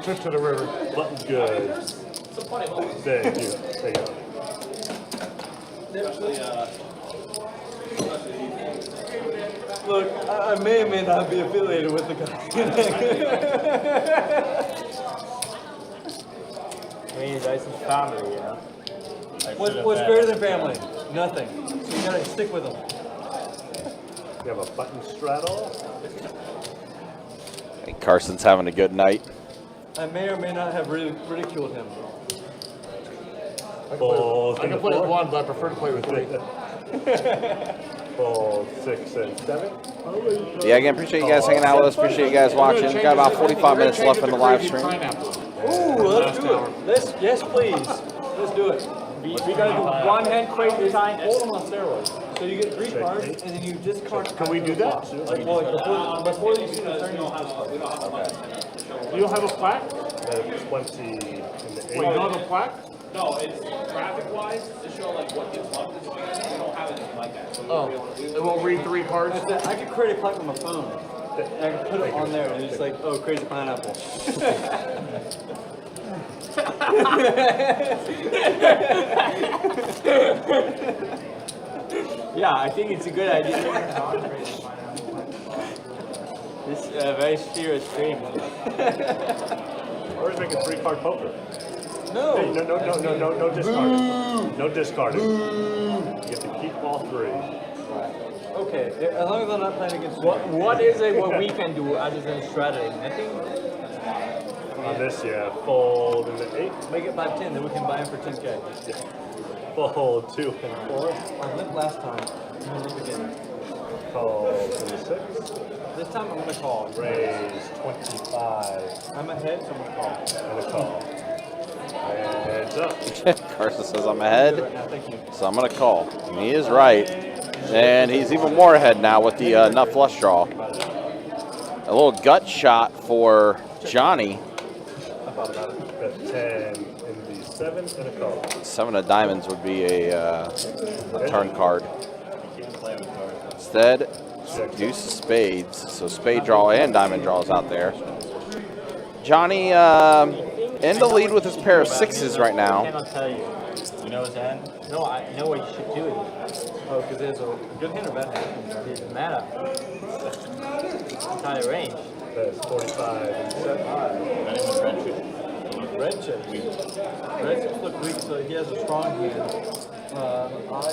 trip to the river. Button's good. It's a funny moment. Thank you. There you go. Look, I may or may not be affiliated with the guy. I mean, that's his family, you know. What's greater than family? Nothing. So you gotta stick with them. You have a button straddle. Hey, Carson's having a good night. I may or may not have ridiculed him. Fold. I can play with one, but I prefer to play with three. Fold 6 and 7. Yeah, again, appreciate you guys hanging out with us. Appreciate you guys watching. Got about 45 minutes left in the live stream. Ooh, let's do it. Yes, please. Let's do it. We gotta do one hand crazy time. Hold them on steroids. So you get 3 cards, and then you discard. Can we do that? Like, well, before you see the turn, you'll have cards. You don't have a plaque? 20 in the 8. Wait, you don't have a plaque? No, it's traffic-wise to show like what gets left this weekend. We don't have anything like that. So It won't read 3 cards? I could create a plaque on my phone. And I can put it on there, and it's like, oh, crazy pineapple. Yeah, I think it's a good idea. This is a very serious stream. Or is making 3-card poker. No. Hey, no discarding. No discarding. You get to keep all 3. Okay, as long as I'm not playing against What is it what we can do other than straddling? Nothing? On this, yeah. Fold in the 8. Make it 5-10, then we can buy him for 10K. Fold 2 and 4. I limp last time. I'm gonna limp again. Call in the 6. This time I'm gonna call. Raise 25. I'm ahead, so I'm gonna call. And a call. Heads up. Carson says I'm ahead, Thank you. so I'm going to call. And he is right. And he's even more ahead now with the nut flush draw. A little gut shot for Johnny. Got 10 in the 7 and a call. 7 of diamonds would be a turn card. Instead, deuce of spades. So spade draw and diamond draws out there. Johnny in the lead with his pair of 6s right I now. cannot tell you. You know his hand? No, I know what you should do. Oh, because there's a good hand or bad hand? It doesn't matter. It's out of range. That's 45 and 7. Red chips. Red chips look weak, so he has a strong hand. I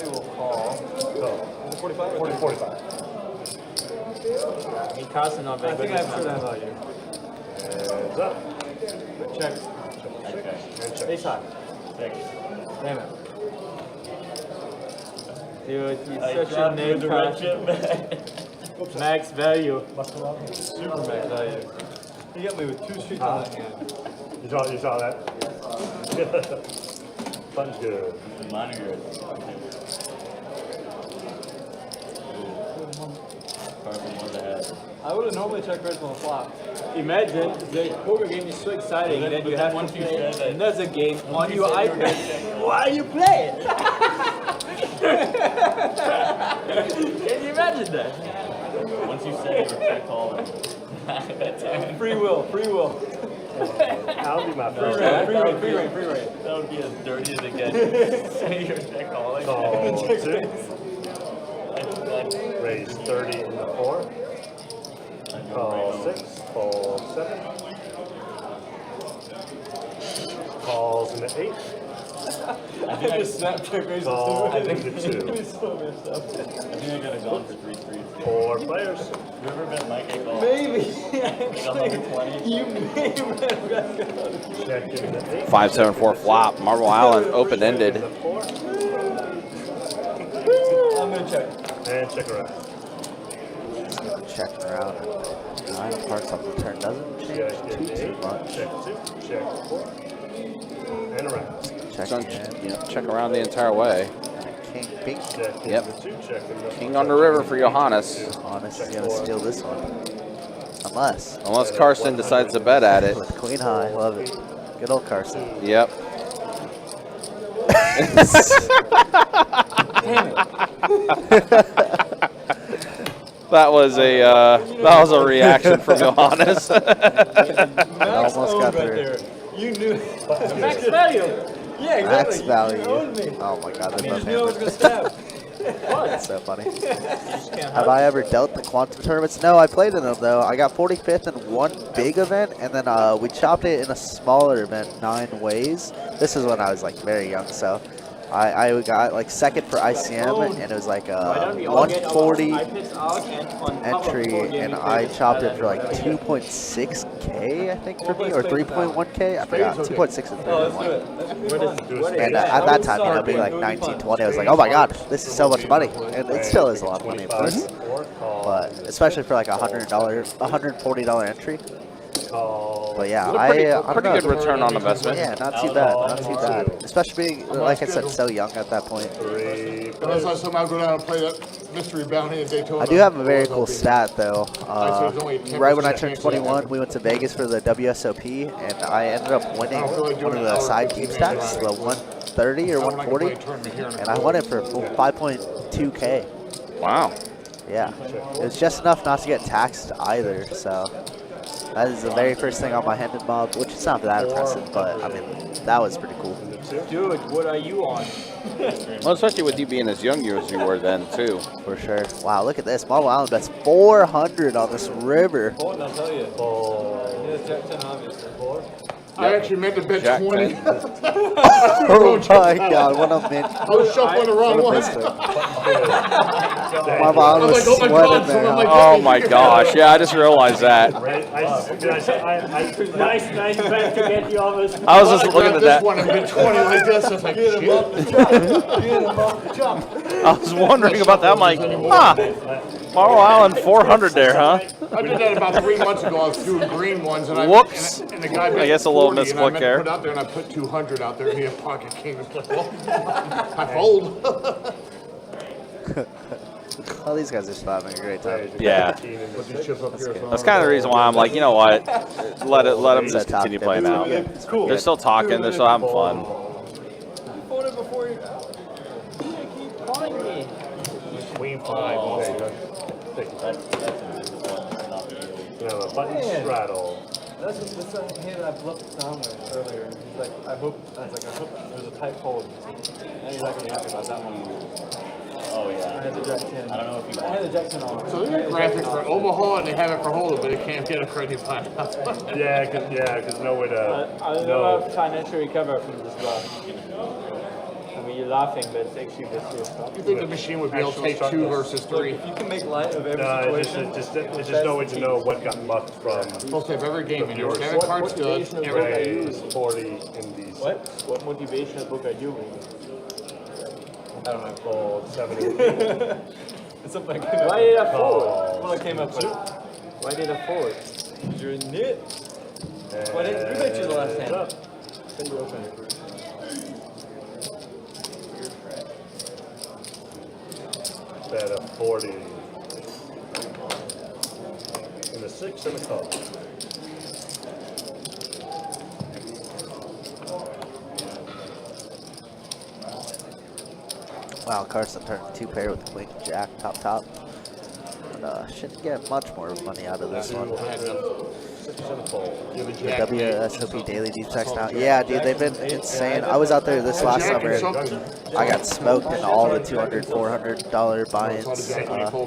will call. Is it 45? 45. Me Carson not very I think I good. have showdown value. Heads up. Check. And check. Ace high. Damn it. Dude, he's such a name crash. Max value. Super max value. He got me with 2 streets on that hand. You saw that? Fun's good. Mine are good. Carson was ahead. I would have normally checked reds on the flop. Imagine the poker game is so exciting that you have to play another game on your iPad while you play it. Can you imagine that? Once you say you check all of them. Free will. That'll be my first Free reign. That would be as dirty as it gets. Say you're check calling. Call 2. Raise 30 in the 4. Call 6. Fold 7. Calls in the 8. I just Snapchat raises Call in the 2. He's so messed up. I think I could have gone for 3 threes. 4 players. You ever bet Mike at call? Maybe. Like 120? You may have Check in the 8. 5-7-4 flop. Marble Island open-ended. In the 4. I'm gonna check. And check around. Check around. 9 of hearts off the turn doesn't Check change in the too 8. much. Check 2. Check 4. And around. Check in. Check around the entire way. King, pink. Check in Yep. the 2. Check in the King on the river for Johannes. Honest is gonna steal this one. Unless Carson decides to bet at it. With queen high, love it. Good old Carson. Yep. That was a reaction from Johannes. Max almost owned got right through. there. You knew. Max value. Yeah, exactly. Max You value. owned me. Oh my god, I I mean, love just knew I was him. gonna stab. That's so funny. Have I ever dealt the quantum tournaments? No, I played in them though. I got 45th in one big event, and then we chopped it in a smaller event 9 ways. This is when I was like very young, so I got like second for ICM, and it was like a 140 entry, and I chopped it for like 2.6K, I think, for me, or 3.1K. I forgot. 2.6 and 3.1. And at that time, you know, being like 19, 20, I was like, oh my god, this is so much money, and it still is a lot of money, of course. But especially for like a $140 entry. But yeah, I don't pretty know. good return on investment. Yeah, not too bad, not too bad. Especially being, like I said, so young at that point. Unless I somehow go down and play that mystery bounty in Daytona. I do have a very cool stat though. Right when I turned 21, we went to Vegas for the WSOP, and I ended up winning one of the side deep stacks, the 130 or 140, and I won it for 5.2K. Wow. Yeah, it was just enough not to get taxed either, so that is the very first thing on my Hendon mob, which is not that impressive, but I mean, that was pretty cool. Dude, what are you on? Well, especially with you being as young as you were then, too. For sure. Wow, look at this. Marble Island bets 400 on this river. Hold on, I'll tell you. Yeah, Jack 10, obviously. I actually meant to bet Jack 20. Oh my god, what a mint. I was shuffling the wrong one. Marble Island was oh my sweating God, there. someone Oh my gosh, yeah, I just realized that. Nice bet to get you almost. I was just looking at this that. one and bet 20 like this. I was like, shit. I was wondering about that. I'm like, huh, Marble Island 400 there, huh? I did that about 3 months ago. I was doing green ones, and Whoops. and the guy bet I guess a little 40, and I misclick meant there. to put out there, and I put 200 out there, and he had pocket king. I was like, well, I fold. All these guys are just having a great time. Yeah. That's kind of the reason why I'm like, you know what, let them just continue playing out. It's cool. They're still talking, they're still having fun. Hold it before you. Keep calling me. Queen 5. A button straddle. That's the hand I bluffed down with earlier. He's like, I hope there's a tight hold. And he's not gonna be happy about that one. Oh I yeah. had the Jack 10. I don't know if you I had the Jack 10 on. So they got graphics for Omaha, and they have it for Holden, but they can't get it for any time. Yeah, because no way to. I don't know if financial recover from this bluff. I mean, you're laughing, but it's actually the serious stuff. You think the machine would be able to take 2 versus 3? If you can make light of every No, situation, it's just no way to know what got muffed from. Supposed to have every game in here. Yours. Debit card's good. Raise 40 in these. What motivational book are you reading? I don't know. Fold 70. It's something. Why did I fold? Well, I came up with it. Why did I fold? You're in it. Why didn't you bet you the last hand? Then you open it. Bet a 40. And a 6 and a call. Wow, Carson turned 2-pair with Queen Jack top. But shouldn't get much more money out of this one. The WSOP daily deep stacks now. Yeah, dude, they've been insane. I was out there this last summer. I got smoked in all the $200, $400 buy-ins,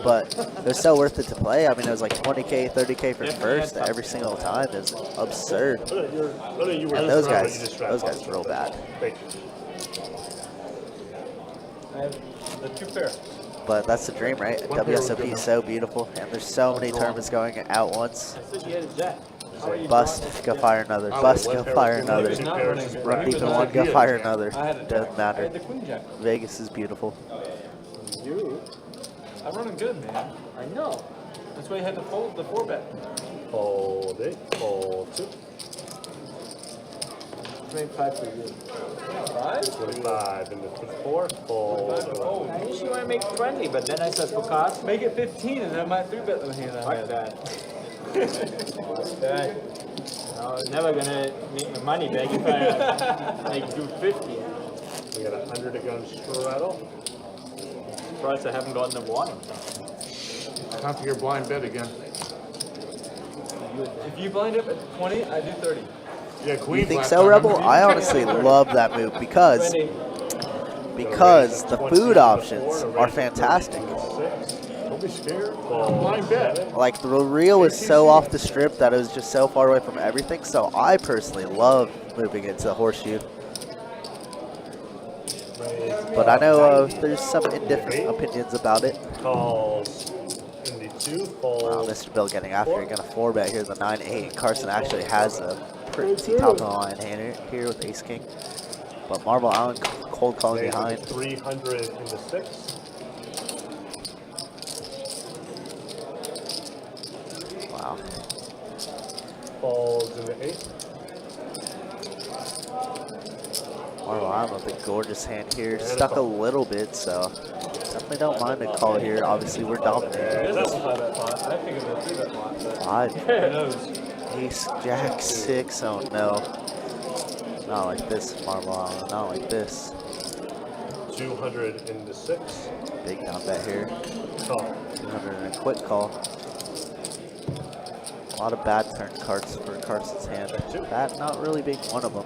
but it was so worth it to play. I mean, it was like 20K, 30K for first every single time. It was absurd. And those guys are real bad. I have the 2-pair. But that's the dream, right? WSOP is so beautiful, and there's so many tournaments going at once. Bust, go fire another. Bust, go fire another. Run deep in one, go fire another. Doesn't matter. Vegas is beautiful. I'm running good, man. I know. That's why you had to fold the 4-bet. Fold it. Fold 2. Make 5 for you. 5? 25 and the 4. Fold. I usually want to make 20, but then I said for cards. Make it 15 and then I might 3-bet the hand I Fuck had. that. I'm never gonna make my money back if I like do 50. We got 100 to go straddle. surprised I haven't gotten a one. Time for your blind bet again. If you blind up at 20, I do 30. Yeah, You Queen. think so, Rebel? I honestly love that move because the food options are fantastic. Don't be scared. Blind bet. Like, the reel was so off the strip that it was just so far away from everything, so I personally love moving it to horseshoe. But I know there's some indifferent opinions about it. Calls in the 2, Wow, Mr. Bill getting after. You're going to 4-bet here, the 9-8. Carson actually has a pretty top of the line hand here with ace king. But Marble Allen cold calling behind. 300 in the 6. Wow. Falls in the 8. Marble Allen with a gorgeous hand here. Stuck a little bit, so definitely don't mind a call here. Obviously, we're dominating. I think it's a 3-bet pot, but 5. who knows? Ace, Jack, 6. Oh no. Not like this, Marble Allen. Not like this. 200 in the 6. Big down bet here. Call. 200 and a quick call. A lot of bad turn cards for Carson's hand. That not really being one of them.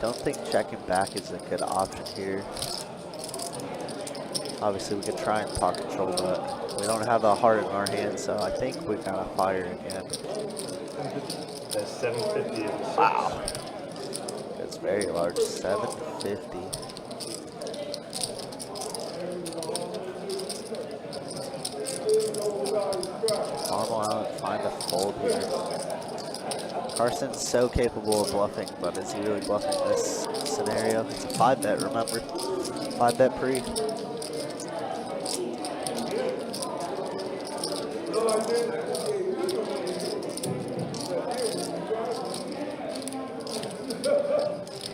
Don't think checking back is a good option here. Obviously, we could try and pot control, but we don't have a heart in our hand, so I think we gotta fire again. That's 750 in the 6. Wow. That's very large. 750. Marble Allen find a fold here. Carson's so capable of bluffing, but is he really bluffing this scenario? It's a 5-bet, remember. 5-bet pre.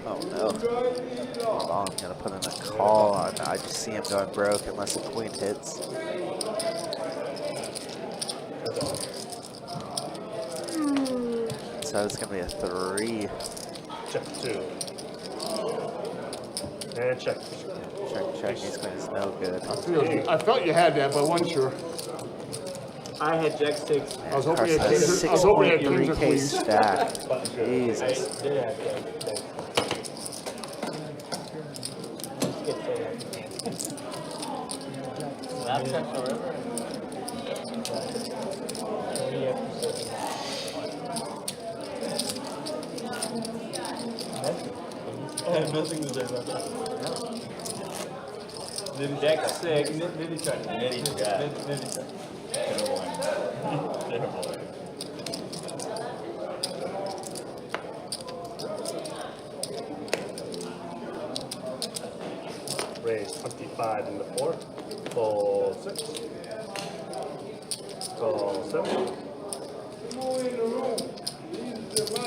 Oh no. I'm gonna put in a call. I just see him going broke unless the queen hits. So it's gonna be a 3. Check 2. And check. Check. He's going to no good. I felt you had that, but I wasn't sure. I had Jack 6. I was hoping you had Carson has a kings or queens. 6.3K stack. Jesus. Snapchat forever. I have nothing to say about that. Jack 6. Nitty check. Nitty check. Nitty check. Raise 25 in the 4. Call 6. Call 7.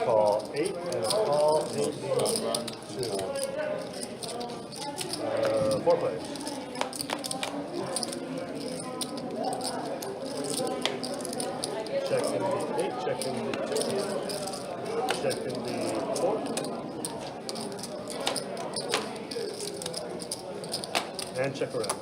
Call 8 and call 8. 4 players. Check in the 8, check in the 2, check in the 4. And check around.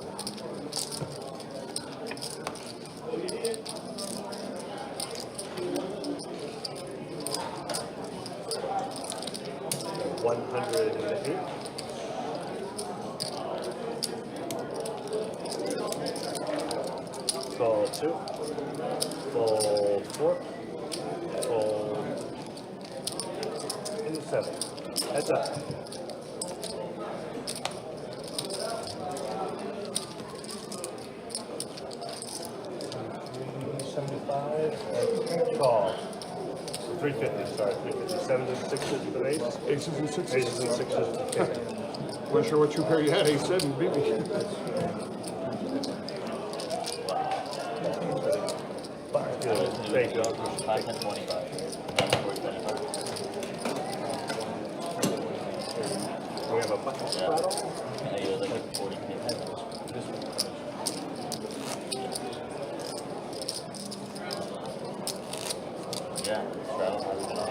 $108. Call 2. Call 4. Call in the 7. Heads up. Call. 350, sorry, 350. 7s and 6s for the ace. Aces and 6s. Aces and 6s. Wasn't sure what two pair you had. Ace 7 beat me. Good. Thank you. 5, 10, 25. We have a button Yeah. And he was like 40K. Yeah, straddle has been on.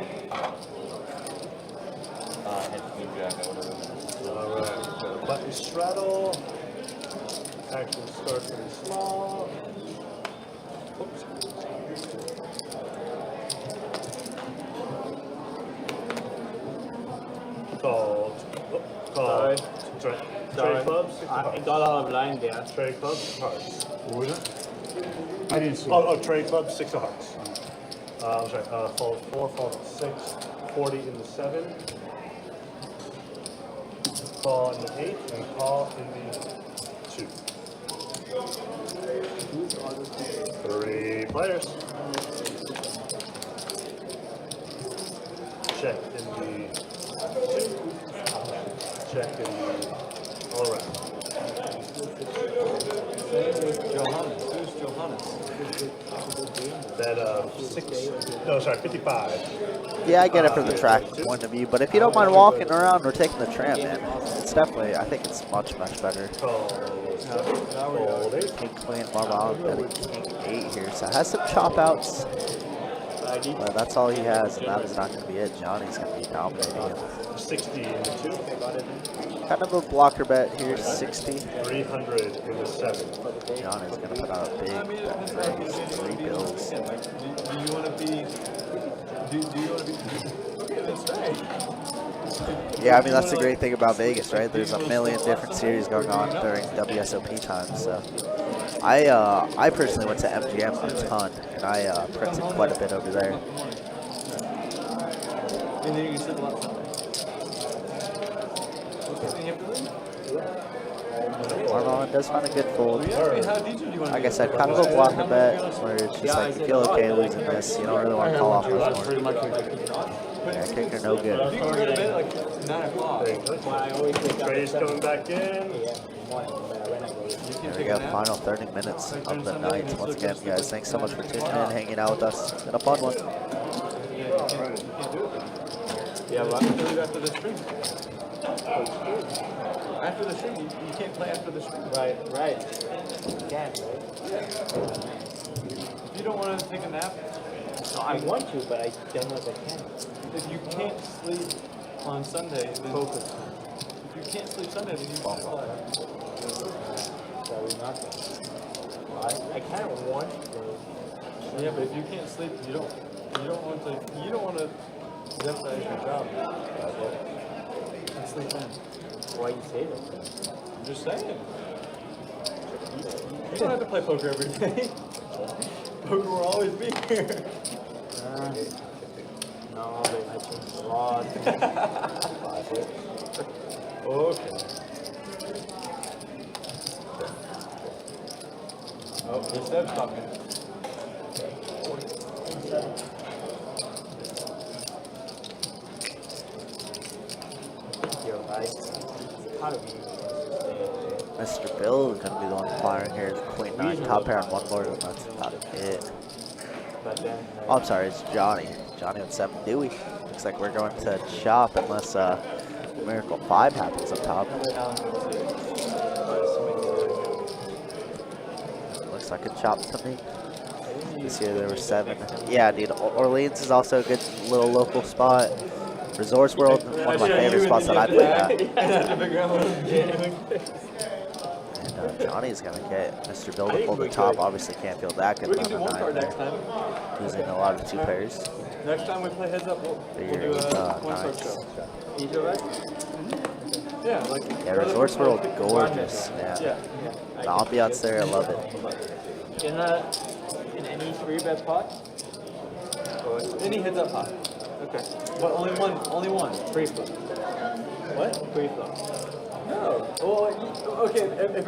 I hit Queen Jack, I would have been. All right. Button straddle. Action starts really small. Oops. Sorry. Trade clubs. I got out of line there. Trade clubs. Hearts. What was it? I didn't see Oh, trade clubs. 6 of hearts. I'm sorry. Fold 4, fold 6, 40 in the 7. Call in the 8 and call in the 2. 3 players. Check in the 2. Check in the all around. Johannes. Who's Johannes? That 6. No, sorry, 55. Yeah, I get it from the track point of view, but if you don't mind walking around or taking the tram, man, it's definitely, I think it's much better. King Queen, Marble Island, betting King 8 here, so it has some chop outs, but that's all he has, and that is not going to be it. Johnny's going to be dominating him. 60 in the 2. Kind of a blocker bet here, 60. 300 in the 7. Johnny's going to put out a big bet raise, 3 bills. Do you want to be? Do you want to be? Okay, that's right. Yeah, I mean, that's the great thing about Vegas, right? There's a million different series going on during WSOP time, so. I personally went to MGM a ton, and I printed quite a bit over there. And then you said a lot. Marlon does find a good fold. Like I said, kind of a blocker bet, where it's just like, you feel okay losing this, you don't really want to call off much more. Yeah, kicker no good. You can go to bed like 9 o'clock. Trey's coming back in. There we go, final 30 minutes of the night. Once again, guys, thanks so much for tuning in, hanging out with us. It's been a fun one. Yeah, well, I'm going to after the stream. After the stream, you can't play after the stream. Right. You can, right? Yeah. If you don't want to take a nap, no, I want to, but I don't know if I can. If you can't sleep on Sunday, then focus. If you can't sleep Sunday, then you can't play. Probably not. I kind of want to. Yeah, but if you can't sleep, you don't want to jeopardize your job. And sleep in. Why you say that? I'm just saying. You don't have to play poker every day. Poker will always be here. No, but I changed a lot. Okay. Oh, there's Seb's talking. Mr. Bill is going to be the one firing here. Queen 9, top pair on 1 board, and that's about it. Oh, I'm sorry, it's Johnny. Johnny with 7 Dewey. Looks like we're going to chop unless Miracle 5 happens up top. Looks like a chop to me. This year there were 7. Yeah, dude, Orleans is also a good little local spot. Resorts World, one of my favorite spots that I played at. And Johnny's going to get Mr. Bill to pull the top. Obviously can't feel that good. We can do 1 card next time. Using a lot of 2 pairs. Next time we play heads up, we'll do a 1 card show. You do right? Yeah, like. Yeah, Resorts World, gorgeous. Yeah. The ambiance there, I love it. In any 3-bet pot? Or any heads up pot. Okay. But only one. Free flop. What? Free flop. No. Well, okay. If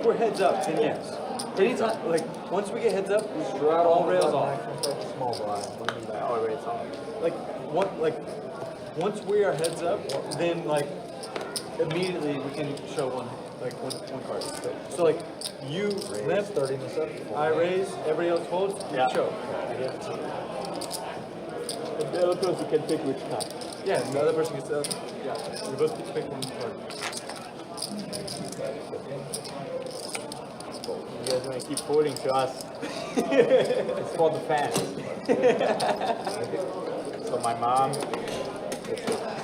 we're heads up, then yes. Anytime, like once we get heads up, we straddle all rails off. Small blind. Oh, wait, it's on. Once we are heads up, then like immediately we can show one card. So like you limp, starting this up. I raise, everybody else folds. You choke. The other person can pick which card. Yeah, the other person gets yeah. We both get to pick 1 card. You guys want to keep folding to us. It's for the fans. So my mom,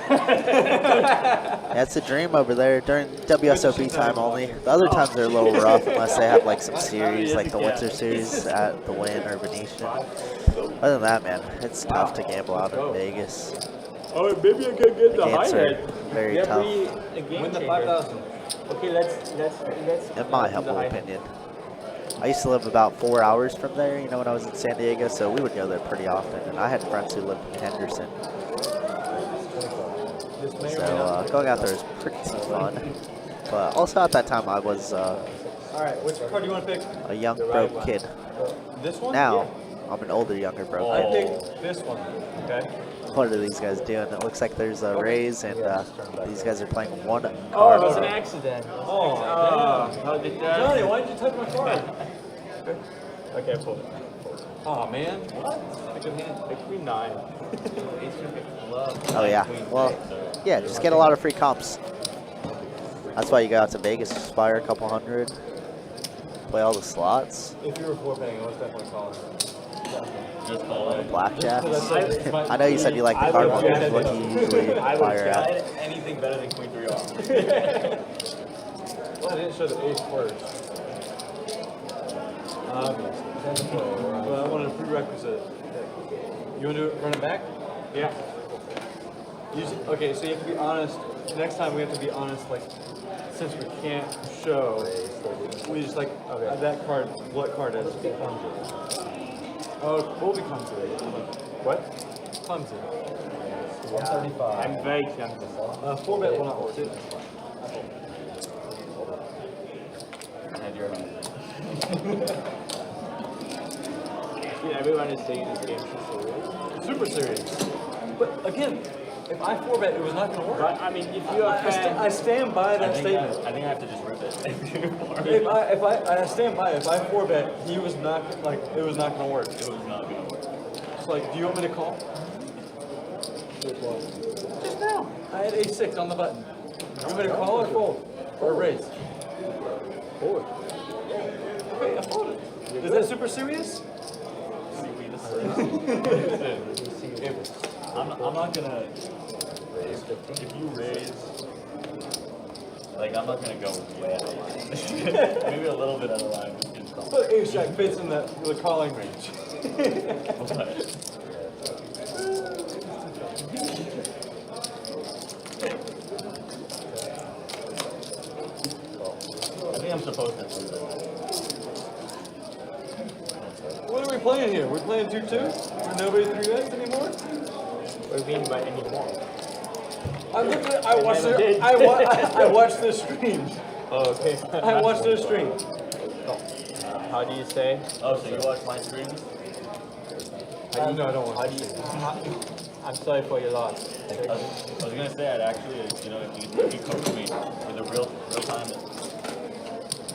That's a dream over there during WSOP time only. The other times they're a little rough unless they have like some series, like the Winter Series at the Wynn or Venetian. Other than that, man, it's tough to gamble out in Vegas. Oh, maybe I can get the high Games are hat. very tough. Win the 5,000. Okay, let's. In my humble opinion. I used to live about 4 hours from there, you know, when I was in San Diego, so we would go there pretty often. And I had friends who lived in Henderson. So going out there is pretty fun. But also at that time I was Alright, which card do you want to pick? a young broke kid. This one? Now I'm an older, younger broke I kid. picked this one. Okay. What are these guys doing? It looks like there's a raise, and these guys are playing one card. Oh, it was an accident. Oh, how did that? Johnny, why did you touch my card? Okay, pull it. Oh man, what? A good hand. Pick queen 9. Oh yeah, well, yeah, just get a lot of free comps. That's why you go out to Vegas, just fire a couple hundred, play all the slots. If you were 4-betting, I was definitely calling. Just call it. Blackjacks. I know you said you like the card one. What do you usually fire at? Anything better than queen 3 off. Well, I didn't show the ace first. Well, I wanted a prerequisite. You want to run it back? Yeah. Okay, so you have to be honest. Next time we have to be honest, like, since we can't show, we just like, that card, what card is it? Oh, what will be clumsy? What? Clumsy. 135. I'm very clumsy. 4-bet will not work. Have your hand. See, everyone is saying this game is serious. Super serious. But again, if I 4-bet, it was not going to work. But I mean, if you're a fan, I stand by that statement. I think I have to just rip it. I stand by it. If I 4-bet, he was not like it was not going to work. It was not going to work. It's like, do you want me to call? Just now. I had A6 on the button. You want me to call or fold? Or raise? Fold. Okay, I folded. Is that super serious? I'm not gonna raise. If you raise, like I'm not gonna go way out of line. Maybe a little bit out of line. But ace-jack fits in the calling range. I think I'm supposed to do that. What are we playing here? We're playing 2-2? Where nobody 3-bets anymore? what do you mean by anymore? I watched the stream. Oh, okay. I watched the stream. How do you say? Oh, so you watch my streams? No, I don't want to. I'm sorry for your loss. I was gonna say I'd actually, you know, if you coach me with a real time.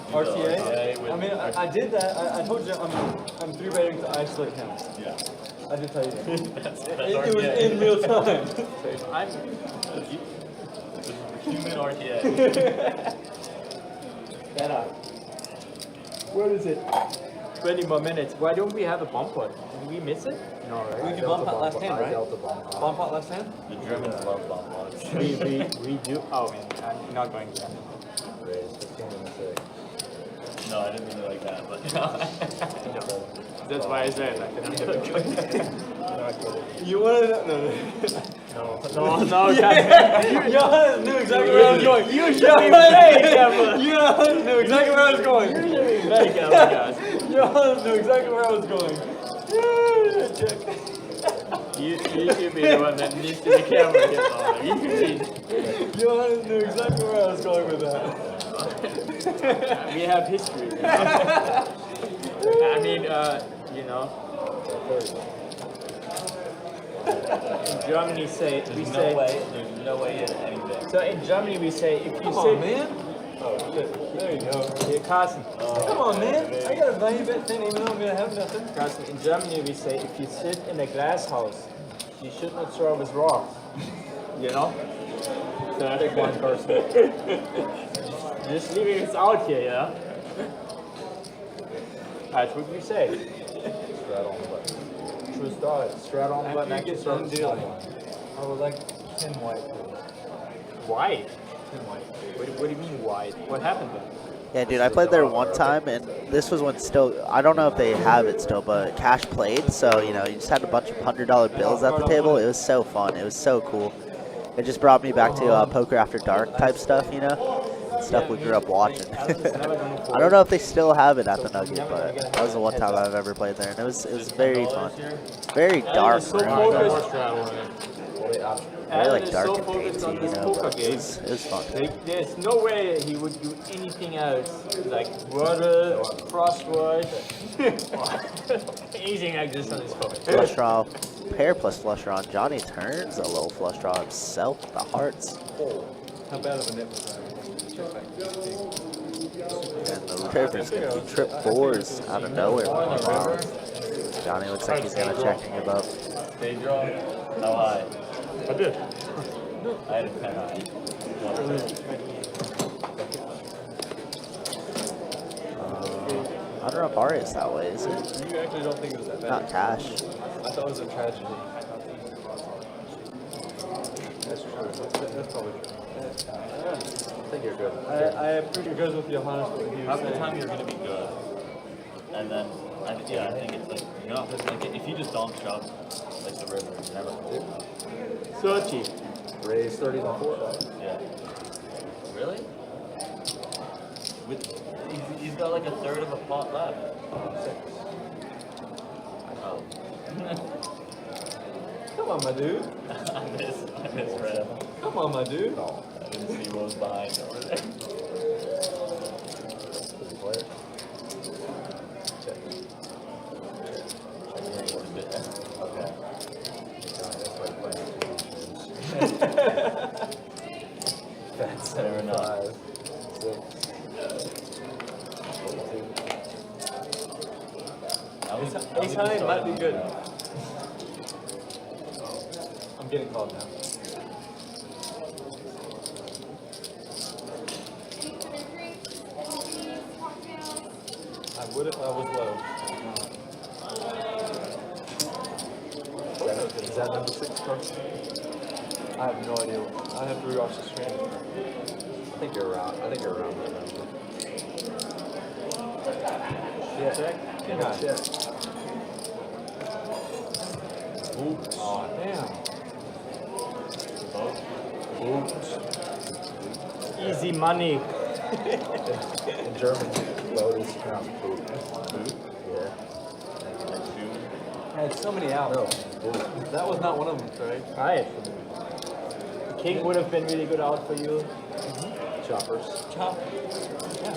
RTA? I mean, I did that. I told you I'm 3-betting to isolate him. Yeah. I did tell you that. That's It was in real time. So if I'm human RTA. Get up. What is it? 20 more minutes. Why don't we have a bomb pot? Did we miss it? No, right? We can bomb pot last hand, right? Bomb pot last hand? The Germans love bomb pots. we do. Oh, man, I'm not going to. No, I didn't mean it like that, but That's why I said like, You wanted to... No. No, Johannes knew exactly where I was going. You should be very careful. Johannes knew exactly where I was going. You should be very careful, guys. Johannes knew exactly where I was going. You should be the one that needs to be careful. Johannes knew exactly where I was going with that. We have history. I mean, you know. In Germany, we say there's no way in anything. So in Germany, we say if you Come sit. on, man. Oh, shit. There you go. Here, Carson. Come on, man. I got a value bet thing even though I'm going to have nothing. Carson, in Germany, we say if you sit in a glass house, you should not throw with rocks. You know? Take one, Carson. Just leaving it out here, yeah? That's what we say. Straight on the button. True start. Straight on the button. After you get done dealing, I would like 10 white. White? 10 white. What do you mean white? What happened then? Yeah, dude, I played there one time, and this was when still, I don't know if they have it still, but cash played, so, you know, you just had a bunch of $100 bills at the table. It was so fun. It was so cool. It just brought me back to poker after dark type stuff, you know? Stuff we grew up watching. I don't know if they still have it at the Nugget, but that was the one time I've ever played there, and it was very fun. Very dark room, very like dark and dainty, you know, but it was fun. There's no way he would do anything else, like water or crossword, anything like this on his phone. Flush draw, pair plus flush draw. Johnny turns a little flush draw himself, the hearts. How bad of a nip was that? And the River's going to trip fours out of nowhere. Wow. Johnny looks like he's going to check and give up. Day draw? No, I did. I had a 10 high. I don't know if Ari is that way, is it? You actually don't think it was that bad? Not cash. I thought it was a tragedy. That's true. That's probably true. I think you're good. I appreciate it goes with Johannes what he was Half the saying. time you're going to be good. And then, I think it's like, you know, like if you just don't shove, like the river, you're never good. So cheap. Raise 30s on 4. Yeah. Really? He's got like a third of a pot left. 6. Oh. Come on, my dude. I miss Red. Come on, my dude. I didn't see what was behind over there. Okay. That's Fair enough. 6. Ace high might be good. I'm getting called now. I would if I was low. Is that number 6, Carson? I have no idea. I have to rewatch the stream. I think you're around that number. Yeah. Check? Yeah. Check. Oops. Oh, damn. Oops. Easy money. In German, load is pronounced boot. Yeah. I had so many outs. No. That was not one of them, right? Right. King would have been really good out for you. Choppers. Chop. Yeah.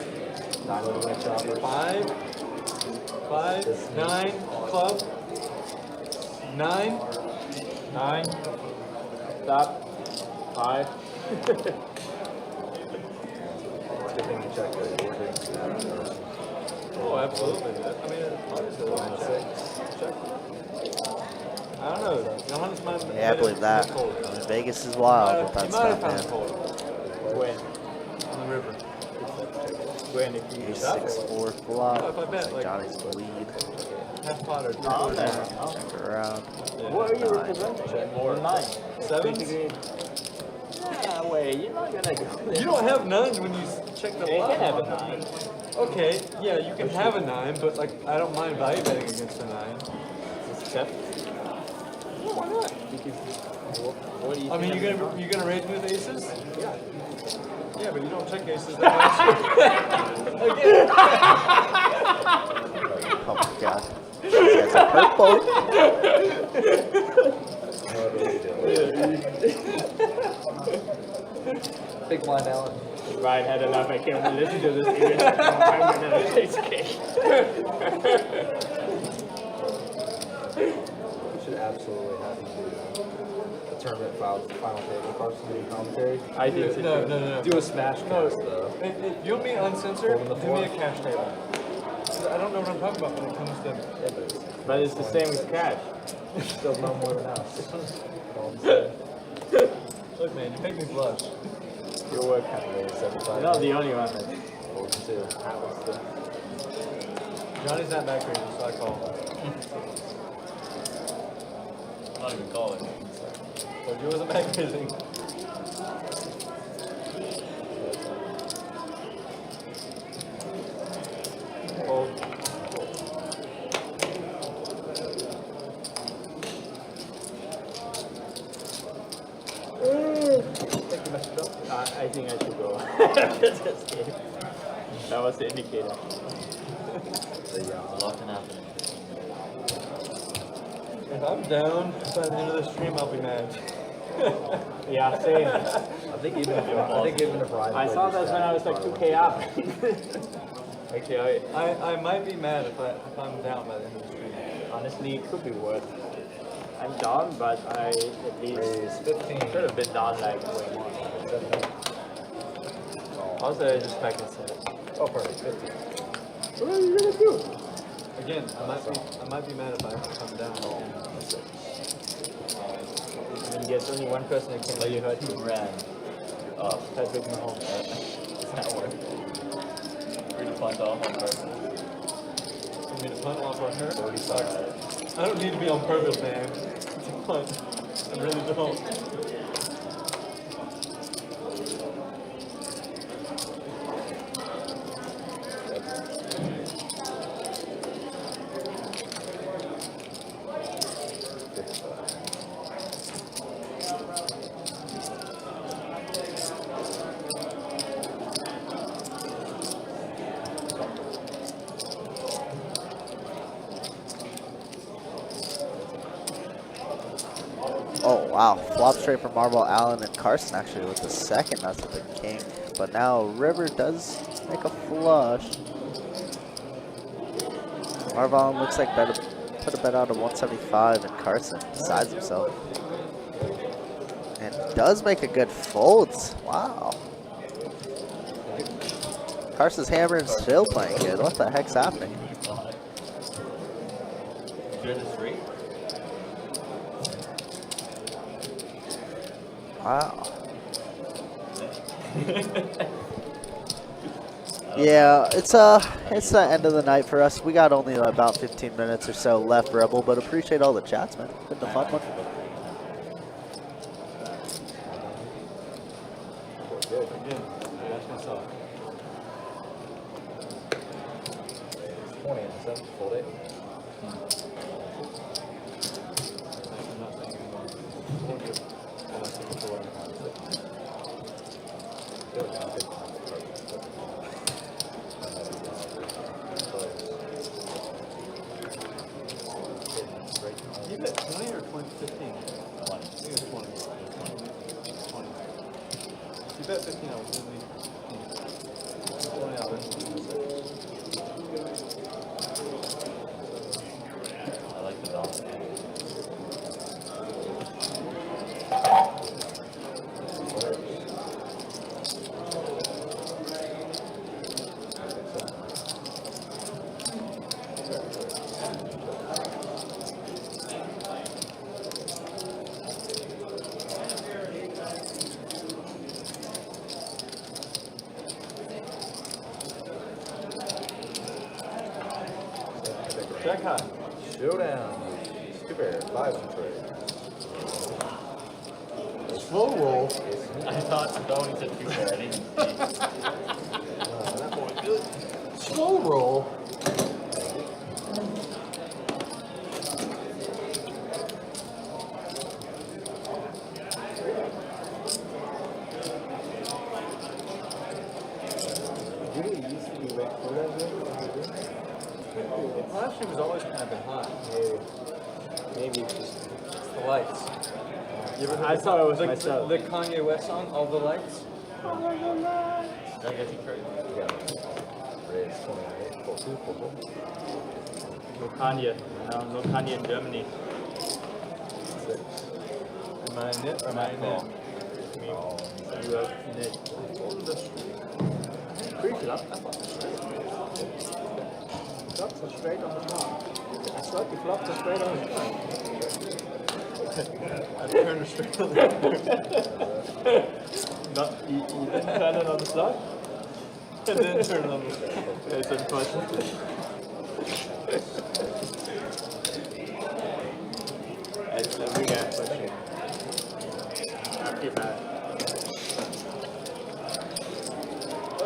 9 would have been choppers. 5, 9, club. 9. Stop. 5. It's a good thing you checked it. Oh, absolutely. I mean, obviously, 6. Check. I don't know. Johannes might have Yeah, I believe that. I mean, Vegas is wild with that stuff, man. When? On the river. When if you Ace 6-4 flop. If I bet, like, Johnny's the lead. half pot or 2. Check around. What are you representing? 9. 7s? Yeah, wait, you're not gonna go. You don't have 9s when you check the You flop. can have a 9. Okay, yeah, you can have a 9, but like I don't mind value betting against a 9. Except. No, why not? Because what do you? I mean, think you gonna raise with aces? Yeah. Yeah, but you don't check aces that much. Oh my god. That's a purple. Big blind Allen. Ryan had enough. I can't listen to this again. I'm gonna take cake. Should absolutely have him do a tournament final table Carson doing commentary. I think so. No. Do a smash cast though. You want me uncensored? Do me a cash table. I don't know what I'm talking about when it comes to. Yeah, but it's the same as cash. Still no more than us. Look, man, you make me blush. Your work. You're not the only one. 42. Johnny's not that crazy, so I call. I'm don't even call it. But you wasn't magazine. I think I should go. That was the indicator. A lot can happen. If I'm down by the end of the stream, I'll be mad. Yeah, same. I think even if Ryan I saw that when I was like 2K up. Actually, I might be mad if I'm down by the end of the stream. honestly, it could be worse. I'm down, but I at least 15 should have been down like way more. Also, I just back and set. Oh, perfect. 15. What are you gonna do? Again, I might be mad if I'm down. I mean, there's only one person who can let you hurt you. $2,000. Patrick Mahomes. It's not worth it. We're to punt off on purpose. You mean to punt off on her? 30 bucks. I don't need to be on purpose, man. It's a punt. I really don't. Oh, wow. Flop straight from Marble, Allen, and Carson actually with the second. That's with the king. But now River does make a flush. Marble Allen looks like better put a bet out of 175, and Carson decides himself. And does make a good folds. Wow. Carson's hammer and still playing good. What the heck's happening? Good as free. Wow. Yeah, it's the end of the night for us. We got only about 15 minutes or so left, Rebel, but appreciate all the chats, man. Been a fun one. Again, I asked myself. 20 and 7, fold it. I'm not saying anymore. Hold it. And I said before I'm on You bet 20 or 20, 15? 20. I think it's 20. 20. You bet 15, I was really 20 out of I like the balance. Jack high. Showdown. Super 5 and trade. Slow roll. I thought when he said 2 pair, I didn't see. That boy good. Slow roll. Last year was always kind of been hot. Maybe it's just The lights. You ever heard I saw it was the, myself. the Kanye West song, All the Lights? Did I get you trade? Yeah. Raise 28. 4-2, 4-4. no Kanye. No Kanye in Germany. 6. Am I in it or am I in it? You are in it. Pretty flop. Flops are straight on the top. I thought the flops are straight on the top. I turned straight on the Not, you didn't turn it on the slot? and then turn it on the It's unfortunate.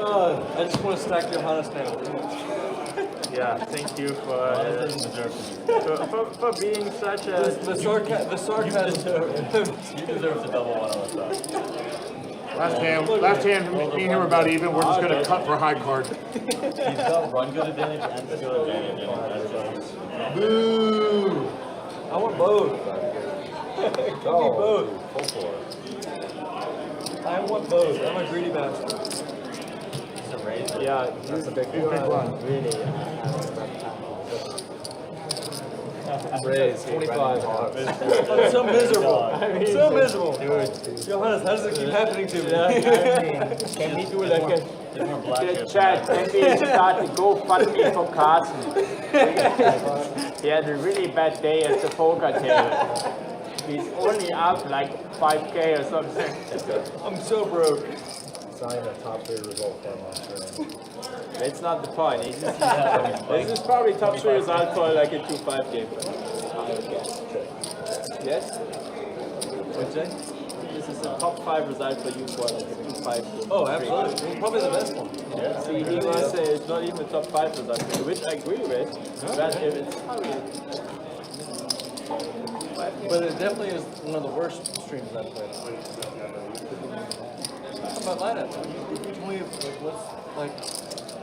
I just want to stack your Johannes now. Yeah, thank you for being such a... The sarcasm. You deserve to double one on us. Last hand, me and him are about even. We're just going to cut for high card. He's got run good advantage and skill advantage. Boo! I want both. Give me both. I want both. I'm a greedy bastard. Yeah, that's a big one. Really. Raise 25. I'm so miserable. I'm so miserable. Dude. Johannes, how does it keep happening to me? Can he do like a chat? Can we start to go GoFundMe for Carson? He had a really bad day at the poker table. He's only up like 5K or something. I'm so broke. Sign a top 3 result for him on stream. It's not the point. This is probably top 3 result for like a 2-5 game. Yes? What'd you say? This is a top 5 result for you for like a 2-5 game. Oh, absolutely. Well, probably the best one. Yeah. See, he was say it's not even a top 5 result for you, which I agree with. But if it's probably... But it definitely is one of the worst streams I've played. How about lineups? Tell me what's like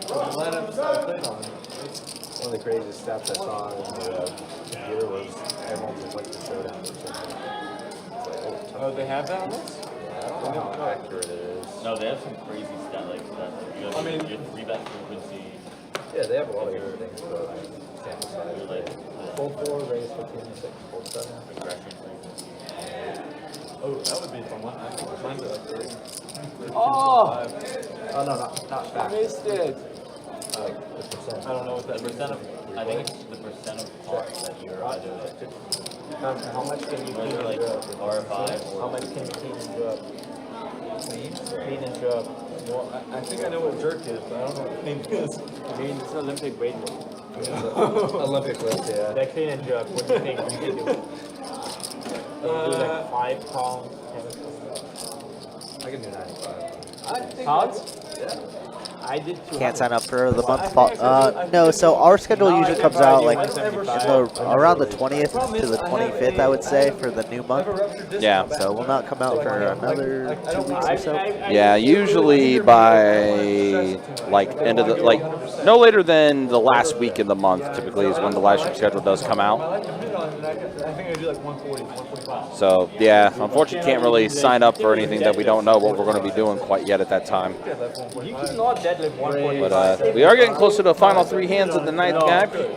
the lineups I played on. One of the craziest stats I saw on the computer was everyone just like the showdown. Oh, they have that on this? I don't know how accurate it is. No, they have some crazy stat like that. You have your 3-bet frequency. Yeah, they have a lot of different things, but sample size. Like, full 4, raise 15 and 6, full 7. aggression frequency. Oh, that would be fun. I think mine's like 30. Oh! Oh, no, not I fact. missed it. Like the percent. I don't know what that Percent of, I think it's the percent of cards that you're either How much can you whether like R5 or How much can you clean and drop? Clean and drop. Well, I think I know what jerk is, but I don't know what clean is. I mean, it's Olympic weightlifting. Olympic lift, yeah. That clean and jerk, what do you think you can do? You do like 5 pounds, 10 I can do 95. pounds? Yeah. I did 200. Can't sign up for the month. No, so our schedule usually comes out like around the 20th to the 25th, I would say, for the new month. Yeah. So we'll not come out for another 2 weeks or so. Yeah, usually by like end of the no later than the last week in the month. Typically is when the live stream schedule does come out. I think I do like 140, 145. So yeah, unfortunately, can't really sign up for anything that we don't know what we're going to be doing quite yet at that time. You cannot deadlift 145. But we are getting closer to the final 3 hands of the night,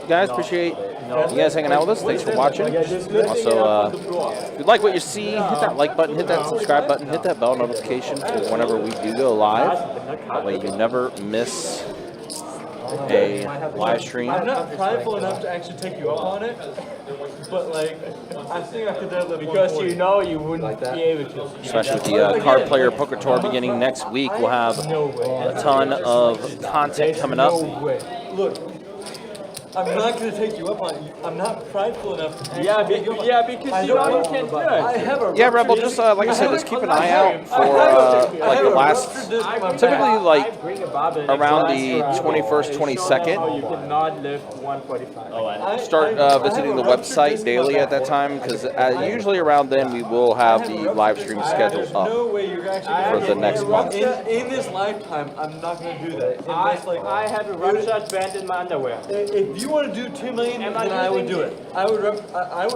guys. Appreciate you guys hanging out with us. Thanks for watching. Also, if you like what you see, hit that like button, hit that subscribe button, hit that bell notification for whenever we do go live. That way you never miss a live stream. I'm not prideful enough to actually take you up on it, but like, I think I could deadlift because you know you wouldn't be able to. Especially with the Card Player Poker Tour beginning next week, we'll have a ton of content coming up. No way. Look, I'm not going to take you up on it. I'm not prideful enough to take you up on it. Yeah, because you know you can't do it. I have a Yeah, Rebel, just like I said, just keep an eye out for like the last, typically like around the 21st, 22nd. You cannot lift 145. Start visiting the website daily at that time, because usually around then we will have the live stream schedule up for the next month. In this lifetime, I'm not going to do that. I have a ruptured band in my underwear. If you want to do 2 million, then I would do it. I would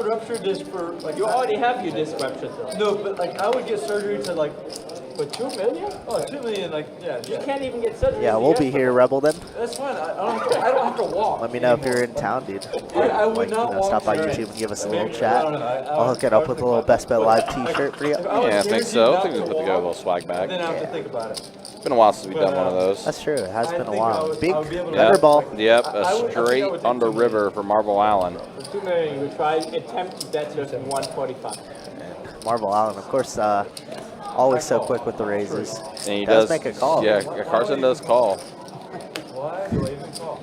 rupture this for like. You already have your disc ruptured though. No, but like I would get surgery to like. For 2 million? Oh, 2 million, like yeah. You can't even get surgery. Yeah, we'll be here, Rebel. Then That's fine. I don't have to walk. let me know if you're in town, dude. I would not walk. Stop by YouTube and give us a little chat. I'll hook it up with a little Best Bet Live T-shirt for you. Yeah, I think so. I think we put together a little swag bag. Then I have to think about it. It's been a while since we've done one of those. That's true. It has been a while. Big Yep. river ball. Yep, a straight under river for Marble Allen. For 2 million, you would try attempt to deadlift in 145. Marble Allen, of course, always so quick with the raises. And he does make a call. Yeah, Carson does call. Why do I even call?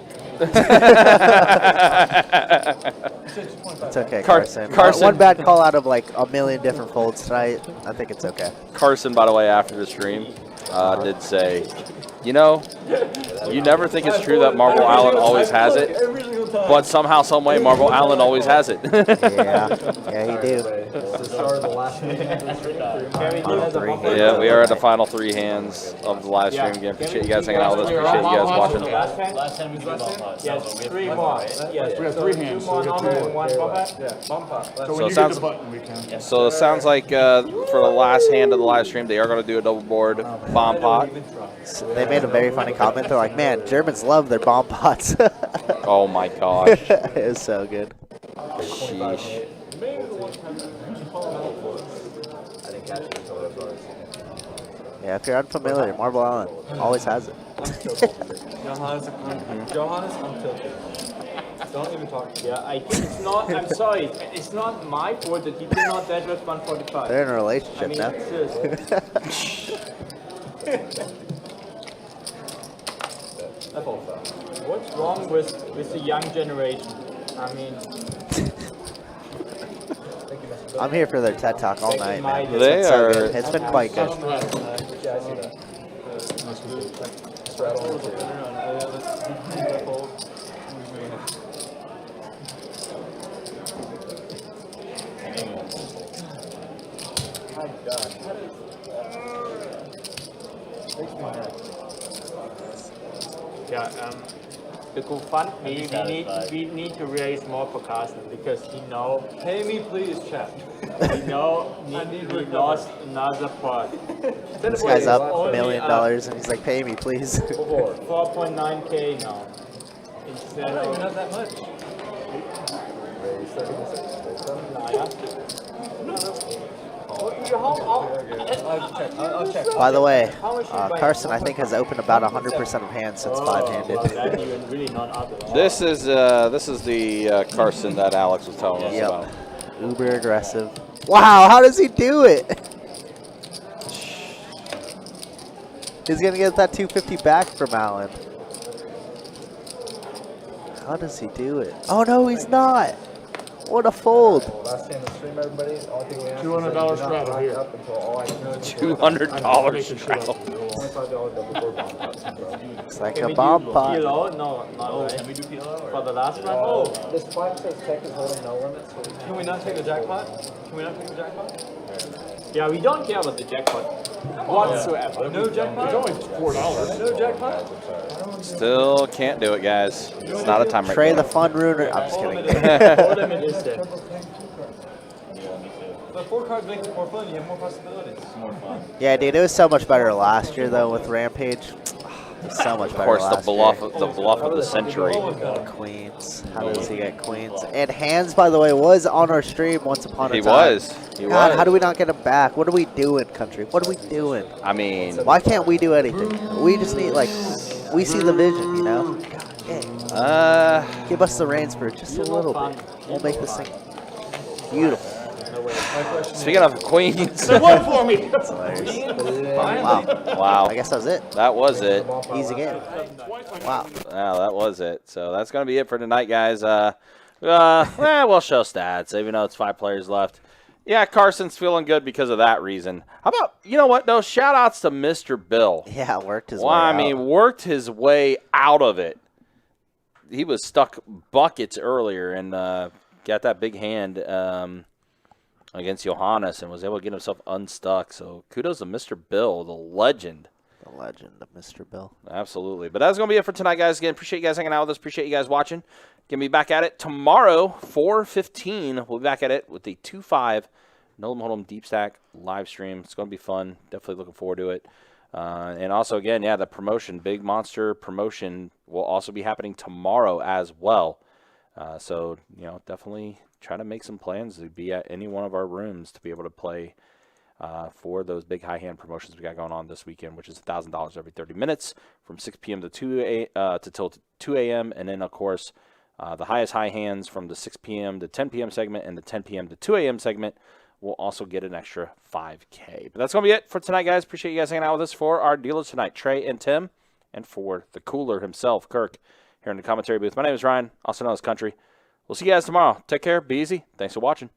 It's okay, Carson. One bad call out of like a million different folds tonight. I think it's okay. Carson, by the way, after the stream, did say, you know, you never think it's true that Marble Island always has it, but somehow, some way, Marble Island always has it. Yeah, he do. Yeah, we are at the final 3 hands of the live stream again. Appreciate you guys hanging out with us. Appreciate you guys watching. Last time we did ball pot. Yes, 3 more. Yes, We got 3 hands, so we got 2 more. So when you hit the button, we can. So it sounds like for the last hand of the live stream, they are going to do a double board bomb pot. So they made a very funny comment. They're like, man, Germans love their bomb pots. Oh my gosh. It was so good. Sheesh. Yeah, if you're unfamiliar, Marble Island always has it. Johannes, untilted. Don't even talk. Yeah, I think it's not. I'm sorry. It's not my fault that he did not dash with 145. They're in a relationship I mean, now. seriously. What's wrong with the young generation? I mean, I'm here for their TED Talk all night, man. They It's been so are- good. It's been quite good. yeah. The GoFundMe, we need to raise more for Carson because Pay me, please, chat. we lost another pot. This guy's up $1 million, and he's like, pay me, please. 4.9K now. Instead Not even of that much. I'll check. By the way, Carson, I think, has opened about 100% of hands since Well, five-handed. that's even really not up at all. This is the Carson that Alex was telling us about. Uber aggressive. Wow, how does he do it? He's going to get that 250 back from Allen. How does he do it? Oh, no, he's not. What a fold. Last hand of the stream, everybody. Only thing we ask is $200 that you do not straddle rack here. up until all I know is $200 straddle. $25 double board bomb pots, bro. Looks like a bomb pot. PLO? No, not right. Can we do PLO? For the last one? Oh, this flag says tech is holding no limits. So Can we not take the jackpot? Can we not take the jackpot? Yeah, we don't care about the jackpot whatsoever. No jackpot? It's only $4. No jackpot? Still can't do it, guys. It's not a time Trey right the fun ruiner. I'm just kidding. Hold them in this then. The 4 cards make it more fun. You have more possibilities. Yeah, dude, it was so much better last year, though, with Rampage. It was so much Of better course, last the bluff of the century. year. Queens. How does he get queens? And Hands, by the way, was on our stream once upon a He time. was. He God, was. how do we not get him back? What are we doing, country? What are we doing? I mean, Why can't we do anything? We just need, like, we see the vision, you know? God dang. Give us the reins for just a little bit. We'll make this thing beautiful. speaking of queens. They won for me. That's hilarious. Wow. Wow. I guess that was it. That was it. Easy game. Wow. Wow, that was it. So that's going to be it for tonight, guys. We'll show stats, even though it's 5 players left. Yeah, Carson's feeling good because of that reason. How about, you know what, though? Shout-outs to Mr. Bill. Yeah, worked his way I out. mean, worked his way out of it. He was stuck buckets earlier and got that big hand against Johannes and was able to get himself unstuck. So kudos to Mr. Bill, the legend. The legend of Mr. Bill. Absolutely. But that's going to be it for tonight, guys. Again, appreciate you guys hanging out with us. Appreciate you guys watching. Going to be back at it tomorrow, 4:15. We'll be back at it with the 2-5 Nolan Hold'em Deep Stack live stream. It's going to be fun. Definitely looking forward to it. And also, again, yeah, the promotion, Big Monster promotion will also be happening tomorrow as well. So, you know, definitely try to make some plans to be at any one of our rooms to be able to play for those big high hand promotions we got going on this weekend, which is $1,000 every 30 minutes from 6 p.m. to 2 a.m. And then, of course, the highest high hands from the 6 p.m. to 10 p.m. segment and the 10 p.m. to 2 a.m. segment will also get an extra $5K. But that's going to be it for tonight, guys. Appreciate you guys hanging out with us for our dealers tonight, Trey and Tim, and for the cooler himself, Kirk, here in the commentary booth. My name is Ryan, also known as Country. We'll see you guys tomorrow. Take care. Be easy. Thanks for watching.